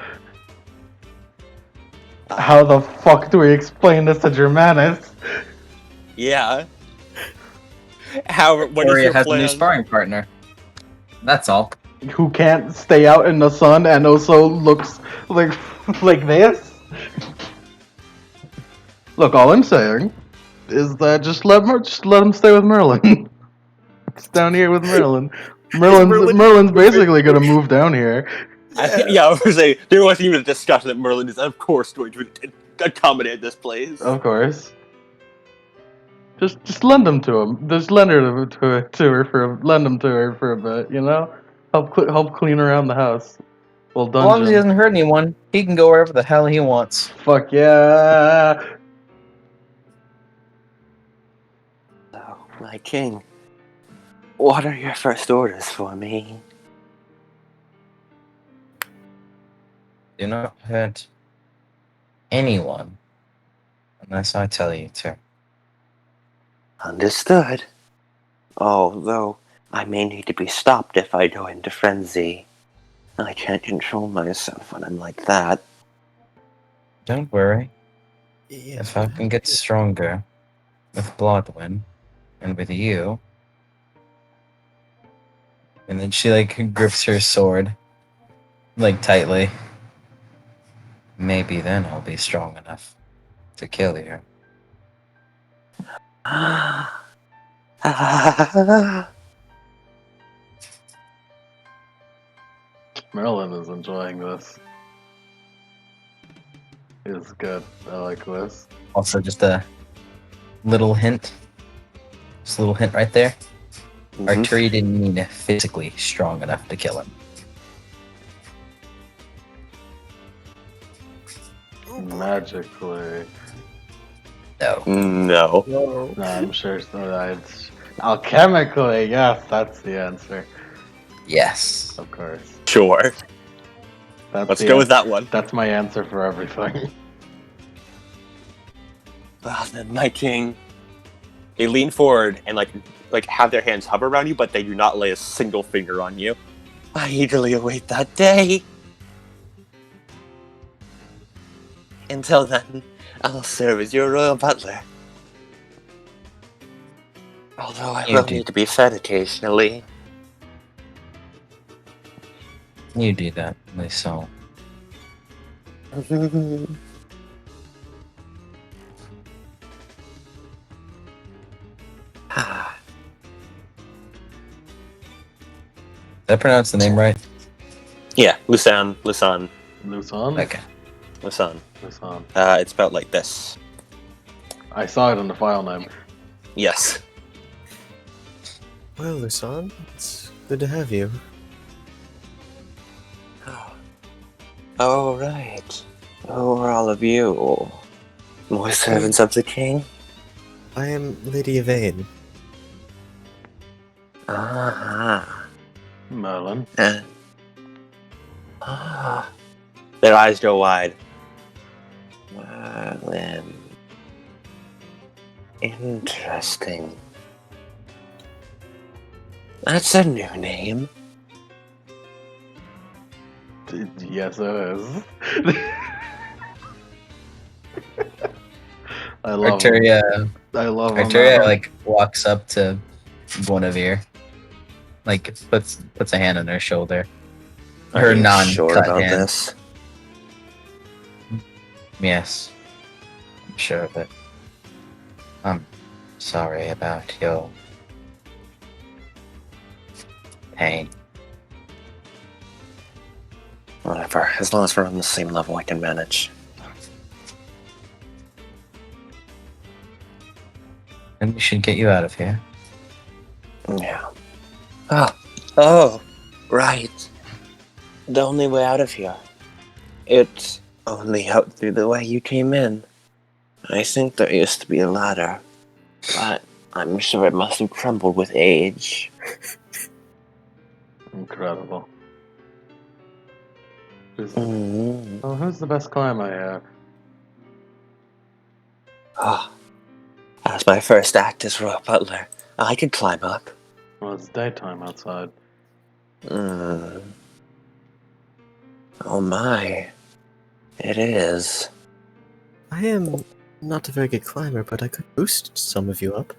How the fuck do we explain this to Germanus? yeah. What is Arturia your has a new plan? sparring partner. That's all. Who can't stay out in the sun and also looks like this? Look, all I'm saying is that just let him stay with Merlin. It's down here with Merlin. Merlin's basically gonna move down here. I was gonna say, there wasn't even a discussion that Merlin is, of course, going to accommodate this place. Of course. Just lend him to him. Just lend him to her for a bit, you know? Help clean around the house. Well, As long as he dungeon. doesn't hurt anyone, he can go wherever the hell he wants. Fuck yeah! So, my king, what are your first orders for me? Do not hurt anyone unless I tell you to. Understood. Although I may need to be stopped if I go into frenzy. I can't control myself when I'm like that. Don't worry. Yeah, If I can get stronger with Bloodwind and with you. And then she like grips her sword like tightly. Maybe then I'll be strong enough to kill you. Merlin is enjoying this. It's good. I like this. Also, just a little hint. Just a little hint right there. Arturi didn't mean physically strong enough to kill him. Magically. No. No. No, I'm sure so. Alchemically, yes, that's the answer. Yes. Of course. Sure. Let's go with that one. That's my answer for everything. Well then, my king. They lean forward and like have their hands hover around you, but they do not lay a single finger on you. I eagerly await that day. Until then, I'll serve as your royal butler. Although I You will do. need to be fed occasionally. You do that, myself. Did I pronounce the name right? Yeah, Lusan. Lusan? Okay. Lusan. Lusan. It's spelled like this. I saw it in the file name. Yes. Well, Lusan, it's good to have you. Oh, right. Who are all of you? More servants of the king? I am Lady Yvain. Ah. Merlin. Their eyes go wide. Merlin. Interesting. That's a new name. Yes, it is. I love him. Arturia, I love him. Arturia like walks up to Guinevere, like puts a hand on her shoulder. Are Her you non-cut sure about hand. this? Yes, I'm sure of it. I'm sorry about your pain. Whatever. As long as we're on the same level, I can manage. And we should get you out of here. Yeah. Oh, right. The only way out of here. It's only out through the way you came in. I think there used to be a ladder, but I'm sure it must have crumbled with age. Incredible. Mm-hmm. Oh, who's the best climber here? As my first act as royal butler, I could climb up. Well, it's daytime outside. Oh my. It is. I am not a very good climber, but I could boost some of you up.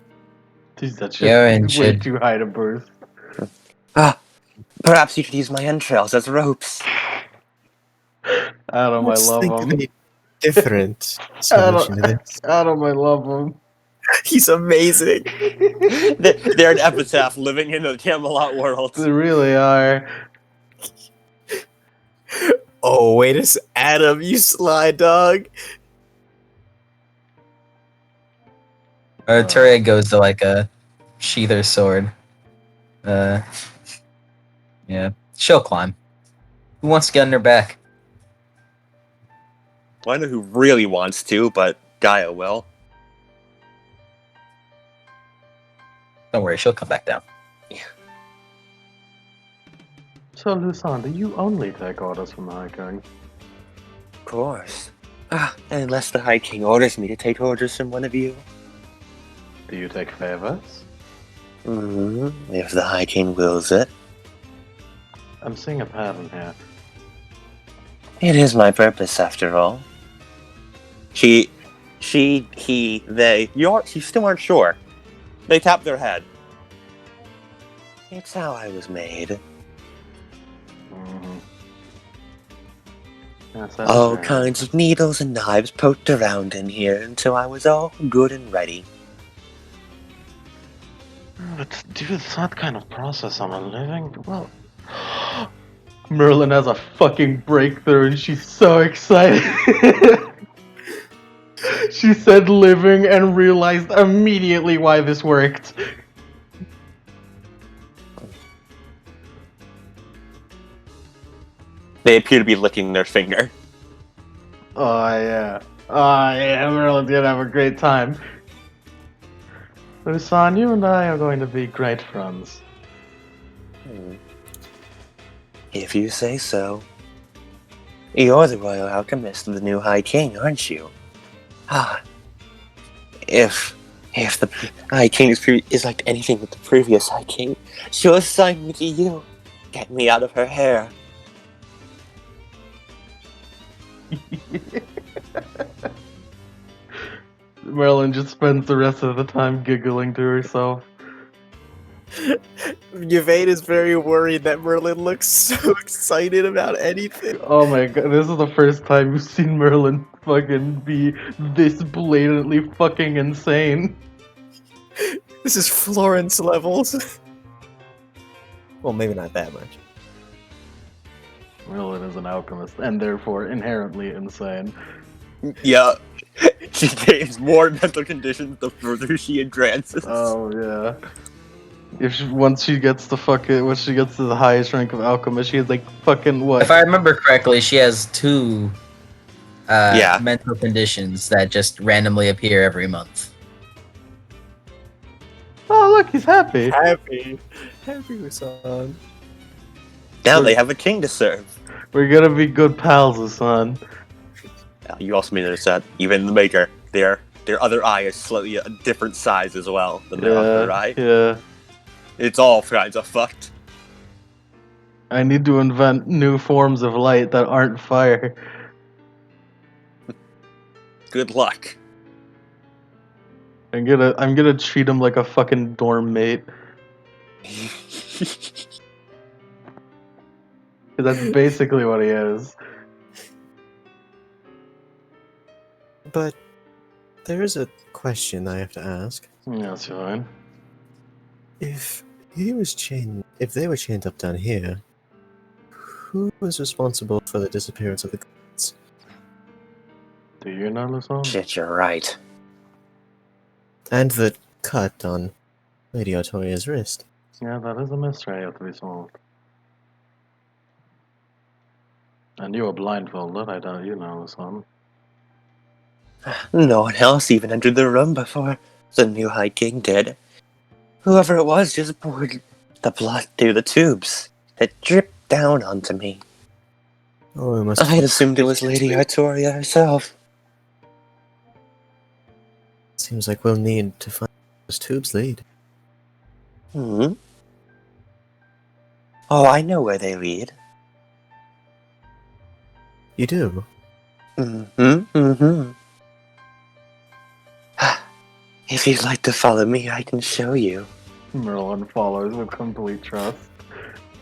Jeez, that's You're just way injured. too high to burst. Perhaps you could use my entrails as ropes. Adam, Let's I love think him. of a different solution to this. Adam, I love him. He's amazing. They're an epitaph living in the Camelot world. They really are. Oh, wait a second. Adam, you sly dog. Arturia goes to like a sheath her sword. Yeah, she'll climb. Who wants to get on her back? Well, I know who really wants to, but Gaia will. Don't worry, she'll come back down. So, Lusan, do you only take orders from the High King? Of course. Unless the High King orders me to take orders from one of you. Do you take favors? If the High King wills it. I'm seeing a pattern here. It is my purpose, after all. He, they, you still aren't sure. They tap their head. It's how I was made. Mm-hmm. Yes, All kinds of needles and knives poked around in here until I was all good and ready. But dude, that kind of process I'm living. Well, Merlin has a fucking breakthrough, and she's so excited. She said living and realized immediately why this worked. They appear to be licking their finger. Oh yeah. Oh yeah, Merlin's gonna have a great time. Lusan, you and I are going to be great friends. If you say so. You're the Royal Alchemist of the new High King, aren't you? If the High King is like anything with the previous High King, she'll assign me to you. Get me out of her hair. Merlin just spends the rest of the time giggling to herself. Yvain is very worried that Merlin looks so excited about anything. Oh my god, this is the first time you've seen Merlin fucking be this blatantly fucking insane. This is Florence levels. Well, maybe not that much. Merlin is an alchemist, and therefore inherently insane. Yeah. She gains more mental conditions the further she advances. Oh yeah. Once she gets to the highest rank of alchemist, she has like fucking what? If I remember correctly, she has two Yeah. mental conditions that just randomly appear every month. Oh look, he's happy. Happy Usan. Now they have a king to serve. We're gonna be good pals, son. You also may notice that even the Maker, their other eye is slightly a different size as well than their other eye. Yeah. It's all kinds of fucked. I need to invent new forms of light that aren't fire. Good luck. I'm gonna treat him like a fucking dorm mate. 'Cause that's basically what he is. But there is a question I have to ask. That's fine. If they were chained up down here, who was responsible for the disappearance of the gods? Do you know, Luson? Shit, you're right. And the cut on Lady Artoria's wrist. Yeah, that is a mystery yet to be solved. And you were blindfolded, I doubt you know, Luson. No one else even entered the room before the new High King did. Whoever it was just poured the blood through the tubes that dripped down onto me. Oh, it must I had assumed it was Lady Artoria herself. Seems like we'll need to find those tubes lead. Oh, I know where they lead. You do? If you'd like to follow me, I can show you. Merlin follows with complete trust.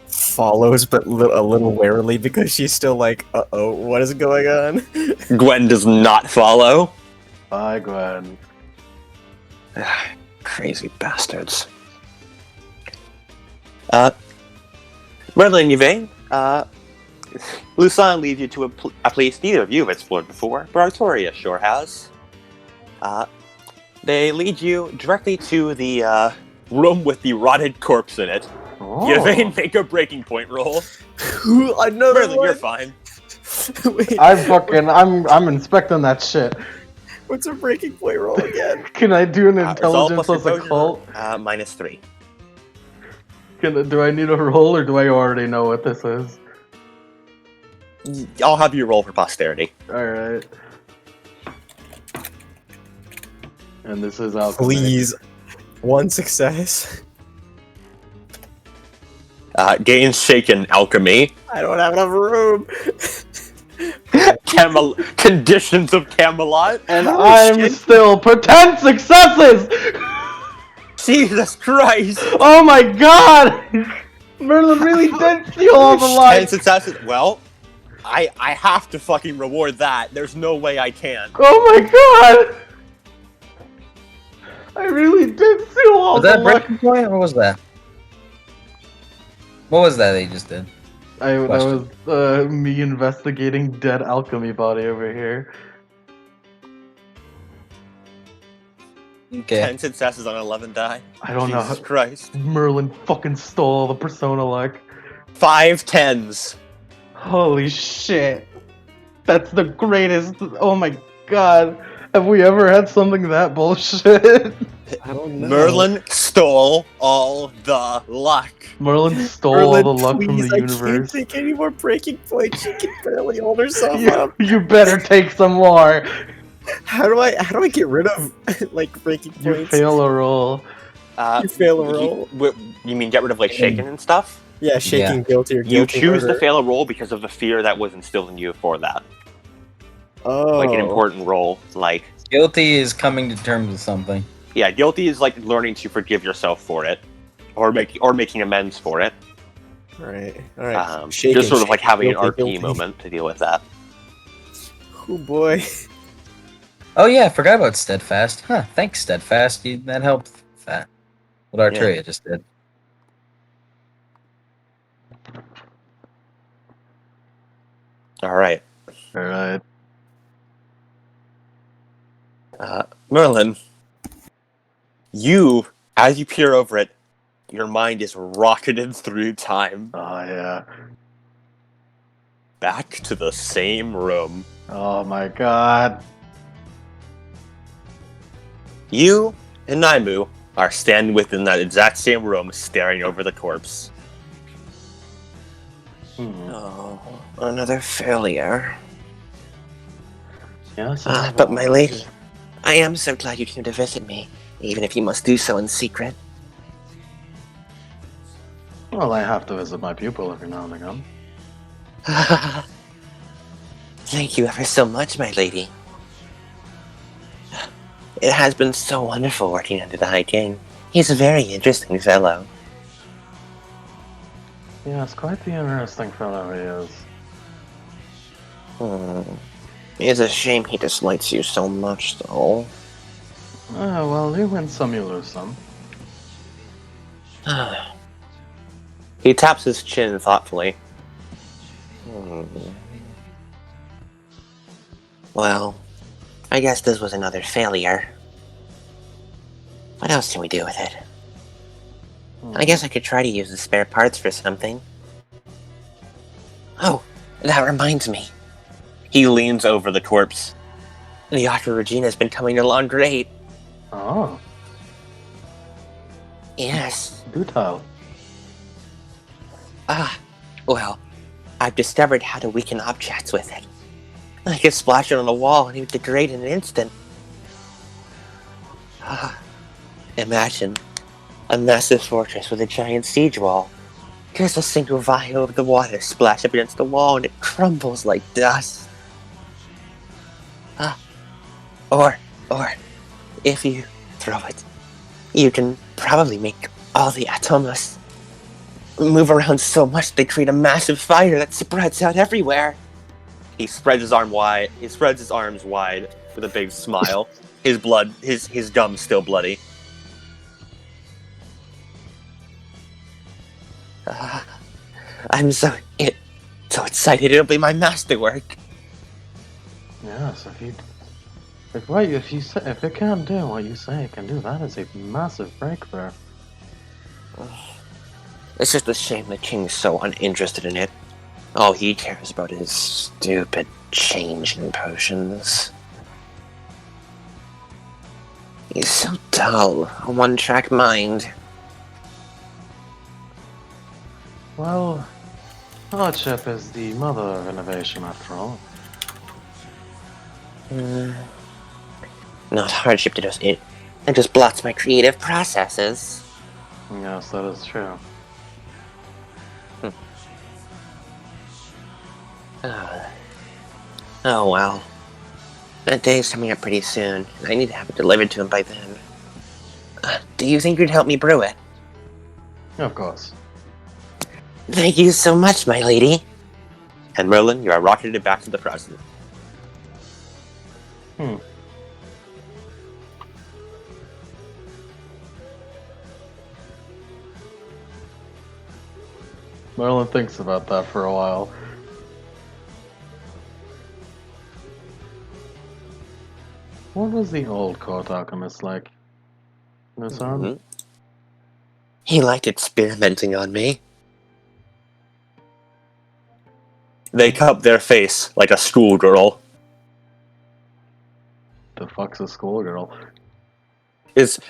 Follows, but a little warily because she's still like, uh-oh, what is going on? Gwen does not follow. Bye, Gwen. Crazy bastards. Merlin, Yvain, Lusan leads you to a place neither of you have explored before, but Artoria sure has. They lead you directly to the room with the rotted corpse in it. Oh. Yvain, make a breaking point roll. Another Merlin, one? you're fine. Wait, I'm inspecting that shit. what's a breaking point roll again? Can I do an Resolve intelligence plus as a composure, cult? -3. Do I need a roll or do I already know what this is? I'll have you roll for posterity. Alright. And this is alchemy. Please. One success. Gains shaken alchemy. I don't have enough room. Conditions of Camelot. And Oh, I'm shit. still per 10 successes! Jesus Christ! Oh my god! Merlin really did steal all the 10 lives! successes. Well, I have to fucking reward that. There's no way I can't. Oh my god! I really did steal all Was the that a luck! breaking point? What was that? What was that they just did? That Question. was me investigating dead alchemy body over here. Okay. 10 successes on 11 die. I don't know. Jesus Christ. Merlin fucking stole all the persona luck. 5 10s. Holy shit. That's the greatest. Oh my god. Have we ever had something that bullshit? I don't know. Merlin stole all the luck. Merlin stole Merlin, all the luck from please, the I can't universe. take any more breaking points. She can barely hold herself You, up. you better take some more. How do I get rid of like breaking You points? fail a roll. You fail a roll. You mean get rid of like shaken and stuff? Yeah, shaking, guilty, or You guilty choose murder. to fail a roll because of the fear that was instilled in you for that. Oh, Like an important role. Like, Guilty is coming to terms with something. yeah, guilty is like learning to forgive yourself for it, or making amends for it. Right. All right. Just sort of like having an guilty, RP guilty. moment to deal with that. Oh boy. Oh yeah, I forgot about Steadfast. Huh, thanks Steadfast. That helped with that. What Arteria just did. All right, Alright. Merlin. As you peer over it, your mind is rocketed through time Oh yeah. back to the same room. Oh my god. You and Naimu are standing within that exact same room, staring over the corpse. Oh, another failure. Yes, But my lady, I am so glad you came to visit me, even if you must do so in secret. Well, I have to visit my pupil every now and again. Thank you ever so much, my lady. It has been so wonderful working under the High King. He's a very interesting fellow. Yes, quite the interesting fellow he is. It is a shame he dislikes you so much, though. Well, you win some, you lose some. He taps his chin thoughtfully. Well, I guess this was another failure. What else can we do with it? I guess I could try to use the spare parts for something. Oh, that reminds me. He leans over the corpse. The Aqua Regina's been coming along great. Oh, Yes. do tell. Well, I've discovered how to weaken objects with it. I can splash it on the wall and it would degrade in an instant. Imagine a massive fortress with a giant siege wall. Just a single vial of the water splash up against the wall and it crumbles like dust. Or if you throw it, you can probably make all the atoms move around so much they create a massive fire that spreads out everywhere. He spreads his arms wide with a big smile. His gums still bloody. I'm so excited. It'll be my masterwork. Yes, if it can't do what you say it can do, that is a massive breakthrough. It's just a shame the king's so uninterested in it. All he cares about is stupid change in potions. He's so dull, a one-track mind. Well, hardship is the mother of innovation, after all. Not hardship It just blots my creative processes. Yes, that is true. Oh well. That day's coming up pretty soon, and I need to have it delivered to him by then. Do you think you'd help me brew it? Of course. Thank you so much, my lady. And Merlin, you are rocketed back to the present. Merlin thinks about that for a while. What was the old court alchemist like? Nusan? Mhm. He liked experimenting on me. They cup their face like a schoolgirl. The fuck's a schoolgirl?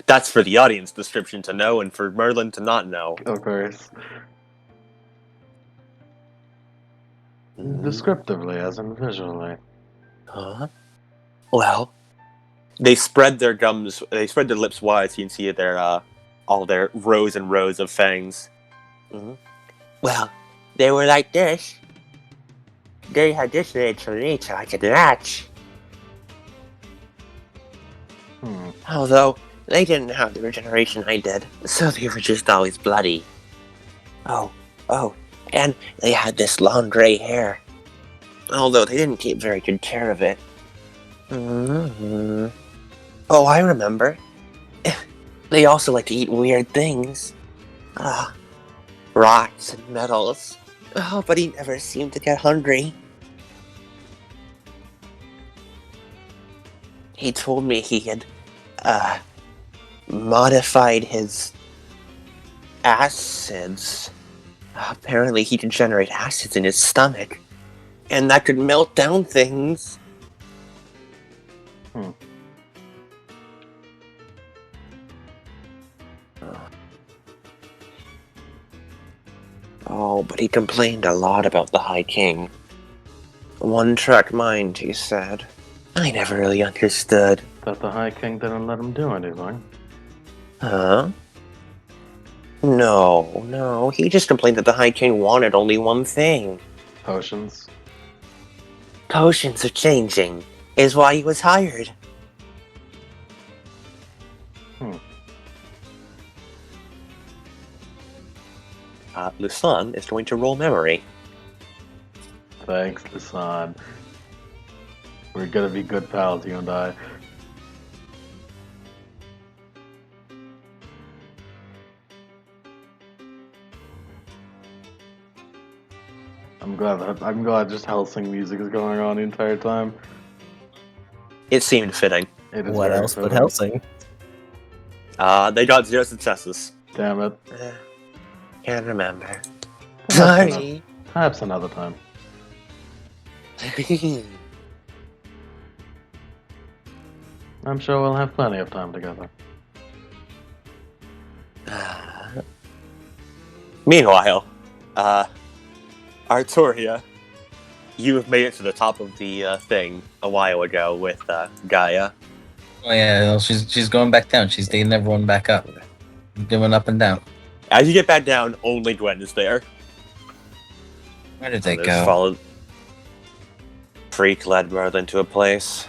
That's for the audience description to know and for Merlin to not know. Of course. Mhm. Descriptively, as in visually. Huh? Well, They spread their lips wide so you can see all their rows and rows of fangs. well, they were like this. They had this made for me so I could latch. Although, they didn't have the regeneration I did, so they were just always bloody. Oh, and they had this long gray hair. Although they didn't take very good care of it. Oh, I remember. They also like to eat weird things. Rocks and metals. Oh, but he never seemed to get hungry. He told me he had, modified his acids. Apparently he could generate acids in his stomach. And that could melt down things. Oh, but he complained a lot about the High King. One-track mind, he said. I never really understood. That the High King didn't let him do anything. Huh? No, he just complained that the High King wanted only one thing. Potions. Potions of changing is why he was hired. Lusan is going to roll memory. Thanks, Lisan. We're gonna be good pals, you and I. I'm glad just Helsing music is going on the entire time. It seemed fitting. It is What very else but fitting. Helsing? They got 0 successes. Damn it. Can't remember. Perhaps Sorry. Perhaps another time. I'm sure we'll have plenty of time together. Meanwhile, Arturia, you have made it to the top of the thing a while ago with Gaia. Oh yeah, well, she's going back down. She's taking everyone back up, doing up and down. As you get back down, only Gwen is there. Where did they Others go? Followed. Freak led Merlin to a place.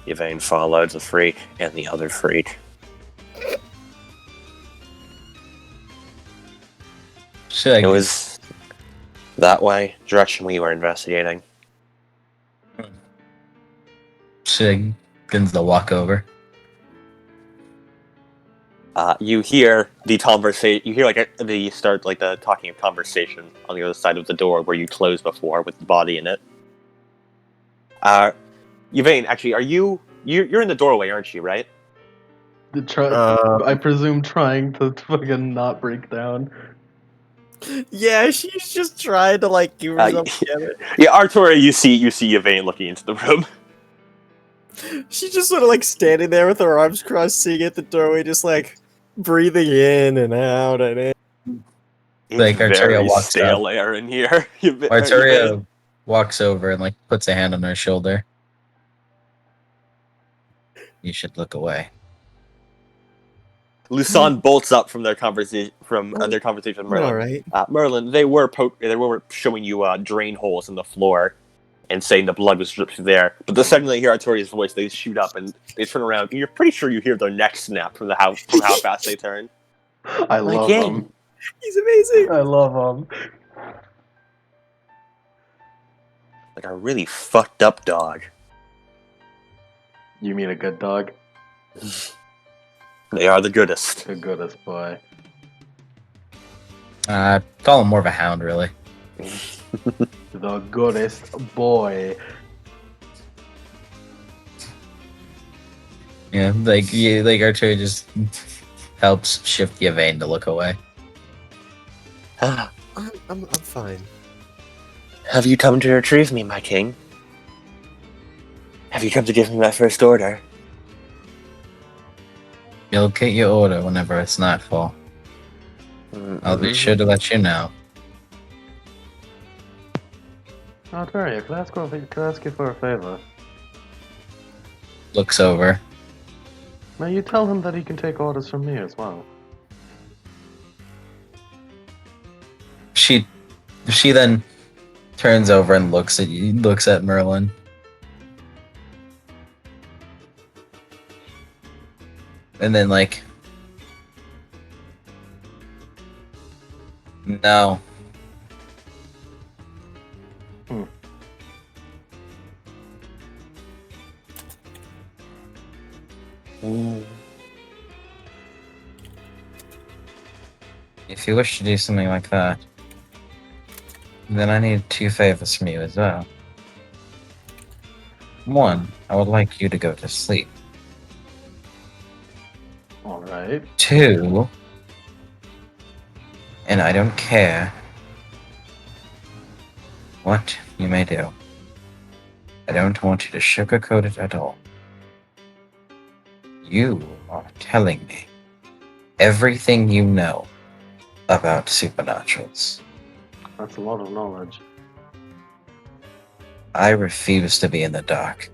Yvain followed the freak and the other freak. Should It was that way, direction we were investigating. Shig begins to walk over. You hear the conversation. You hear the talking of conversation on the other side of the door where you closed before with the body in it. Yvain, actually, you're in the doorway, aren't you? Right? I presume trying to fucking not break down. Yeah, she's just trying to like give herself together. Yeah, Artura, you see Yvain looking into the room. She's just sort of like standing there with her arms crossed, seeing at the doorway, just like breathing in and out and in. It's Like, Arturia very walks stale air in here. Arturia walks over and like puts a hand on her shoulder. You should look away. Lucan bolts up from their conversation with Merlin. All right. Merlin, they were showing you drain holes in the floor and saying the blood was dripped through there. But the second they hear Artoria's voice, they shoot up and they turn around. And you're pretty sure you hear their neck snap from how fast they turn. I My love king. him. He's amazing. I love him. Like a really fucked up dog. You mean a good dog? They are the goodest. The goodest boy. Call him more of a hound, really. The goodest boy. Yeah, like Archery just helps shift Yvain to look away. Ah, I'm fine. have you come to retrieve me, my king? Have you come to give me my first order? You'll get your order whenever it's nightfall. I'll be sure to let you know. Artoria, can I ask you for a favor? Looks over. May you tell him that he can take orders from me as well? She then turns over and looks at Merlin. And then no. If you wish to do something like that, then I need 2 favors from you as well. 1, I would like you to go to sleep. Alright. 2, and I don't care what you may do. I don't want you to sugarcoat it at all. You are telling me everything you know about supernaturals. That's a lot of knowledge. I refuse to be in the dark.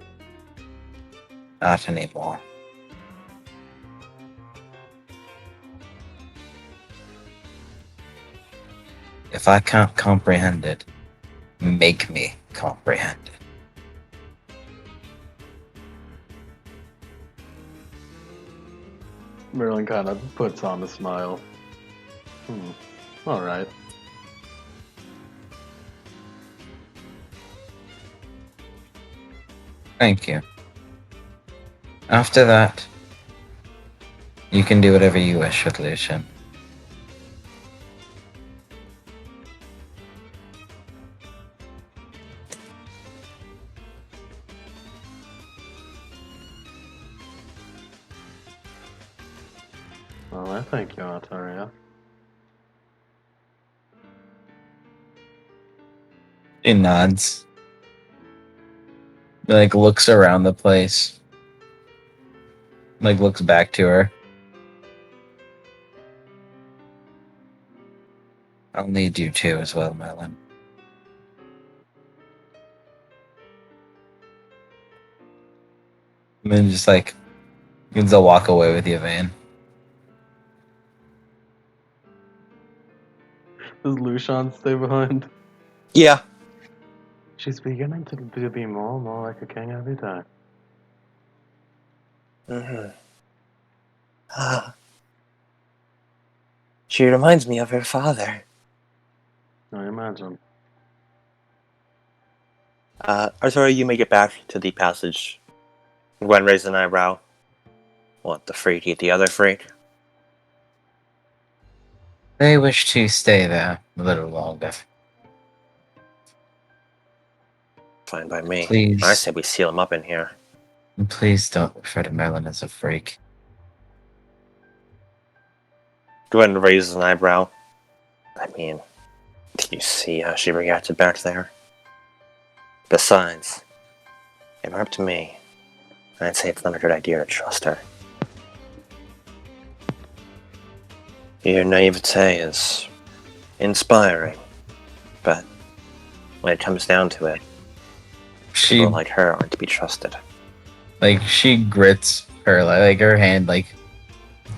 Not anymore. If I can't comprehend it, make me comprehend it. Merlin kind of puts on a smile. Alright. Thank you. After that, you can do whatever you wish with Lucian. Well, I thank you, Artoria. He nods. He, looks around the place. Looks back to her. I'll need you too as well, Merlin. And then just begins to walk away with Yvain. Does Lucian stay behind? Yeah. She's beginning to be more and more like a king every day. She reminds me of her father. I imagine. Artoria, you make it back to the passage. Gwen raised an eyebrow. Want the freight eat the other freight? They wish to stay there a little longer. Fine by me. Please. I say we seal him up in here. And please don't refer to Merlin as a freak. Gwen raises an eyebrow. I mean, did you see how she reacted back there? Besides, if it were up to me, I'd say it's not a good idea to trust her. Your naivete is inspiring, but when it comes down to it, people like her aren't to be trusted. She grits her, her hand,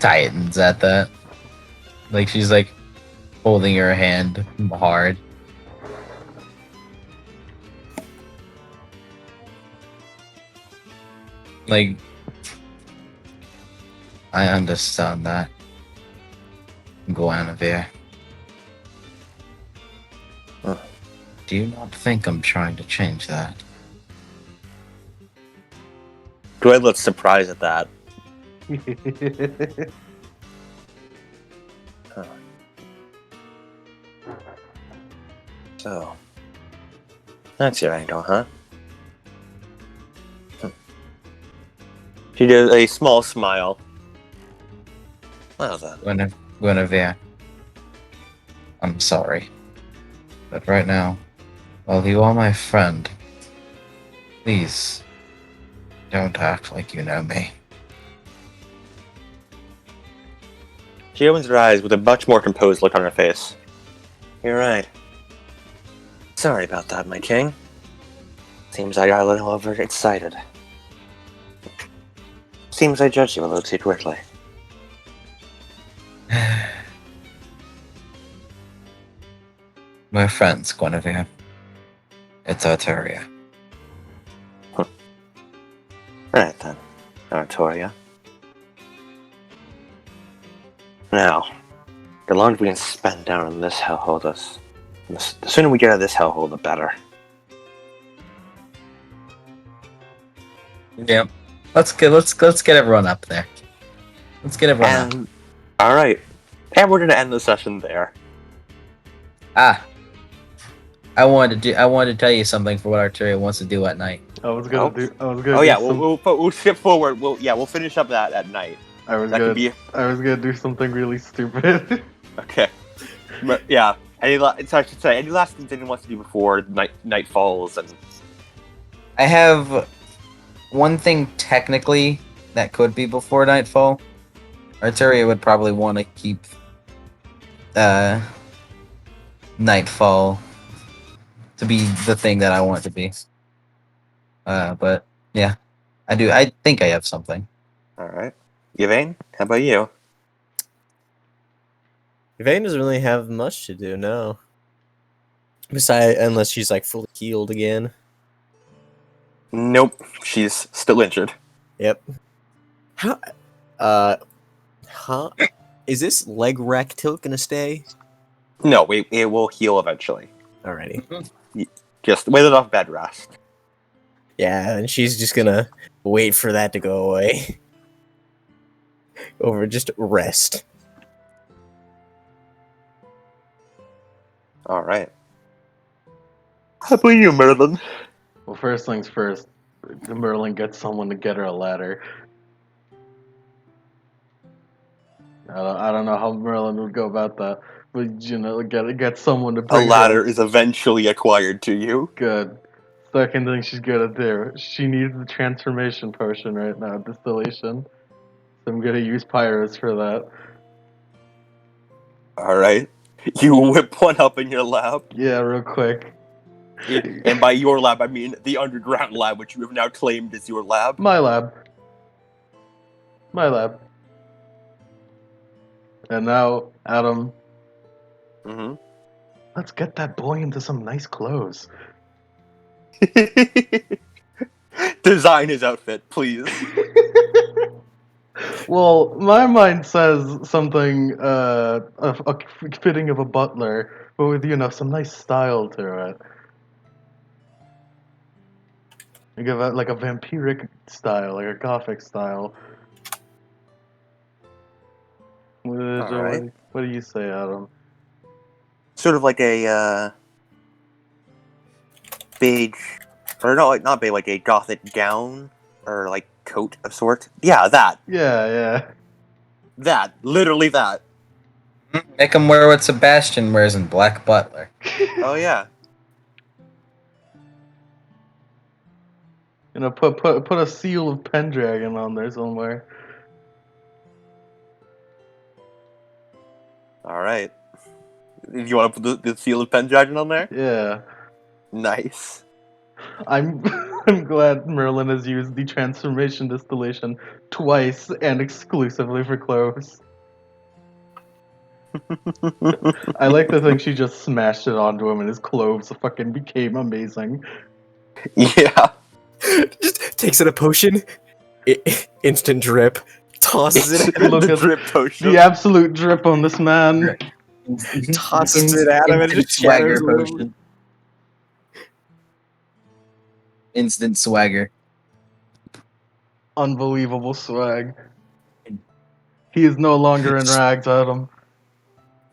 tightens at that. Like she's like holding her hand hard. Like, I understand that, Guinevere. Huh. Do you not think I'm trying to change that? Dwight looks surprised at that. So, that's your angle, huh? She did a small smile. Well then. Guinevere, I'm sorry. But right now, while you are my friend, please don't act like you know me. She opens her eyes with a much more composed look on her face. You're right. Sorry about that, my king. Seems I got a little overexcited. Seems I judged you a little too quickly. We're friends, Guinevere. It's Arteria. Right then, Artoria. Now, the longer we can spend down in this hellhole, the sooner we get out of this hellhole, the better. Yep. Let's get everyone up there. Let's get everyone up. And all right, and we're gonna end the session there. I wanted to tell you something for what Arteria wants to do at night. I was gonna do. Oh yeah, we'll skip forward. We'll finish up that at night. I was That gonna. could be I was gonna do something really stupid. okay. But yeah, any last things anyone wants to do before night falls and. I have one thing technically that could be before nightfall. Arteria would probably want to keep nightfall to be the thing that I want it to be. But yeah, I do. I think I have something. All right, Yvain, how about you? Yvain doesn't really have much to do, no. Besides, unless she's like fully healed again. Nope, she's still injured. Yep. How? Huh? Is this leg rack tilt gonna stay? No, it will heal eventually. Alrighty. Just wait it off bed rest. Yeah, and she's just gonna wait for that to go away. Over just rest. All right. How about you, Merlin? Well, first things first. Merlin gets someone to get her a ladder. I don't know how Merlin would go about that, but you know, get someone to A bring ladder her. is eventually acquired to you. Good. Second thing she's gonna do, she needs the transformation potion right now, distillation. So I'm gonna use Pyrus for that. All right. You whip one up in your lab. Yeah, real quick. And by your lab, I mean the underground lab, which you have now claimed as your lab. My lab. My lab. And now, Adam, Mm-hmm. let's get that boy into some nice clothes. Design his outfit, please. Well, my mind says something a fitting of a butler, but with some nice style to it. Like a vampiric style, like a gothic style. Alright. What do you say, Adam? Sort of like a beige, or not beige, like a gothic gown or like coat of sort. Yeah, that. Yeah. That. Literally that. Make him wear what Sebastian wears in Black Butler. Oh yeah. Put a seal of Pendragon on there somewhere. All right. You want to put the seal of Pendragon on there? Yeah. Nice. I'm I'm glad Merlin has used the transformation distillation twice and exclusively for cloves. I like to think she just smashed it onto him and his cloves fucking became amazing. Yeah. Just takes it a potion, instant drip, tosses it, It's Look the at drip potion. The absolute drip on this man. tosses it at him, and it Instant just swagger shatters with him. potion. Instant swagger. Unbelievable swag. He is no longer in rags, Adam.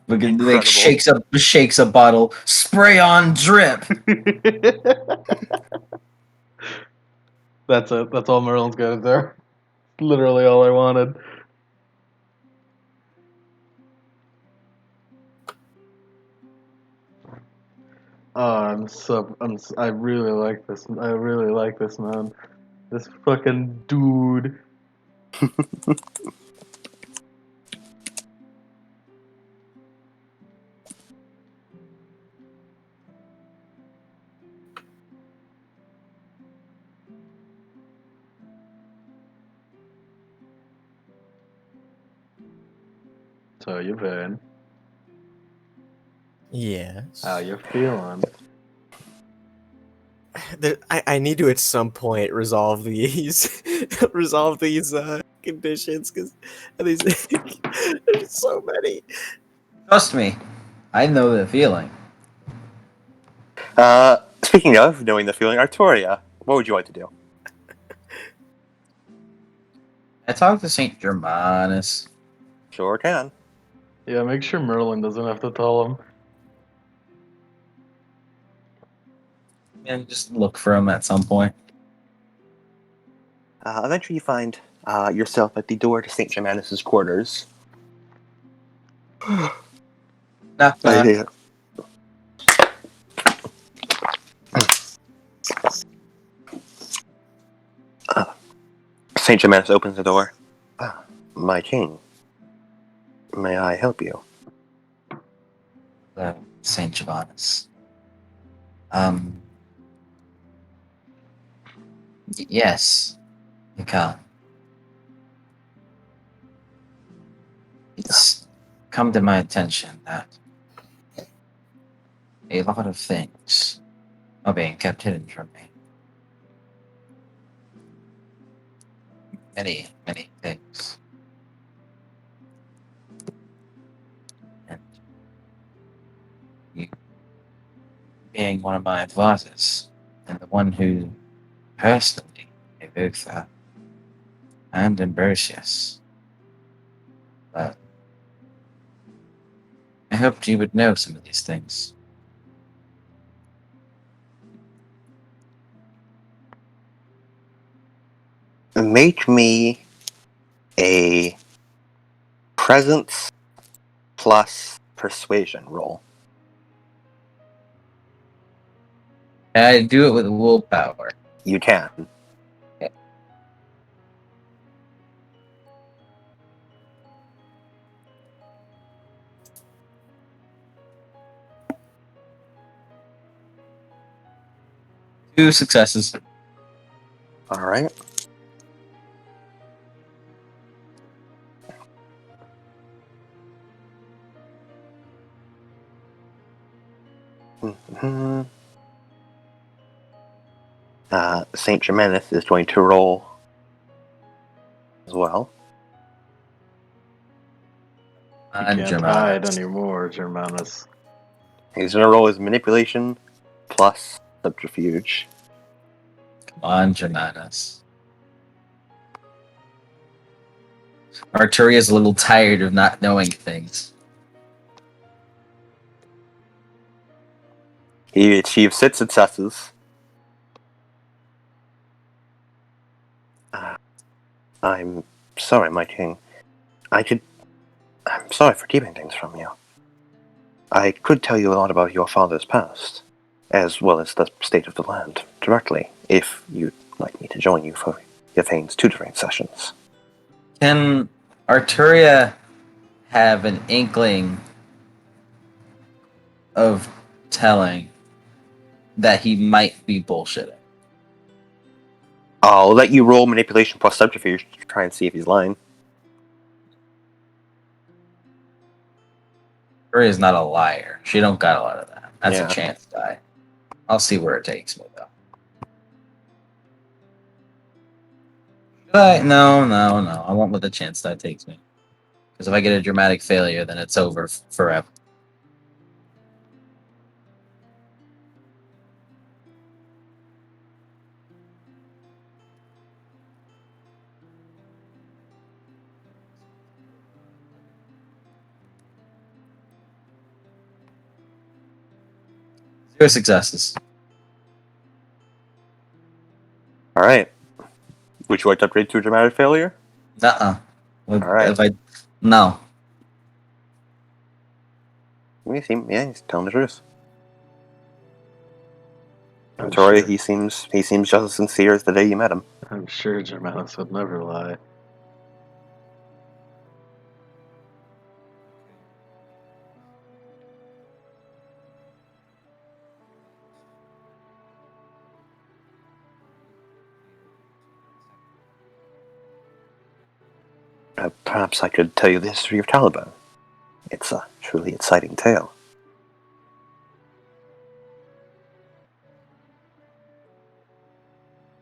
Look at Incredible. like shakes a bottle. Spray on drip. That's it. That's all Merlin's got there. Literally all I wanted. Oh, I really like this. I really like this man. This fucking dude. So you been? Yes. How you feeling? I need to at some point resolve these conditions because these there's so many. Trust me, I know the feeling. Speaking of knowing the feeling, Artoria, what would you like to do? I talked to Saint Germanus. Sure can. Yeah, make sure Merlin doesn't have to tell him. And just look for him at some point. Eventually, you find yourself at the door to Saint Germanus's quarters. Knock, knock. Saint Germanus opens the door. My king, may I help you? Saint Germanus. Yes, you can. It's come to my attention that a lot of things are being kept hidden from me. Many, many things. And you being one of my advisors, and the one who personally evoked that, and Ambrosius. But I hoped you would know some of these things. Make me a presence plus persuasion roll. I do it with willpower. You can. Okay. Two successes. All right. Mhm. Saint Germanus is going to roll as well. You can't hide anymore, Germanus. He's going to roll his manipulation plus subterfuge. Come on, Germanus. Arturia's a little tired of not knowing things. He achieves 6 successes. I'm sorry, my king. I'm sorry for keeping things from you. I could tell you a lot about your father's past, as well as the state of the land, directly, if you'd like me to join you for Yvain's tutoring sessions. Can Arturia have an inkling of telling that he might be bullshitting? I'll let you roll manipulation plus subterfuge to try and see if he's lying. Victoria is not a liar. She don't got a lot of that. That's Yeah. a chance die. I'll see where it takes me though. Should I? No. I won't let the chance die takes me. Because if I get a dramatic failure, then it's over forever. Zero successes. Alright. Would you like to upgrade to a dramatic failure? Nuh-uh. Alright. If I no. He's telling the truth. I'm Tori, sure, he seems just as sincere as the day you met him. I'm sure Germanus would never lie. Perhaps I could tell you the history of Taliban. It's a truly exciting tale.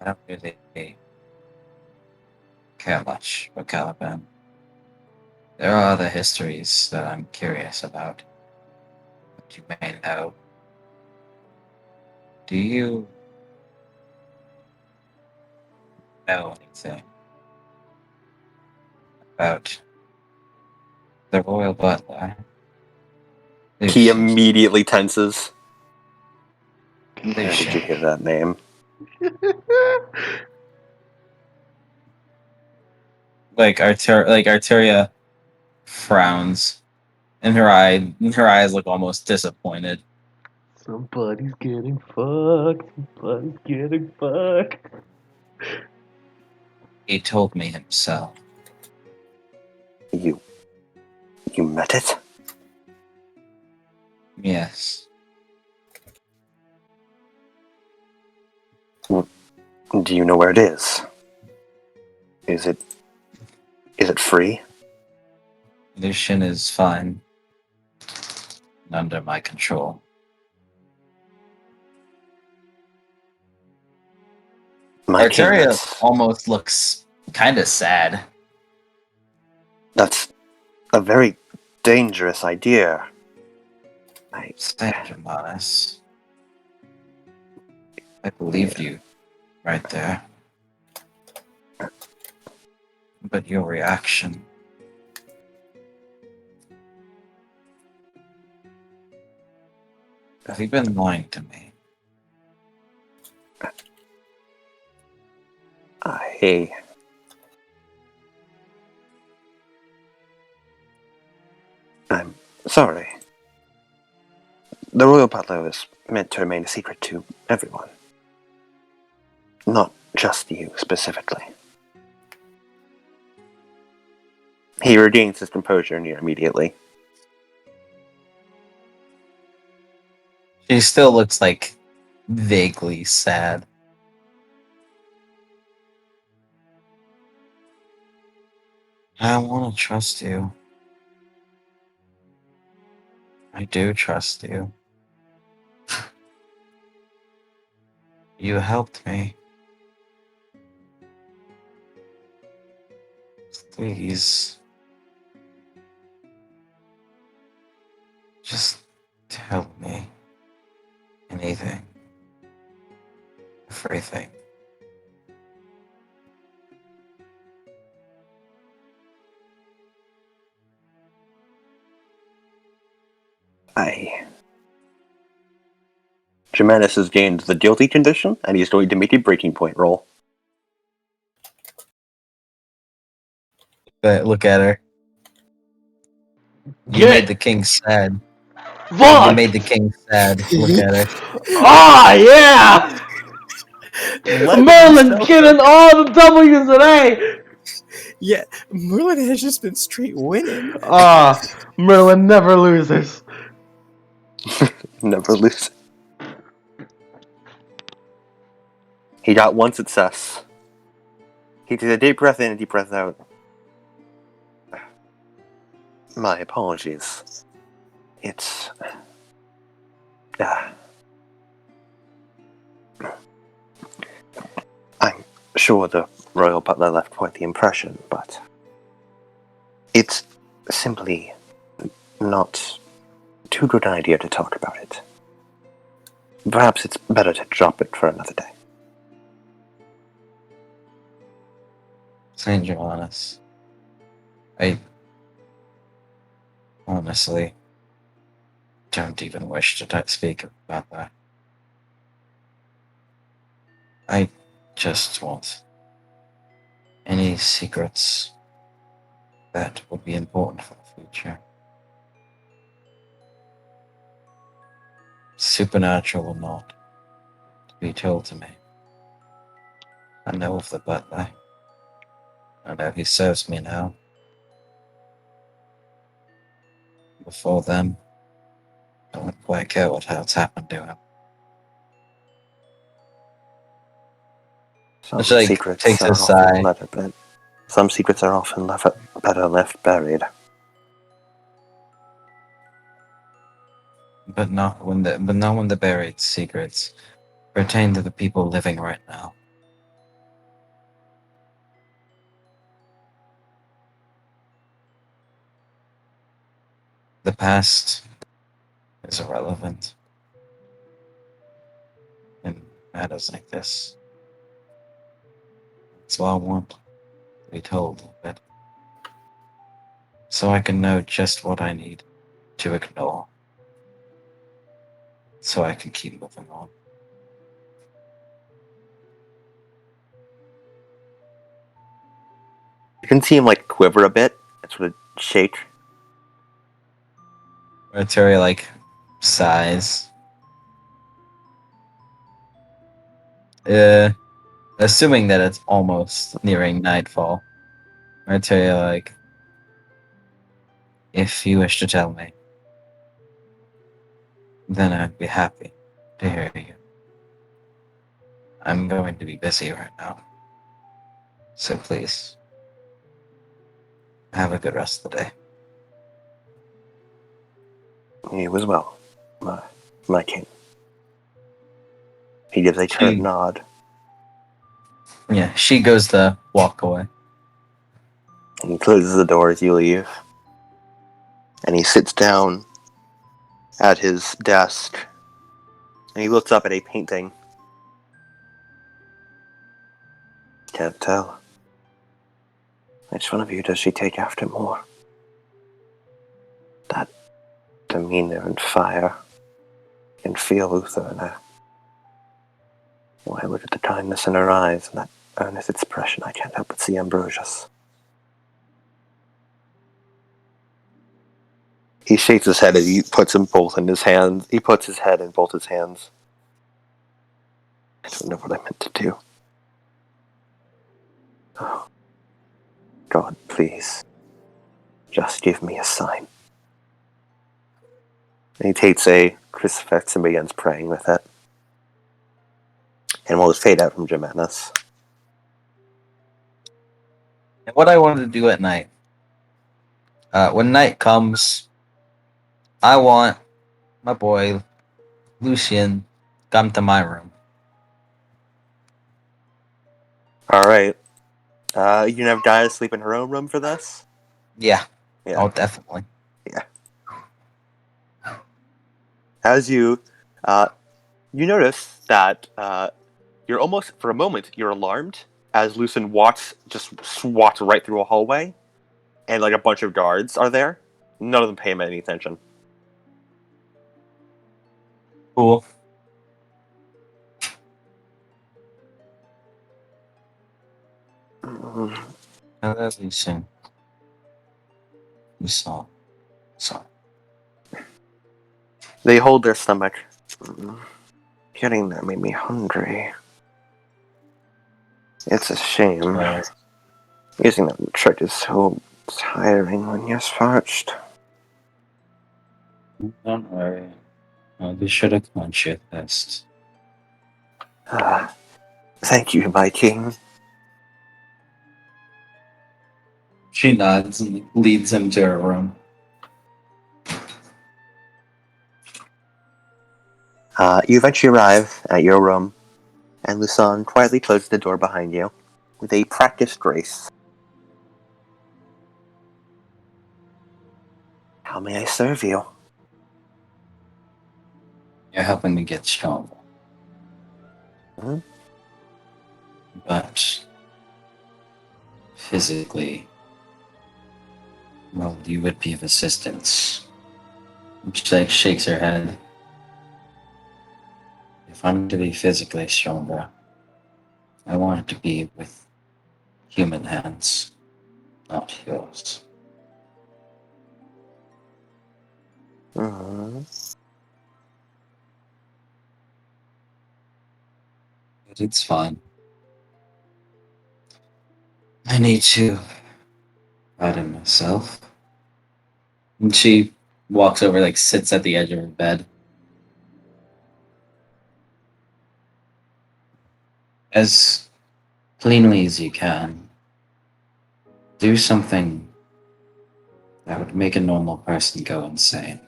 I don't really care much about Caliban. There are other histories that I'm curious about. That you may know. Do you know anything about the royal butler? He Lucius. immediately tenses. Where did you Lucius. hear that name? Like Arteria frowns, and her eyes look almost disappointed. Somebody's getting fucked. Somebody's getting fucked. He told me himself. You met it? Yes. Do you know where it is? Is it free? Lucian is fine. Under my control. My king, Arteria almost looks kind of sad. that's a very dangerous idea. Sanctimonious. I believed you right there. But your reaction. Have you been lying to me? I'm sorry. The royal butler is meant to remain a secret to everyone. Not just you specifically. He regains his composure near immediately. She still looks like vaguely sad. I want to trust you. I do trust you. You helped me. Please. Just tell me anything. Everything. Germanus has gained the guilty condition, and he's going to make a breaking point roll. But look at her. You Get made it! the king sad. You Fuck! made the king sad. Look at her. Ah, yeah! Merlin getting all the W's today! Yeah, Merlin has just been straight winning. Ah, Merlin never loses. Never lose. He got one success. He takes a deep breath in and deep breath out. My apologies. It's... I'm sure the royal butler left quite the impression, but... it's simply not too good an idea to talk about it. Perhaps it's better to drop it for another day. Saint Johannes, I honestly don't even wish to speak about that. I just want any secrets that would be important for the future. Supernatural or not, to be told to me. I know of the butler. I know he serves me now. Before then, I don't quite care what has happened to him. Some Which, like, secrets takes are a sigh. Some secrets are often better left buried. But not when the buried secrets pertain to the people living right now. The past is irrelevant in matters like this. That's what I want to be told of it. So I can know just what I need to ignore. So I can keep moving on. You can see him like quiver a bit and sort of shake. Terry, like, sighs. Assuming that it's almost nearing nightfall. Terry, like, if you wish to tell me, then I'd be happy to hear you. I'm going to be busy right now. So please, have a good rest of the day. You as well, my king. He gives a curt nod. Yeah, she goes to walk away. And he closes the door as you leave. And he sits down at his desk. And he looks up at a painting. Can't tell. Which one of you does she take after more? That demeanor and fire. You can feel Luther in her. When I look at the kindness in her eyes and that earnest expression, I can't help but see Ambrosius. He shakes his head as he puts them both in his hands. He puts his head in both his hands. I don't know what I meant to do. Oh, God, please. Just give me a sign. And he takes a crucifix and begins praying with it. And we'll just fade out from Jimenez. And what I want to do at night, when night comes, I want my boy Lucian come to my room. Alright. You can have Gaia sleep in her own room for this? Yeah. Yeah. Oh, definitely. Yeah. As you notice that you're almost, for a moment, you're alarmed as Lucien just walks right through a hallway, and like a bunch of guards are there. None of them pay him any attention. Cool. That's Lucian. We saw. They hold their stomach. Getting there made me hungry. It's a shame. Right. Using that trick is so tiring when you're parched. Don't worry. I'll be sure to quench your thirst. Thank you, my king. She nods and leads him to her room. You eventually arrive at your room, and Lusan quietly closes the door behind you with a practiced grace. How may I serve you? You're helping me get stronger. Hmm? But physically, well, you would be of assistance. She like shakes her head. If I'm to be physically stronger, I want it to be with human hands, not yours. Mm-hmm. But it's fine. I need to pardon myself. And she walks over, like sits at the edge of her bed. As cleanly as you can. Do something that would make a normal person go insane.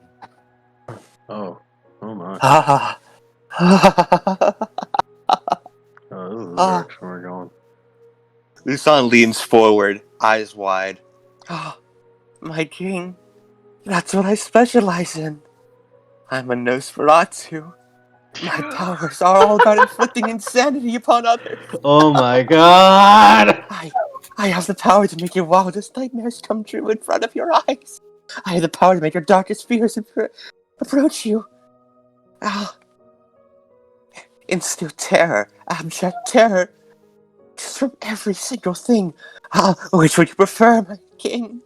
Oh my. Ah. Oh, this is the Ah. direction we're going. Lusan leans forward, eyes wide. Ah, my king. That's what I specialize in. I'm a Nosferatu. My powers are all about inflicting insanity upon others. Oh my god! I have the power to make your wildest nightmares come true in front of your eyes. I have the power to make your darkest fears approach you. Ah, instill terror, abject terror, just from every single thing. Ah, which would you prefer, my king?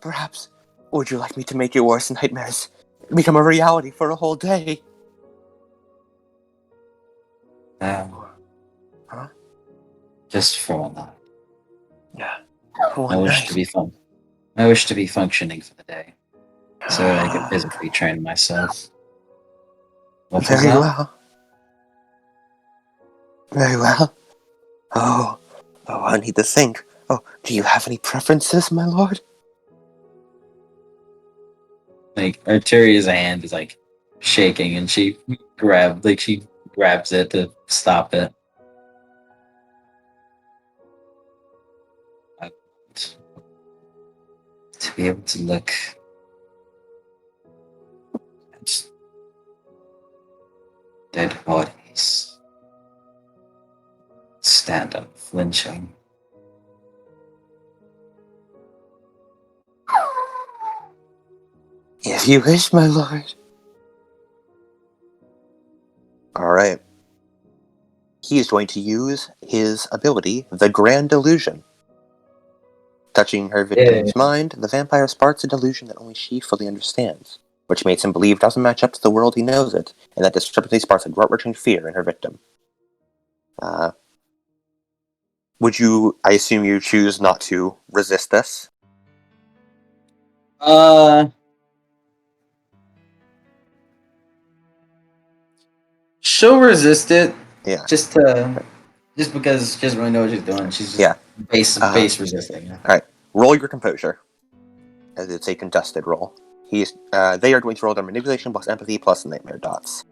Perhaps, would you like me to make your worst nightmares become a reality for a whole day? Now, Huh? just for one night. Yeah. I wish to be fun. I wish to be functioning for the day, so that I could physically train myself. What was Very that? well. Very well. Oh, I need to think. Oh, do you have any preferences, my lord? Like Arteria's hand is like shaking, and she grabs it to stop it. I want to be able to look at dead bodies, stand up, flinching. If you wish, my lord. Alright. He is going to use his ability, the Grand Illusion. Touching her victim's mind, the vampire sparks a delusion that only she fully understands, which makes him believe doesn't match up to the world he knows it, and that discrepancy sparks a gut-wrenching fear in her victim. Would you, I assume you choose not to resist this? She'll resist it. Yeah. Just because she doesn't really know what she's doing. She's just Yeah. base resisting. Alright, roll your composure. As it's a contested roll. They are going to roll their manipulation plus empathy plus nightmare dots.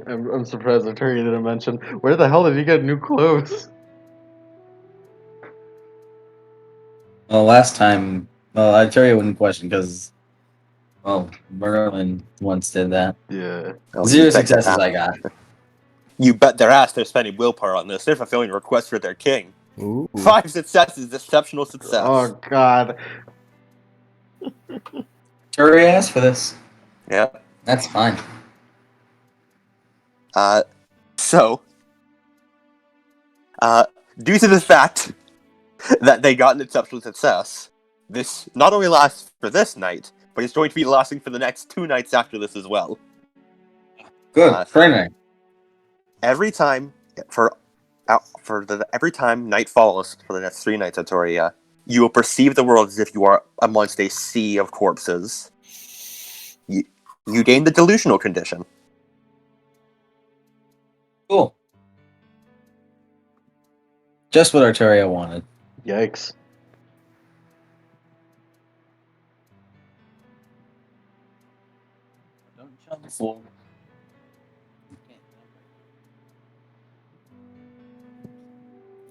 I'm surprised Attorney didn't mention, where the hell did you get new clothes? Well, last time, Arteria wouldn't question because, Merlin once did that. Yeah. Oh, Zero successes I got. You bet their ass they're spending willpower on this. They're fulfilling requests for their king. Ooh. 5 successes, exceptional success. Oh god. Arteria asked for this. Yeah. That's fine. Due to the fact that they got an exceptional success, this not only lasts for this night, but it's going to be lasting for the next 2 nights after this as well. Good. Very nice. Every time, for every time night falls for the next 3 nights, Artoria, you will perceive the world as if you are amongst a sea of corpses. You gain the delusional condition. Cool. Just what Arteria wanted. Yikes. Don't jump forward.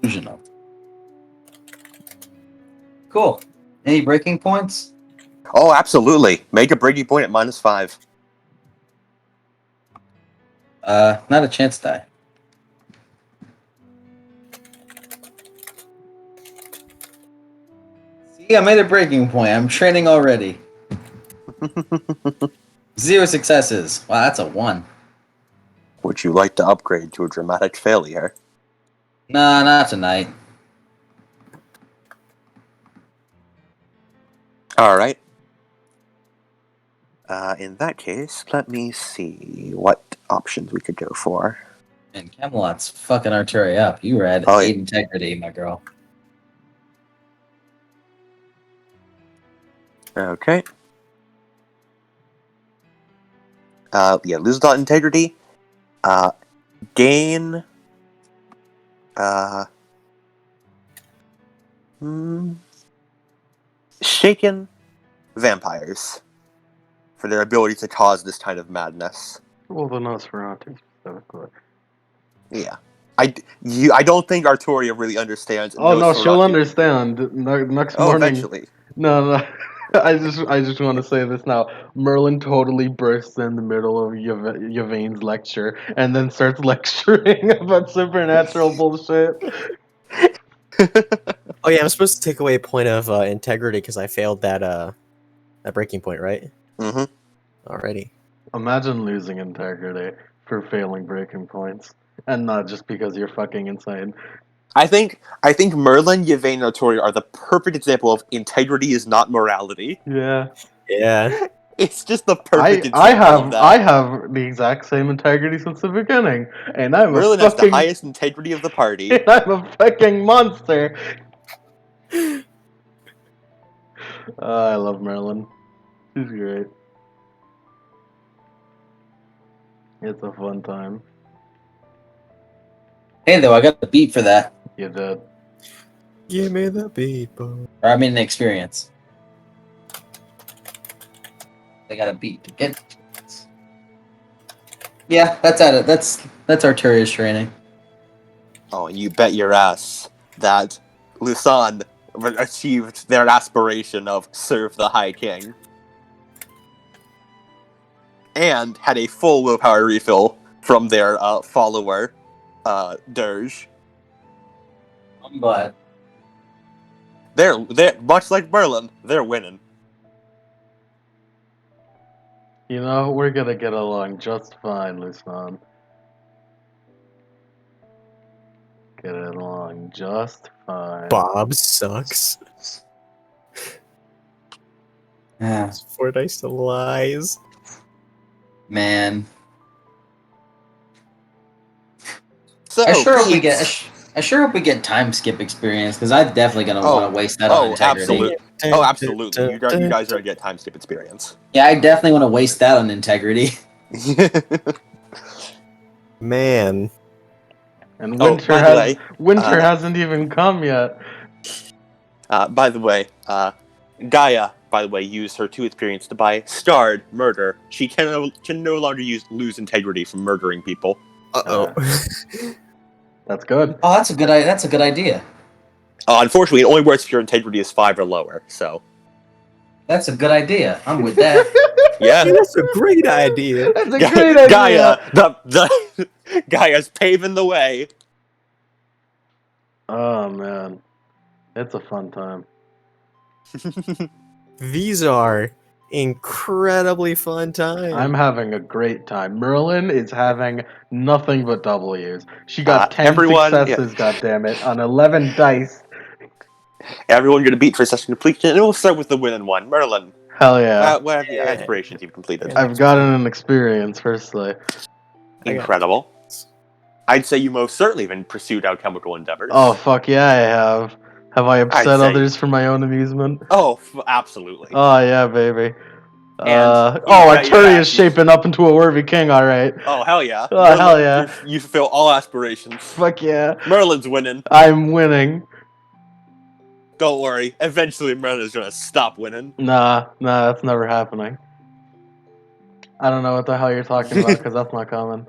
Delusional. Cool. Any breaking points? Oh, absolutely. Make a breaking point at -5. Not a chance die. See, I made a breaking point. I'm training already. 0 successes. Wow, that's a 1. Would you like to upgrade to a dramatic failure? Nah, not tonight. Alright. In that case, let me see what options we could go for. And Camelot's fucking Arteria up. You were at Oh, 8 yeah. integrity, my girl. Okay. Lose dot integrity. Gain. Shaken vampires for their ability to cause this kind of madness. Well, the Nosferatu specifically. Yeah. I don't think Artoria really understands. Oh no, she'll Nosferatu. understand. Next Oh, morning. eventually. No. I just want to say this now. Merlin totally bursts in the middle of Yvain's lecture and then starts lecturing about supernatural bullshit. Oh yeah, I'm supposed to take away a point of integrity because I failed that breaking point, right? Mm-hmm. Alrighty. Imagine losing integrity for failing breaking points, and not just because you're fucking insane. I think Merlin, Yvain, and Artoria are the perfect example of integrity is not morality. Yeah. Yeah. It's just the perfect example of that. I have the exact same integrity since the beginning, and I'm Merlin a has the fucking highest integrity of the party. and I'm a fucking monster. I love Merlin. She's great. It's a fun time. Hey, though, I got the beat for that. You did. Give me the people. Or I mean, an experience. They got a beat to get. Yeah, that's at it. That's Arteria's training. Oh, you bet your ass that Lusan achieved their aspiration of serve the High King. And had a full willpower refill from their follower, Dirge. I'm glad. They're much like Merlin, they're winning. You know, we're gonna get along just fine, Lusan. Get along just fine. Bob sucks. Yeah, Fordyce lies. man. So I sure hope we Pete- get. I sure hope we get time skip experience because I'm definitely gonna want to waste that on integrity. absolutely. You guys are gonna get time skip experience. Yeah, I definitely want to waste that on integrity. Man. And Oh, winter by the way, hasn't even come yet. by the way, Gaia, by the way, used her 2 experience to buy starred murder. She can no longer lose integrity from murdering people. Uh-oh. That's good. Oh, that's a good. That's a good idea. Unfortunately, it only works if your integrity is 5 or lower. So That's a good idea. I'm with that. yeah, That's a great idea. That's a great idea. Gaia, the Gaia's paving the way. Oh man, it's a fun time. These are incredibly fun times. I'm having a great time. Merlin is having nothing but W's. She got 10 everyone- successes, goddammit, on 11 dice. Everyone gonna beat for session completion, and we'll start with the winning one, Merlin. Hell yeah. What have the aspirations you've completed? I've gotten an experience, firstly. Incredible. I'd say you most certainly have pursued alchemical endeavors. Oh, fuck yeah, I have. Have I upset say- others for my own amusement? Oh, absolutely. Oh, yeah, baby. And Arturia's is shaping up into a worthy king, alright. Oh, hell yeah. Oh, hell yeah. You fulfill all aspirations. Fuck yeah. Merlin's winning. I'm winning. Don't worry. Eventually, Merlin's gonna stop winning. Nah, that's never happening. I don't know what the hell you're talking about, because that's not coming.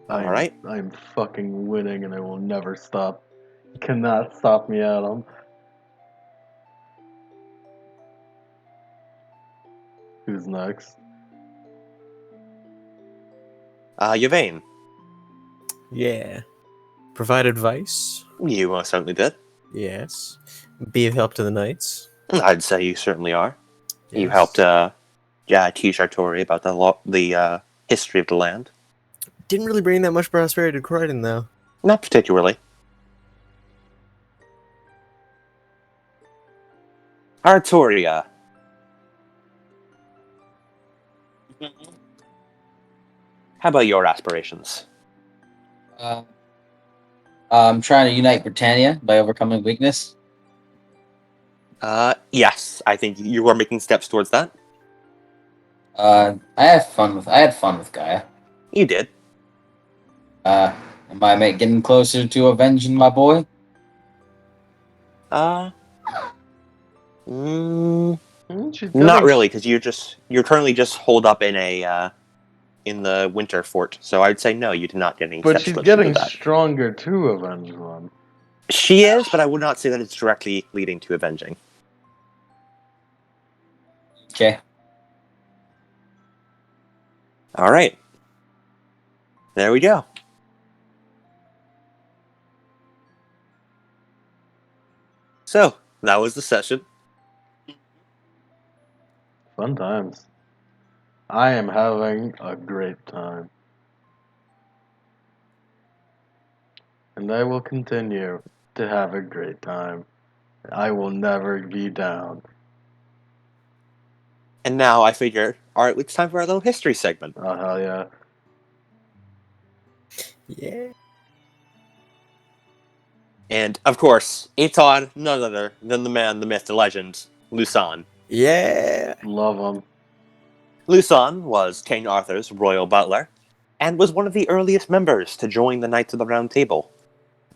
Alright. I'm fucking winning, and I will never stop. You cannot stop me, Adam. Who's next? Yvain. Yeah. Provide advice? You most certainly did. Yes. Be of help to the knights? I'd say you certainly are. Yes. You helped teach Artori about the history of the land. Didn't really bring that much prosperity to Croydon, though. Not particularly. Artoria. How about your aspirations? I'm trying to unite Britannia by overcoming weakness. Yes, I think you are making steps towards that. I had fun with Gaia. You did. Am I getting closer to avenging my boy? Not really, because you're currently just holed up in in the winter fort. So I'd say no, you did not get any. But steps she's closer getting to that. stronger to avenge them. She is, but I would not say that it's directly leading to avenging. Okay. All right. There we go. So that was the session. Fun times. I am having a great time. And I will continue to have a great time. I will never be down. And now I figure, all right, it's time for our little history segment. Oh, hell yeah. Yeah. And of course, it's on none other than the man, the myth, the legend, Lucan. Yeah. Love them. Lucan was King Arthur's royal butler, and was one of the earliest members to join the Knights of the Round Table.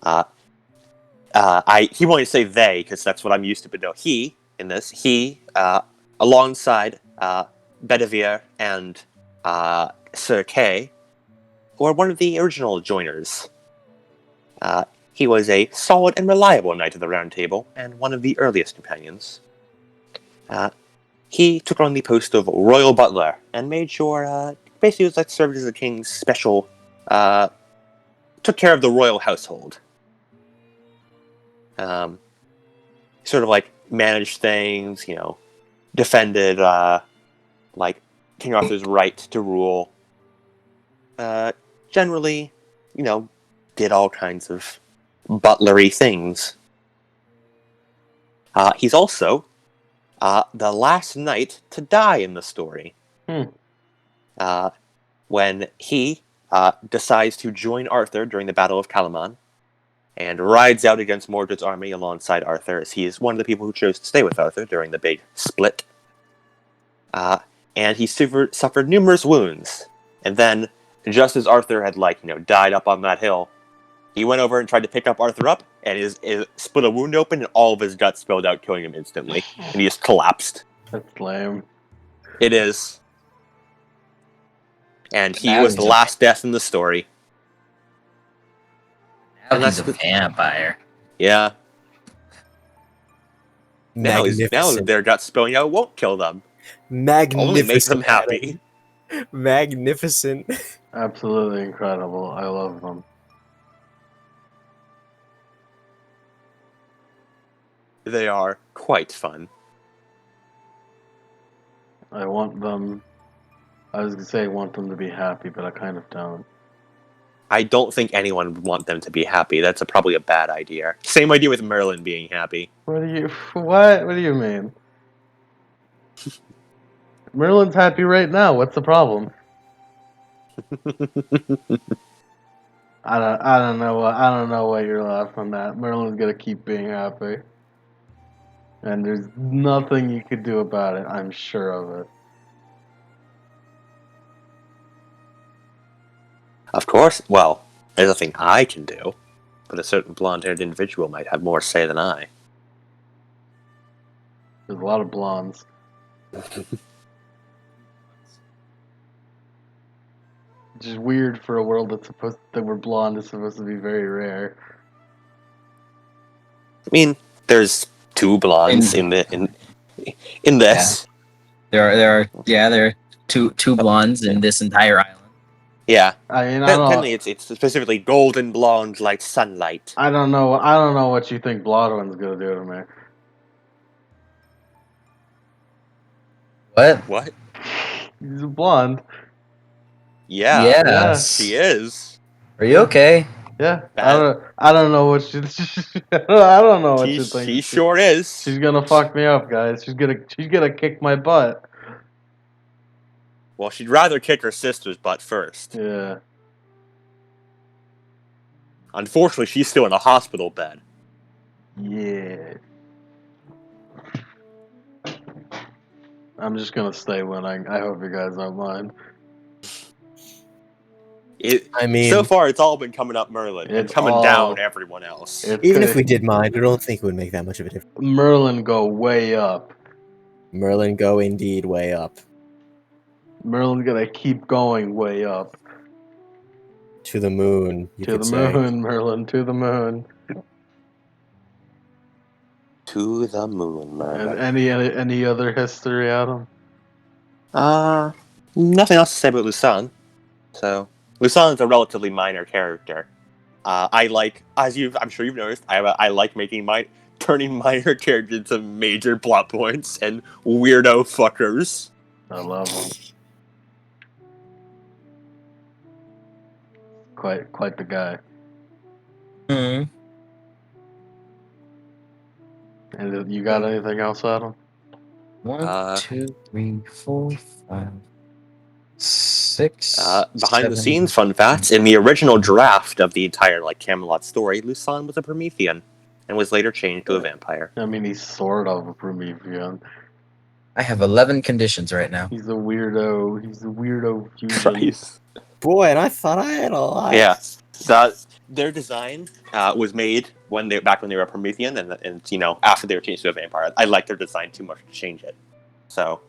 He won't say they, because that's what I'm used to, but no, he, alongside Bedivere and Sir Kay, were one of the original joiners. He was a solid and reliable Knight of the Round Table, and one of the earliest companions. He took on the post of royal butler, and made sure, basically was like served as the king's special, took care of the royal household. Sort of like managed things, defended, like King Arthur's right to rule. Generally, did all kinds of butlery things. He's also the last knight to die in the story. When he decides to join Arthur during the Battle of Camelot, and rides out against Mordred's army alongside Arthur, as he is one of the people who chose to stay with Arthur during the big split. And he suffered numerous wounds. And then, just as Arthur had, died up on that hill, he went over and tried to pick up Arthur up, and it split a wound open, and all of his guts spilled out, killing him instantly. And he just collapsed. That's lame. It is. And he was the last death in the story. Now he's a vampire. Yeah. Now Magnificent. their guts spilling out won't kill them. Magnificent. Only makes them happy. Magnificent. Absolutely incredible. I love them. They are quite fun. I want them... I was going to say I want them to be happy, but I kind of don't. I don't think anyone would want them to be happy. That's probably a bad idea. Same idea with Merlin being happy. What do you mean? Merlin's happy right now. What's the problem? I don't know why you're laughing at. Merlin's gonna keep being happy. And there's nothing you could do about it, I'm sure of it. Of course, well, there's nothing I can do, but a certain blonde-haired individual might have more say than I. There's a lot of blondes. Which is weird for a world that where blonde is supposed to be very rare. I mean, there's two blondes in this. There are two blondes in this entire island. Yeah. I mean, Apparently, it's specifically golden blonde like sunlight. I don't know what you think Blodwin's gonna do to me. What? What? He's a blonde. Yeah. Yes. She is. Are you okay? Yeah. Bad. I don't know what she. I don't know what you think. She sure is. She's gonna fuck me up, guys. She's gonna kick my butt. Well, she'd rather kick her sister's butt first. Yeah. Unfortunately, she's still in a hospital bed. Yeah. I'm just gonna stay winning. I hope you guys don't mind. I mean, so far it's all been coming up Merlin and coming down everyone else. Even if we did mind, I don't think it would make that much of a difference. Merlin go way up. Merlin go indeed way up. Merlin's gonna keep going way up. To the moon, you To could the say. moon, Merlin, to the moon. To the moon, Merlin. And any other history, Adam? Nothing else to say about Lucan. So, Lucan's a relatively minor character. I like, I'm sure you've noticed, I like turning minor characters into major plot points and weirdo fuckers. I love him. Quite the guy. Hmm. And you got anything else, Adam? 1, 2, 3, 4, 5, 6. Behind the 7, scenes, fun facts: in the original draft of the entire Camelot story, Lucan was a Promethean and was later changed to a vampire. I mean, he's sort of a Promethean. I have 11 conditions right now. He's a weirdo. He's a weirdo fusion. Christ. Boy, and I thought I had a lot. Yeah, their design was made back when they were a Promethean, and after they were changed to a vampire. I like their design too much to change it. So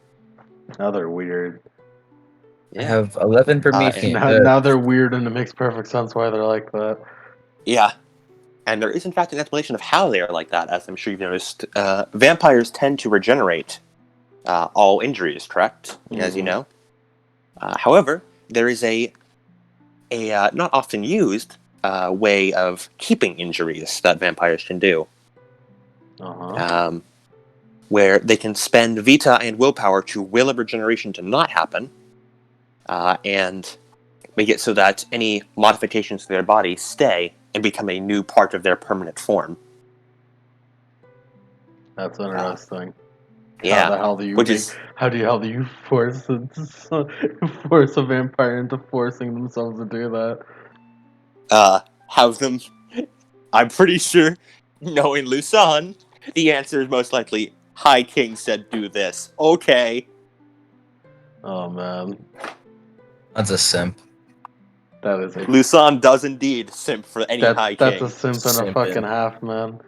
Now they're weird. I have 11 Promethean. Now they're weird, and it makes perfect sense why they're like that. Yeah, and there is in fact an explanation of how they are like that. As I'm sure you've noticed, vampires tend to regenerate all injuries, correct? As you know. However, there is a not often used way of keeping injuries that vampires can do. Where they can spend vita and willpower to will a regeneration to not happen, and make it so that any modifications to their body stay and become a new part of their permanent form. That's interesting. Yeah, How the hell do you force a vampire into forcing themselves to do that? Have them. I'm pretty sure, knowing Lucan, the answer is most likely High King said do this. Okay. Oh man, That's a simp. that is a Lucan does indeed simp for any High King. That's a simp and a fucking half, man.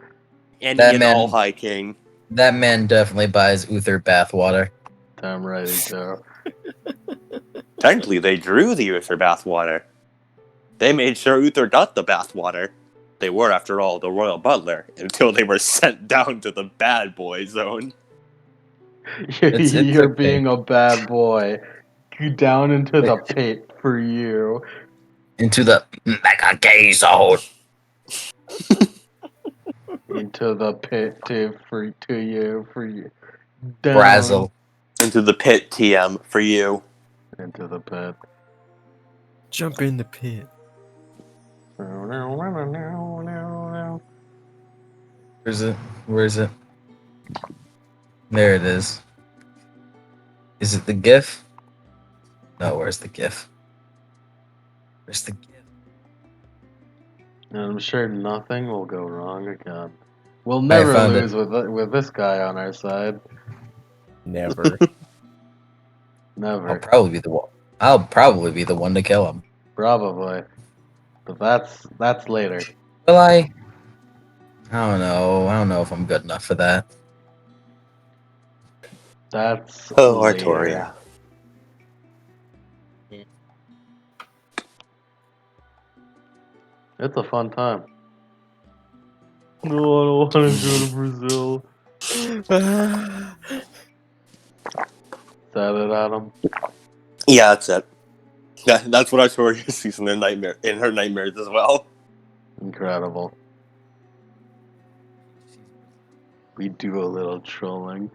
Any and all High King. That man definitely buys Uther bathwater. Damn right he do. Technically, they drew the Uther bathwater. They made sure Uther got the bathwater. They were, after all, the royal butler, until they were sent down to the bad boy zone. You're being a bad boy. Down into the pit for you. Into the mega gay zone. Into the pit for you. Down. Brazzle. Into the pit, TM, for you. Into the pit. Jump in the pit. Where's it? Where is it? There it is. Is it the GIF? No, where's the GIF? Where's the GIF? And I'm sure nothing will go wrong again. We'll I never found lose it. with this guy on our side. Never. Never. I'll probably be the one. I'll probably be the one to kill him. Probably. But that's later. Will I? I don't know. I don't know if I'm good enough for that. That's Oh, later. Artoria. It's a fun time. No, I don't want to go to Brazil. Said it, Adam. Yeah, that's it. That's what Artoria sees in her nightmares as well. Incredible. We do a little trolling.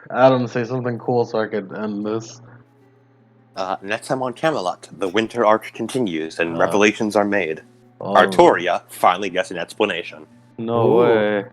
Adam, say something cool so I could end this. Next time on Camelot, the winter arc continues and Uh, revelations are made. Oh, Artoria finally gets an explanation. no Ooh. way.